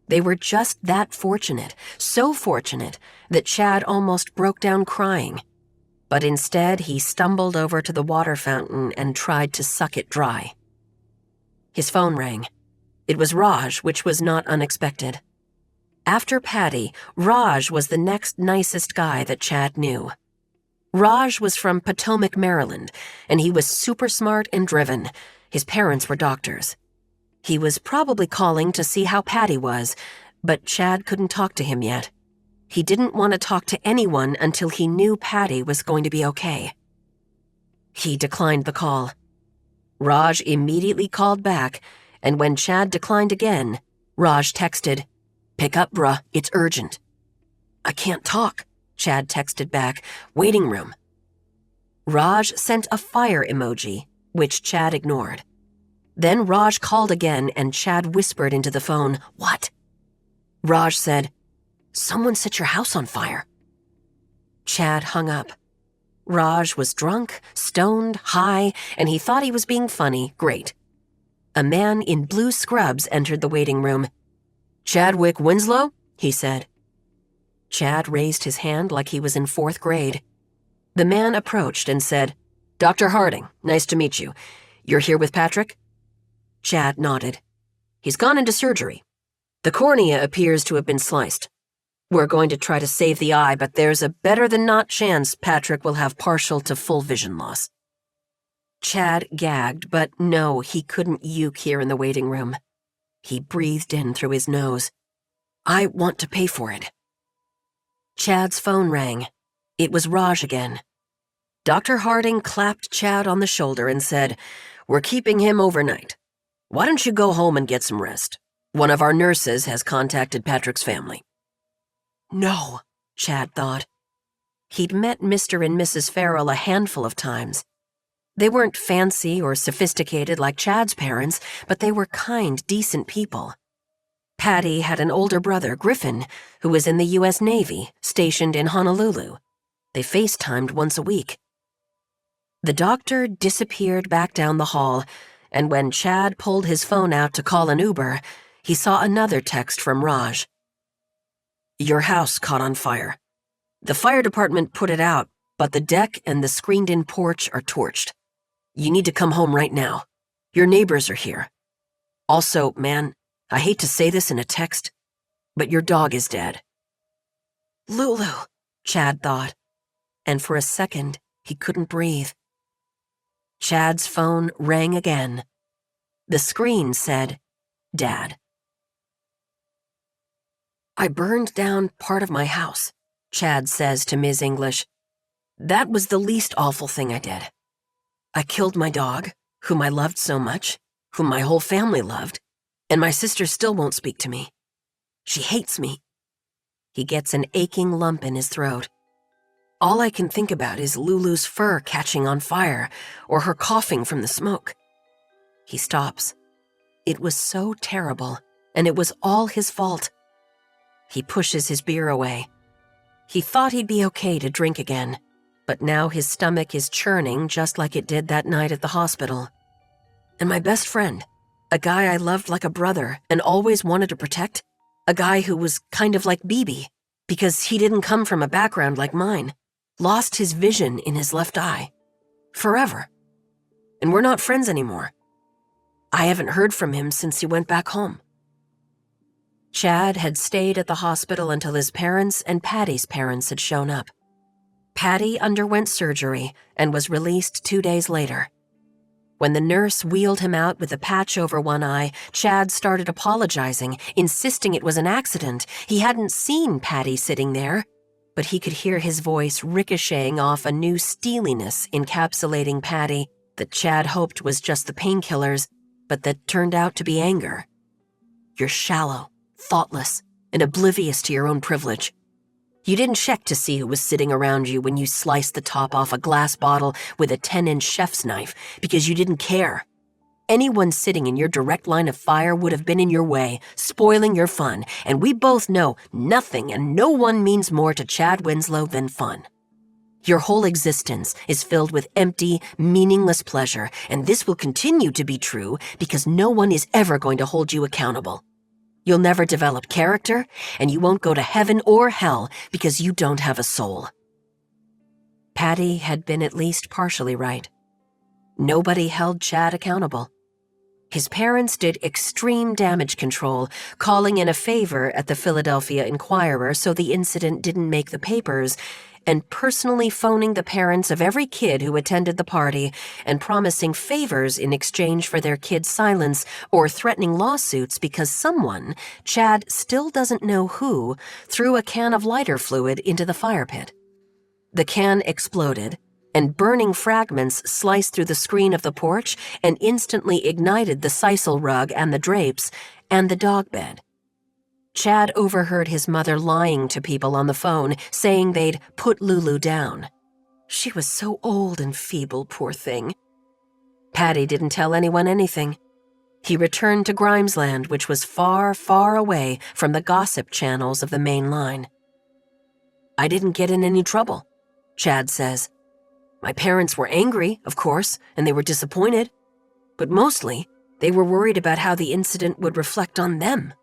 They were just that fortunate, so fortunate, that Chad almost broke down crying. But instead, he stumbled over to the water fountain and tried to suck it dry. His phone rang. It was Raj, which was not unexpected. After Patty, Raj was the next nicest guy that Chad knew. Raj was from Potomac, Maryland, and he was super smart and driven. His parents were doctors. He was probably calling to see how Patty was, but Chad couldn't talk to him yet. He didn't want to talk to anyone until he knew Patty was going to be okay. He declined the call. Raj immediately called back, and when Chad declined again, Raj texted, "Pick up, bruh, it's urgent." "I can't talk," Chad texted back, "Waiting room." Raj sent a fire emoji, which Chad ignored. Then Raj called again and Chad whispered into the phone, "What?" Raj said, "Someone set your house on fire." Chad hung up. Raj was drunk, stoned, high, and he thought he was being funny. Great. A man in blue scrubs entered the waiting room. "Chadwick Winslow?" he said. Chad raised his hand like he was in 4th grade. The man approached and said, "Dr. Harding, nice to meet you. You're here with Patrick?" Chad nodded. "He's gone into surgery. The cornea appears to have been sliced. We're going to try to save the eye, but there's a better-than-not chance Patrick will have partial to full vision loss." Chad gagged, but no, he couldn't uke here in the waiting room. He breathed in through his nose. "I want to pay for it." Chad's phone rang. It was Raj again. Dr. Harding clapped Chad on the shoulder and said, "We're keeping him overnight. Why don't you go home and get some rest? One of our nurses has contacted Patrick's family." No, Chad thought. He'd met Mr. and Mrs. Farrell a handful of times. They weren't fancy or sophisticated like Chad's parents, but they were kind, decent people. Patty had an older brother, Griffin, who was in the U.S. Navy, stationed in Honolulu. They FaceTimed once a week. The doctor disappeared back down the hall, and when Chad pulled his phone out to call an Uber, he saw another text from Raj. "Your house caught on fire. The fire department put it out, but the deck and the screened-in porch are torched. You need to come home right now. Your neighbors are here. Also, man, I hate to say this in a text, but your dog is dead." Lulu, Chad thought, and for a second, he couldn't breathe. Chad's phone rang again. The screen said, "Dad." "I burned down part of my house," Chad says to Ms. English. "That was the least awful thing I did. I killed my dog, whom I loved so much, whom my whole family loved, and my sister still won't speak to me. She hates me." He gets an aching lump in his throat. "All I can think about is Lulu's fur catching on fire or her coughing from the smoke." He stops. It was so terrible, and it was all his fault. He pushes his beer away. He thought he'd be okay to drink again, but now his stomach is churning just like it did that night at the hospital. "And my best friend, a guy I loved like a brother and always wanted to protect, a guy who was kind of like BB, because he didn't come from a background like mine, lost his vision in his left eye. Forever. And we're not friends anymore. I haven't heard from him since he went back home." Chad had stayed at the hospital until his parents and Patty's parents had shown up. Patty underwent surgery and was released 2 days later. When the nurse wheeled him out with a patch over one eye, Chad started apologizing, insisting it was an accident. He hadn't seen Patty sitting there, but he could hear his voice ricocheting off a new steeliness encapsulating Patty that Chad hoped was just the painkillers, but that turned out to be anger. "You're shallow, thoughtless, and oblivious to your own privilege. You didn't check to see who was sitting around you when you sliced the top off a glass bottle with a 10-inch chef's knife because you didn't care. Anyone sitting in your direct line of fire would have been in your way, spoiling your fun, and we both know nothing and no one means more to Chad Winslow than fun. Your whole existence is filled with empty, meaningless pleasure, and this will continue to be true because no one is ever going to hold you accountable. You'll never develop character, and you won't go to heaven or hell because you don't have a soul." Patty had been at least partially right. Nobody held Chad accountable. His parents did extreme damage control, calling in a favor at the Philadelphia Inquirer so the incident didn't make the papers, and personally phoning the parents of every kid who attended the party and promising favors in exchange for their kids' silence or threatening lawsuits because someone, Chad still doesn't know who, threw a can of lighter fluid into the fire pit. The can exploded, and burning fragments sliced through the screen of the porch and instantly ignited the sisal rug and the drapes and the dog bed. Chad overheard his mother lying to people on the phone, saying they'd put Lulu down. She was so old and feeble, poor thing. Patty didn't tell anyone anything. He returned to Grimesland, which was far, far away from the gossip channels of the main line. "I didn't get in any trouble," Chad says. "My parents were angry, of course, and they were disappointed. But mostly, they were worried about how the incident would reflect on them.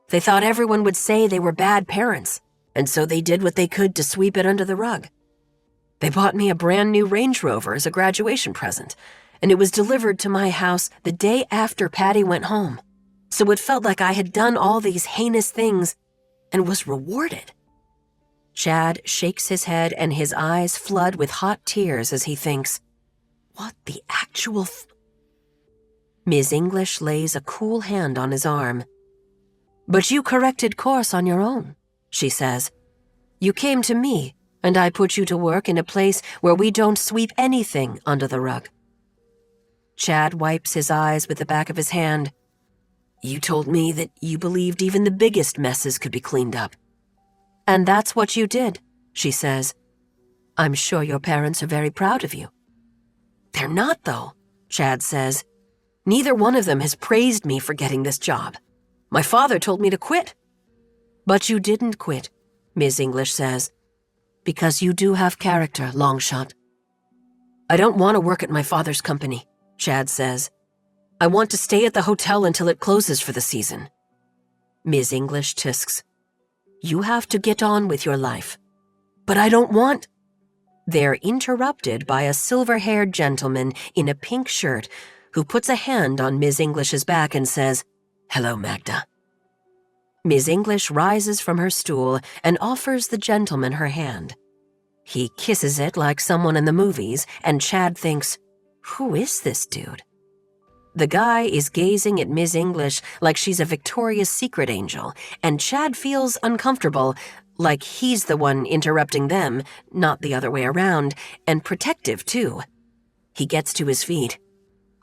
They thought everyone would say they were bad parents, and so they did what they could to sweep it under the rug. They bought me a brand new Range Rover as a graduation present, and it was delivered to my house the day after Patty went home. So it felt like I had done all these heinous things and was rewarded. Chad shakes his head and his eyes flood with hot tears as he thinks, what the actual Ms. English lays a cool hand on his arm. But you corrected course on your own, she says. You came to me, and I put you to work in a place where we don't sweep anything under the rug. Chad wipes his eyes with the back of his hand. You told me that you believed even the biggest messes could be cleaned up. And that's what you did, she says. I'm sure your parents are very proud of you. They're not, though, Chad says. Neither one of them has praised me for getting this job. My father told me to quit. But you didn't quit, Ms. English says. Because you do have character, Longshot. I don't want to work at my father's company, Chad says. I want to stay at the hotel until it closes for the season. Ms. English tisks. You have to get on with your life. But I don't want... They're interrupted by a silver-haired gentleman in a pink shirt who puts a hand on Ms. English's back and says, Hello, Magda. Ms. English rises from her stool and offers the gentleman her hand. He kisses it like someone in the movies, and Chad thinks, who is this dude? The guy is gazing at Ms. English like she's a Victoria's Secret angel, and Chad feels uncomfortable, like he's the one interrupting them, not the other way around, and protective, too. He gets to his feet.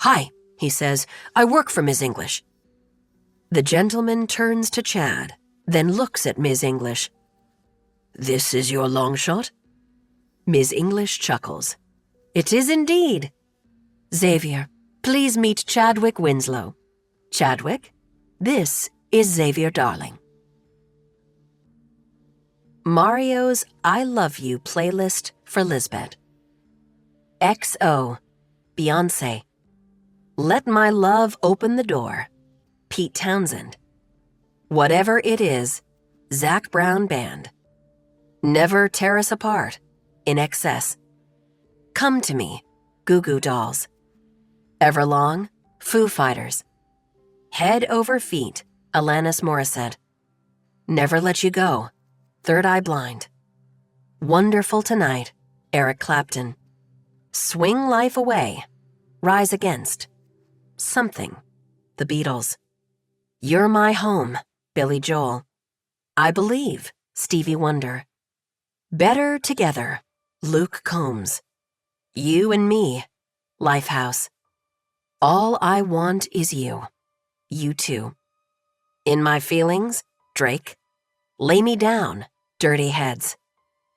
Hi, he says, I work for Ms. English. The gentleman turns to Chad, then looks at Ms. English. This is your long shot? Ms. English chuckles. It is indeed. Xavier, please meet Chadwick Winslow. Chadwick, this is Xavier Darling. Mario's I Love You playlist for Lizbet. XO, Beyonce. Let My Love Open the Door, Pete Townsend. Whatever It Is, Zac Brown Band. Never Tear Us Apart, In Excess. Come to Me, Goo Goo Dolls. Everlong, Foo Fighters. Head Over Feet, Alanis Morissette. Never Let You Go, Third Eye Blind. Wonderful Tonight, Eric Clapton. Swing Life Away, Rise Against. Something, The Beatles. You're My Home, Billy Joel. I Believe, Stevie Wonder. Better Together, Luke Combs. You and Me, Lifehouse. All I Want Is You, U2. In My Feelings, Drake. Lay Me Down, Dirty Heads.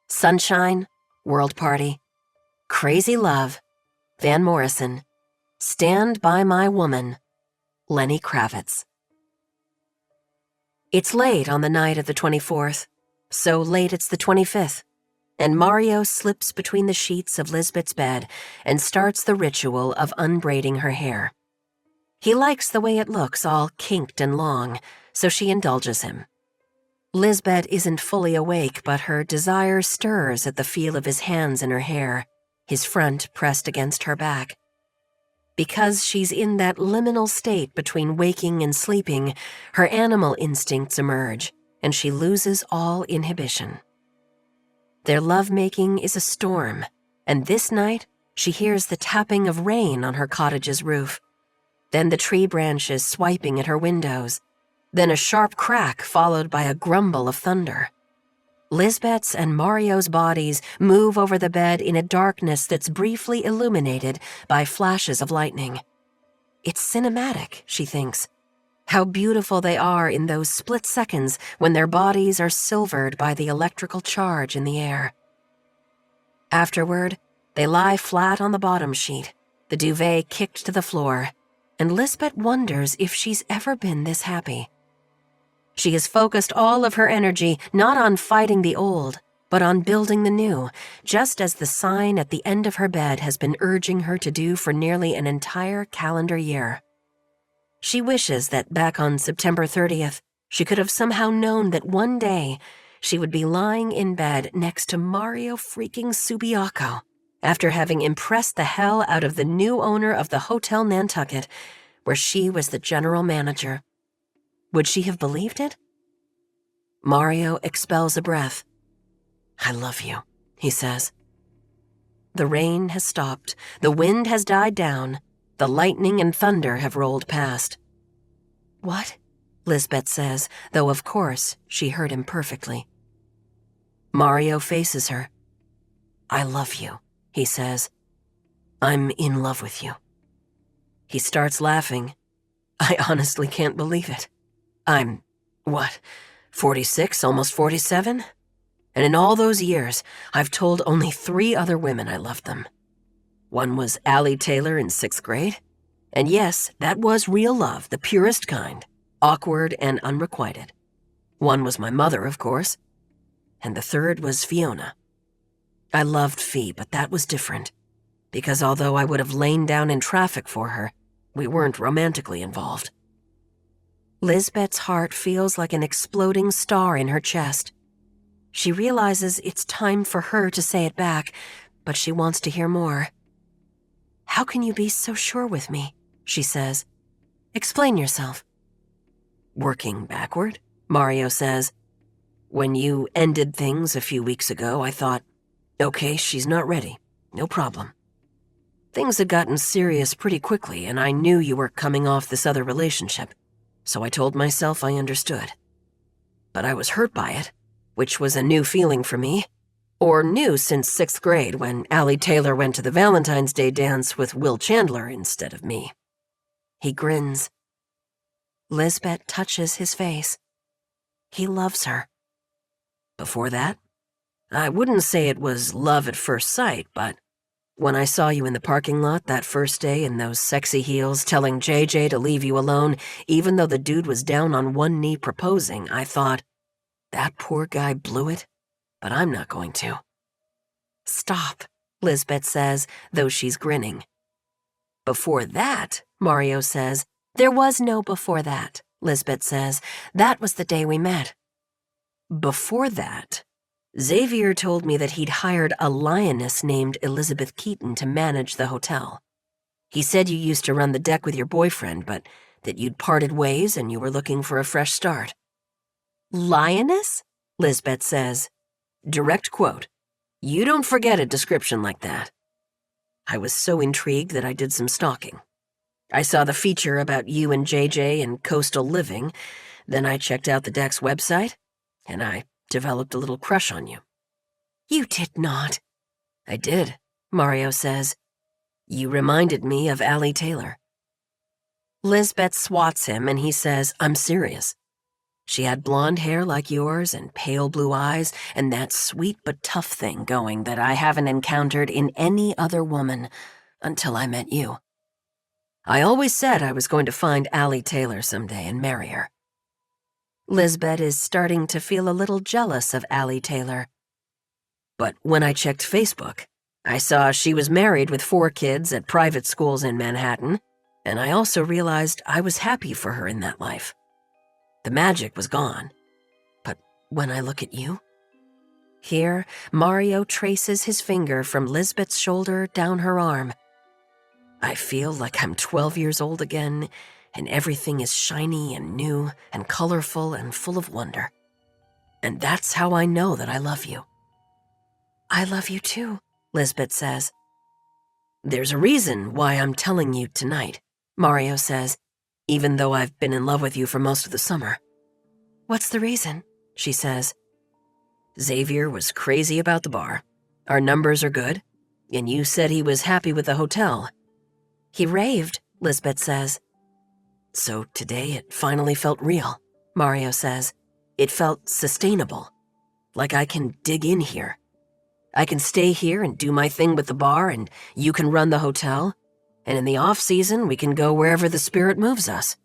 Sunshine, World Party. Crazy Love, Van Morrison. Stand By My Woman, Lenny Kravitz. It's late on the night of the 24th, so late it's the 25th, and Mario slips between the sheets of Lizbet's bed and starts the ritual of unbraiding her hair. He likes the way it looks all kinked and long, so she indulges him. Lizbet isn't fully awake, but her desire stirs at the feel of his hands in her hair, his front pressed against her back. Because she's in that liminal state between waking and sleeping, her animal instincts emerge, and she loses all inhibition. Their lovemaking is a storm, and this night she hears the tapping of rain on her cottage's roof, then the tree branches swiping at her windows, then a sharp crack followed by a grumble of thunder. Lizbet's and Mario's bodies move over the bed in a darkness that's briefly illuminated by flashes of lightning. It's cinematic, she thinks. How beautiful they are in those split seconds when their bodies are silvered by the electrical charge in the air. Afterward, they lie flat on the bottom sheet, the duvet kicked to the floor, and Lizbet wonders if she's ever been this happy. She has focused all of her energy not on fighting the old, but on building the new, just as the sign at the end of her bed has been urging her to do for nearly an entire calendar year. She wishes that back on September 30th, She could have somehow known that one day she would be lying in bed next to Mario freaking Subiaco after having impressed the hell out of the new owner of the Hotel Nantucket, where she was the general manager. Would she have believed it? Mario expels a breath. "I love you," he says. The rain has stopped, the wind has died down, the lightning and thunder have rolled past. "What?" Lizbet says, though of course she heard him perfectly. Mario faces her. "I love you," he says. "I'm in love with you." He starts laughing. "I honestly can't believe it. I'm, 46, almost 47? And in all those years, I've told only 3 other women I loved them. One was Allie Taylor in 6th grade. And yes, that was real love, the purest kind, awkward and unrequited. One was my mother, of course. And the third was Fiona. I loved Fee, but that was different. Because although I would have lain down in traffic for her, we weren't romantically involved." Lizbet's heart feels like an exploding star in her chest. She realizes it's time for her to say it back, but she wants to hear more. "How can you be so sure with me?" she says. "Explain yourself." "Working backward," Mario says. "When you ended things a few weeks ago, I thought, okay, she's not ready. No problem. Things had gotten serious pretty quickly, and I knew you were coming off this other relationship, so I told myself I understood. But I was hurt by it, which was a new feeling for me, or new since 6th grade when Allie Taylor went to the Valentine's Day dance with Will Chandler instead of me." He grins. Lizbet touches his face. He loves her. "Before that, I wouldn't say it was love at first sight, but when I saw you in the parking lot that first day in those sexy heels telling JJ to leave you alone, even though the dude was down on one knee proposing, I thought, that poor guy blew it, but I'm not going to." "Stop," Lizbet says, though she's grinning. "Before that," Mario says. "There was no before that," Lizbet says. "That was the day we met." "Before that, Xavier told me that he'd hired a lioness named Lizbet Keaton to manage the hotel. He said you used to run the deck with your boyfriend, but that you'd parted ways and you were looking for a fresh start." "Lioness?" Lizbet says. Direct quote. "You don't forget a description like that." I was so intrigued that I did some stalking. I saw the feature about you and JJ in Coastal Living, then I checked out the deck's website, and I developed a little crush on you." "You did not." "I did," Mario says. "You reminded me of Allie Taylor." Lizbet swats him and he says, "I'm serious. She had blonde hair like yours and pale blue eyes and that sweet but tough thing going that I haven't encountered in any other woman until I met you. I always said I was going to find Allie Taylor someday and marry her." Lizbet is starting to feel a little jealous of Allie Taylor. "But when I checked Facebook, I saw she was married with 4 kids at private schools in Manhattan, and I also realized I was happy for her in that life. The magic was gone. But when I look at you..." Here, Mario traces his finger from Lizbet's shoulder down her arm. "I feel like I'm 12 years old again, and everything is shiny and new and colorful and full of wonder. And that's how I know that I love you." "I love you too," Lizbet says. "There's a reason why I'm telling you tonight," Mario says, "even though I've been in love with you for most of the summer." "What's the reason?" she says. "Xavier was crazy about the bar. Our numbers are good, and you said he was happy with the hotel." "He raved," Lizbet says. "So today it finally felt real," Mario says. "It felt sustainable. Like I can dig in here. I can stay here and do my thing with the bar, and you can run the hotel. And in the off-season, we can go wherever the spirit moves us.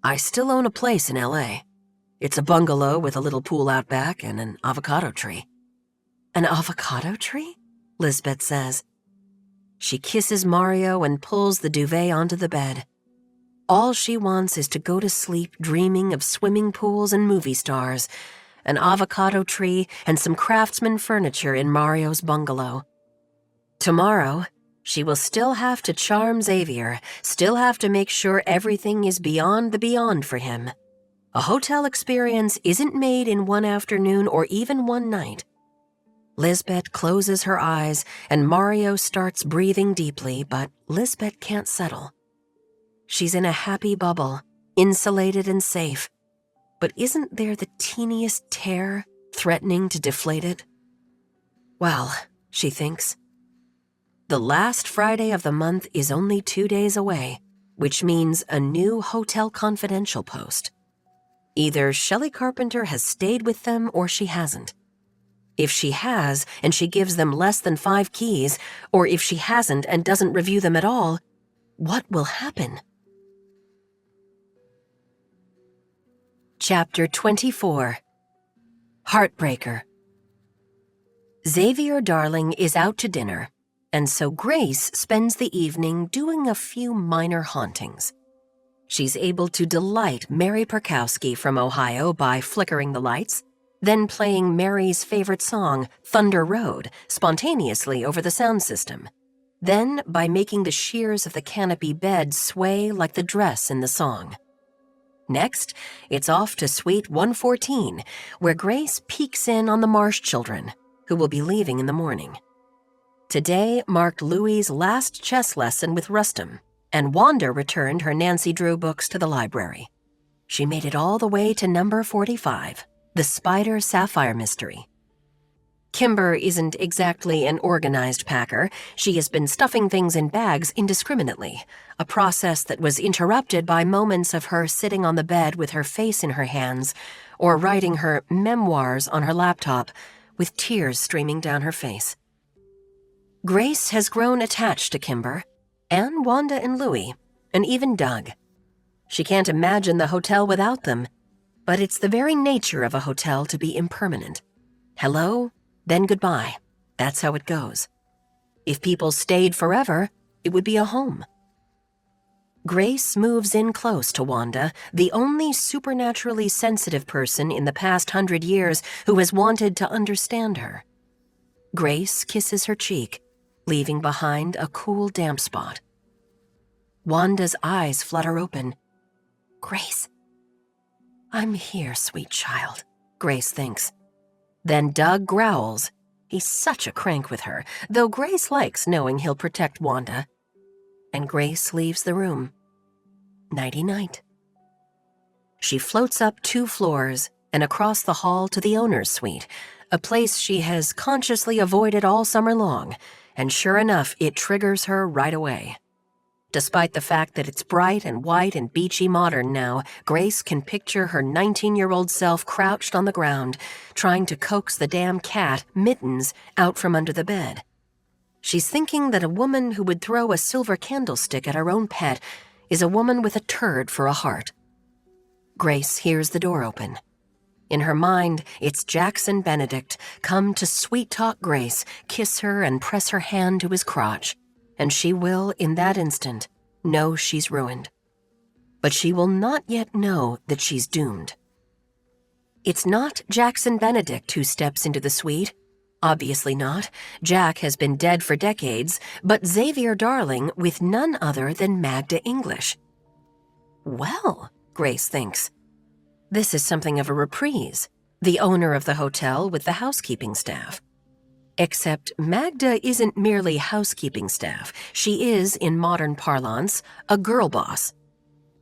I still own a place in LA. It's a bungalow with a little pool out back and an avocado tree." "An avocado tree?" Lizbet says. She kisses Mario and pulls the duvet onto the bed. All she wants is to go to sleep dreaming of swimming pools and movie stars, an avocado tree, and some craftsman furniture in Mario's bungalow. Tomorrow, she will still have to charm Xavier, still have to make sure everything is beyond the beyond for him. A hotel experience isn't made in one afternoon or even one night. Lizbet closes her eyes and Mario starts breathing deeply, but Lizbet can't settle. She's in a happy bubble, insulated and safe, but isn't there the teeniest tear threatening to deflate it? Well, she thinks, the last Friday of the month is only 2 days away, which means a new Hotel Confidential post. Either Shelly Carpenter has stayed with them or she hasn't. If she has and she gives them less than 5 keys, or if she hasn't and doesn't review them at all, what will happen? Chapter 24. Heartbreaker. Xavier Darling is out to dinner, and so Grace spends the evening doing a few minor hauntings. She's able to delight Mary Perkowski from Ohio by flickering the lights, then playing Mary's favorite song, Thunder Road, spontaneously over the sound system, then by making the shears of the canopy bed sway like the dress in the song. Next, it's off to Suite 114, where Grace peeks in on the Marsh children, who will be leaving in the morning. Today marked Louie's last chess lesson with Rustum, and Wanda returned her Nancy Drew books to the library. She made it all the way to number 45, The Spider Sapphire Mystery. Kimber isn't exactly an organized packer. She has been stuffing things in bags indiscriminately, a process that was interrupted by moments of her sitting on the bed with her face in her hands or writing her memoirs on her laptop with tears streaming down her face. Grace has grown attached to Kimber, and Wanda and Louie, and even Doug. She can't imagine the hotel without them, but it's the very nature of a hotel to be impermanent. Hello, then goodbye. That's how it goes. If people stayed forever, it would be a home. Grace moves in close to Wanda, the only supernaturally sensitive person in the past 100 years who has wanted to understand her. Grace kisses her cheek, leaving behind a cool damp spot. Wanda's eyes flutter open. Grace. I'm here, sweet child, Grace thinks. Then Doug growls. He's such a crank with her, though Grace likes knowing he'll protect Wanda. And Grace leaves the room. Nighty-night. She floats up 2 floors and across the hall to the owner's suite, a place she has consciously avoided all summer long, and sure enough, it triggers her right away. Despite the fact that it's bright and white and beachy modern now, Grace can picture her 19-year-old self crouched on the ground, trying to coax the damn cat, Mittens, out from under the bed. She's thinking that a woman who would throw a silver candlestick at her own pet is a woman with a turd for a heart. Grace hears the door open. In her mind, it's Jackson Benedict, come to sweet-talk Grace, kiss her and press her hand to his crotch. And she will, in that instant, know she's ruined. But she will not yet know that she's doomed. It's not Jackson Benedict who steps into the suite. Obviously not. Jack has been dead for decades, but Xavier Darling with none other than Magda English. Well, Grace thinks, this is something of a reprise, the owner of the hotel with the housekeeping staff. Except Magda isn't merely housekeeping staff. She is, in modern parlance, a girl boss.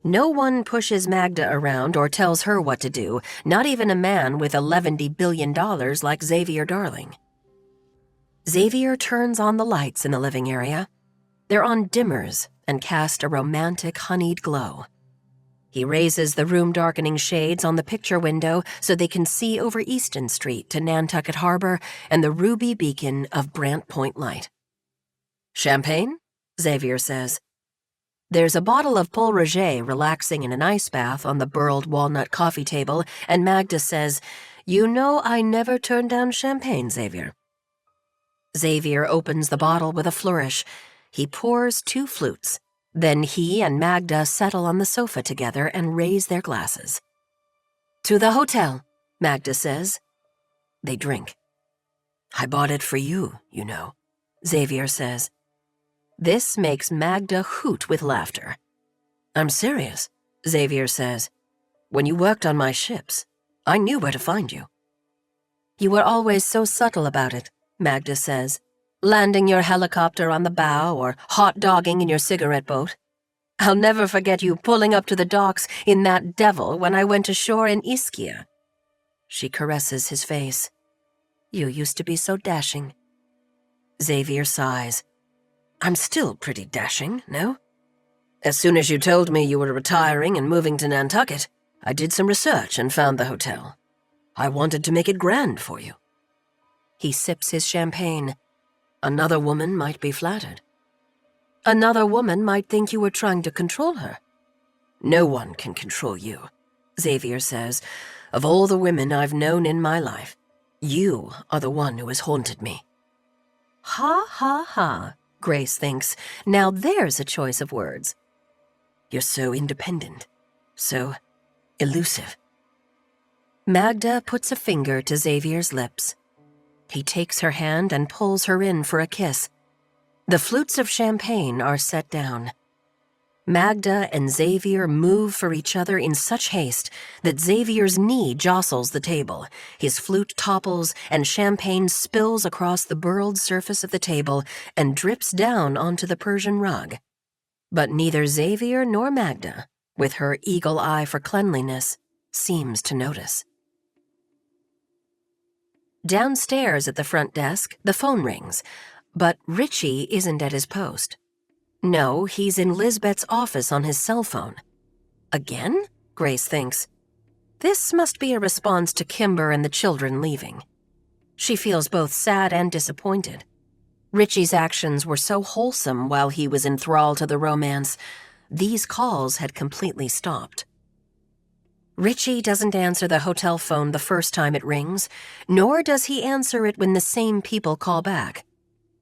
No one pushes Magda around or tells her what to do, not even a man with $11 billion like Xavier Darling. Xavier turns on the lights in the living area. They're on dimmers and cast a romantic honeyed glow. He raises the room-darkening shades on the picture window so they can see over Easton Street to Nantucket Harbor and the ruby beacon of Brant Point Light. Champagne? Xavier says. There's a bottle of Paul Roget relaxing in an ice bath on the burled walnut coffee table, and Magda says, "You know I never turn down champagne, Xavier." Xavier opens the bottle with a flourish. He pours 2 flutes. Then he and Magda settle on the sofa together and raise their glasses. "To the hotel," Magda says. They drink. "I bought it for you, you know," Xavier says. This makes Magda hoot with laughter. "I'm serious," Xavier says. "When you worked on my ships, I knew where to find you." "You were always so subtle about it," Magda says, "landing your helicopter on the bow or hot-dogging in your cigarette boat. I'll never forget you pulling up to the docks in that devil when I went ashore in Ischia." She caresses his face. "You used to be so dashing." Xavier sighs. "I'm still pretty dashing, no? As soon as you told me you were retiring and moving to Nantucket, I did some research and found the hotel. I wanted to make it grand for you." He sips his champagne. "Another woman might be flattered." "Another woman might think you were trying to control her." "No one can control you," Xavier says. "Of all the women I've known in my life, you are the one who has haunted me." Ha ha ha, Grace thinks. Now there's a choice of words. "You're so independent, so elusive." Magda puts a finger to Xavier's lips. He takes her hand and pulls her in for a kiss. The flutes of champagne are set down. Magda and Xavier move for each other in such haste that Xavier's knee jostles the table, his flute topples, and champagne spills across the burled surface of the table and drips down onto the Persian rug. But neither Xavier nor Magda, with her eagle eye for cleanliness, seems to notice. Downstairs at the front desk, the phone rings, but Richie isn't at his post. No, he's in Lizbet's office on his cell phone. Again? Grace thinks. This must be a response to Kimber and the children leaving. She feels both sad and disappointed. Richie's actions were so wholesome while he was enthralled to the romance. These calls had completely stopped. Richie doesn't answer the hotel phone the first time it rings, nor does he answer it when the same people call back.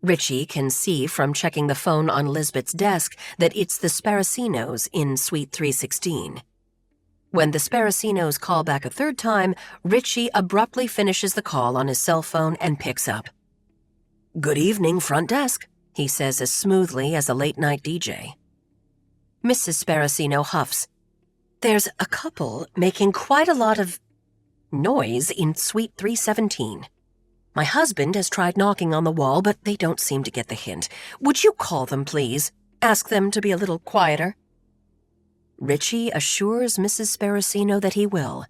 Richie can see from checking the phone on Lizbet's desk that it's the Sparacinos in Suite 316. When the Sparacinos call back a third time, Richie abruptly finishes the call on his cell phone and picks up. "Good evening, front desk," he says as smoothly as a late-night DJ. Mrs. Sparacino huffs. "There's a couple making quite a lot of noise in Suite 317. My husband has tried knocking on the wall, but they don't seem to get the hint. Would you call them, please? Ask them to be a little quieter." Richie assures Mrs. Sparacino that he will.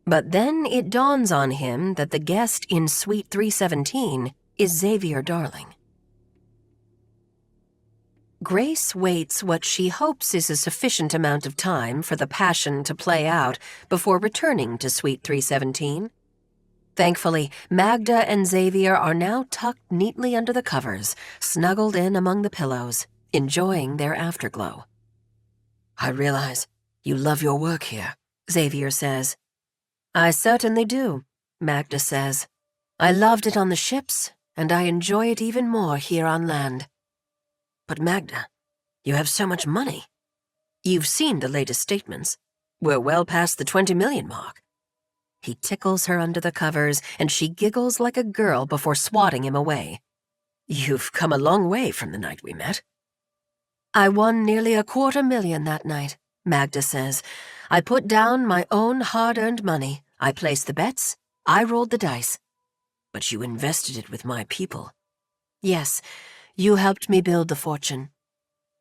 But then it dawns on him that the guest in Suite 317 is Xavier Darling. Grace waits what she hopes is a sufficient amount of time for the passion to play out before returning to Suite 317. Thankfully, Magda and Xavier are now tucked neatly under the covers, snuggled in among the pillows, enjoying their afterglow. "I realize you love your work here," Xavier says. "I certainly do," Magda says. "I loved it on the ships, and I enjoy it even more here on land." "But Magda, you have so much money. You've seen the latest statements. We're well past the 20 million mark." He tickles her under the covers, and she giggles like a girl before swatting him away. "You've come a long way from the night we met." "I won nearly $250,000 that night," Magda says. "I put down my own hard-earned money. I placed the bets. I rolled the dice." "But you invested it with my people." "Yes, you helped me build the fortune.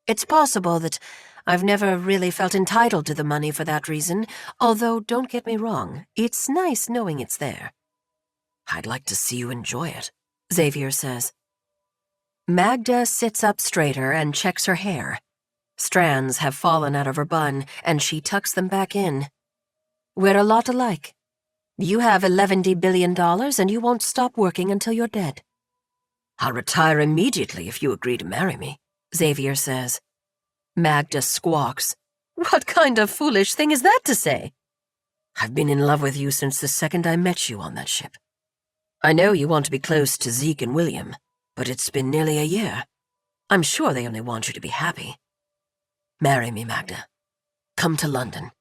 It's possible that I've never really felt entitled to the money for that reason, although don't get me wrong, it's nice knowing it's there." "I'd like to see you enjoy it," Xavier says. Magda sits up straighter and checks her hair. Strands have fallen out of her bun, and she tucks them back in. "We're a lot alike. You have $11 billion, and you won't stop working until you're dead." "I'll retire immediately if you agree to marry me," Xavier says. Magda squawks. "What kind of foolish thing is that to say?" "I've been in love with you since the second I met you on that ship. I know you want to be close to Zeke and William, but it's been nearly a year. I'm sure they only want you to be happy." Marry me, Magda. Come to London.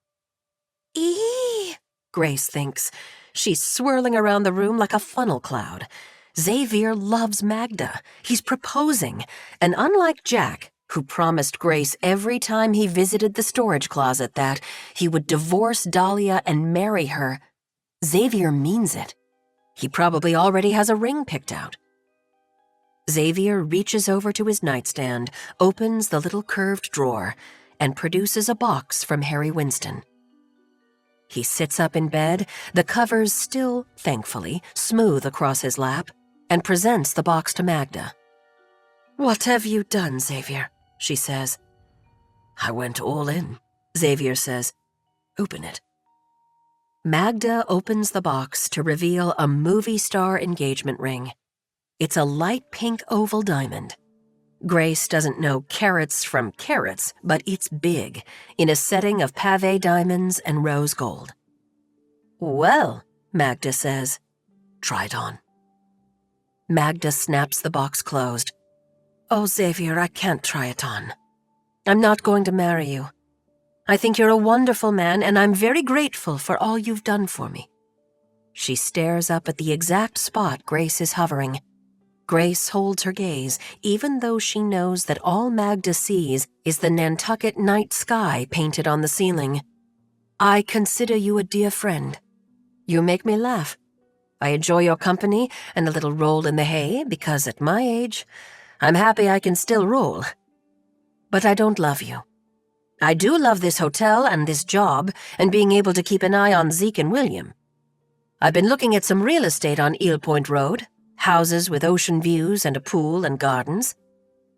Grace thinks. She's swirling around the room like a funnel cloud. Xavier loves Magda. He's proposing. And unlike Jack, who promised Grace every time he visited the storage closet that he would divorce Dahlia and marry her, Xavier means it. He probably already has a ring picked out. Xavier reaches over to his nightstand, opens the little curved drawer, and produces a box from Harry Winston. He sits up in bed, the covers still, thankfully, smooth across his lap, and presents the box to Magda. "What have you done, Xavier?" she says. I went all in, Xavier says. Open it. Magda opens the box to reveal a movie star engagement ring. It's a light pink oval diamond. Grace doesn't know carats from carats, but it's big, in a setting of pavé diamonds and rose gold. "Well," Magda says. Try it on. Magda snaps the box closed. "Oh, Xavier, I can't try it on. I'm not going to marry you. I think you're a wonderful man, and I'm very grateful for all you've done for me." She stares up at the exact spot Grace is hovering. Grace holds her gaze, even though she knows that all Magda sees is the Nantucket night sky painted on the ceiling. "I consider you a dear friend. You make me laugh. I enjoy your company and a little roll in the hay because at my age, I'm happy I can still roll. But I don't love you. I do love this hotel and this job and being able to keep an eye on Zeke and William. I've been looking at some real estate on Eel Point Road, houses with ocean views and a pool and gardens.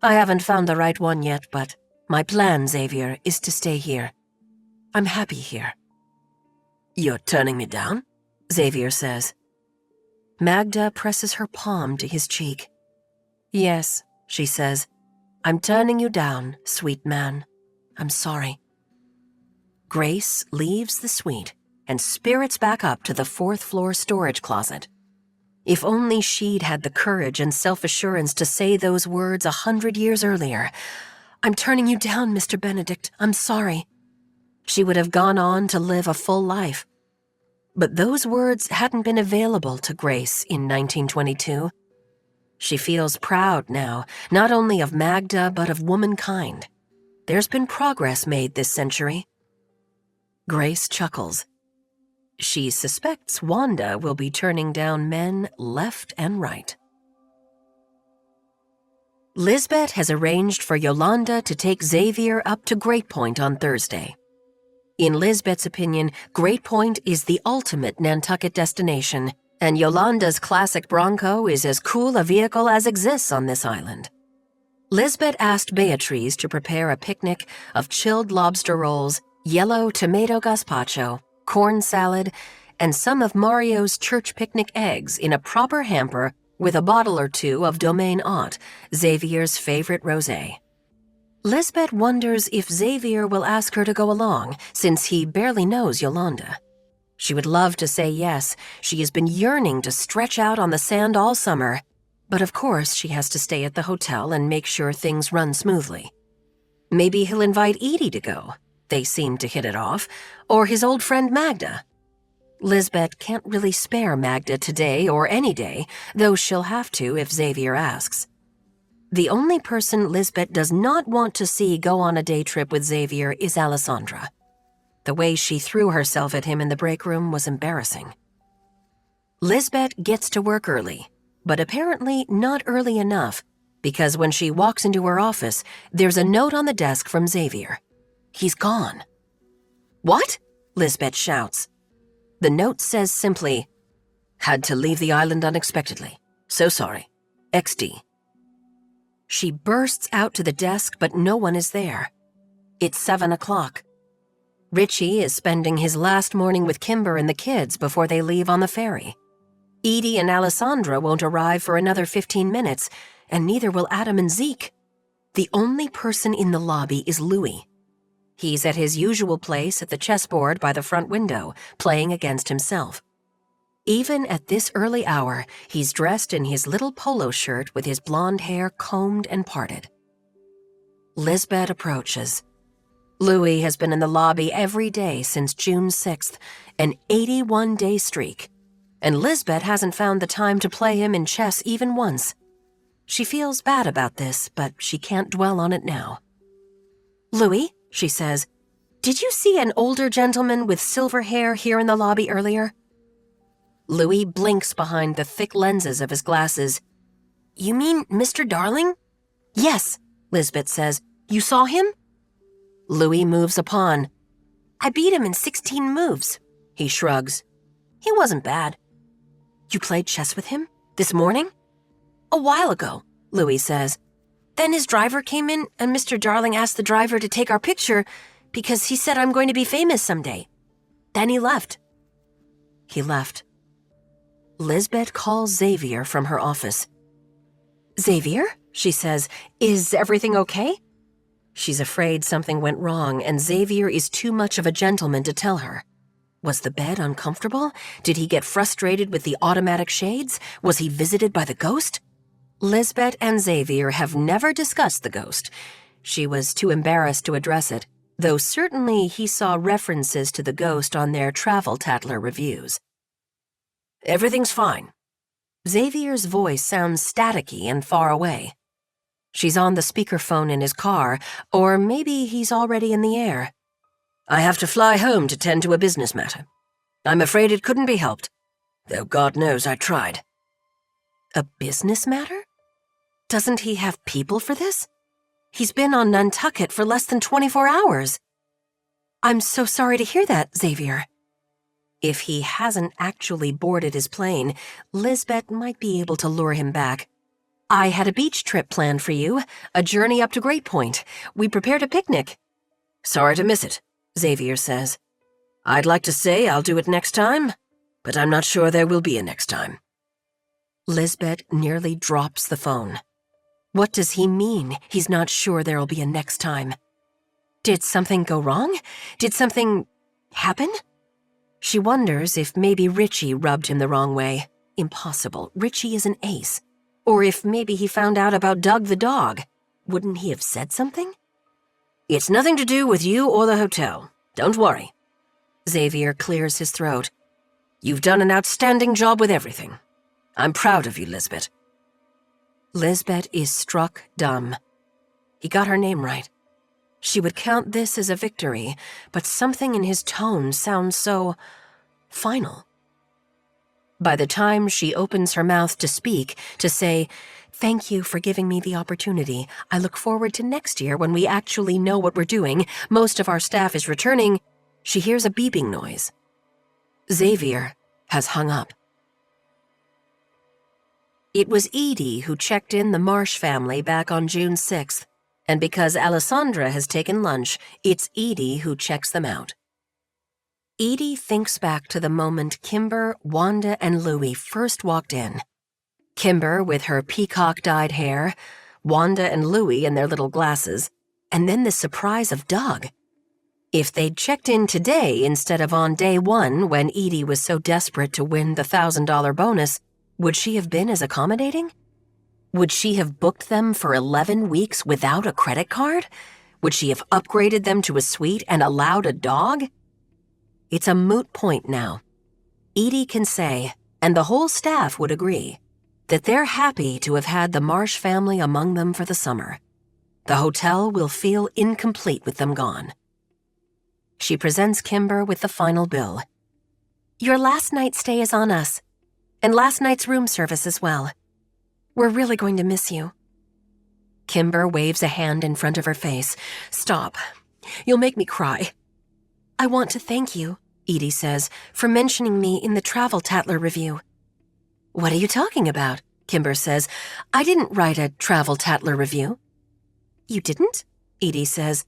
I haven't found the right one yet, but my plan, Xavier, is to stay here. I'm happy here." You're turning me down? Xavier says. Magda presses her palm to his cheek. "Yes," she says. "I'm turning you down, sweet man. I'm sorry." Grace leaves the suite and spirits back up to the 4th floor storage closet. If only she'd had the courage and self-assurance to say those words 100 years earlier. "I'm turning you down, Mr. Benedict. I'm sorry." She would have gone on to live a full life. But those words hadn't been available to Grace in 1922. She feels proud now, not only of Magda, but of womankind. There's been progress made this century. Grace chuckles. She suspects Wanda will be turning down men left and right. Lizbet has arranged for Yolanda to take Xavier up to Great Point on Thursday. In Lizbet's opinion, Great Point is the ultimate Nantucket destination, and Yolanda's classic Bronco is as cool a vehicle as exists on this island. Lizbet asked Beatrice to prepare a picnic of chilled lobster rolls, yellow tomato gazpacho, corn salad, and some of Mario's church picnic eggs in a proper hamper with a bottle or two of Domaine Haute, Xavier's favorite rosé. Lizbet wonders if Xavier will ask her to go along, since he barely knows Yolanda. She would love to say yes. She has been yearning to stretch out on the sand all summer, but of course she has to stay at the hotel and make sure things run smoothly. Maybe he'll invite Edie to go. They seem to hit it off. Or his old friend Magda. Lizbet can't really spare Magda today or any day, though she'll have to if Xavier asks. The only person Lizbet does not want to see go on a day trip with Xavier is Alessandra. The way she threw herself at him in the break room was embarrassing. Lizbet gets to work early, but apparently not early enough, because when she walks into her office, there's a note on the desk from Xavier. He's gone. "What?" Lizbet shouts. The note says simply, "Had to leave the island unexpectedly. So sorry. XD." She bursts out to the desk, but no one is there. It's 7 o'clock. Richie is spending his last morning with Kimber and the kids before they leave on the ferry. Edie and Alessandra won't arrive for another 15 minutes, and neither will Adam and Zeke. The only person in the lobby is Louis. He's at his usual place at the chessboard by the front window, playing against himself. Even at this early hour, he's dressed in his little polo shirt with his blonde hair combed and parted. Lizbet approaches. Louis has been in the lobby every day since June 6th, an 81-day streak, and Lizbet hasn't found the time to play him in chess even once. She feels bad about this, but she can't dwell on it now. "Louis," she says, "did you see an older gentleman with silver hair here in the lobby earlier?" Louis blinks behind the thick lenses of his glasses. "You mean Mr. Darling?" "Yes," Lizbet says. "You saw him?" Louis moves a pawn. "I beat him in 16 moves," he shrugs. "He wasn't bad." "You played chess with him? This morning?" "A while ago," Louis says. "Then his driver came in and Mr. Darling asked the driver to take our picture because he said I'm going to be famous someday. Then he left." He left. Lizbet calls Xavier from her office. "Xavier," she says, "is everything okay?" She's afraid something went wrong and Xavier is too much of a gentleman to tell her. Was the bed uncomfortable? Did he get frustrated with the automatic shades? Was he visited by the ghost? Lizbet and Xavier have never discussed the ghost. She was too embarrassed to address it, though certainly he saw references to the ghost on their Travel Tattler reviews. "Everything's fine." Xavier's voice sounds staticky and far away. She's on the speakerphone in his car, or maybe he's already in the air. "I have to fly home to tend to a business matter. I'm afraid it couldn't be helped, though God knows I tried." A business matter? Doesn't he have people for this? He's been on Nantucket for less than 24 hours. "I'm so sorry to hear that, Xavier." If he hasn't actually boarded his plane, Lizbet might be able to lure him back. "I had a beach trip planned for you, a journey up to Great Point. We prepared a picnic." "Sorry to miss it," Xavier says. "I'd like to say I'll do it next time, but I'm not sure there will be a next time." Lizbet nearly drops the phone. What does he mean he's not sure there'll be a next time? Did something go wrong? Did something happen? She wonders if maybe Richie rubbed him the wrong way. Impossible. Richie is an ace. Or if maybe he found out about Doug the dog. Wouldn't he have said something? "It's nothing to do with you or the hotel. Don't worry." Xavier clears his throat. "You've done an outstanding job with everything. I'm proud of you, Lizbet." Lizbet is struck dumb. He got her name right. She would count this as a victory, but something in his tone sounds so final. By the time she opens her mouth to speak, to say, "Thank you for giving me the opportunity. I look forward to next year when we actually know what we're doing. Most of our staff is returning," she hears a beeping noise. Xavier has hung up. It was Edie who checked in the Marsh family back on June 6th, and because Alessandra has taken lunch, it's Edie who checks them out. Edie thinks back to the moment Kimber, Wanda, and Louie first walked in. Kimber with her peacock-dyed hair, Wanda and Louie in their little glasses, and then the surprise of Doug. If they'd checked in today instead of on day one when Edie was so desperate to win the $1,000 bonus, would she have been as accommodating? Would she have booked them for 11 weeks without a credit card? Would she have upgraded them to a suite and allowed a dog? It's a moot point now. Edie can say, and the whole staff would agree, that they're happy to have had the Marsh family among them for the summer. The hotel will feel incomplete with them gone. She presents Kimber with the final bill. "Your last night's stay is on us, and last night's room service as well. We're really going to miss you." Kimber waves a hand in front of her face. "Stop. You'll make me cry." "I want to thank you," Edie says, "for mentioning me in the Travel Tattler review." "What are you talking about?" Kimber says. "I didn't write a Travel Tattler review." "You didn't?" Edie says.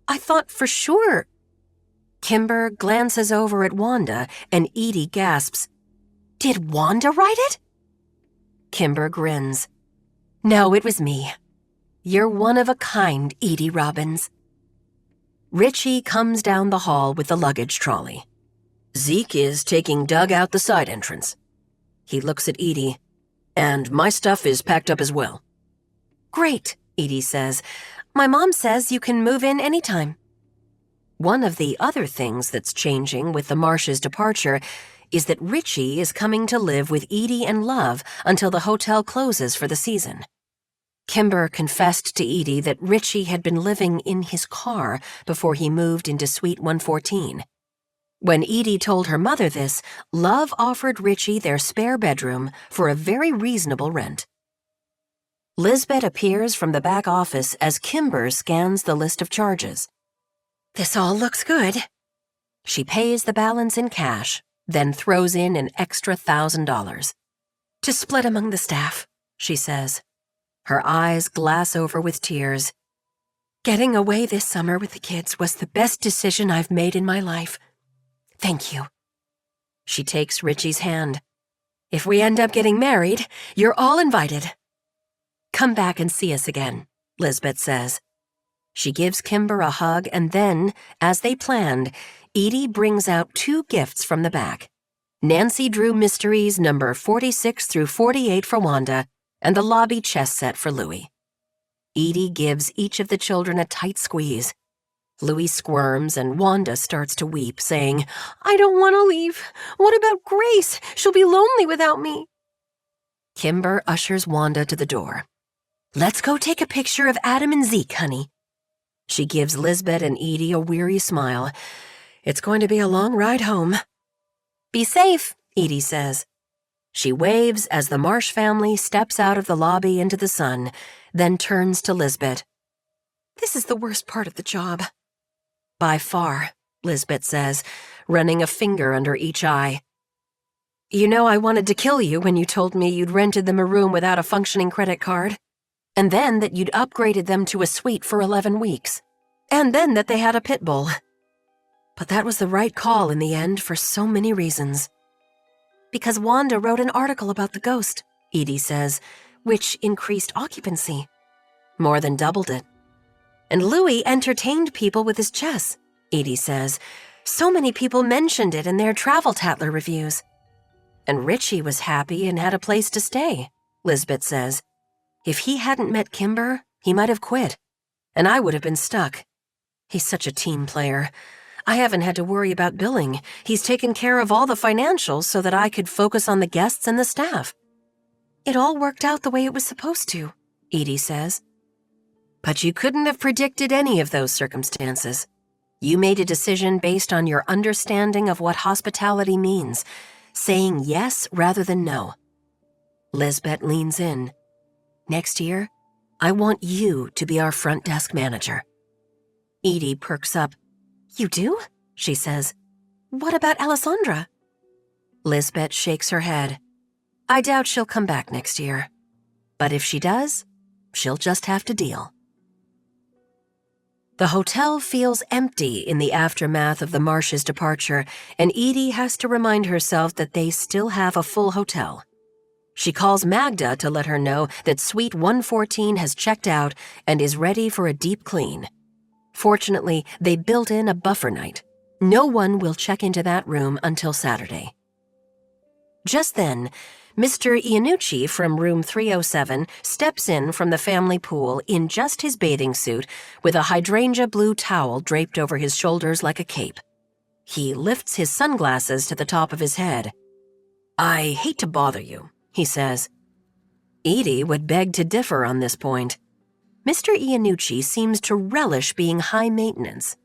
"I thought for sure." Kimber glances over at Wanda, and Edie gasps, "Did Wanda write it?" Kimber grins. "No, it was me. You're one of a kind, Edie Robbins." Richie comes down the hall with the luggage trolley. "Zeke is taking Doug out the side entrance." He looks at Edie. "And my stuff is packed up as well." "Great," Edie says. "My mom says you can move in anytime." One of the other things that's changing with the Marsh's departure is that Richie is coming to live with Edie and Love until the hotel closes for the season. Kimber confessed to Edie that Richie had been living in his car before he moved into Suite 114. When Edie told her mother this, Love offered Richie their spare bedroom for a very reasonable rent. Lizbet appears from the back office as Kimber scans the list of charges. This all looks good. She pays the balance in cash, then throws in an extra $1,000. To split among the staff, she says. Her eyes glass over with tears. Getting away this summer with the kids was the best decision I've made in my life. Thank you. She takes Richie's hand. If we end up getting married, you're all invited. Come back and see us again, Lizbet says. She gives Kimber a hug and then, as they planned, Edie brings out 2 gifts from the back. Nancy Drew Mysteries number 46 through 48 for Wanda and the lobby chess set for Louie. Edie gives each of the children a tight squeeze. Louie squirms and Wanda starts to weep, saying, I don't want to leave. What about Grace? She'll be lonely without me. Kimber ushers Wanda to the door. Let's go take a picture of Adam and Zeke, honey. She gives Lizbet and Edie a weary smile. It's going to be a long ride home. Be safe, Edie says. She waves as the Marsh family steps out of the lobby into the sun, then turns to Lizbet. This is the worst part of the job. By far, Lizbet says, running a finger under each eye. You know, I wanted to kill you when you told me you'd rented them a room without a functioning credit card. And then that you'd upgraded them to a suite for 11 weeks. And then that they had a pit bull. But that was the right call in the end for so many reasons. Because Wanda wrote an article about the ghost, Edie says, which increased occupancy. More than doubled it. And Louie entertained people with his chess, Edie says. So many people mentioned it in their Travel Tatler reviews. And Richie was happy and had a place to stay, Lizbet says. If he hadn't met Kimber, he might have quit, and I would have been stuck. He's such a team player. I haven't had to worry about billing. He's taken care of all the financials so that I could focus on the guests and the staff. It all worked out the way it was supposed to, Edie says. But you couldn't have predicted any of those circumstances. You made a decision based on your understanding of what hospitality means, saying yes rather than no. Lizbet leans in. Next year, I want you to be our front desk manager. Edie perks up. You do? She says. What about Alessandra? Lizbet shakes her head. I doubt she'll come back next year. But if she does, she'll just have to deal. The hotel feels empty in the aftermath of the Marsh's departure, and Edie has to remind herself that they still have a full hotel. She calls Magda to let her know that Suite 114 has checked out and is ready for a deep clean. Fortunately, they built in a buffer night. No one will check into that room until Saturday. Just then, Mr. Iannucci from room 307 steps in from the family pool in just his bathing suit with a hydrangea blue towel draped over his shoulders like a cape. He lifts his sunglasses to the top of his head. I hate to bother you, he says. Edie would beg to differ on this point. Mr. Iannucci seems to relish being high maintenance.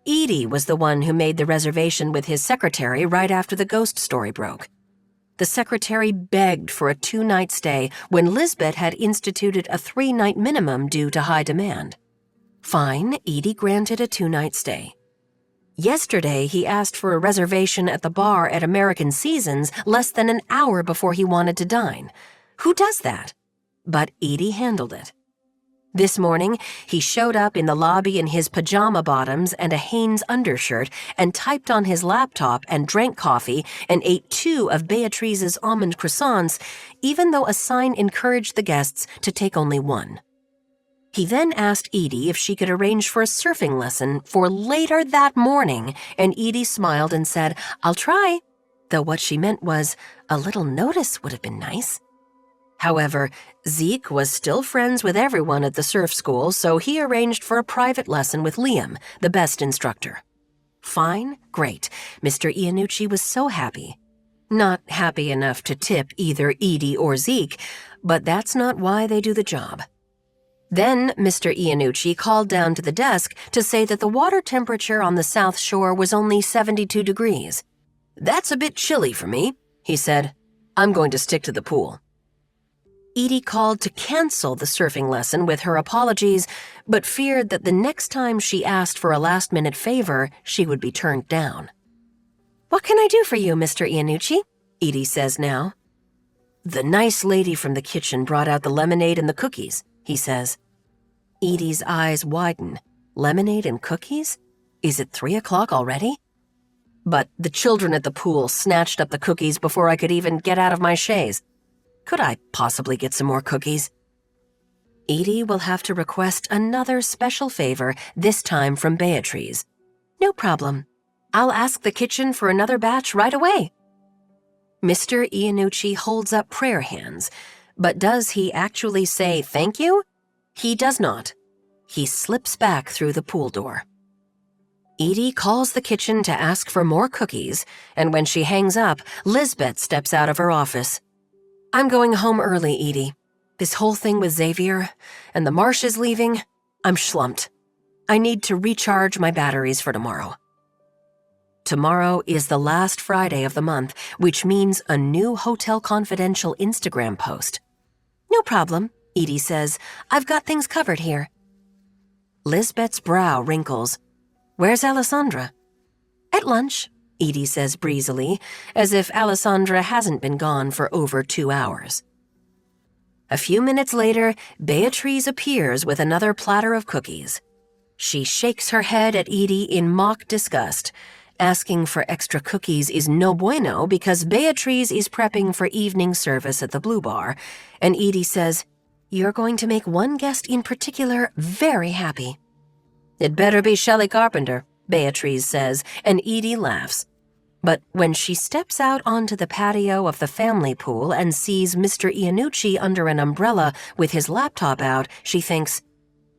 Edie was the one who made the reservation with his secretary right after the ghost story broke. The secretary begged for a 2-night stay when Lizbet had instituted a 3-night minimum due to high demand. Fine, Edie granted a 2-night stay. Yesterday, he asked for a reservation at the bar at American Seasons less than an hour before he wanted to dine. Who does that? But Edie handled it. This morning, he showed up in the lobby in his pajama bottoms and a Hanes undershirt and typed on his laptop and drank coffee and ate 2 of Beatrice's almond croissants, even though a sign encouraged the guests to take only 1. He then asked Edie if she could arrange for a surfing lesson for later that morning, and Edie smiled and said, I'll try, though what she meant was a little notice would have been nice. However, Zeke was still friends with everyone at the surf school, so he arranged for a private lesson with Liam, the best instructor. Fine, great. Mr. Iannucci was so happy. Not happy enough to tip either Edie or Zeke, but that's not why they do the job. Then Mr. Iannucci called down to the desk to say that the water temperature on the South Shore was only 72 degrees. "That's a bit chilly for me," he said. "I'm going to stick to the pool." Edie called to cancel the surfing lesson with her apologies, but feared that the next time she asked for a last-minute favor, she would be turned down. "What can I do for you, Mr. Iannucci?" Edie says now. "The nice lady from the kitchen brought out the lemonade and the cookies," he says. Edie's eyes widen. Lemonade and cookies? Is it 3 o'clock already? But the children at the pool snatched up the cookies before I could even get out of my chaise. Could I possibly get some more cookies? Edie will have to request another special favor, this time from Beatrice. "No problem. I'll ask the kitchen for another batch right away." Mr. Iannucci holds up prayer hands, but does he actually say thank you? He does not. He slips back through the pool door. Edie calls the kitchen to ask for more cookies, and when she hangs up, Lizbet steps out of her office. "I'm going home early, Edie. This whole thing with Xavier, and the Marsh is leaving, I'm schlumped. I need to recharge my batteries for tomorrow." Tomorrow is the last Friday of the month, which means a new Hotel Confidential Instagram post. "No problem," Edie says. "I've got things covered here." Lizbet's brow wrinkles. "Where's Alessandra?" "At lunch," Edie says breezily, as if Alessandra hasn't been gone for over 2 hours. A few minutes later, Beatrice appears with another platter of cookies. She shakes her head at Edie in mock disgust. Asking for extra cookies is no bueno because Beatrice is prepping for evening service at the Blue Bar, and Edie says, "You're going to make one guest in particular very happy." "It better be Shelly Carpenter," Beatrice says, and Edie laughs. But when she steps out onto the patio of the family pool and sees Mr. Iannucci under an umbrella with his laptop out, she thinks,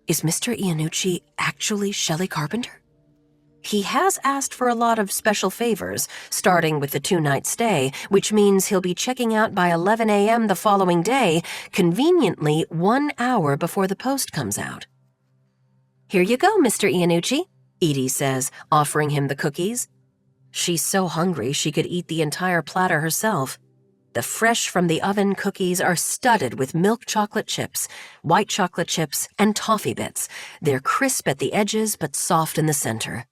is Mr. Iannucci actually Shelly Carpenter? He has asked for a lot of special favors, starting with the 2-night stay, which means he'll be checking out by 11 a.m. the following day, conveniently 1 hour before the post comes out. "Here you go, Mr. Iannucci," Edie says, offering him the cookies. She's so hungry she could eat the entire platter herself. The fresh-from-the-oven cookies are studded with milk chocolate chips, white chocolate chips, and toffee bits. They're crisp at the edges but soft in the center.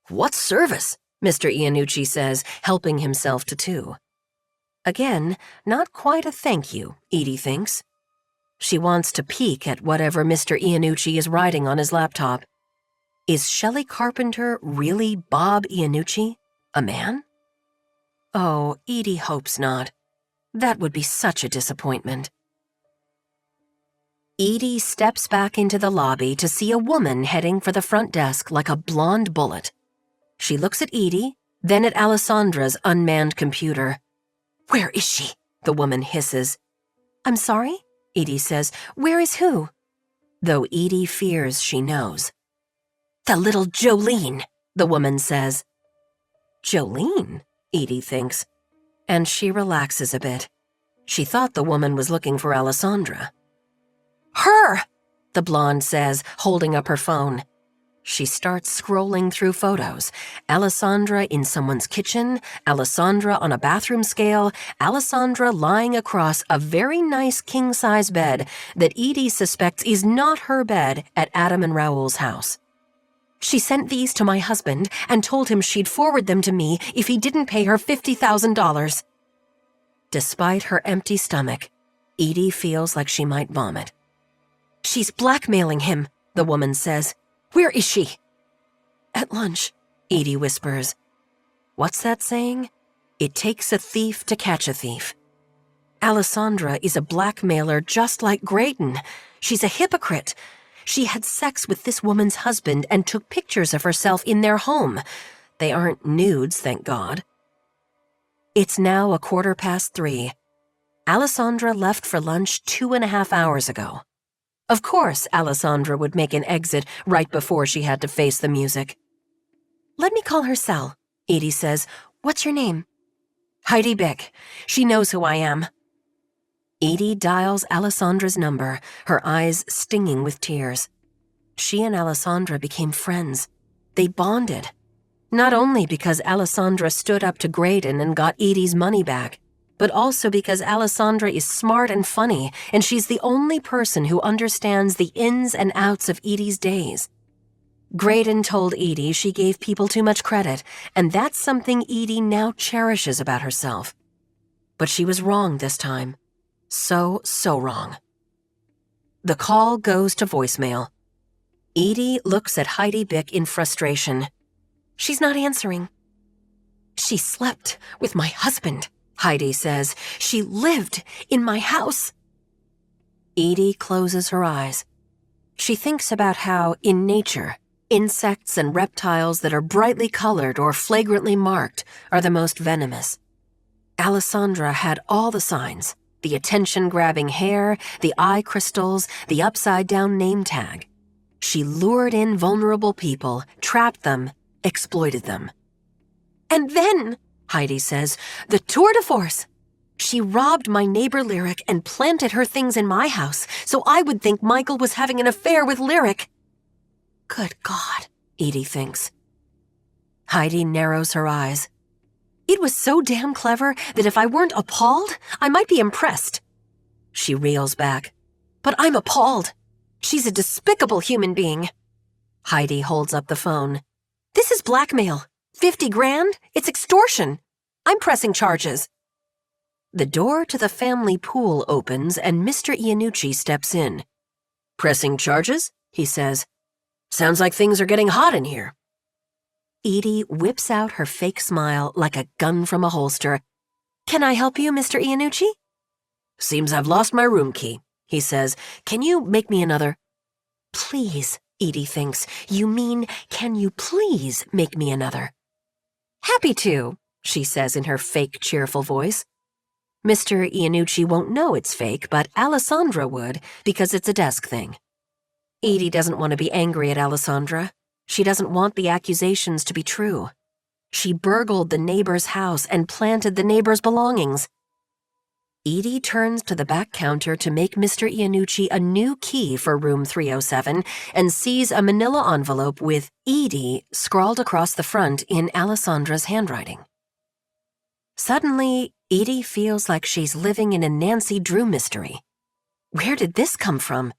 "What service?" Mr. Iannucci says, helping himself to 2. Again, not quite a thank you, Edie thinks. She wants to peek at whatever Mr. Iannucci is writing on his laptop. Is Shelly Carpenter really Bob Iannucci, a man? Oh, Edie hopes not. That would be such a disappointment. Edie steps back into the lobby to see a woman heading for the front desk like a blonde bullet. She looks at Edie, then at Alessandra's unmanned computer. "Where is she?" the woman hisses. "I'm sorry?" Edie says. "Where is who?" Though Edie fears she knows. "The little Jolene," the woman says. Jolene, Edie thinks, and she relaxes a bit. She thought the woman was looking for Alessandra. "Her!" the blonde says, holding up her phone. She starts scrolling through photos. Alessandra in someone's kitchen, Alessandra on a bathroom scale, Alessandra lying across a very nice king-size bed that Edie suspects is not her bed at Adam and Raoul's house. "She sent these to my husband and told him she'd forward them to me if he didn't pay her $50,000. Despite her empty stomach, Edie feels like she might vomit. "She's blackmailing him," the woman says. "Where is she?" "At lunch," Edie whispers. What's that saying? It takes a thief to catch a thief. Alessandra is a blackmailer just like Grayton. She's a hypocrite. She had sex with this woman's husband and took pictures of herself in their home. They aren't nudes, thank God. It's now 3:15. Alessandra left for lunch 2.5 hours ago. Of course, Alessandra would make an exit right before she had to face the music. Let me call her Sal, Edie says. What's your name? Heidi Bick. She knows who I am. Edie dials Alessandra's number, her eyes stinging with tears. She and Alessandra became friends. They bonded. Not only because Alessandra stood up to Graydon and got Edie's money back, but also because Alessandra is smart and funny, and she's the only person who understands the ins and outs of Edie's days. Graydon told Edie she gave people too much credit, and that's something Edie now cherishes about herself. But she was wrong this time. So wrong. The call goes to voicemail. Edie looks at Heidi Bick in frustration. She's not answering. She slept with my husband, Heidi says. She lived in my house. Edie closes her eyes. She thinks about how, in nature, insects and reptiles that are brightly colored or flagrantly marked are the most venomous. Alessandra had all the signs, the attention-grabbing hair, the eye crystals, the upside-down name tag. She lured in vulnerable people, trapped them, exploited them. And then, Heidi says, the tour de force. She robbed my neighbor Lyric and planted her things in my house so I would think Michael was having an affair with Lyric. Good God, Edie thinks. Heidi narrows her eyes. It was so damn clever that if I weren't appalled, I might be impressed. She reels back. But I'm appalled. She's a despicable human being. Heidi holds up the phone. This is blackmail. 50 grand? It's extortion. I'm pressing charges. The door to the family pool opens and Mr. Iannucci steps in. Pressing charges? He says. Sounds like things are getting hot in here. Edie whips out her fake smile like a gun from a holster. Can I help you, Mr. Iannucci? Seems I've lost my room key, he says. Can you make me another? Please, Edie thinks. You mean, can you please make me another? Happy to, she says in her fake cheerful voice. Mr. Iannucci won't know it's fake, but Alessandra would, because it's a desk thing. Edie doesn't want to be angry at Alessandra. She doesn't want the accusations to be true. She burgled the neighbor's house and planted the neighbor's belongings. Edie turns to the back counter to make Mr. Iannucci a new key for room 307 and sees a manila envelope with Edie scrawled across the front in Alessandra's handwriting. Suddenly, Edie feels like she's living in a Nancy Drew mystery. Where did this come from?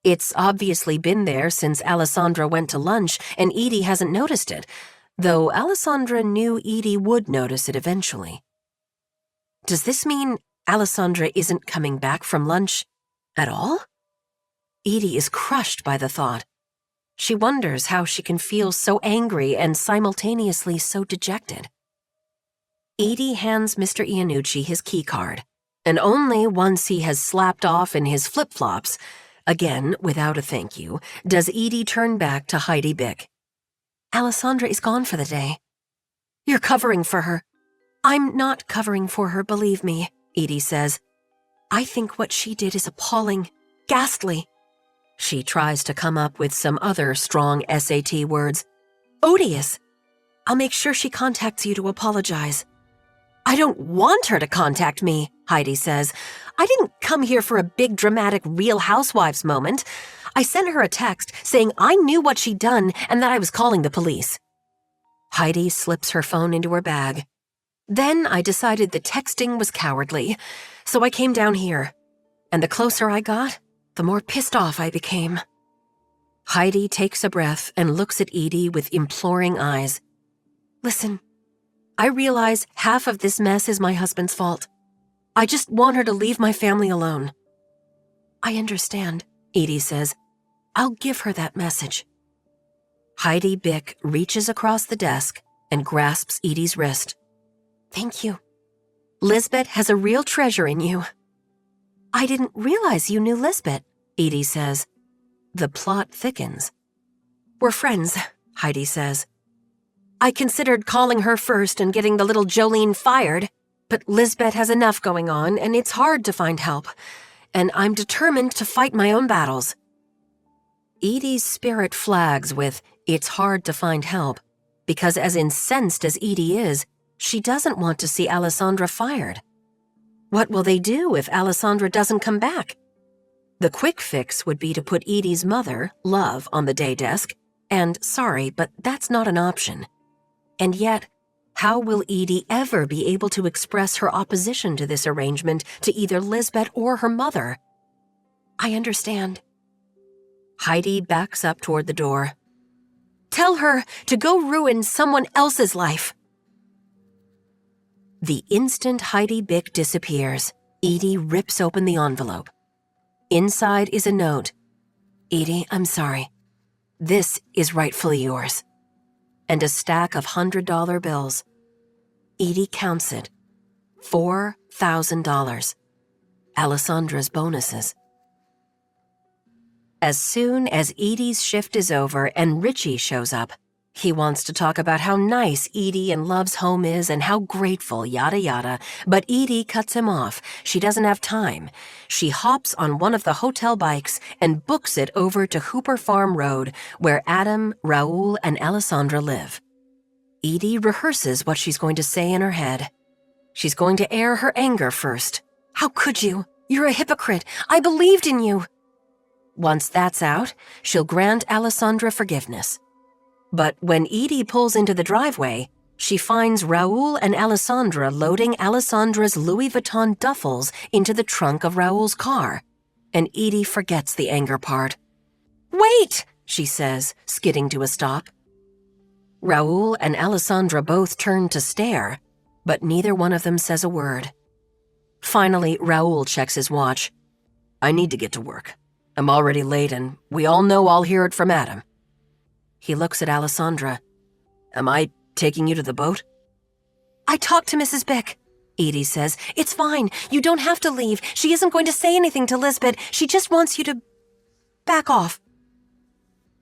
It's obviously been there since Alessandra went to lunch, and Edie hasn't noticed it, though Alessandra knew Edie would notice it eventually. Does this mean Alessandra isn't coming back from lunch at all? Edie is crushed by the thought. She wonders how she can feel so angry and simultaneously so dejected. Edie hands Mr. Iannucci his key card, and only once he has slapped off in his flip-flops, again without a thank you, does Edie turn back to Heidi Bick. Alessandra is gone for the day. You're covering for her. I'm not covering for her, believe me, Edie says. I think what she did is appalling, ghastly. She tries to come up with some other strong SAT words. Odious. I'll make sure she contacts you to apologize. I don't want her to contact me, Heidi says. I didn't come here for a big dramatic Real Housewives moment. I sent her a text saying I knew what she'd done and that I was calling the police. Heidi slips her phone into her bag. Then I decided the texting was cowardly, so I came down here. And the closer I got, the more pissed off I became. Heidi takes a breath and looks at Edie with imploring eyes. Listen, I realize half of this mess is my husband's fault. I just want her to leave my family alone. I understand, Edie says. I'll give her that message. Heidi Bick reaches across the desk and grasps Edie's wrist. Thank you. Lizbet has a real treasure in you. I didn't realize you knew Lizbet, Edie says. The plot thickens. We're friends, Heidi says. I considered calling her first and getting the little Jolene fired, but Lizbet has enough going on and it's hard to find help, and I'm determined to fight my own battles. Edie's spirit flags with, it's hard to find help, because as incensed as Edie is, she doesn't want to see Alessandra fired. What will they do if Alessandra doesn't come back? The quick fix would be to put Edie's mother, Love, on the day desk, and sorry, but that's not an option. And yet, how will Edie ever be able to express her opposition to this arrangement to either Lizbet or her mother? I understand. Heidi backs up toward the door. Tell her to go ruin someone else's life. The instant Heidi Bick disappears, Edie rips open the envelope. Inside is a note. Edie, I'm sorry. This is rightfully yours. And a stack of $100 bills. Edie counts it. $4,000. Alessandra's bonuses. As soon as Edie's shift is over and Richie shows up, he wants to talk about how nice Edie and Love's home is and how grateful, yada yada, but Edie cuts him off. She doesn't have time. She hops on one of the hotel bikes and books it over to Hooper Farm Road, where Adam, Raoul, and Alessandra live. Edie rehearses what she's going to say in her head. She's going to air her anger first. How could you? You're a hypocrite. I believed in you. Once that's out, she'll grant Alessandra forgiveness. But when Edie pulls into the driveway, she finds Raoul and Alessandra loading Alessandra's Louis Vuitton duffels into the trunk of Raoul's car, and Edie forgets the anger part. Wait, she says, skidding to a stop. Raoul and Alessandra both turn to stare, but neither one of them says a word. Finally, Raoul checks his watch. I need to get to work. I'm already late, and we all know I'll hear it from Adam. He looks at Alessandra. Am I taking you to the boat? I talked to Mrs. Bick, Edie says. It's fine. You don't have to leave. She isn't going to say anything to Lizbet. She just wants you to back off.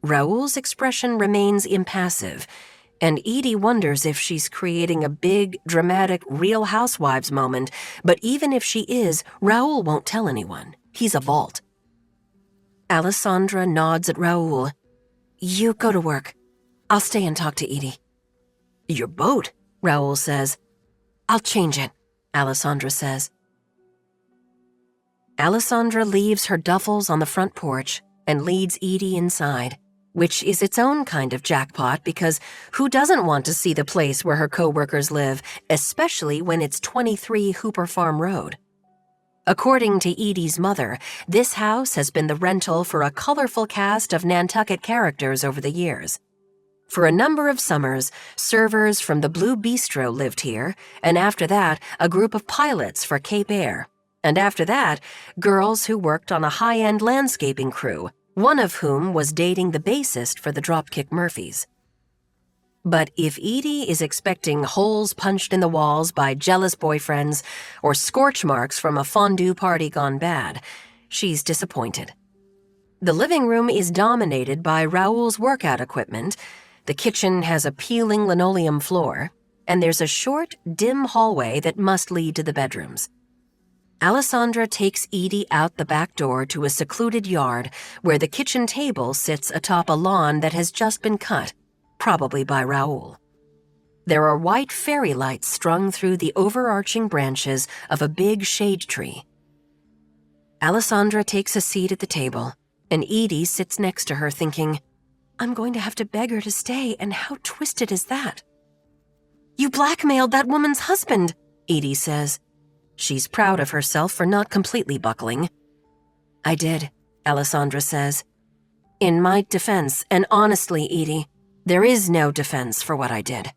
Raoul's expression remains impassive, and Edie wonders if she's creating a big, dramatic Real Housewives moment, but even if she is, Raoul won't tell anyone. He's a vault. Alessandra nods at Raoul. You go to work. I'll stay and talk to Edie. Your boat, Raoul says. I'll change it, Alessandra says. Alessandra leaves her duffels on the front porch and leads Edie inside, which is its own kind of jackpot because who doesn't want to see the place where her co-workers live, especially when it's 23 Hooper Farm Road? According to Edie's mother, this house has been the rental for a colorful cast of Nantucket characters over the years. For a number of summers, servers from the Blue Bistro lived here, and after that, a group of pilots for Cape Air, and after that, girls who worked on a high-end landscaping crew, one of whom was dating the bassist for the Dropkick Murphys. But if Edie is expecting holes punched in the walls by jealous boyfriends or scorch marks from a fondue party gone bad, she's disappointed. The living room is dominated by Raoul's workout equipment, the kitchen has a peeling linoleum floor, and there's a short, dim hallway that must lead to the bedrooms. Alessandra takes Edie out the back door to a secluded yard where the kitchen table sits atop a lawn that has just been cut, probably by Raoul. There are white fairy lights strung through the overarching branches of a big shade tree. Alessandra takes a seat at the table, and Edie sits next to her thinking, I'm going to have to beg her to stay, and how twisted is that? You blackmailed that woman's husband, Edie says. She's proud of herself for not completely buckling. I did, Alessandra says. In my defense, and honestly, Edie, there is no defense for what I did.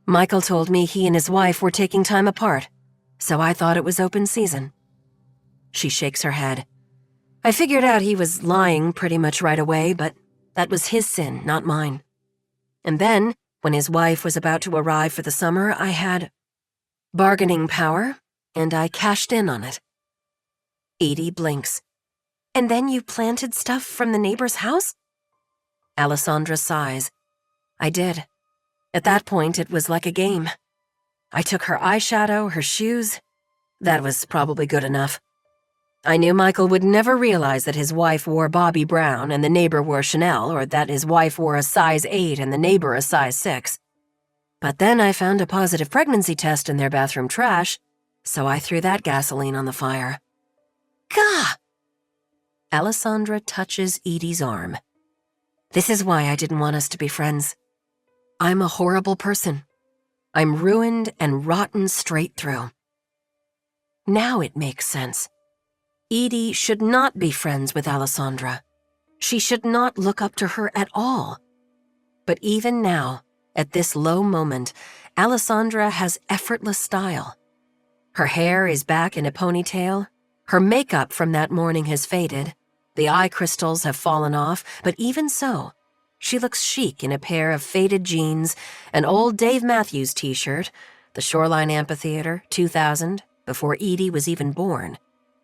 Michael told me he and his wife were taking time apart, so I thought it was open season. She shakes her head. I figured out he was lying pretty much right away, but that was his sin, not mine. And then, when his wife was about to arrive for the summer, I had bargaining power, and I cashed in on it. Edie blinks. And then you planted stuff from the neighbor's house? Alessandra sighs. I did. At that point, it was like a game. I took her eyeshadow, her shoes. That was probably good enough. I knew Michael would never realize that his wife wore Bobby Brown and the neighbor wore Chanel, or that his wife wore a size 8 and the neighbor a size 6. But then I found a positive pregnancy test in their bathroom trash, so I threw that gasoline on the fire. Gah! Alessandra touches Edie's arm. This is why I didn't want us to be friends. I'm a horrible person. I'm ruined and rotten straight through. Now it makes sense. Edie should not be friends with Alessandra. She should not look up to her at all. But even now, at this low moment, Alessandra has effortless style. Her hair is back in a ponytail. Her makeup from that morning has faded. The eye crystals have fallen off, but even so, she looks chic in a pair of faded jeans, an old Dave Matthews t-shirt, the Shoreline Amphitheater, 2000, before Edie was even born,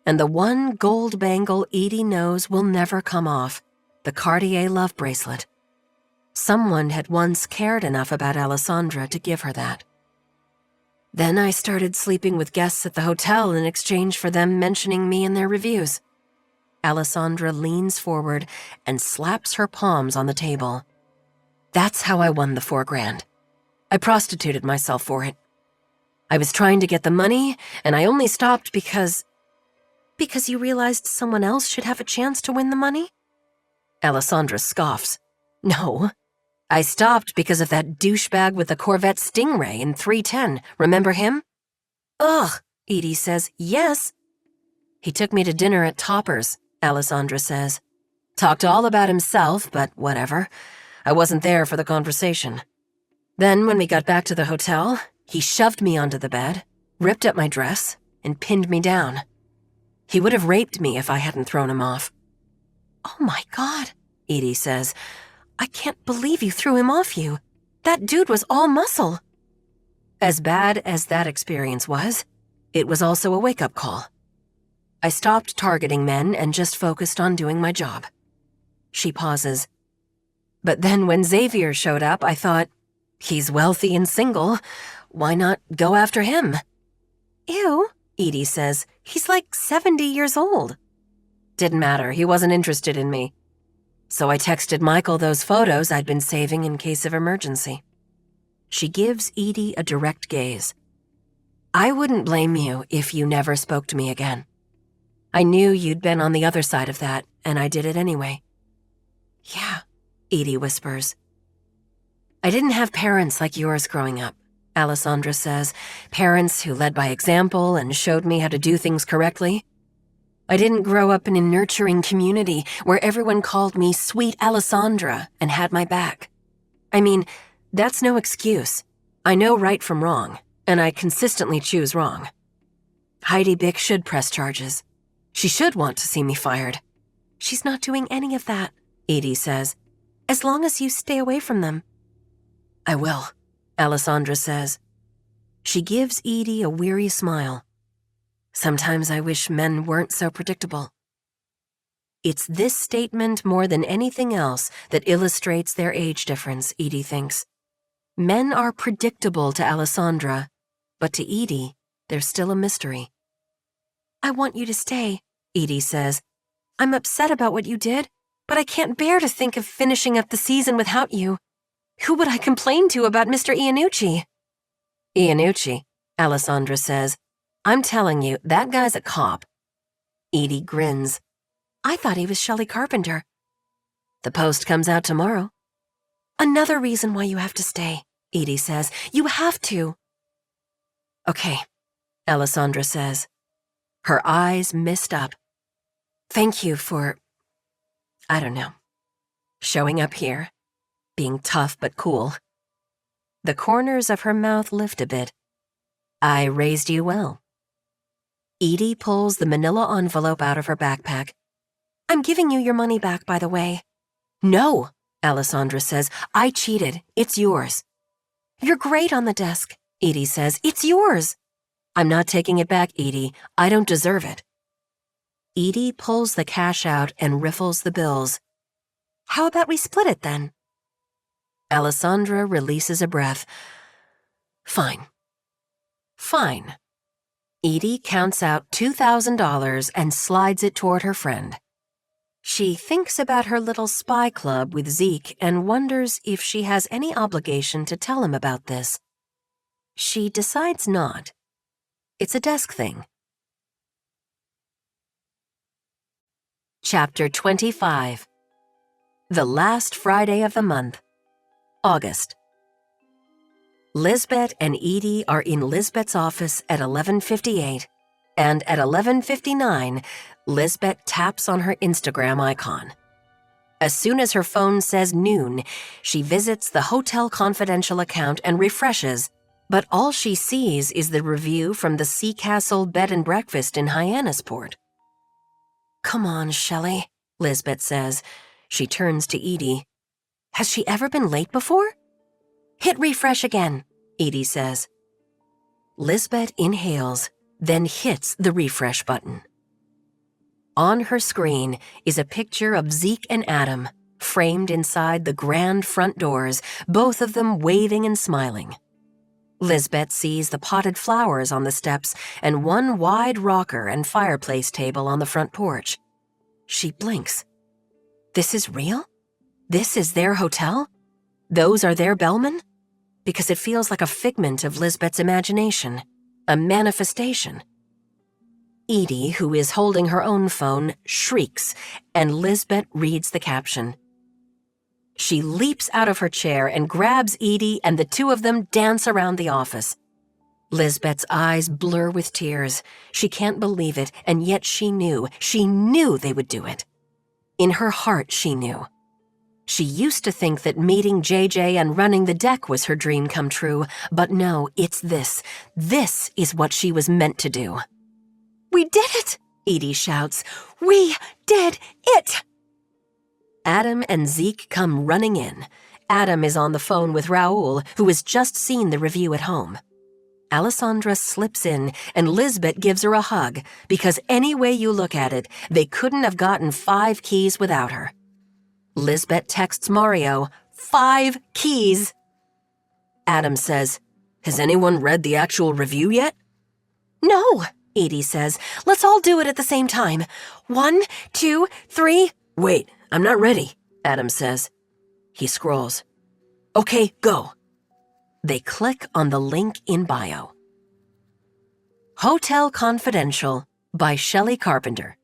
and the one gold bangle Edie knows will never come off, the Cartier love bracelet. Someone had once cared enough about Alessandra to give her that. Then I started sleeping with guests at the hotel in exchange for them mentioning me in their reviews. Alessandra leans forward and slaps her palms on the table. That's how I won the $4,000. I prostituted myself for it. I was trying to get the money, and I only stopped because... Because you realized someone else should have a chance to win the money? Alessandra scoffs. No. I stopped because of that douchebag with the Corvette Stingray in 310. Remember him? Ugh, Edie says, yes. He took me to dinner at Topper's, Alessandra says. Talked all about himself, but whatever. I wasn't there for the conversation. Then when we got back to the hotel, he shoved me onto the bed, ripped up my dress, and pinned me down. He would have raped me if I hadn't thrown him off. Oh my God, Edie says. I can't believe you threw him off you. That dude was all muscle. As bad as that experience was, it was also a wake-up call. I stopped targeting men and just focused on doing my job. She pauses. But then when Xavier showed up, I thought, he's wealthy and single. Why not go after him? Ew, Edie says. He's like 70 years old. Didn't matter. He wasn't interested in me. So I texted Michael those photos I'd been saving in case of emergency. She gives Edie a direct gaze. I wouldn't blame you if you never spoke to me again. I knew you'd been on the other side of that, and I did it anyway. Yeah, Edie whispers. I didn't have parents like yours growing up, Alessandra says. Parents who led by example and showed me how to do things correctly. I didn't grow up in a nurturing community where everyone called me Sweet Alessandra and had my back. I mean, that's no excuse. I know right from wrong, and I consistently choose wrong. Heidi Bick should press charges. She should want to see me fired. She's not doing any of that, Edie says, as long as you stay away from them. I will, Alessandra says. She gives Edie a weary smile. Sometimes I wish men weren't so predictable. It's this statement more than anything else that illustrates their age difference, Edie thinks. Men are predictable to Alessandra, but to Edie, they're still a mystery. I want you to stay, Edie says. I'm upset about what you did, but I can't bear to think of finishing up the season without you. Who would I complain to about Mr. Iannucci? Iannucci, Alessandra says. I'm telling you, that guy's a cop. Edie grins. I thought he was Shelly Carpenter. The Post comes out tomorrow. Another reason why you have to stay, Edie says. You have to. Okay, Alessandra says. Her eyes mist up. Thank you for, I don't know, showing up here, being tough but cool. The corners of her mouth lift a bit. I raised you well. Edie pulls the manila envelope out of her backpack. I'm giving you your money back, by the way. No, Alessandra says. I cheated. It's yours. You're great on the desk, Edie says. It's yours. I'm not taking it back, Edie. I don't deserve it. Edie pulls the cash out and riffles the bills. How about we split it then? Alessandra releases a breath. Fine. Fine. Edie counts out $2,000 and slides it toward her friend. She thinks about her little spy club with Zeke and wonders if she has any obligation to tell him about this. She decides not. It's a desk thing. Chapter 25. The last Friday of the month. August. Lizbet and Edie are in Lizbet's office at 11:58, and at 11:59, Lizbet taps on her Instagram icon. As soon as her phone says noon, she visits the Hotel Confidential account and refreshes, but all she sees is the review from the Sea Castle Bed and Breakfast in Hyannisport. "Come on, Shelly," Lizbet says. She turns to Edie. "Has she ever been late before?" "Hit refresh again," Edie says. Lizbet inhales, then hits the refresh button. On her screen is a picture of Zeke and Adam, framed inside the grand front doors, both of them waving and smiling. Lizbet sees the potted flowers on the steps and one wide rocker and fireplace table on the front porch. She blinks. This is real? This is their hotel? Those are their bellmen? Because it feels like a figment of Lizbet's imagination, a manifestation. Edie, who is holding her own phone, shrieks, and Lizbet reads the caption. She leaps out of her chair and grabs Edie, and the two of them dance around the office. Lizbet's eyes blur with tears. She can't believe it, and yet she knew they would do it. In her heart, she knew. She used to think that meeting JJ and running the deck was her dream come true, but no, it's this. This is what she was meant to do. "We did it!" Edie shouts. "We did it!" Adam and Zeke come running in. Adam is on the phone with Raoul, who has just seen the review at home. Alessandra slips in, and Lizbet gives her a hug, because any way you look at it, they couldn't have gotten 5 keys without her. Lizbet texts Mario, 5 keys. Adam says, "Has anyone read the actual review yet?" "No," Edie says. "Let's all do it at the same time. 1, 2, 3. "Wait, I'm not ready," Adam says. He scrolls. "Okay, go." They click on the link in bio. Hotel Confidential by Shelly Carpenter.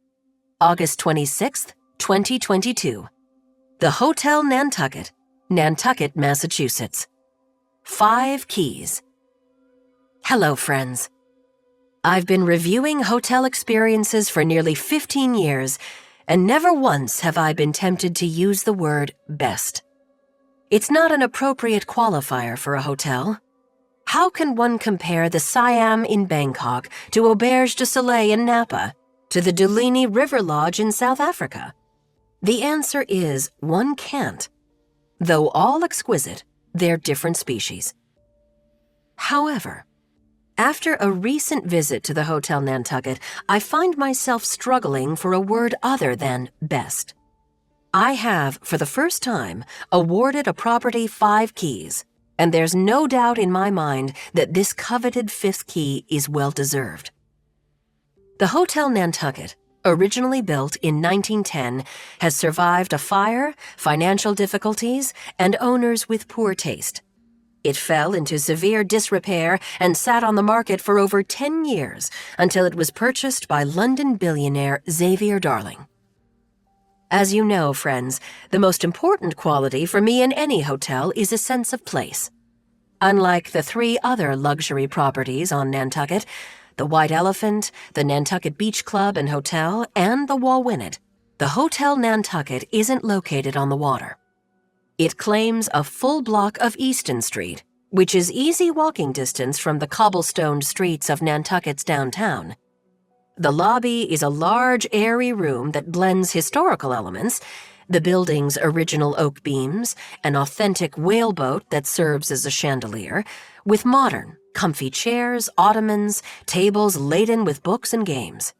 August 26th, 2022. The Hotel Nantucket, Nantucket, Massachusetts. 5 keys. Hello, friends. I've been reviewing hotel experiences for nearly 15 years, and never once have I been tempted to use the word best. It's not an appropriate qualifier for a hotel. How can one compare the Siam in Bangkok to Auberge du Soleil in Napa, to the Dulini River Lodge in South Africa? The answer is one can't. Though all exquisite, they're different species. However, after a recent visit to the Hotel Nantucket, I find myself struggling for a word other than best. I have, for the first time, awarded a property 5 keys, and there's no doubt in my mind that this coveted 5th key is well-deserved. The Hotel Nantucket, originally built in 1910, has survived a fire, financial difficulties, and owners with poor taste. It fell into severe disrepair and sat on the market for over 10 years until it was purchased by London billionaire Xavier Darling. As you know, friends, the most important quality for me in any hotel is a sense of place. Unlike the 3 other luxury properties on Nantucket, the White Elephant, the Nantucket Beach Club and Hotel, and the Wauwinet, the Hotel Nantucket isn't located on the water. It claims a full block of Easton Street, which is easy walking distance from the cobblestoned streets of Nantucket's downtown. The lobby is a large, airy room that blends historical elements, the building's original oak beams, an authentic whaleboat that serves as a chandelier, with modern, comfy chairs, ottomans, tables laden with books and games.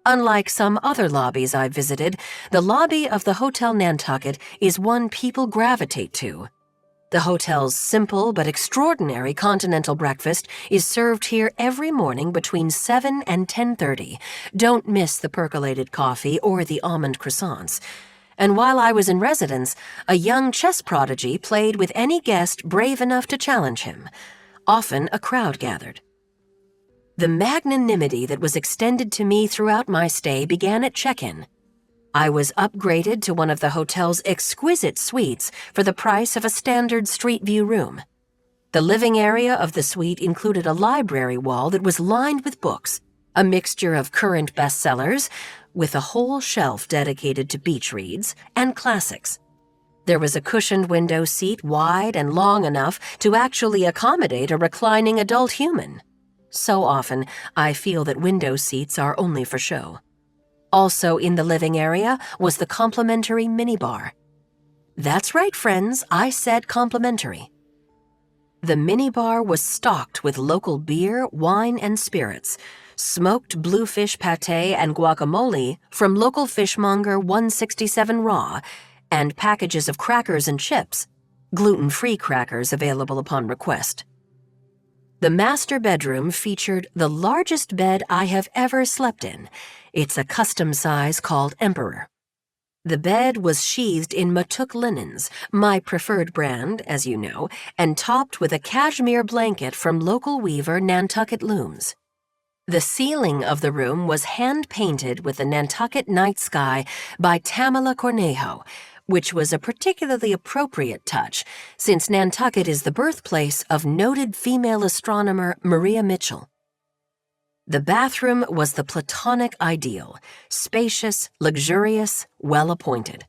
Unlike some other lobbies I've visited, the lobby of the Hotel Nantucket is one people gravitate to. The hotel's simple but extraordinary continental breakfast is served here every morning between 7 and 10:30. Don't miss the percolated coffee or the almond croissants. And while I was in residence, a young chess prodigy played with any guest brave enough to challenge him. Often a crowd gathered. The magnanimity that was extended to me throughout my stay began at check-in. I was upgraded to one of the hotel's exquisite suites for the price of a standard street view room. The living area of the suite included a library wall that was lined with books, a mixture of current bestsellers, with a whole shelf dedicated to beach reads, and classics. There was a cushioned window seat wide and long enough to actually accommodate a reclining adult human. So often, I feel that window seats are only for show. Also in the living area was the complimentary minibar. That's right, friends, I said complimentary. The minibar was stocked with local beer, wine, and spirits, smoked bluefish pâté and guacamole from local fishmonger 167 Raw, and packages of crackers and chips, gluten-free crackers available upon request. The master bedroom featured the largest bed I have ever slept in. It's a custom size called Emperor. The bed was sheathed in Matuk linens, my preferred brand, as you know, and topped with a cashmere blanket from local weaver Nantucket Looms. The ceiling of the room was hand-painted with the Nantucket night sky by Tamala Cornejo, which was a particularly appropriate touch since Nantucket is the birthplace of noted female astronomer Maria Mitchell. The bathroom was the platonic ideal, spacious, luxurious, well-appointed.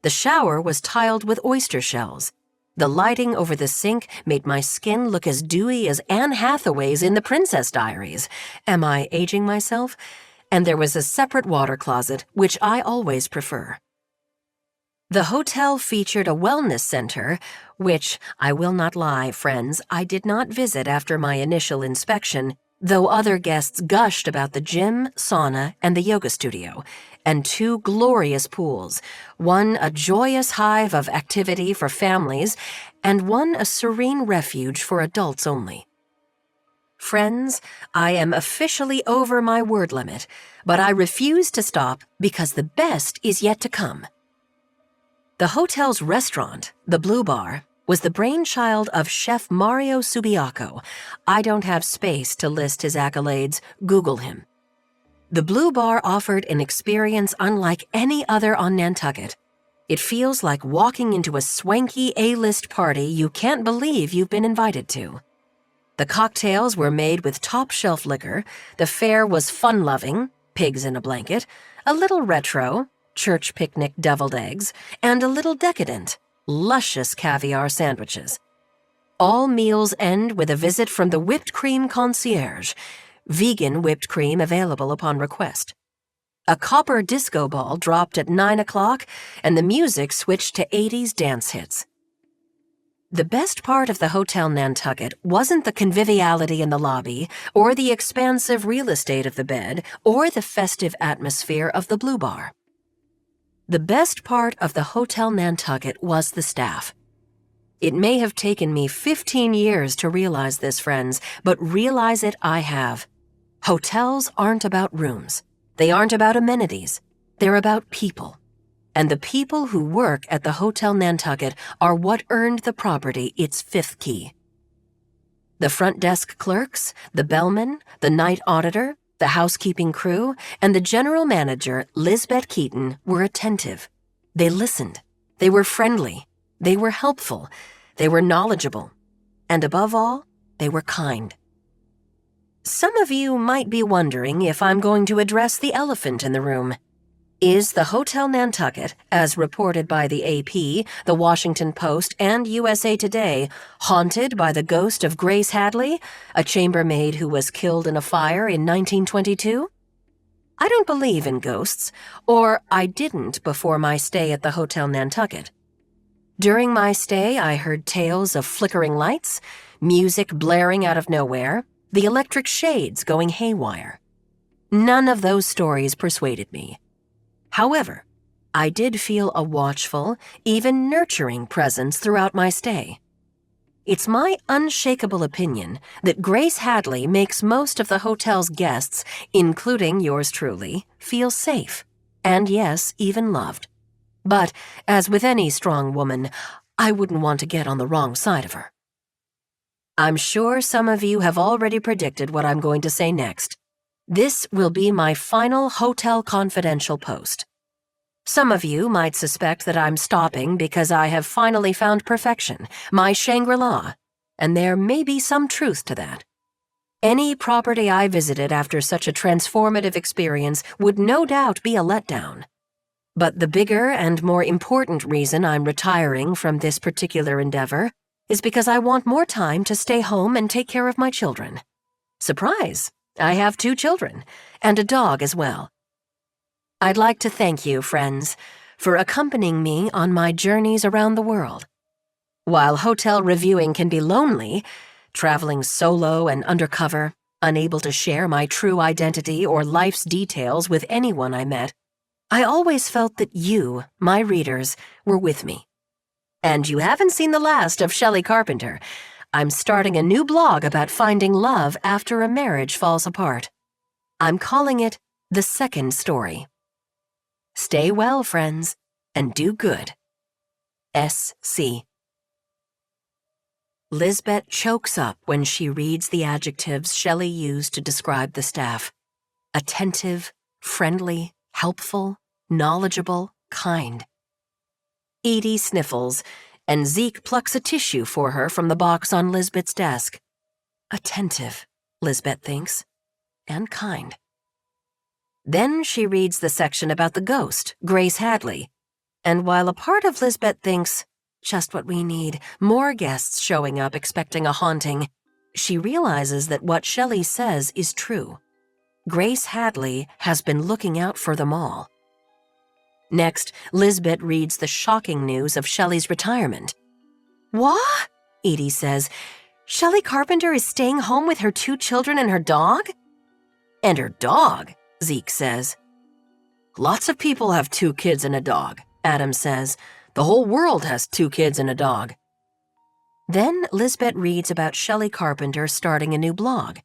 The shower was tiled with oyster shells. The lighting over the sink made my skin look as dewy as Anne Hathaway's in The Princess Diaries. Am I aging myself? And there was a separate water closet, which I always prefer. The hotel featured a wellness center, which, I will not lie, friends, I did not visit after my initial inspection, though other guests gushed about the gym, sauna, and the yoga studio, and 2 glorious pools, one a joyous hive of activity for families, and one a serene refuge for adults only. Friends, I am officially over my word limit, but I refuse to stop because the best is yet to come. The hotel's restaurant, the Blue Bar, was the brainchild of Chef Mario Subiaco. I don't have space to list his accolades. Google him. The Blue Bar offered an experience unlike any other on Nantucket. It feels like walking into a swanky A-list party you can't believe you've been invited to. The cocktails were made with top-shelf liquor, the fare was fun-loving, pigs in a blanket, a little retro, church picnic deviled eggs, and a little decadent, luscious caviar sandwiches. All meals end with a visit from the whipped cream concierge, vegan whipped cream available upon request. A copper disco ball dropped at 9 o'clock, and the music switched to 80s dance hits. The best part of the Hotel Nantucket wasn't the conviviality in the lobby, or the expansive real estate of the bed, or the festive atmosphere of the Blue Bar. The best part of the Hotel Nantucket was the staff. It may have taken me 15 years to realize this, friends, but realize it I have. Hotels aren't about rooms. They aren't about amenities. They're about people. And the people who work at the Hotel Nantucket are what earned the property its 5th key. The front desk clerks, the bellman, the night auditor, the housekeeping crew, and the general manager, Lizbet Keaton, were attentive. They listened. They were friendly. They were helpful. They were knowledgeable. And above all, they were kind. Some of you might be wondering if I'm going to address the elephant in the room. Is the Hotel Nantucket, as reported by the AP, the Washington Post, and USA Today, haunted by the ghost of Grace Hadley, a chambermaid who was killed in a fire in 1922? I don't believe in ghosts, or I didn't before my stay at the Hotel Nantucket. During my stay, I heard tales of flickering lights, music blaring out of nowhere, the electric shades going haywire. None of those stories persuaded me. However, I did feel a watchful, even nurturing presence throughout my stay. It's my unshakable opinion that Grace Hadley makes most of the hotel's guests, including yours truly, feel safe, and yes, even loved. But, as with any strong woman, I wouldn't want to get on the wrong side of her. I'm sure some of you have already predicted what I'm going to say next. This will be my final Hotel Confidential post. Some of you might suspect that I'm stopping because I have finally found perfection, my Shangri-La, and there may be some truth to that. Any property I visited after such a transformative experience would no doubt be a letdown. But the bigger and more important reason I'm retiring from this particular endeavor is because I want more time to stay home and take care of my children. Surprise! I have 2 children, and a dog as well. I'd like to thank you, friends, for accompanying me on my journeys around the world. While hotel reviewing can be lonely, traveling solo and undercover, unable to share my true identity or life's details with anyone I met, I always felt that you, my readers, were with me. And you haven't seen the last of Shelly Carpenter. I'm starting a new blog about finding love after a marriage falls apart. I'm calling it The Second Story. Stay well, friends, and do good. S.C. Lizbet chokes up when she reads the adjectives Shelly used to describe the staff. Attentive, friendly, helpful, knowledgeable, kind. Edie sniffles, and Zeke plucks a tissue for her from the box on Lizbet's desk. Attentive, Lizbet thinks, and kind. Then she reads the section about the ghost, Grace Hadley, and while a part of Lizbet thinks, just what we need, more guests showing up expecting a haunting, she realizes that what Shelly says is true. Grace Hadley has been looking out for them all. Next, Lizbet reads the shocking news of Shelly's retirement. What? Edie says. Shelly Carpenter is staying home with her 2 children and her dog? And her dog, Zeke says. Lots of people have 2 kids and a dog, Adam says. The whole world has 2 kids and a dog. Then Lizbet reads about Shelly Carpenter starting a new blog.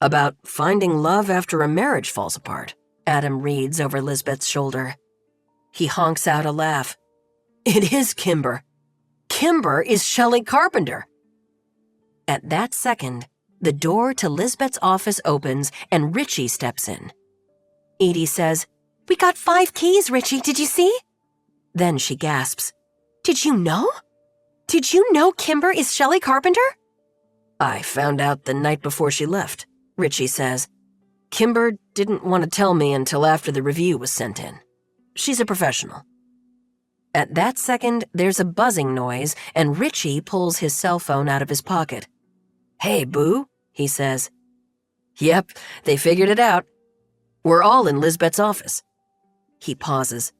About finding love after a marriage falls apart, Adam reads over Lizbet's shoulder. He honks out a laugh. It is Kimber. Kimber is Shelly Carpenter. At that second, the door to Lizbet's office opens and Richie steps in. Edie says, We got 5 keys, Richie, did you see? Then she gasps, Did you know? Did you know Kimber is Shelly Carpenter? I found out the night before she left, Richie says. Kimber didn't want to tell me until after the review was sent in. She's a professional. At that second, there's a buzzing noise, and Richie pulls his cell phone out of his pocket. Hey, boo, he says. Yep, they figured it out. We're all in Lizbet's office. He pauses.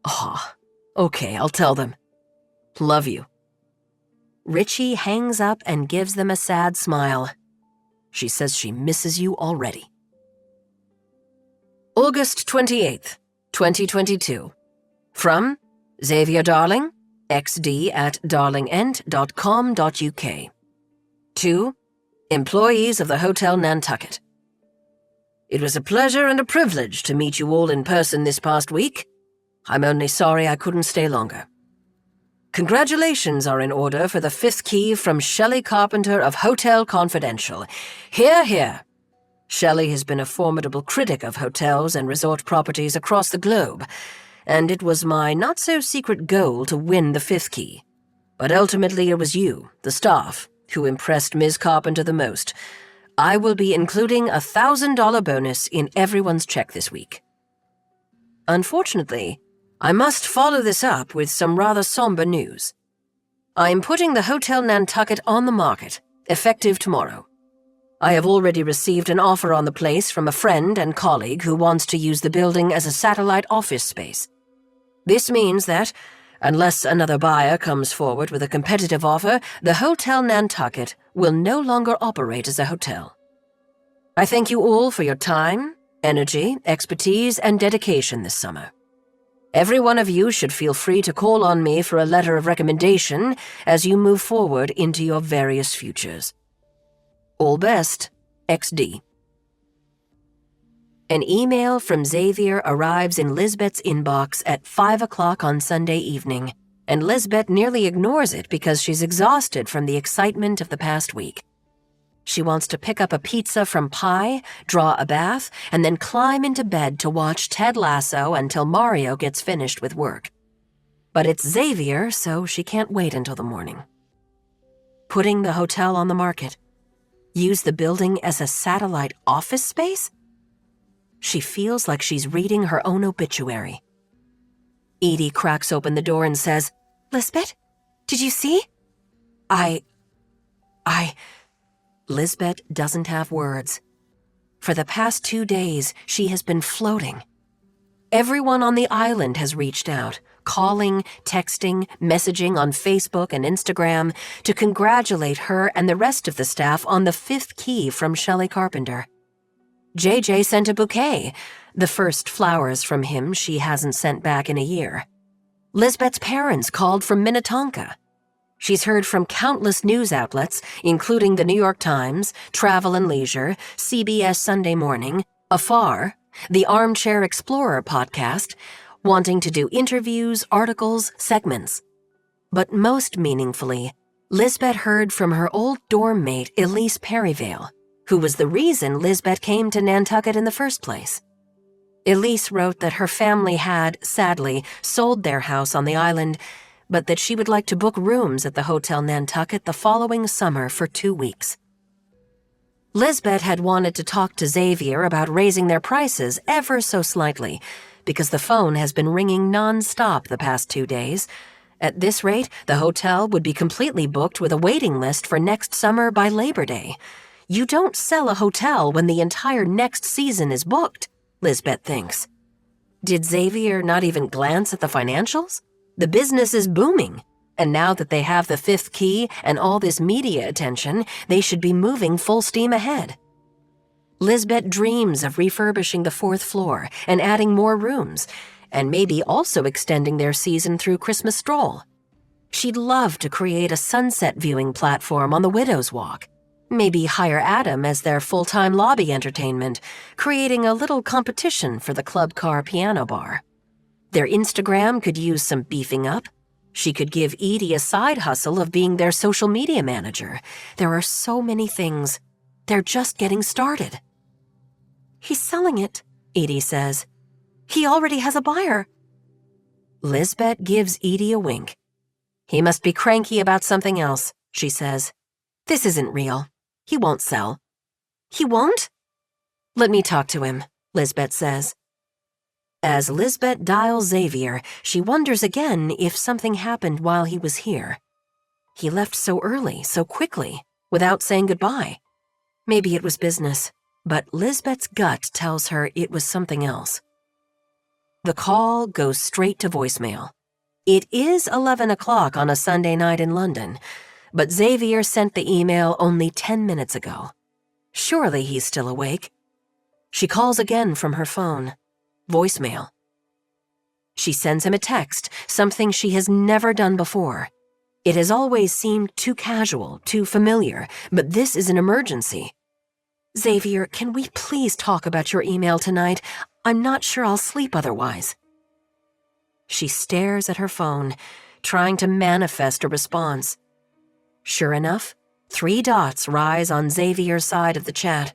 Aw, okay, I'll tell them. Love you. Richie hangs up and gives them a sad smile. She says she misses you already. August 28th. 2022. From Xavier Darling, xd@darlingent.com.uk. To employees of the Hotel Nantucket. It was a pleasure and a privilege to meet you all in person this past week. I'm only sorry I couldn't stay longer. Congratulations are in order for the 5th key from Shelly Carpenter of Hotel Confidential. Hear, hear. Shelly has been a formidable critic of hotels and resort properties across the globe, and it was my not-so-secret goal to win the 5th key. But ultimately it was you, the staff, who impressed Ms. Carpenter the most. I will be including a $1,000 bonus in everyone's check this week. Unfortunately, I must follow this up with some rather somber news. I am putting the Hotel Nantucket on the market, effective tomorrow. I have already received an offer on the place from a friend and colleague who wants to use the building as a satellite office space. This means that, unless another buyer comes forward with a competitive offer, the Hotel Nantucket will no longer operate as a hotel. I thank you all for your time, energy, expertise, and dedication this summer. Every one of you should feel free to call on me for a letter of recommendation as you move forward into your various futures. All best, XD. An email from Xavier arrives in Lizbet's inbox at 5 o'clock on Sunday evening. and Lizbet nearly ignores it because she's exhausted from the excitement of the past week. She wants to pick up a pizza from Pie, draw a bath, and then climb into bed to watch Ted Lasso until Mario gets finished with work. But it's Xavier, so she can't wait until the morning. Putting the hotel on the market. Use the building as a satellite office space? She feels like she's reading her own obituary. Edie cracks open the door and says, Lizbet, did you see? Lizbet doesn't have words. For the past 2 days, she has been floating. Everyone on the island has reached out, calling, texting, messaging on Facebook and Instagram to congratulate her and the rest of the staff on the 5th key from Shelly Carpenter. JJ sent a bouquet, the first flowers from him she hasn't sent back in a year. Lizbet's parents called from Minnetonka. She's heard from countless news outlets, including the New York Times, Travel and Leisure, CBS Sunday Morning, Afar, the Armchair Explorer podcast, wanting to do interviews, articles, segments. But most meaningfully, Lizbet heard from her old dorm mate Elise Perryvale, who was the reason Lizbet came to Nantucket in the first place. Elise wrote that her family had, sadly, sold their house on the island, but that she would like to book rooms at the Hotel Nantucket the following summer for 2 weeks. Lizbet had wanted to talk to Xavier about raising their prices ever so slightly, because the phone has been ringing non-stop the past 2 days. At this rate, the hotel would be completely booked with a waiting list for next summer by Labor Day. You don't sell a hotel when the entire next season is booked, Lizbet thinks. Did Xavier not even glance at the financials? The business is booming, and now that they have the 5th key and all this media attention, they should be moving full steam ahead. Lizbet dreams of refurbishing the 4th floor and adding more rooms, and maybe also extending their season through Christmas stroll. She'd love to create a sunset viewing platform on the Widow's Walk. Maybe hire Adam as their full-time lobby entertainment, creating a little competition for the club car piano bar. Their Instagram could use some beefing up. She could give Edie a side hustle of being their social media manager. There are so many things. They're just getting started. He's selling it, Edie says. He already has a buyer. Lizbet gives Edie a wink. He must be cranky about something else, she says. This isn't real. He won't sell. He won't? Let me talk to him, Lizbet says. As Lizbet dials Xavier, she wonders again if something happened while he was here. He left so early, so quickly, without saying goodbye. Maybe it was business, but Lizbet's gut tells her it was something else. The call goes straight to voicemail. It is 11 o'clock on a Sunday night in London, but Xavier sent the email only 10 minutes ago. Surely he's still awake. She calls again from her phone. Voicemail. She sends him a text, something she has never done before. It has always seemed too casual, too familiar, but this is an emergency. Xavier, can we please talk about your email tonight? I'm not sure I'll sleep otherwise. She stares at her phone, trying to manifest a response. Sure enough, 3 dots rise on Xavier's side of the chat.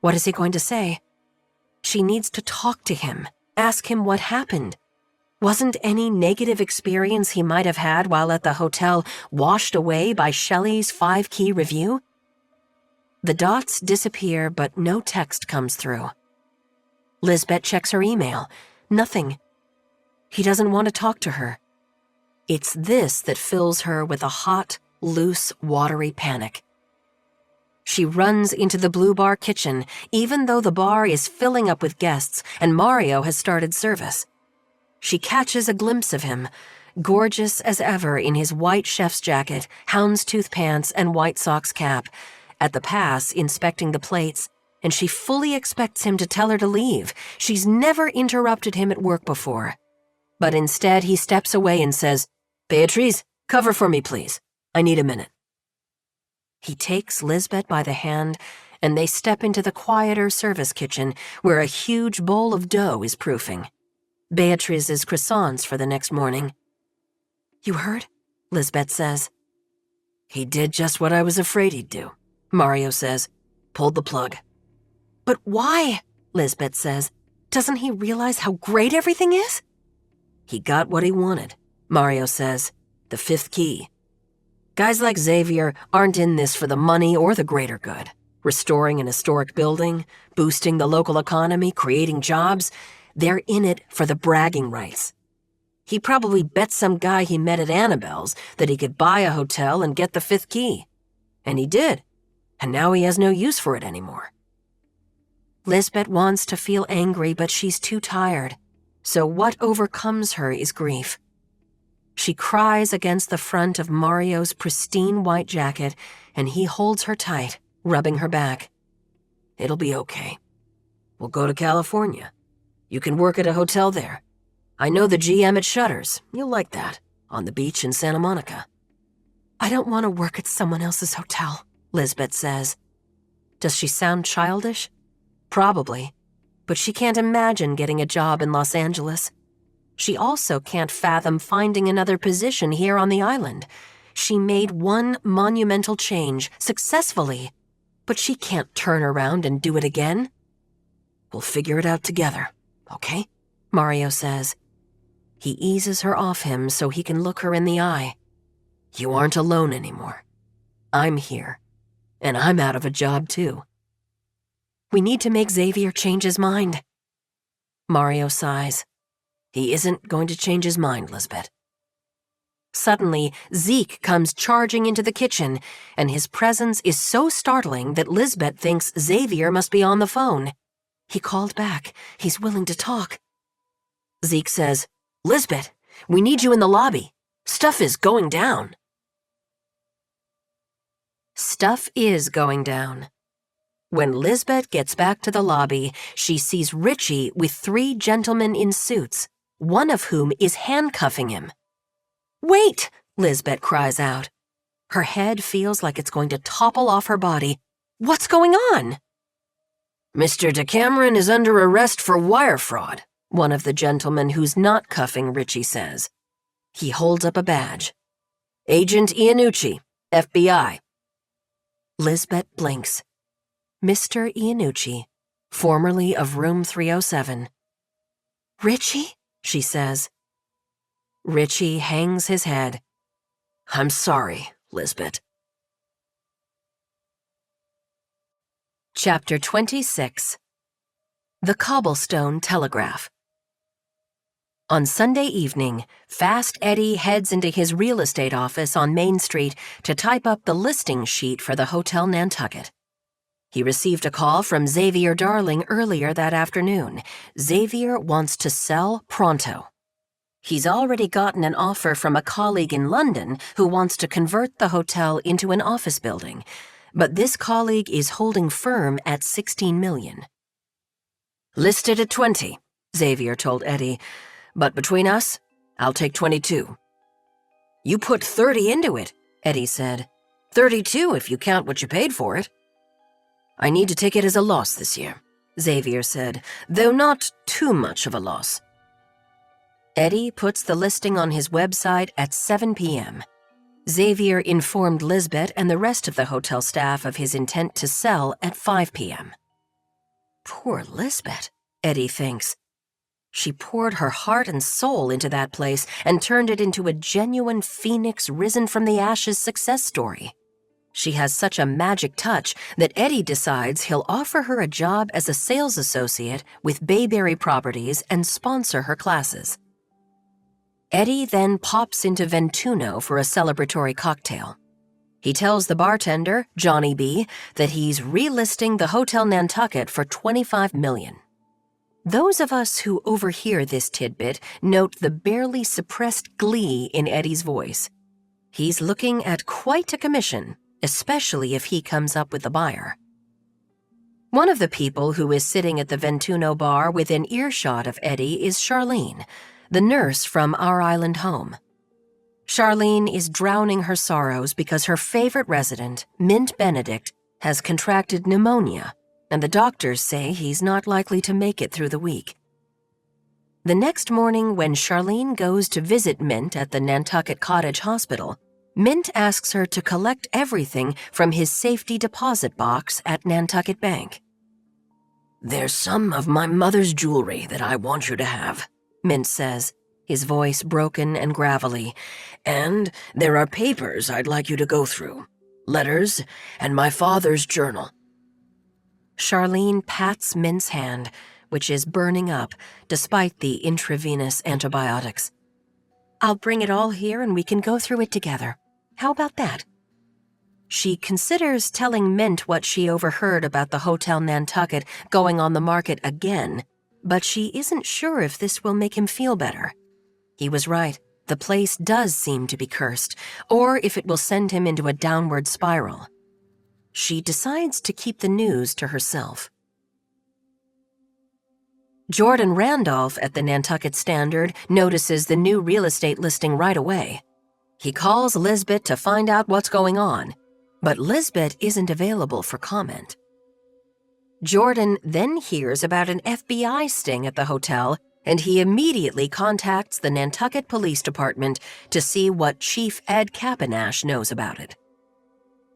What is he going to say? She needs to talk to him, ask him what happened. Wasn't any negative experience he might have had while at the hotel washed away by Shelly's 5-key review? The dots disappear, but no text comes through. Lizbet checks her email. Nothing. He doesn't want to talk to her. It's this that fills her with a hot, loose, watery panic. She runs into the Blue Bar kitchen, even though the bar is filling up with guests and Mario has started service. She catches a glimpse of him, gorgeous as ever in his white chef's jacket, houndstooth pants, and White Sox cap, at the pass inspecting the plates, and she fully expects him to tell her to leave. She's never interrupted him at work before. But instead he steps away and says, "Beatrice, cover for me, please. I need a minute." He takes Lizbet by the hand, and they step into the quieter service kitchen where a huge bowl of dough is proofing. Beatrice's croissants for the next morning. You heard? Lizbet says. He did just what I was afraid he'd do, Mario says. Pulled the plug. But why? Lizbet says. Doesn't he realize how great everything is? He got what he wanted, Mario says. The fifth key. Guys like Xavier aren't in this for the money or the greater good. Restoring an historic building, boosting the local economy, creating jobs. They're in it for the bragging rights. He probably bet some guy he met at Annabelle's that he could buy a hotel and get the fifth key. And he did. And now he has no use for it anymore. Lizbet wants to feel angry, but she's too tired. So what overcomes her is grief. She cries against the front of Mario's pristine white jacket, and he holds her tight, rubbing her back. It'll be okay. We'll go to California. You can work at a hotel there. I know the GM at Shutters. You'll like that. On the beach in Santa Monica. I don't want to work at someone else's hotel, Lizbet says. Does she sound childish? Probably. But she can't imagine getting a job in Los Angeles. She also can't fathom finding another position here on the island. She made one monumental change, successfully. But she can't turn around and do it again. We'll figure it out together, okay? Mario says. He eases her off him so he can look her in the eye. You aren't alone anymore. I'm here. And I'm out of a job, too. We need to make Xavier change his mind. Mario sighs. He isn't going to change his mind, Lizbet. Suddenly, Zeke comes charging into the kitchen, and his presence is so startling that Lizbet thinks Xavier must be on the phone. He called back. He's willing to talk. Zeke says, Lizbet, we need you in the lobby. Stuff is going down. Stuff is going down. When Lizbet gets back to the lobby, she sees Richie with 3 gentlemen in suits, one of whom is handcuffing him. Wait! Lizbet cries out. Her head feels like it's going to topple off her body. What's going on? Mr. Decameron is under arrest for wire fraud, one of the gentlemen who's not cuffing Richie says. He holds up a badge. Agent Iannucci, FBI. Lizbet blinks. Mr. Iannucci, formerly of room 307. Richie? She says. Richie hangs his head. I'm sorry, Lizbet. Chapter 26. The Cobblestone Telegraph. On Sunday evening, Fast Eddie heads into his real estate office on Main Street to type up the listing sheet for the Hotel Nantucket. He received a call from Xavier Darling earlier that afternoon. Xavier wants to sell pronto. He's already gotten an offer from a colleague in London who wants to convert the hotel into an office building, but this colleague is holding firm at $16 million. Listed at 20, Xavier told Edie, but between us, I'll take 22. You put 30 into it, Edie said. 32 if you count what you paid for it. I need to take it as a loss this year, Xavier said, though not too much of a loss. Edie puts the listing on his website at 7 p.m. Xavier informed Lizbet and the rest of the hotel staff of his intent to sell at 5 p.m. Poor Lizbet, Edie thinks. She poured her heart and soul into that place and turned it into a genuine phoenix risen from the ashes success story. She has such a magic touch that Edie decides he'll offer her a job as a sales associate with Bayberry Properties and sponsor her classes. Edie then pops into Ventuno for a celebratory cocktail. He tells the bartender, Johnny B., that he's relisting the Hotel Nantucket for $25 million. Those of us who overhear this tidbit note the barely suppressed glee in Eddie's voice. He's looking at quite a commission, especially if he comes up with the buyer. One of the people who is sitting at the Ventuno bar within earshot of Edie is Charlene, the nurse from Our Island Home. Charlene is drowning her sorrows because her favorite resident, Mint Benedict, has contracted pneumonia, and the doctors say he's not likely to make it through the week. The next morning, when Charlene goes to visit Mint at the Nantucket Cottage Hospital, Mint asks her to collect everything from his safety deposit box at Nantucket Bank. "There's some of my mother's jewelry that I want you to have," Mint says, his voice broken and gravelly, "and there are papers I'd like you to go through. Letters and my father's journal." Charlene pats Mint's hand, which is burning up despite the intravenous antibiotics. "I'll bring it all here and we can go through it together. How about that?" She considers telling Mint what she overheard about the Hotel Nantucket going on the market again, but she isn't sure if this will make him feel better. He was right. The place does seem to be cursed, or if it will send him into a downward spiral. She decides to keep the news to herself. Jordan Randolph at the Nantucket Standard notices the new real estate listing right away. He calls Lizbet to find out what's going on, but Lizbet isn't available for comment. Jordan then hears about an FBI sting at the hotel, and he immediately contacts the Nantucket Police Department to see what Chief Ed Capinash knows about it.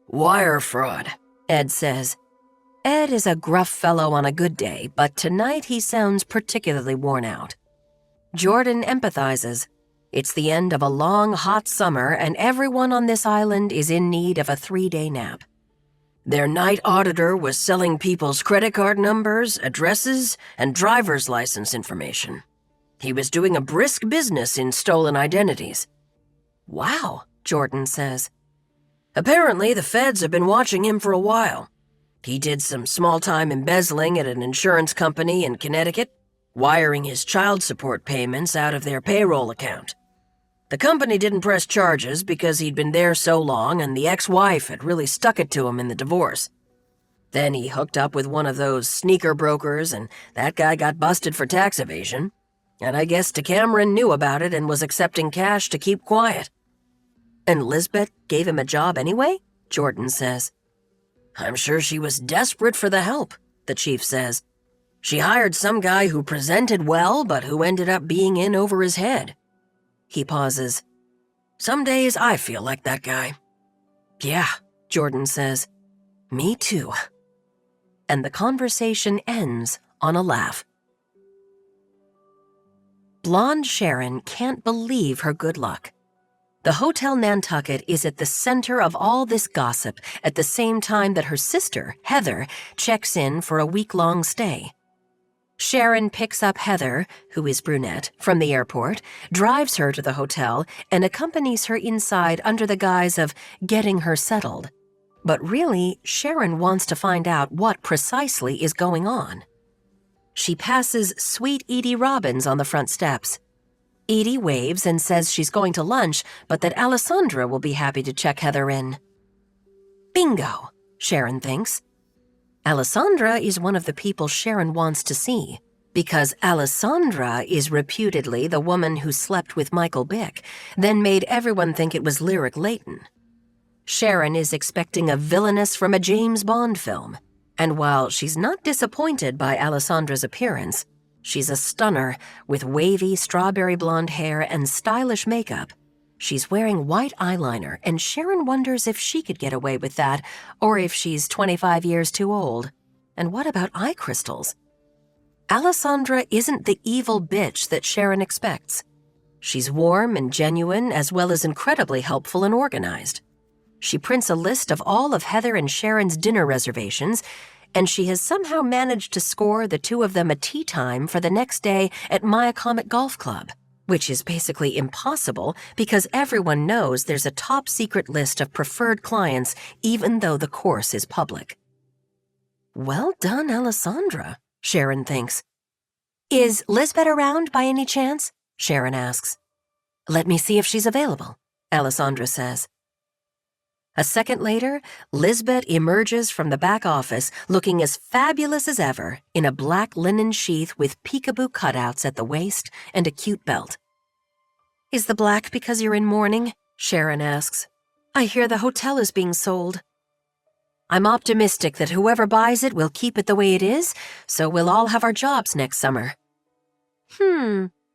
"Wire fraud," Ed says. Ed is a gruff fellow on a good day, but tonight he sounds particularly worn out. Jordan empathizes. It's the end of a long, hot summer, and everyone on this island is in need of a 3-day nap. "Their night auditor was selling people's credit card numbers, addresses, and driver's license information. He was doing a brisk business in stolen identities." "Wow," Jordan says. "Apparently, the feds have been watching him for a while. He did some small-time embezzling at an insurance company in Connecticut, wiring his child support payments out of their payroll account. The company didn't press charges because he'd been there so long and the ex-wife had really stuck it to him in the divorce. Then he hooked up with one of those sneaker brokers, and that guy got busted for tax evasion. And I guess DeCameron knew about it and was accepting cash to keep quiet." "And Lizbet gave him a job anyway?" Jordan says. "I'm sure she was desperate for the help," the chief says. "She hired some guy who presented well, but who ended up being in over his head." He pauses. "Some days I feel like that guy." "Yeah," Jordan says. "Me too." And the conversation ends on a laugh. Blonde Sharon can't believe her good luck. The Hotel Nantucket is at the center of all this gossip at the same time that her sister, Heather, checks in for a week-long stay. Sharon picks up Heather, who is brunette, from the airport, drives her to the hotel, and accompanies her inside under the guise of getting her settled. But really, Sharon wants to find out what precisely is going on. She passes sweet Edie Robbins on the front steps. Edie waves and says she's going to lunch, but that Alessandra will be happy to check Heather in. Bingo, Sharon thinks. Alessandra is one of the people Sharon wants to see, because Alessandra is reputedly the woman who slept with Michael Bick, then made everyone think it was Lyric Layton. Sharon is expecting a villainess from a James Bond film, and while she's not disappointed by Alessandra's appearance, she's a stunner with wavy strawberry blonde hair and stylish makeup. She's wearing white eyeliner, and Sharon wonders if she could get away with that, or if she's 25 years too old. And what about eye crystals? Alessandra isn't the evil bitch that Sharon expects. She's warm and genuine, as well as incredibly helpful and organized. She prints a list of all of Heather and Sharon's dinner reservations, and she has somehow managed to score the two of them a tea time for the next day at Myacomet Golf Club, which is basically impossible because everyone knows there's a top-secret list of preferred clients even though the course is public. Well done, Alessandra, Sharon thinks. Is Lizbet around by any chance? Sharon asks. Let me see if she's available, Alessandra says. A second later, Lizbet emerges from the back office looking as fabulous as ever in a black linen sheath with peekaboo cutouts at the waist and a cute belt. Is the black because you're in mourning? Sharon asks. I hear the hotel is being sold. I'm optimistic that whoever buys it will keep it the way it is, so we'll all have our jobs next summer.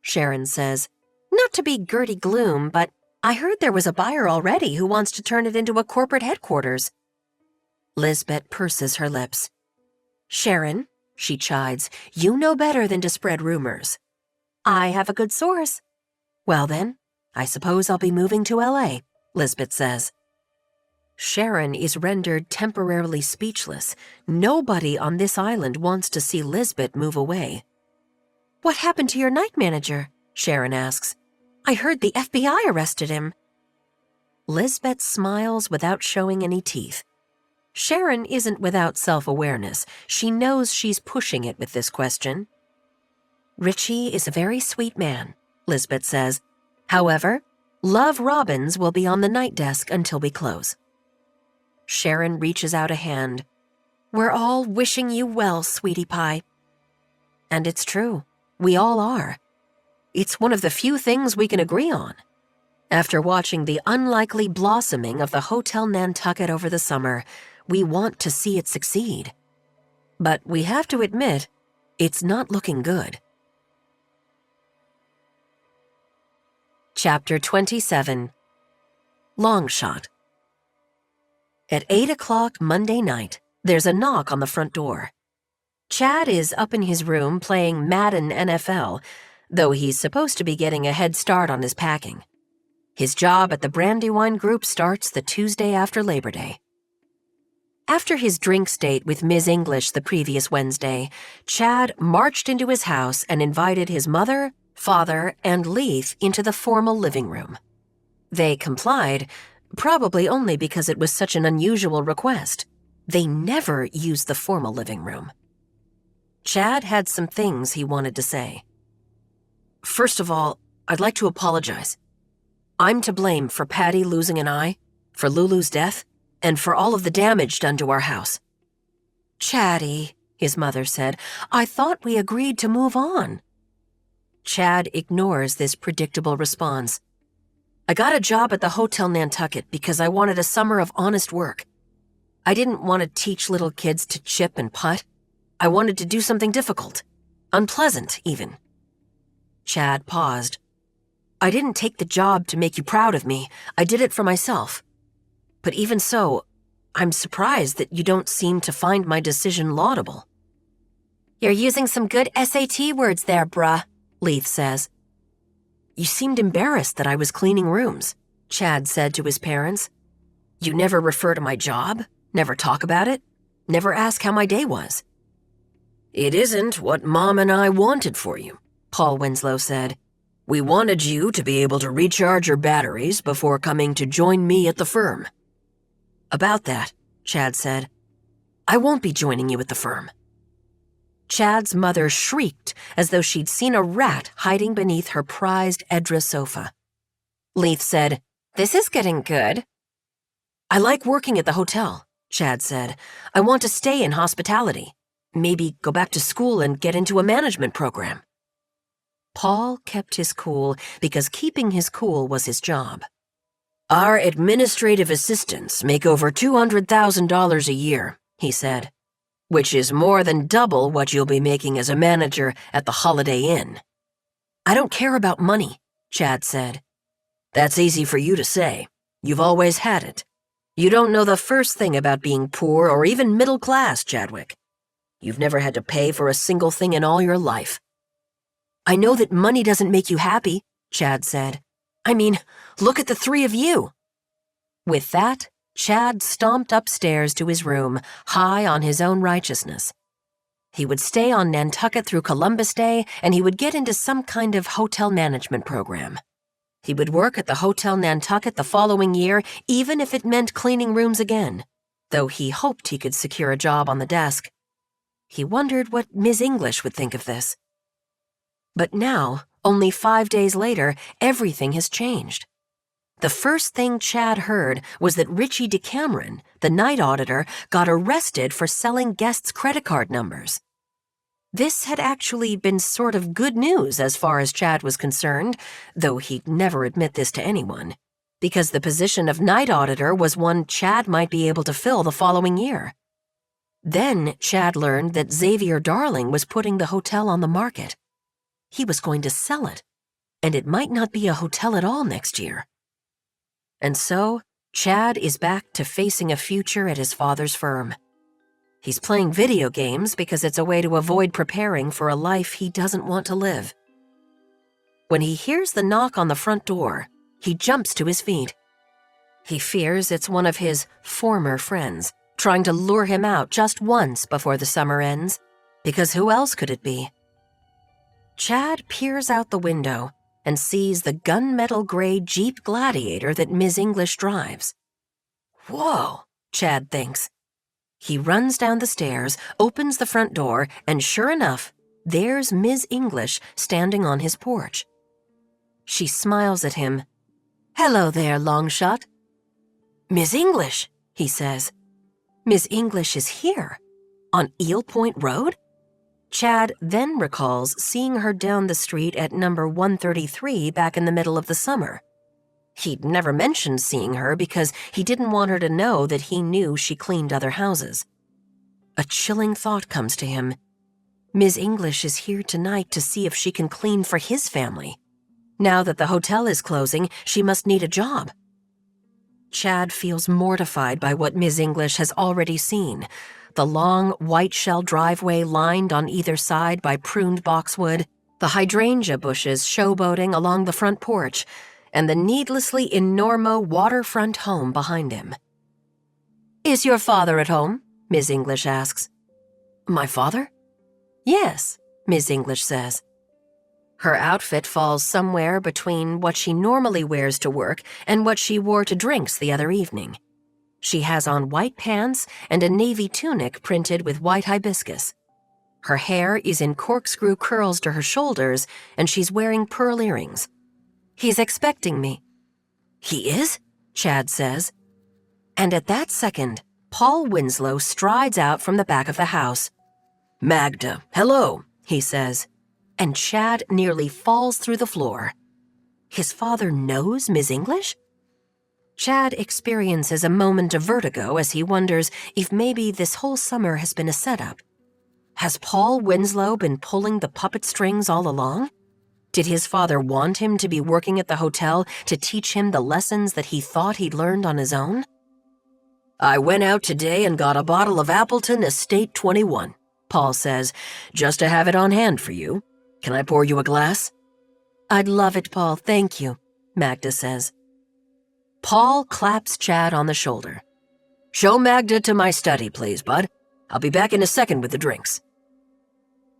Sharon says. Not to be Gertie Gloom, but I heard there was a buyer already who wants to turn it into a corporate headquarters. Lizbet purses her lips. Sharon, she chides, you know better than to spread rumors. I have a good source. Well then, I suppose I'll be moving to L.A., Lizbet says. Sharon is rendered temporarily speechless. Nobody on this island wants to see Lizbet move away. What happened to your night manager? Sharon asks. I heard the FBI arrested him. Lizbet smiles without showing any teeth. Sharon isn't without self-awareness. She knows she's pushing it with this question. Richie is a very sweet man, Lizbet says. However, Love Robbins will be on the night desk until we close. Sharon reaches out a hand. We're all wishing you well, sweetie pie. And it's true. We all are. It's one of the few things we can agree on. After watching the unlikely blossoming of the Hotel Nantucket over the summer, we want to see it succeed. But we have to admit, it's not looking good. Chapter 27. Long Shot. At 8 o'clock Monday night, there's a knock on the front door. Chad is up in his room playing Madden NFL, though he's supposed to be getting a head start on his packing. His job at the Brandywine Group starts the Tuesday after Labor Day. After his drinks date with Ms. English the previous Wednesday, Chad marched into his house and invited his mother, father, and Leith into the formal living room. They complied, probably only because it was such an unusual request. They never used the formal living room. Chad had some things he wanted to say. First of all, I'd like to apologize. I'm to blame for Patty losing an eye, for Lulu's death, and for all of the damage done to our house. Chaddy, his mother said, I thought we agreed to move on. Chad ignores this predictable response. I got a job at the Hotel Nantucket because I wanted a summer of honest work. I didn't want to teach little kids to chip and putt. I wanted to do something difficult, unpleasant even. Chad paused. I didn't take the job to make you proud of me. I did it for myself. But even so, I'm surprised that you don't seem to find my decision laudable. You're using some good SAT words there, bruh, Leith says. You seemed embarrassed that I was cleaning rooms, Chad said to his parents. You never refer to my job, never talk about it, never ask how my day was. It isn't what Mom and I wanted for you, Paul Winslow said. We wanted you to be able to recharge your batteries before coming to join me at the firm. About that, Chad said, I won't be joining you at the firm. Chad's mother shrieked as though she'd seen a rat hiding beneath her prized Edra sofa. Leith said, This is getting good. I like working at the hotel, Chad said. I want to stay in hospitality. Maybe go back to school and get into a management program. Paul kept his cool because keeping his cool was his job. Our administrative assistants make over $200,000 a year, he said, which is more than double what you'll be making as a manager at the Holiday Inn. I don't care about money, Chad said. That's easy for you to say. You've always had it. You don't know the first thing about being poor or even middle class, Chadwick. You've never had to pay for a single thing in all your life. I know that money doesn't make you happy, Chad said. I mean, look at the three of you. With that, Chad stomped upstairs to his room, high on his own righteousness. He would stay on Nantucket through Columbus Day, and he would get into some kind of hotel management program. He would work at the Hotel Nantucket the following year, even if it meant cleaning rooms again, though he hoped he could secure a job on the desk. He wondered what Ms. English would think of this. But now, only 5 days later, everything has changed. The first thing Chad heard was that Richie DeCameron, the night auditor, got arrested for selling guests' credit card numbers. This had actually been sort of good news as far as Chad was concerned, though he'd never admit this to anyone, because the position of night auditor was one Chad might be able to fill the following year. Then Chad learned that Xavier Darling was putting the hotel on the market. He was going to sell it, and it might not be a hotel at all next year. And so, Chad is back to facing a future at his father's firm. He's playing video games because it's a way to avoid preparing for a life he doesn't want to live. When he hears the knock on the front door, he jumps to his feet. He fears it's one of his former friends, trying to lure him out just once before the summer ends, because who else could it be? Chad peers out the window and sees the gunmetal gray Jeep Gladiator that Ms. English drives. Whoa, Chad thinks. He runs down the stairs, opens the front door, and sure enough, there's Ms. English standing on his porch. She smiles at him. "Hello there, Longshot." "Miss English," he says. Miss English is here? On Eel Point Road? Chad then recalls seeing her down the street at number 133 back in the middle of the summer. He'd never mentioned seeing her because he didn't want her to know that he knew she cleaned other houses. A chilling thought comes to him. Ms. English is here tonight to see if she can clean for his family. Now that the hotel is closing, she must need a job. Chad feels mortified by what Ms. English has already seen. The long, white shell driveway lined on either side by pruned boxwood, the hydrangea bushes showboating along the front porch, and the needlessly enormo waterfront home behind him. "Is your father at home?" Ms. English asks. "My father?" "Yes," Ms. English says. Her outfit falls somewhere between what she normally wears to work and what she wore to drinks the other evening. She has on white pants and a navy tunic printed with white hibiscus. Her hair is in corkscrew curls to her shoulders, and she's wearing pearl earrings. "He's expecting me." "He is?" Chad says. And at that second, Paul Winslow strides out from the back of the house. "Magda, hello," he says, and Chad nearly falls through the floor. His father knows Ms. English? Chad experiences a moment of vertigo as he wonders if maybe this whole summer has been a setup. Has Paul Winslow been pulling the puppet strings all along? Did his father want him to be working at the hotel to teach him the lessons that he thought he'd learned on his own? "I went out today and got a bottle of Appleton Estate 21, Paul says, "just to have it on hand for you. Can I pour you a glass?" "I'd love it, Paul, thank you," Magda says. Paul claps Chad on the shoulder. "Show Magda to my study, please, bud. I'll be back in a second with the drinks."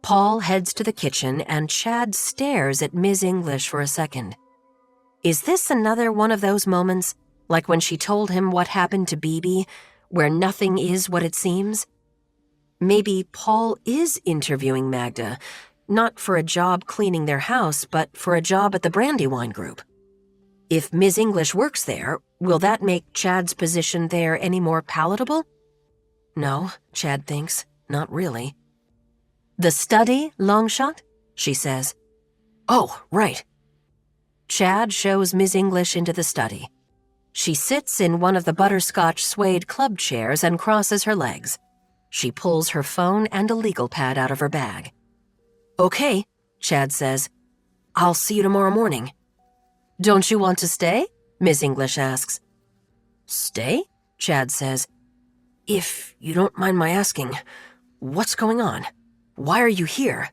Paul heads to the kitchen and Chad stares at Ms. English for a second. Is this another one of those moments, like when she told him what happened to BB, where nothing is what it seems? Maybe Paul is interviewing Magda, not for a job cleaning their house, but for a job at the Brandywine Group. If Ms. English works there, will that make Chad's position there any more palatable? No, Chad thinks, not really. "The study, Longshot?" she says. "Oh, right." Chad shows Ms. English into the study. She sits in one of the butterscotch suede club chairs and crosses her legs. She pulls her phone and a legal pad out of her bag. "Okay," Chad says. "I'll see you tomorrow morning." "Don't you want to stay?" Ms. English asks. "Stay?" Chad says. "If you don't mind my asking, what's going on? Why are you here?"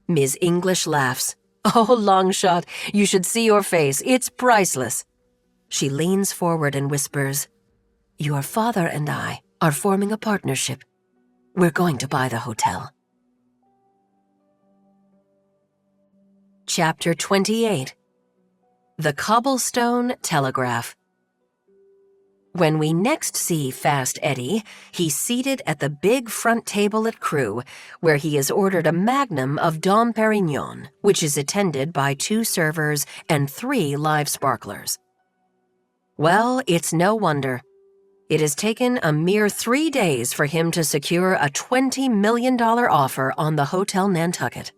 Ms. English laughs. "Oh, Longshot, you should see your face. It's priceless." She leans forward and whispers, "Your father and I are forming a partnership. We're going to buy the hotel." Chapter 28. The Cobblestone Telegraph. When we next see Fast Edie, he's seated at the big front table at Crew, where he has ordered a magnum of Dom Perignon, which is attended by 2 servers and 3 live sparklers. Well, it's no wonder. It has taken a mere 3 days for him to secure a $20 million offer on the Hotel Nantucket.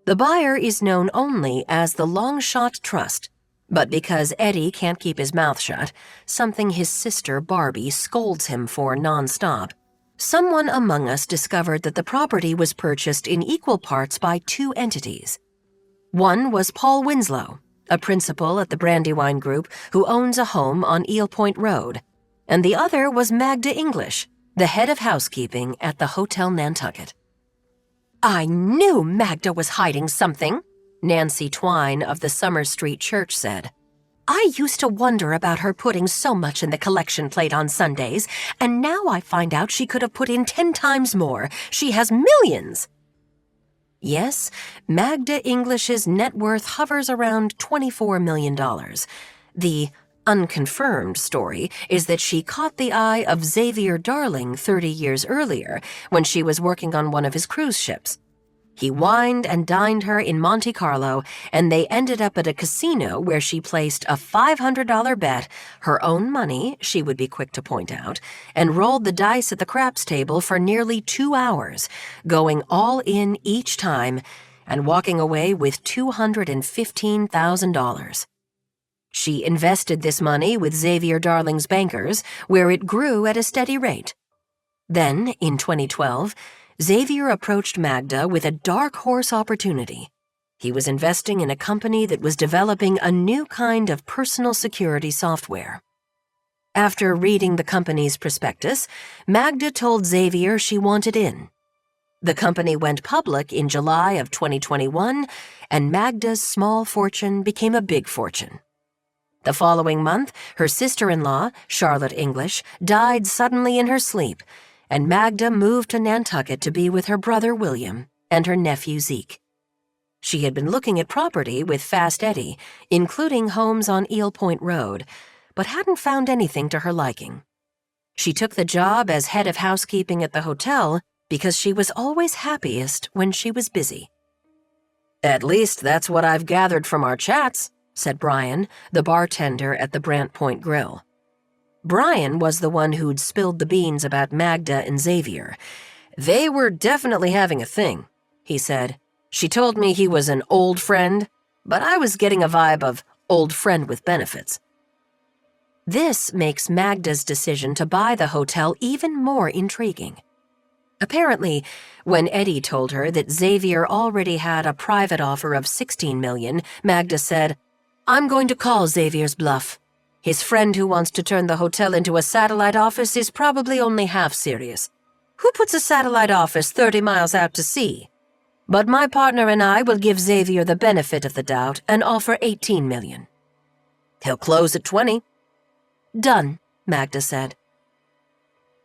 The buyer is known only as the Longshot Trust, but because Edie can't keep his mouth shut, something his sister Barbie scolds him for nonstop, someone among us discovered that the property was purchased in equal parts by 2 entities. One was Paul Winslow, a principal at the Brandywine Group who owns a home on Eel Point Road, and the other was Magda English, the head of housekeeping at the Hotel Nantucket. I knew Magda was hiding something, Nancy Twine of the Summer Street Church said. I used to wonder about her putting so much in the collection plate on Sundays, and now I find out she could have put in 10 times more. She has millions. Yes, Magda English's net worth hovers around $24 million. The unconfirmed story is that she caught the eye of Xavier Darling 30 years earlier when she was working on one of his cruise ships. He wined and dined her in Monte Carlo, and they ended up at a casino where she placed a $500 bet, her own money, she would be quick to point out, and rolled the dice at the craps table for nearly 2 hours, going all in each time and walking away with $215,000. She invested this money with Xavier Darling's bankers, where it grew at a steady rate. Then, in 2012, Xavier approached Magda with a dark horse opportunity. He was investing in a company that was developing a new kind of personal security software. After reading the company's prospectus, Magda told Xavier she wanted in. The company went public in July of 2021, and Magda's small fortune became a big fortune. The following month, her sister-in-law, Charlotte English, died suddenly in her sleep, and Magda moved to Nantucket to be with her brother William and her nephew Zeke. She had been looking at property with Fast Edie, including homes on Eel Point Road, but hadn't found anything to her liking. She took the job as head of housekeeping at the hotel because she was always happiest when she was busy. "At least that's what I've gathered from our chats," said Brian, the bartender at the Brant Point Grill. Brian was the one who'd spilled the beans about Magda and Xavier. "They were definitely having a thing," he said. "She told me he was an old friend, but I was getting a vibe of old friend with benefits." This makes Magda's decision to buy the hotel even more intriguing. Apparently, when Edie told her that Xavier already had a private offer of $16 million, Magda said, "I'm going to call Xavier's bluff. His friend who wants to turn the hotel into a satellite office is probably only half serious. Who puts a satellite office 30 miles out to sea? But my partner and I will give Xavier the benefit of the doubt and offer $18 million. He'll close at 20. "Done," Magda said.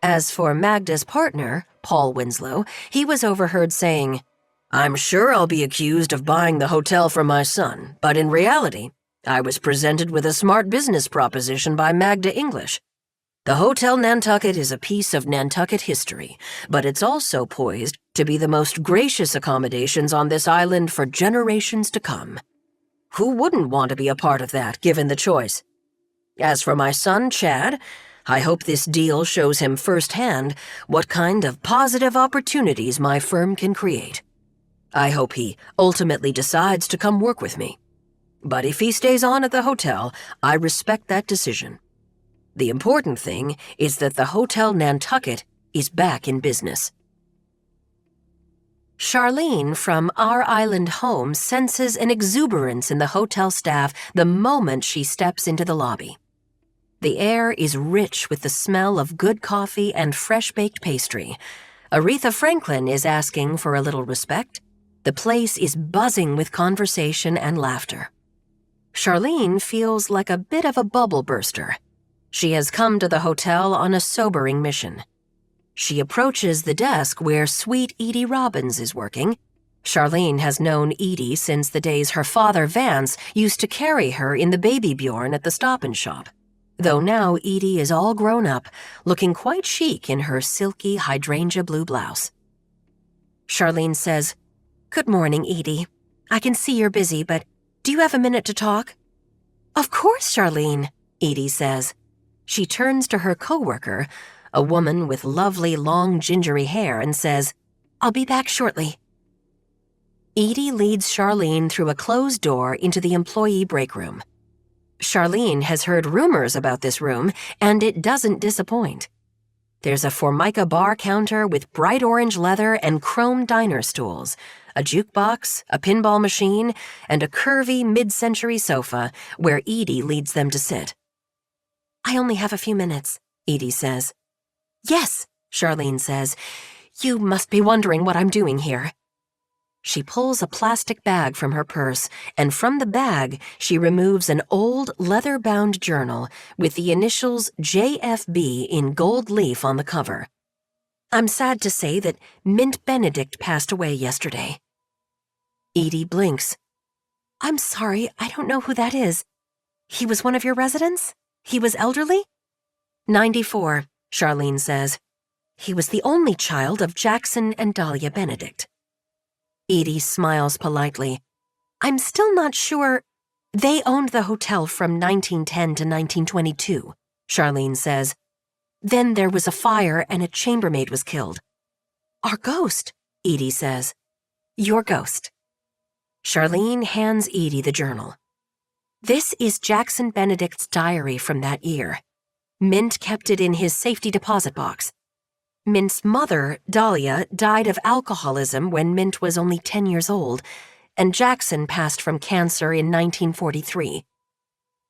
As for Magda's partner, Paul Winslow, he was overheard saying, "I'm sure I'll be accused of buying the hotel for my son, but in reality, I was presented with a smart business proposition by Magda English. The Hotel Nantucket is a piece of Nantucket history, but it's also poised to be the most gracious accommodations on this island for generations to come. Who wouldn't want to be a part of that, given the choice? As for my son, Chad, I hope this deal shows him firsthand what kind of positive opportunities my firm can create. I hope he ultimately decides to come work with me. But if he stays on at the hotel, I respect that decision. The important thing is that the Hotel Nantucket is back in business." Charlene from Our Island Home senses an exuberance in the hotel staff the moment she steps into the lobby. The air is rich with the smell of good coffee and fresh-baked pastry. Aretha Franklin is asking for a little respect. The place is buzzing with conversation and laughter. Charlene feels like a bit of a bubble burster. She has come to the hotel on a sobering mission. She approaches the desk where sweet Edie Robbins is working. Charlene has known Edie since the days her father Vance used to carry her in the baby Bjorn at the Stop and Shop. Though now Edie is all grown up, looking quite chic in her silky hydrangea blue blouse. Charlene says, "Good morning, Edie. I can see you're busy, but do you have a minute to talk?" "Of course, Charlene," Edie says. She turns to her coworker, a woman with lovely long gingery hair, and says, "I'll be back shortly." Edie leads Charlene through a closed door into the employee break room. Charlene has heard rumors about this room, and it doesn't disappoint. There's a Formica bar counter with bright orange leather and chrome diner stools, a jukebox, a pinball machine, and a curvy mid-century sofa where Edie leads them to sit. I only have a few minutes, Edie says. Yes, Charlene says. You must be wondering what I'm doing here. She pulls a plastic bag from her purse, and from the bag, she removes an old leather-bound journal with the initials JFB in gold leaf on the cover. I'm sad to say that Mint Benedict passed away yesterday. Edie blinks. I'm sorry, I don't know who that is. He was one of your residents? He was elderly? 94, Charlene says. He was the only child of Jackson and Dahlia Benedict. Edie smiles politely. I'm still not sure. They owned the hotel from 1910 to 1922, Charlene says. Then there was a fire and a chambermaid was killed. Our ghost, Edie says. Your ghost. Charlene hands Edie the journal. This is Jackson Benedict's diary from that year. Mint kept it in his safety deposit box. Mint's mother, Dahlia, died of alcoholism when Mint was only 10 years old, and Jackson passed from cancer in 1943.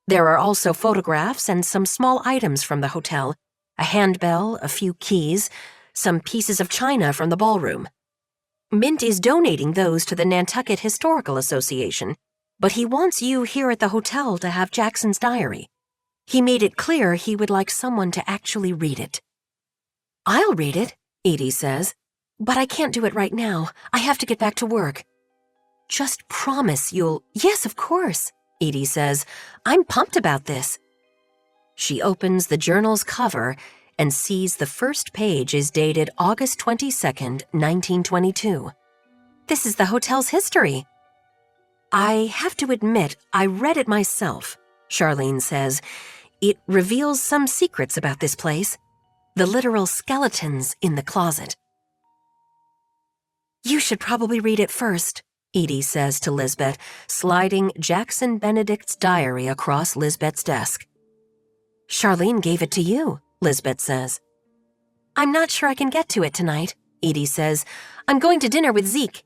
There are also photographs and some small items from the hotel, a handbell, a few keys, some pieces of china from the ballroom. Mint is donating those to the Nantucket Historical Association, but he wants you here at the hotel to have Jackson's diary. He made it clear he would like someone to actually read it. I'll read it, Edie says, but I can't do it right now. I have to get back to work. Just promise you'll— Yes, of course, Edie says. I'm pumped about this. She opens the journal's cover and sees the first page is dated August 22nd, 1922. This is the hotel's history. I have to admit, I read it myself, Charlene says. It reveals some secrets about this place. The literal skeletons in the closet. You should probably read it first, Edie says to Lizbet, sliding Jackson Benedict's diary across Lizbet's desk. Charlene gave it to you, Lizbet says. I'm not sure I can get to it tonight, Edie says. I'm going to dinner with Zeke.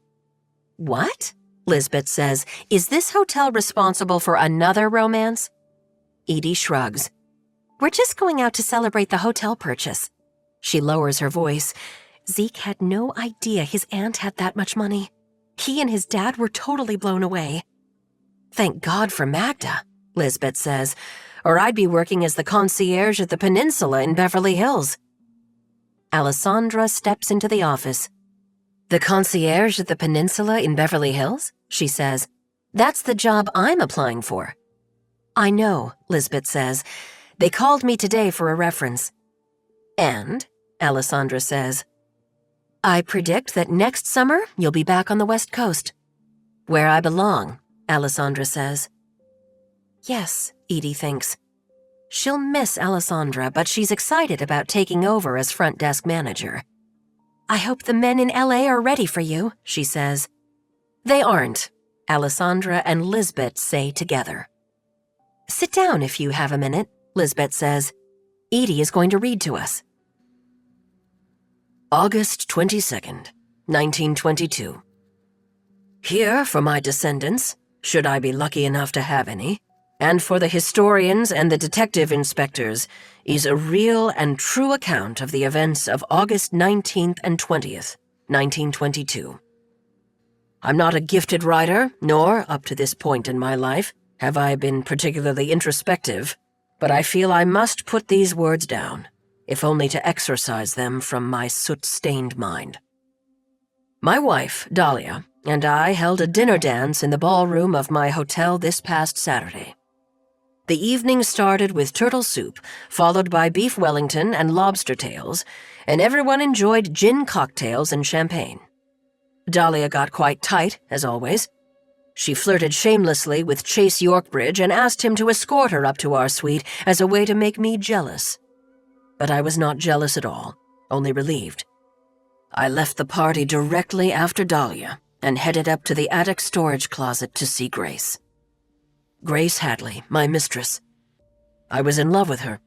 What? Lizbet says. Is this hotel responsible for another romance? Edie shrugs. We're just going out to celebrate the hotel purchase. She lowers her voice. Zeke had no idea his aunt had that much money. He and his dad were totally blown away. Thank God for Magda, Lizbet says, or I'd be working as the concierge at the Peninsula in Beverly Hills. Alessandra steps into the office. The concierge at the Peninsula in Beverly Hills? She says. That's the job I'm applying for. I know, Lizbet says. They called me today for a reference. And, Alessandra says, I predict that next summer you'll be back on the West Coast. Where I belong, Alessandra says. Yes, Edie thinks. She'll miss Alessandra, but she's excited about taking over as front desk manager. I hope the men in LA are ready for you, she says. They aren't, Alessandra and Lizbet say together. Sit down if you have a minute, Lizbet says. Edie is going to read to us. August 22nd, 1922. Here for my descendants, should I be lucky enough to have any, and for the historians and the detective inspectors, is a real and true account of the events of August 19th and 20th, 1922. I'm not a gifted writer, nor, up to this point in my life, have I been particularly introspective, but I feel I must put these words down, if only to exorcise them from my soot-stained mind. My wife, Dahlia, and I held a dinner dance in the ballroom of my hotel this past Saturday. The evening started with turtle soup, followed by beef Wellington and lobster tails, and everyone enjoyed gin cocktails and champagne. Dahlia got quite tight, as always. She flirted shamelessly with Chase Yorkbridge and asked him to escort her up to our suite as a way to make me jealous. But I was not jealous at all, only relieved. I left the party directly after Dahlia and headed up to the attic storage closet to see Grace. Grace Hadley, my mistress. I was in love with her.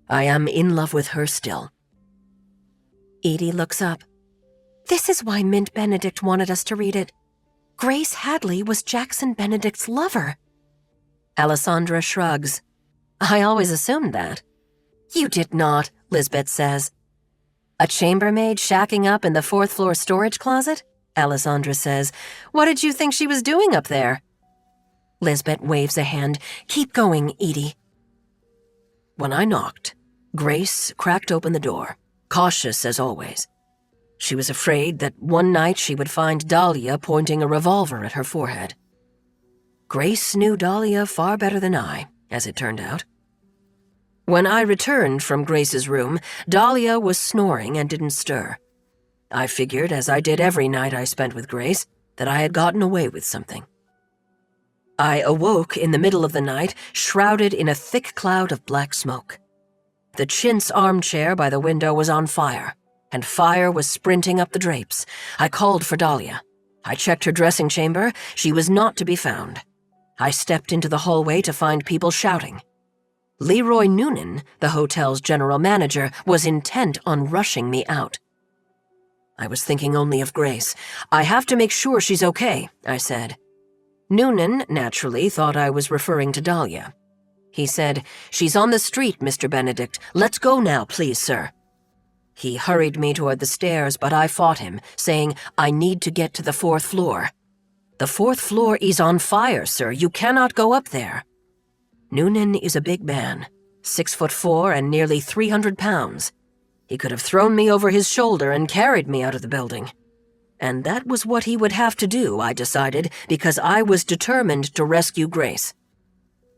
I am in love with her still. Edie looks up. This is why Mint Benedict wanted us to read it, Grace Hadley was Jackson Benedict's lover. Alessandra shrugs. I always assumed that. You did not, Lizbet says. A chambermaid shacking up in the fourth-floor storage closet? Alessandra says. What did you think she was doing up there? Lizbet waves a hand. Keep going, Edie. When I knocked, Grace cracked open the door, cautious as always. She was afraid that one night she would find Dahlia pointing a revolver at her forehead. Grace knew Dahlia far better than I, as it turned out. When I returned from Grace's room, Dahlia was snoring and didn't stir. I figured, as I did every night I spent with Grace, that I had gotten away with something. I awoke in the middle of the night, shrouded in a thick cloud of black smoke. The chintz armchair by the window was on fire, and fire was sprinting up the drapes. I called for Dahlia. I checked her dressing chamber. She was not to be found. I stepped into the hallway to find people shouting. Leroy Noonan, the hotel's general manager, was intent on rushing me out. I was thinking only of Grace. I have to make sure she's okay, I said. Noonan, naturally, thought I was referring to Dahlia. He said, She's on the street, Mr. Benedict. Let's go now, please, sir. He hurried me toward the stairs, but I fought him, saying, I need to get to the fourth floor. The fourth floor is on fire, sir. You cannot go up there. Noonan is a big man, 6'4" and nearly 300 pounds. He could have thrown me over his shoulder and carried me out of the building. And that was what he would have to do, I decided, because I was determined to rescue Grace.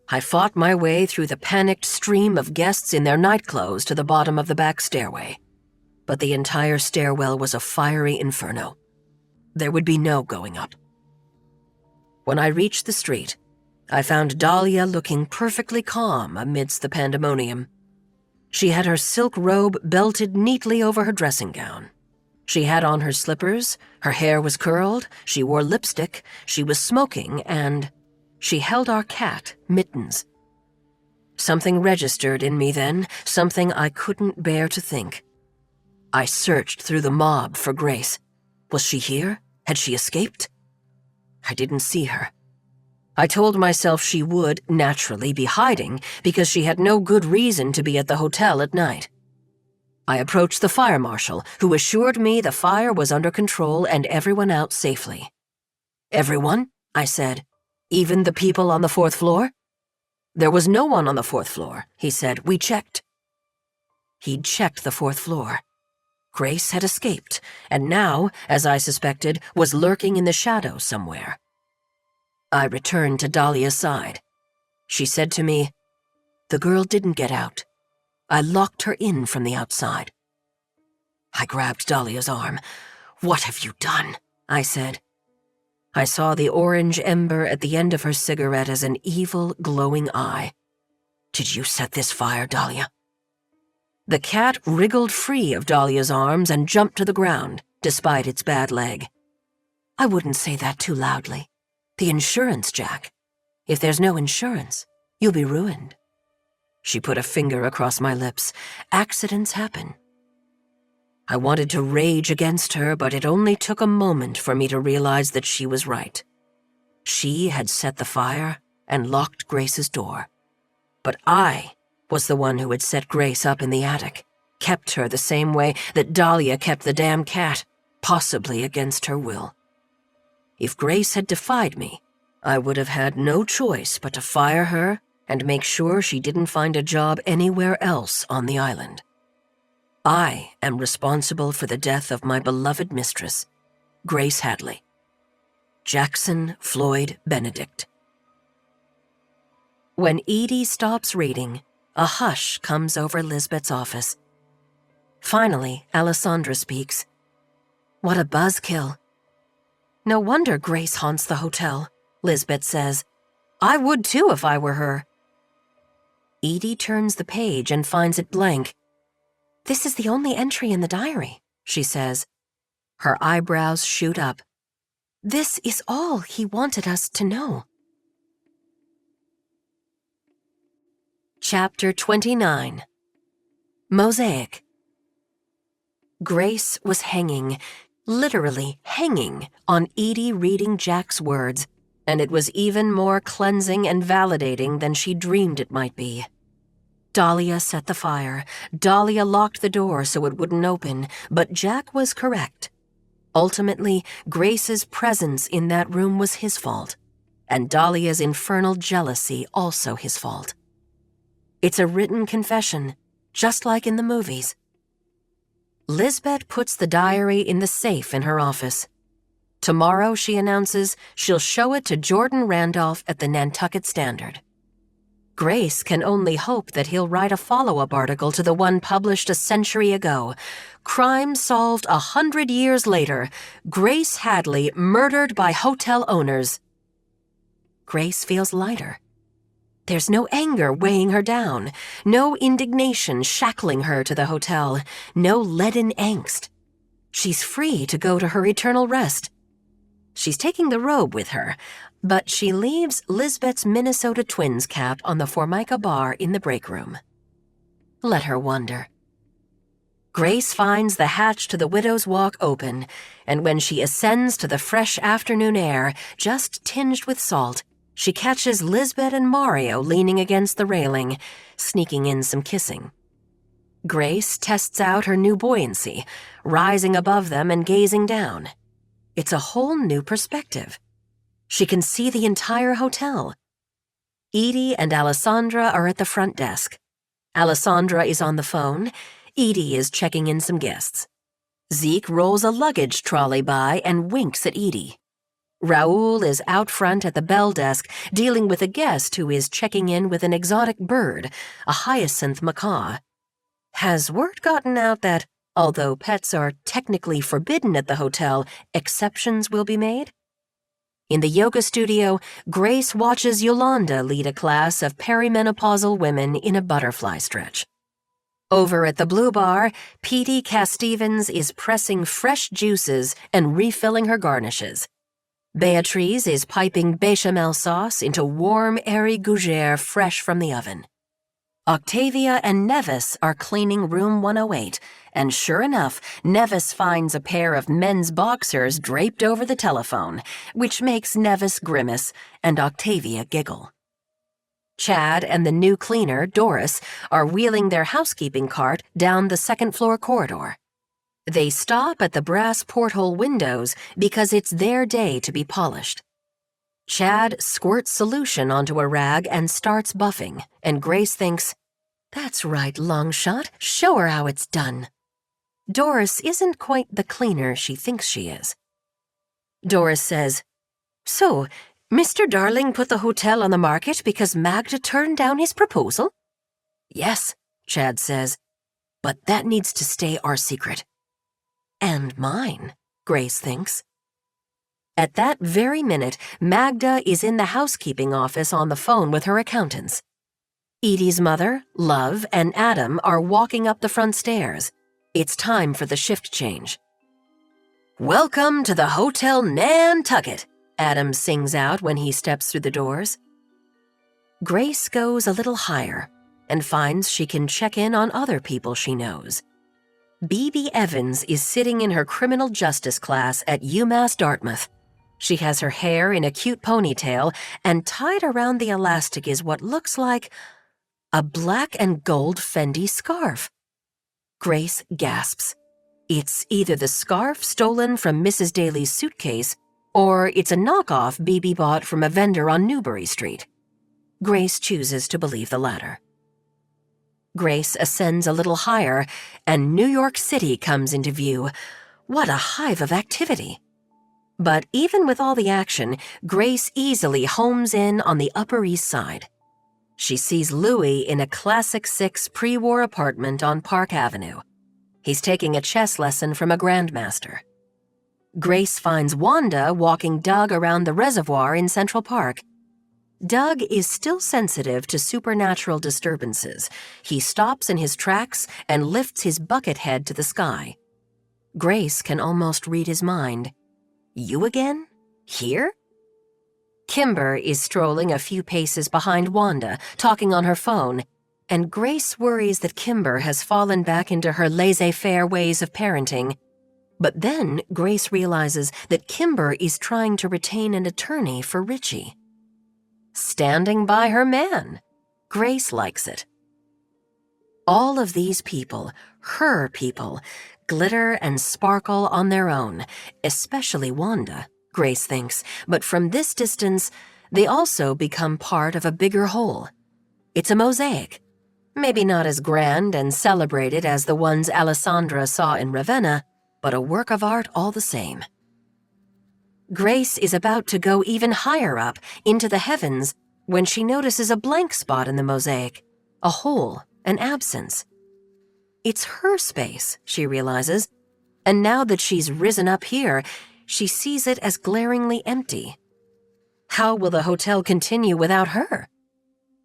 I fought my way through the panicked stream of guests in their nightclothes to the bottom of the back stairway. But the entire stairwell was a fiery inferno. There would be no going up. When I reached the street, I found Dahlia looking perfectly calm amidst the pandemonium. She had her silk robe belted neatly over her dressing gown. She had on her slippers, her hair was curled, she wore lipstick, she was smoking, and she held our cat, Mittens. Something registered in me then, something I couldn't bear to think. I searched through the mob for Grace. Was she here? Had she escaped? I didn't see her. I told myself she would, naturally, be hiding because she had no good reason to be at the hotel at night. I approached the fire marshal, who assured me the fire was under control and everyone out safely. Everyone? I said. Even the people on the fourth floor? There was no one on the fourth floor, he said. We checked. He'd checked the fourth floor. Grace had escaped, and now, as I suspected, was lurking in the shadows somewhere. I returned to Dahlia's side. She said to me, The girl didn't get out. I locked her in from the outside. I grabbed Dahlia's arm. What have you done? I said. I saw the orange ember at the end of her cigarette as an evil, glowing eye. Did you set this fire, Dahlia? The cat wriggled free of Dahlia's arms and jumped to the ground, despite its bad leg. I wouldn't say that too loudly. The insurance, Jack. If there's no insurance, you'll be ruined. She put a finger across my lips. Accidents happen. I wanted to rage against her, but it only took a moment for me to realize that she was right. She had set the fire and locked Grace's door. But I was the one who had set Grace up in the attic, kept her the same way that Dahlia kept the damn cat, possibly against her will. If Grace had defied me, I would have had no choice but to fire her and make sure she didn't find a job anywhere else on the island. I am responsible for the death of my beloved mistress, Grace Hadley. Jackson Floyd Benedict. When Edie stops reading, a hush comes over Lizbet's office. Finally, Alessandra speaks. What a buzzkill. No wonder Grace haunts the hotel, Lizbet says. I would too if I were her. Edie turns the page and finds it blank. This is the only entry in the diary, she says. Her eyebrows shoot up. This is all he wanted us to know. Chapter 29. Mosaic. Grace was hanging, literally hanging on Edie reading Jack's words, and it was even more cleansing and validating than she dreamed it might be. Dahlia set the fire. Dahlia locked the door so it wouldn't open, but Jack was correct. Ultimately, Grace's presence in that room was his fault, and Dahlia's infernal jealousy also his fault. It's a written confession, just like in the movies. Lizbet puts the diary in the safe in her office. Tomorrow, she announces, she'll show it to Jordan Randolph at the Nantucket Standard. Grace can only hope that he'll write a follow-up article to the one published a century ago. Crime solved 100 years later. Grace Hadley murdered by hotel owners. Grace feels lighter. There's no anger weighing her down, no indignation shackling her to the hotel, no leaden angst. She's free to go to her eternal rest. She's taking the robe with her, but she leaves Lizbet's Minnesota Twins cap on the Formica bar in the breakroom. Let her wonder. Grace finds the hatch to the Widow's Walk open, and when she ascends to the fresh afternoon air, just tinged with salt, she catches Lizbet and Mario leaning against the railing, sneaking in some kissing. Grace tests out her new buoyancy, rising above them and gazing down. It's a whole new perspective. She can see the entire hotel. Edie and Alessandra are at the front desk. Alessandra is on the phone. Edie is checking in some guests. Zeke rolls a luggage trolley by and winks at Edie. Raoul is out front at the bell desk dealing with a guest who is checking in with an exotic bird, a hyacinth macaw. Has word gotten out that, although pets are technically forbidden at the hotel, exceptions will be made? In the yoga studio, Grace watches Yolanda lead a class of perimenopausal women in a butterfly stretch. Over at the Blue Bar, Petey Castevens is pressing fresh juices and refilling her garnishes. Beatrice is piping bechamel sauce into warm, airy gougere fresh from the oven. Octavia and Nevis are cleaning room 108, and sure enough, Nevis finds a pair of men's boxers draped over the telephone, which makes Nevis grimace and Octavia giggle. Chad and the new cleaner, Doris, are wheeling their housekeeping cart down the second-floor corridor. They stop at the brass porthole windows because it's their day to be polished. Chad squirts solution onto a rag and starts buffing, and Grace thinks, "That's right, Longshot, show her how it's done." Doris isn't quite the cleaner she thinks she is. Doris says, "So, Mr. Darling put the hotel on the market because Magda turned down his proposal?" "Yes," Chad says, "but that needs to stay our secret." And mine, Grace thinks. At that very minute, Magda is in the housekeeping office on the phone with her accountants. Edie's mother, Love, and Adam are walking up the front stairs. It's time for the shift change. "Welcome to the Hotel Nantucket," Adam sings out when he steps through the doors. Grace goes a little higher and finds she can check in on other people she knows. B.B. Evans is sitting in her criminal justice class at UMass Dartmouth. She has her hair in a cute ponytail, and tied around the elastic is what looks like a black and gold Fendi scarf. Grace gasps. It's either the scarf stolen from Mrs. Daly's suitcase, or it's a knockoff B.B. bought from a vendor on Newbury Street. Grace chooses to believe the latter. Grace ascends a little higher, and New York City comes into view. What a hive of activity! But even with all the action, Grace easily homes in on the Upper East Side. She sees Louis in a Classic 6 pre-war apartment on Park Avenue. He's taking a chess lesson from a grandmaster. Grace finds Wanda walking Doug around the reservoir in Central Park. Doug is still sensitive to supernatural disturbances. He stops in his tracks and lifts his bucket head to the sky. Grace can almost read his mind. "You again? Here?" Kimber is strolling a few paces behind Wanda, talking on her phone, and Grace worries that Kimber has fallen back into her laissez-faire ways of parenting. But then Grace realizes that Kimber is trying to retain an attorney for Richie. Standing by her man. Grace likes it. All of these people, her people, glitter and sparkle on their own, especially Wanda, Grace thinks, but from this distance, they also become part of a bigger whole. It's a mosaic. Maybe not as grand and celebrated as the ones Alessandra saw in Ravenna, but a work of art all the same. Grace is about to go even higher up, into the heavens, when she notices a blank spot in the mosaic, a hole, an absence. It's her space, she realizes, and now that she's risen up here, she sees it as glaringly empty. How will the hotel continue without her?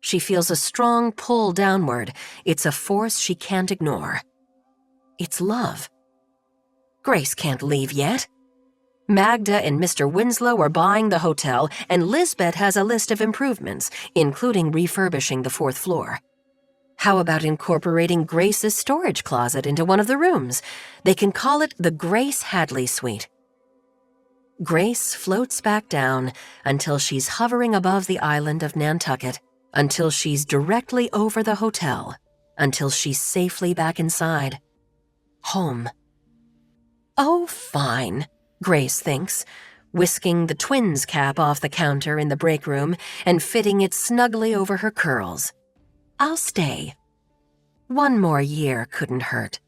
She feels a strong pull downward. It's a force she can't ignore. It's love. Grace can't leave yet. Magda and Mr. Winslow are buying the hotel, and Lizbet has a list of improvements, including refurbishing the 4th floor. How about incorporating Grace's storage closet into one of the rooms? They can call it the Grace Hadley Suite. Grace floats back down until she's hovering above the island of Nantucket, until she's directly over the hotel, until she's safely back inside. Home. Oh, fine, Grace thinks, whisking the twins' cap off the counter in the break room and fitting it snugly over her curls. I'll stay. One more year couldn't hurt.